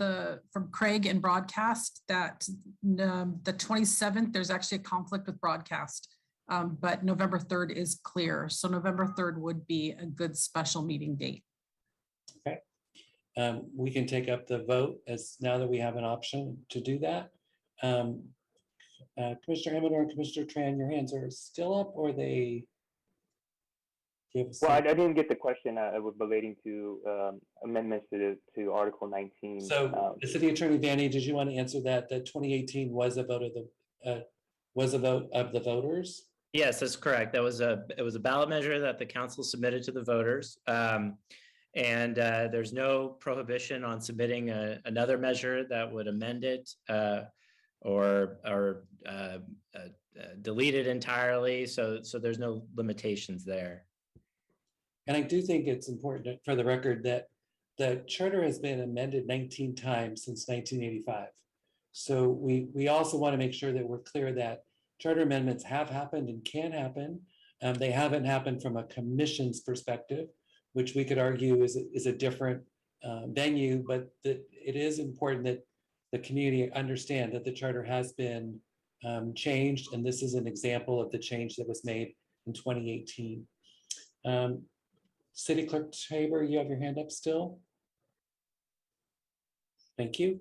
Craig in broadcast that the 27th, there's actually a conflict with broadcast, but November 3rd is clear. So November 3rd would be a good special meeting date. Okay. We can take up the vote as now that we have an option to do that. Commissioner Amador and Commissioner Tran, your hands are still up, or they? Well, I didn't get the question relating to amendments to Article 19. So, the City Attorney Danny, did you want to answer that? That 2018 was a vote of the voters. Yes, that's correct. It was a ballot measure that the council submitted to the voters, and there's no prohibition on submitting another measure that would amend it or delete it entirely. So there's no limitations there. And I do think it's important for the record that the charter has been amended 19 times since 1985. So we also want to make sure that we're clear that charter amendments have happened and can happen. They haven't happened from a commission's perspective, which we could argue is a different venue, but that it is important that the community understand that the charter has been changed, and this is an example of the change that was made in 2018. City Clerk Tabor, you have your hand up still? Thank you.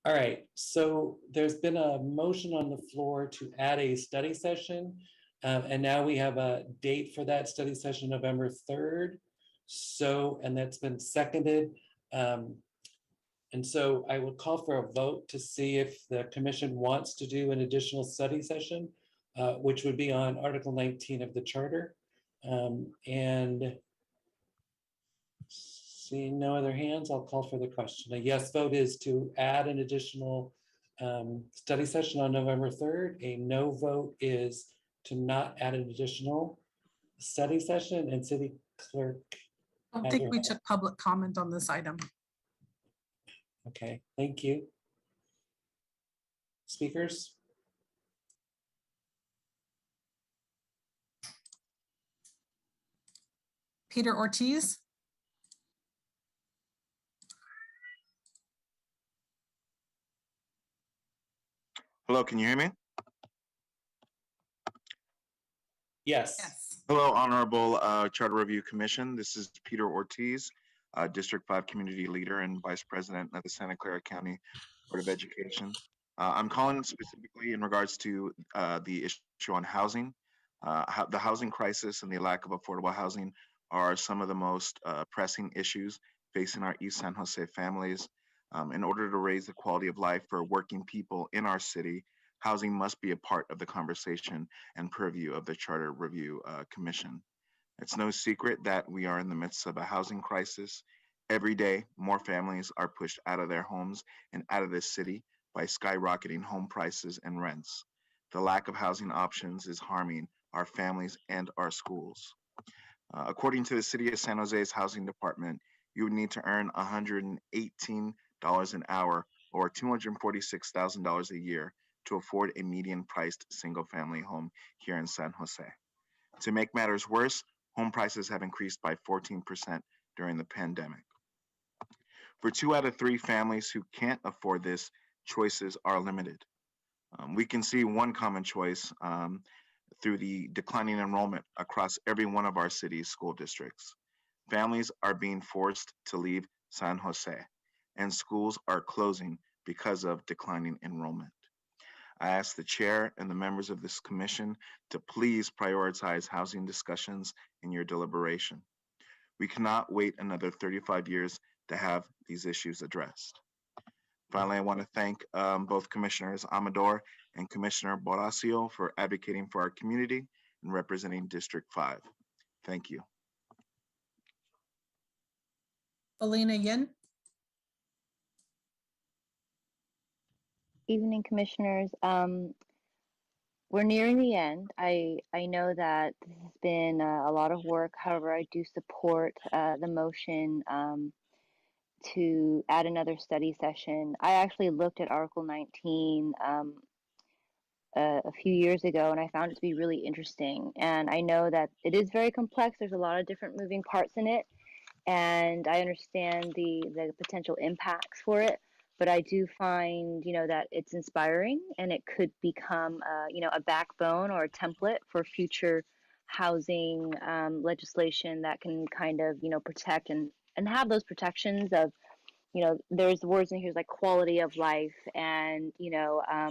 All right, so there's been a motion on the floor to add a study session, and now we have a date for that study session, November 3rd. So, and that's been seconded. And so I will call for a vote to see if the commission wants to do an additional study session, which would be on Article 19 of the charter. And seeing no other hands, I'll call for the question. A yes vote is to add an additional study session on November 3rd. A no vote is to not add an additional study session. And City Clerk. I don't think we took public comment on this item. Okay, thank you. Speakers? Peter Ortiz? Hello, can you hear me? Yes. Hello, Honorable Charter Review Commission. This is Peter Ortiz, District 5 Community Leader and Vice President of the Santa Clara County Board of Education. I'm calling specifically in regards to the issue on housing. The housing crisis and the lack of affordable housing are some of the most pressing issues facing our East San Jose families. In order to raise the quality of life for working people in our city, housing must be a part of the conversation and purview of the Charter Review Commission. It's no secret that we are in the midst of a housing crisis. Every day, more families are pushed out of their homes and out of this city by skyrocketing home prices and rents. The lack of housing options is harming our families and our schools. According to the City of San Jose's Housing Department, you would need to earn $118 an hour or $246,000 a year to afford a median-priced single-family home here in San Jose. To make matters worse, home prices have increased by 14% during the pandemic. For 2 out of 3 families who can't afford this, choices are limited. We can see one common choice through the declining enrollment across every one of our city's school districts. Families are being forced to leave San Jose, and schools are closing because of declining enrollment. I ask the chair and the members of this commission to please prioritize housing discussions in your deliberation. We cannot wait another 35 years to have these issues addressed. Finally, I want to thank both Commissioners Amador and Commissioner Boracio for advocating for our community and representing District 5. Thank you. Alina Yin. Evening, commissioners. We're nearing the end. I know that this has been a lot of work. However, I do support the motion to add another study session. I actually looked at Article 19 a few years ago, and I found it to be really interesting. And I know that it is very complex. There's a lot of different moving parts in it, and I understand the potential impacts for it. But I do find, that it's inspiring, and it could become, a backbone or a template for future housing legislation that can kind of, protect and have those protections of, there's words in here like quality of life and,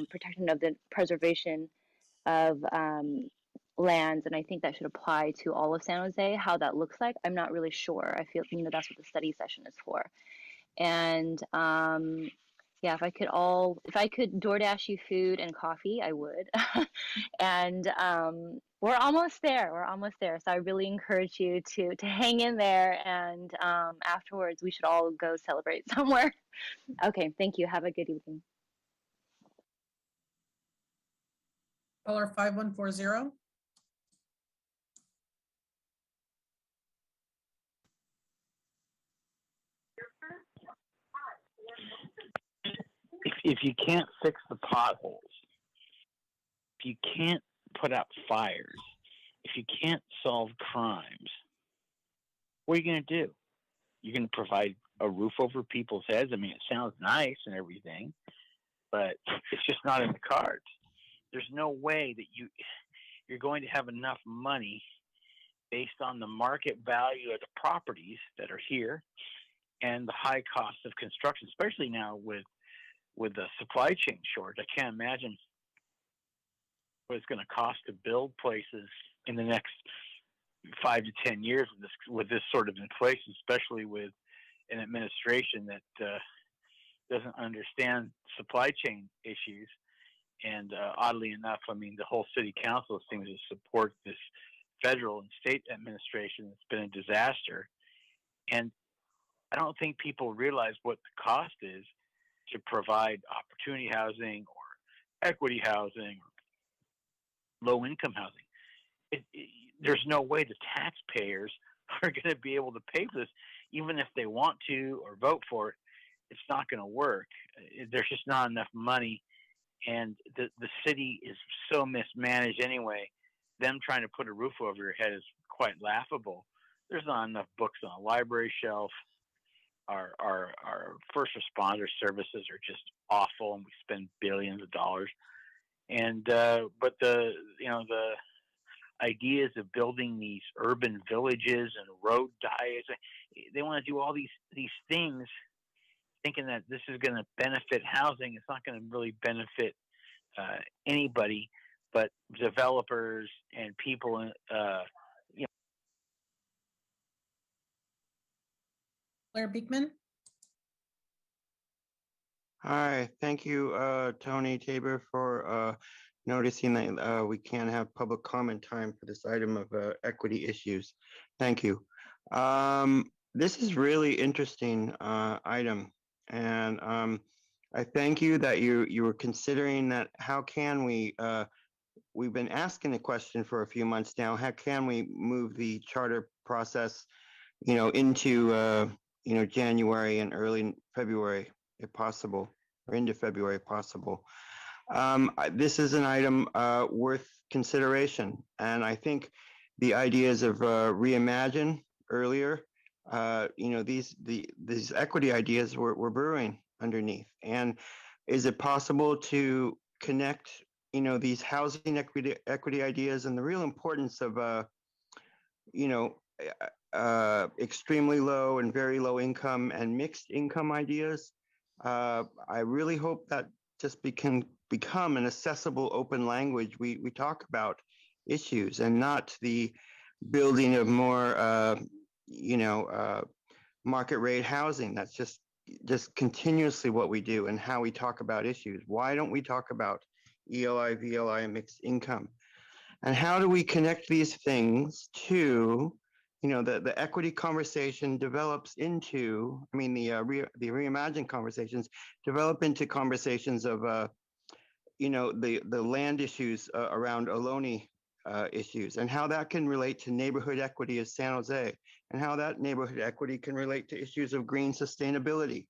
protection of the preservation of lands. And I think that should apply to all of San Jose. How that looks like, I'm not really sure. I feel, that's what the study session is for. And yeah, if I could DoorDash you food and coffee, I would. And we're almost there. So I really encourage you to hang in there. And afterwards, we should all go celebrate somewhere. Okay, thank you. Have a good evening. Caller 5140. If you can't fix the potholes, if you can't put out fires, if you can't solve crimes, what are you going to do? You're going to provide a roof over people's heads? I mean, it sounds nice and everything, but it's just not in the cards. There's no way that you're going to have enough money based on the market value of the properties that are here and the high cost of construction, especially now with the supply chain shortage. I can't imagine what it's going to cost to build places in the next 5 to 10 years with this sort of inflation, especially with an administration that doesn't understand supply chain issues. And oddly enough, I mean, the whole city council seems to support this federal and state administration. It's been a disaster. And I don't think people realize what the cost is to provide opportunity housing or equity housing or low income housing. There's no way the taxpayers are going to be able to pay for this, even if they want to or vote for it. It's not going to work. There's just not enough money, and the city is so mismanaged anyway. Them trying to put a roof over your head is quite laughable. There's not enough books on a library shelf. Our first responder services are just awful, and we spend billions of dollars. And but the ideas of building these urban villages and road diets, they want to do all these things, thinking that this is going to benefit housing. It's not going to really benefit anybody but developers and people. Claire Beekman. Hi, thank you, Tony Tabor, for noticing that we can't have public comment time for this item of equity issues. Thank you. This is really interesting item, and I thank you that you were considering that. How can we? We've been asking the question for a few months now. How can we move the charter process, into January and early February, if possible, or into February, if possible. This is an item worth consideration, and I think the ideas of reimagine earlier, these equity ideas were brewing underneath. And is it possible to connect, these housing equity ideas and the real importance of, extremely low and very low income and mixed income ideas? I really hope that just can become an accessible open language. We talk about issues and not the building of more, market rate housing. That's just continuously what we do and how we talk about issues. Why don't we talk about ELI, VLI, and mixed income? And how do we connect these things to, the equity conversation develops into, the reimagine conversations develop into conversations of, the land issues around Ohlone issues, and how that can relate to neighborhood equity of San Jose, and how that neighborhood equity can relate to issues of green sustainability.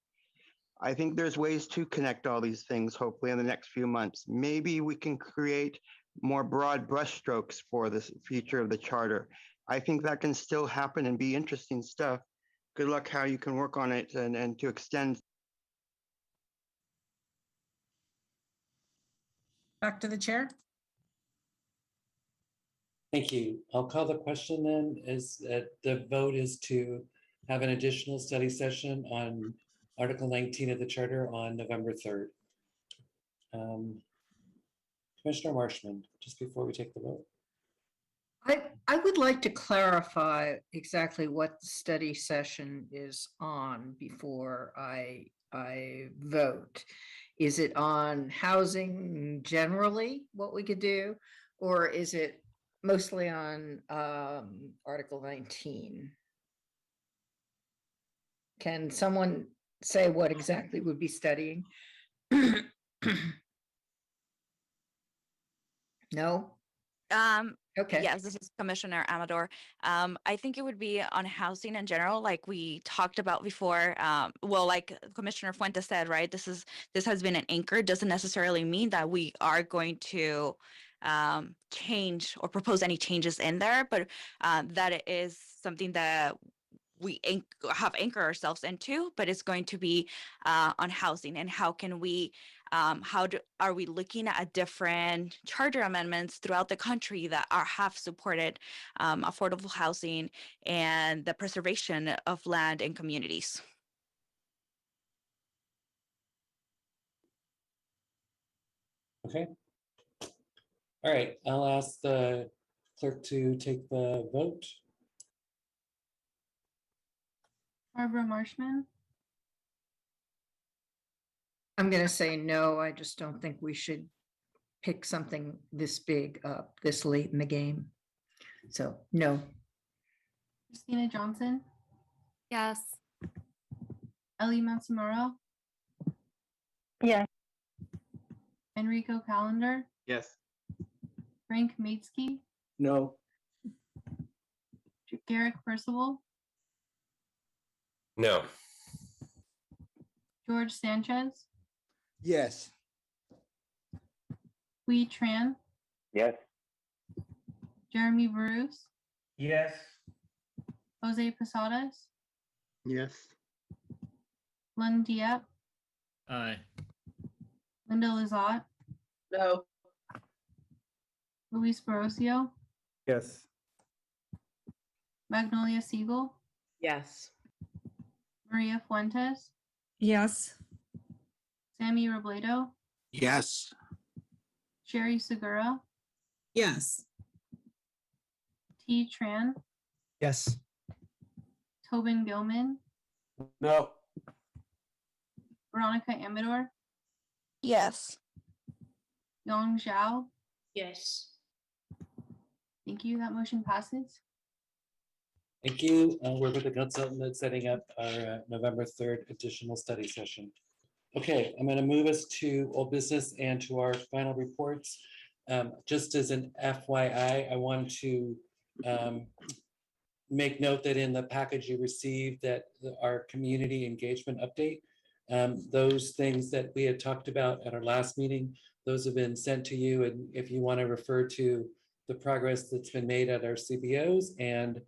I think there's ways to connect all these things, hopefully in the next few months. Maybe we can create more broad brushstrokes for the future of the charter. I think that can still happen and be interesting stuff. Good luck how you can work on it and to extend. Back to the chair. Thank you. I'll call the question then. Is that the vote is to have an additional study session on Article 19 of the Charter on November 3rd. Commissioner Marshman, just before we take the vote. I would like to clarify exactly what the study session is on before I vote. Is it on housing generally, what we could do, or is it mostly on Article 19? Can someone say what exactly would be studying? No? Okay. Yes, this is Commissioner Amador. I think it would be on housing in general, like we talked about before. Like Commissioner Fuentes said, right? This has been an anchor. Doesn't necessarily mean that we are going to change or propose any changes in there, but that it is something that we have anchored ourselves into, but it's going to be on housing and how can we, are we looking at different charter amendments throughout the country that have supported affordable housing and the preservation of land and communities. Okay. All right, I'll ask the clerk to take the vote. Barbara Marshman. I'm going to say no. I just don't think we should pick something this big up this late in the game. So no. Christina Johnson. Yes. Ellie Matsumoto. Yes. Enrico Calendar. Yes. Frank Maitsky. No. Garrick Percival. No. George Sanchez. Yes. Hui Tran. Yes. Jeremy Bruce. Yes. Jose Posadas. Yes. Lynn Diep. Aye. Linda Lizotte. No. Luis Barocio, Yes. Magnolia Siegel, Yes. Maria Fuentes, Yes. Sammy Robledo, Yes. Sherry Segura, Yes. T. Tran, Yes. Tobin Gilman, No. Veronica Amador, Yes. Yong Zhao. Yes. Thank you. That motion passes. Thank you. We're with the consultant that's setting up our November 3rd additional study session. Okay, I'm going to move us to old business and to our final reports. Just as an FYI, I want to make note that in the package you received that our community engagement update, those things that we had talked about at our last meeting, those have been sent to you. And if you want to refer to the progress that's been made at our CBOs and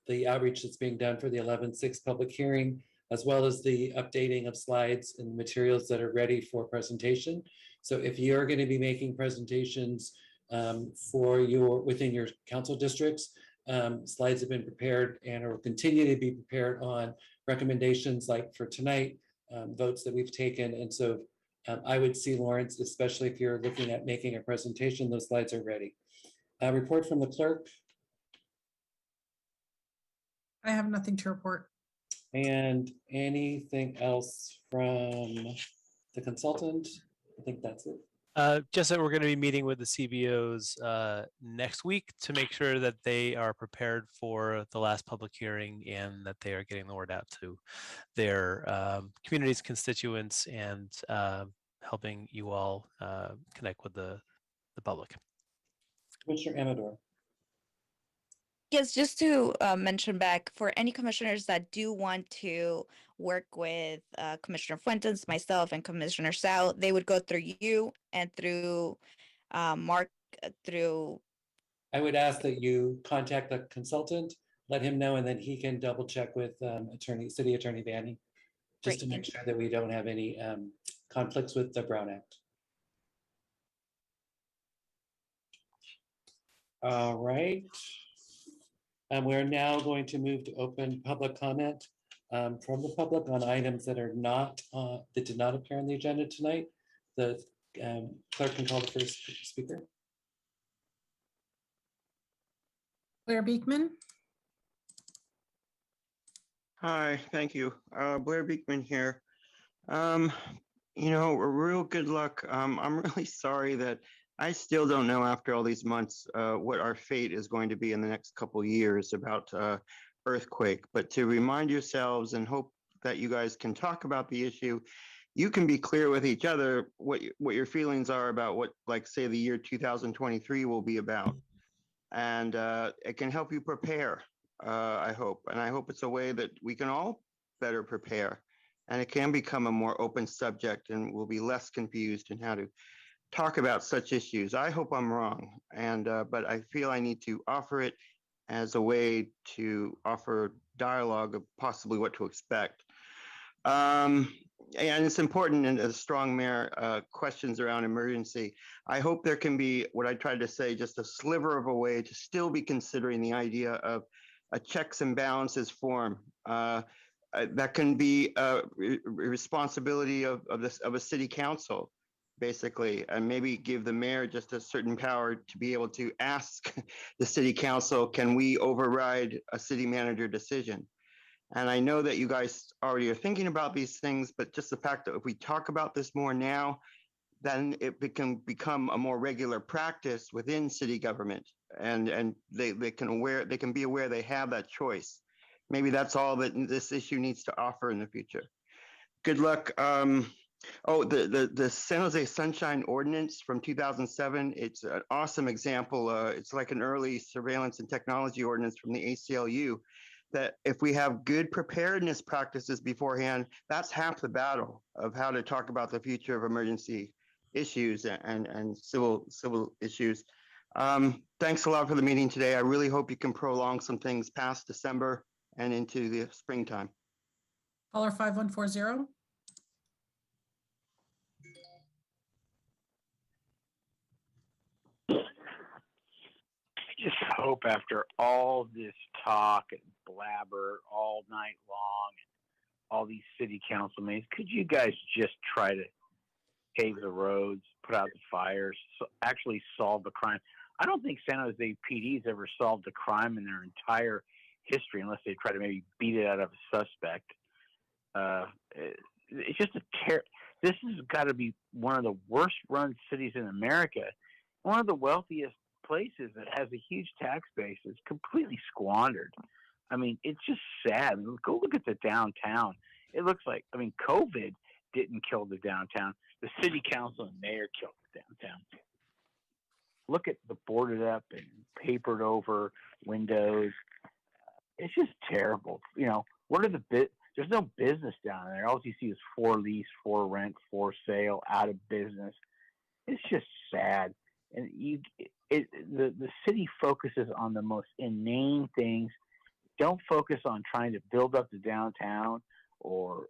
the outreach that's being done for the 11/6 public hearing, as well as the updating of slides and materials that are ready for presentation. So if you're going to be making presentations for within your council districts, slides have been prepared and will continue to be prepared on recommendations like for tonight, votes that we've taken. And so I would see Lawrence, especially if you're looking at making a presentation, those slides are ready. Report from the clerk. I have nothing to report. And anything else from the consultant? I think that's it. Just that we're going to be meeting with the CBOs next week to make sure that they are prepared for the last public hearing and that they are getting the word out to their communities, constituents, and helping you all connect with the public. Commissioner Amador. Yes, just to mention back for any commissioners that do want to work with Commissioner Fuentes, myself, and Commissioner Sao, they would go through you and through Mark through. I would ask that you contact the consultant, let him know, and then he can double check with City Attorney Vanny, just to make sure that we don't have any conflicts with the Brown Act. All right. We're now going to move to open public comment from the public on items that are not that did not appear on the agenda tonight. The clerk can call the first speaker. Blair Beekman. Hi, thank you. Blair Beekman here. You know, real good luck. I'm really sorry that I still don't know after all these months what our fate is going to be in the next couple years about earthquake. But to remind yourselves and hope that you guys can talk about the issue, you can be clear with each other what your feelings are about what, like, say, the year 2023 will be about. And it can help you prepare, I hope. And I hope it's a way that we can all better prepare. And it can become a more open subject and we'll be less confused in how to talk about such issues. I hope I'm wrong, and but I feel I need to offer it as a way to offer dialogue of possibly what to expect. And it's important in a strong mayor questions around emergency. I hope there can be what I tried to say, just a sliver of a way to still be considering the idea of a checks and balances form. That can be a responsibility of a city council, basically, and maybe give the mayor just a certain power to be able to ask the city council, can we override a city manager decision? And I know that you guys already are thinking about these things, but just the fact that if we talk about this more now, then it can become a more regular practice within city government, and they can be aware they have that choice. Maybe that's all that this issue needs to offer in the future. Good luck. Oh, the San Jose Sunshine Ordinance from 2007, it's an awesome example. It's like an early surveillance and technology ordinance from the ACLU, that if we have good preparedness practices beforehand, that's half the battle of how to talk about the future of emergency issues and civil issues. Thanks a lot for the meeting today. I really hope you can prolong some things past December and into the springtime. Caller 5140. just hope after all this talk and blabber all night long, and all these city council meetings, could you guys just try to pave the roads, put out the fires, actually solve the crime? I don't think San Jose PD's ever solved a crime in their entire history, unless they try to maybe beat it out of a suspect. It's just this has got to be one of the worst run cities in America. One of the wealthiest places that has a huge tax base is completely squandered. I mean, it's just sad. I mean, go look at the downtown. It looks like, I mean, COVID didn't kill the downtown. The city council and mayor killed the downtown. Look at the boarded up and papered over windows. It's just terrible. You know, what are the there's no business down there. All you see is for lease, for rent, for sale, out of business. It's just sad. And the city focuses on the most inane things. Don't focus on trying to build up the downtown or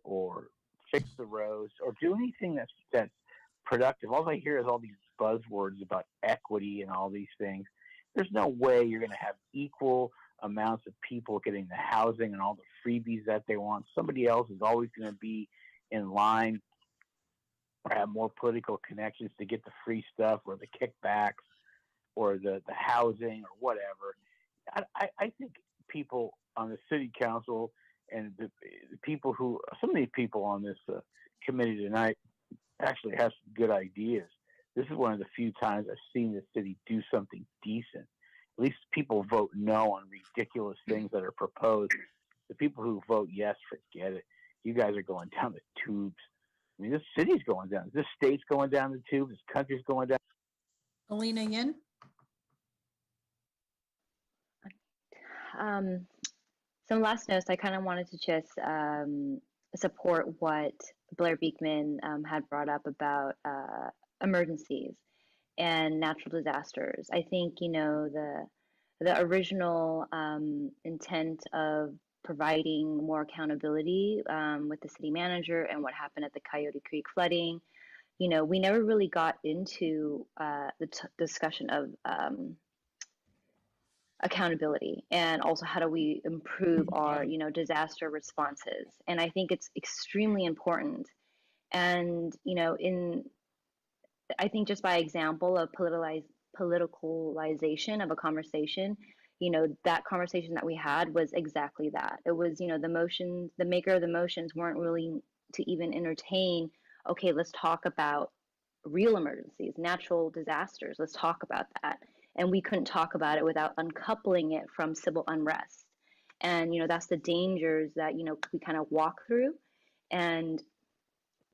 fix the roads or do anything that's productive. All I hear is all these buzzwords about equity and all these things. There's no way you're going to have equal amounts of people getting the housing and all the freebies that they want. Somebody else is always going to be in line or have more political connections to get the free stuff or the kickbacks or the housing or whatever. I think people on the city council and the people some of these people on this committee tonight actually have some good ideas. This is one of the few times I've seen the city do something decent. At least people vote no on ridiculous things that are proposed. The people who vote yes, forget it. You guys are going down the tubes. I mean, this city's going down. This state's going down the tubes. This country's going down. Alina Yin. Some last notes. I kind of wanted to just support what Blair Beekman had brought up about emergencies and natural disasters. I think, you know, the original intent of providing more accountability with the city manager and what happened at the Coyote Creek flooding, you know, we never really got into the discussion of accountability and also how do we improve our, you know, disaster responses. And I think it's extremely important. And, you know, I think just by example of politicalization of a conversation, you know, that conversation that we had was exactly that. It was, you know, the maker of the motions weren't willing to even entertain, okay, let's talk about real emergencies, natural disasters. Let's talk about that. And we couldn't talk about it without uncoupling it from civil unrest. And, you know, that's the dangers that, you know, we kind of walk through. And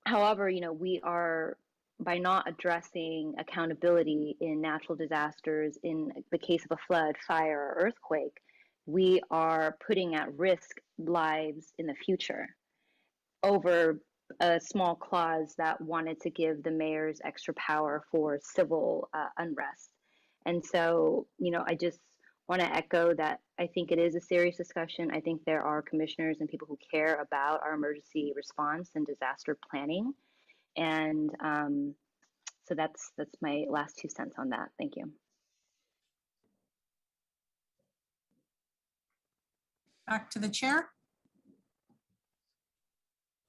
however, you know, we are, by not addressing accountability in natural disasters, in the case of a flood, fire, or earthquake, we are putting at risk lives in the future over a small clause that wanted to give the mayors extra power for civil unrest. And so, you know, I just want to echo that I think it is a serious discussion. I think there are commissioners and people who care about our emergency response and disaster planning. And so that's my last 2 cents on that. Thank you. Back to the chair.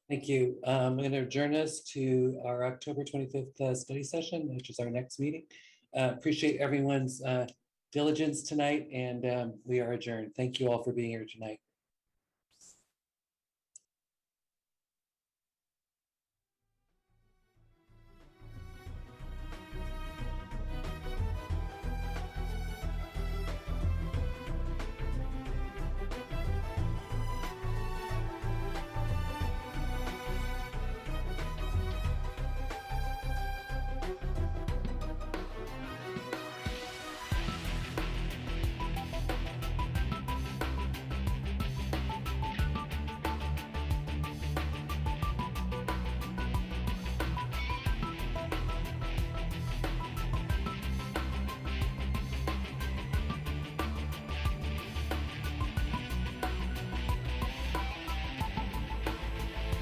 Thank you. I'm going to adjourn us to our October 25th study session, which is our next meeting. Appreciate everyone's diligence tonight, and we are adjourned. Thank you all for being here tonight.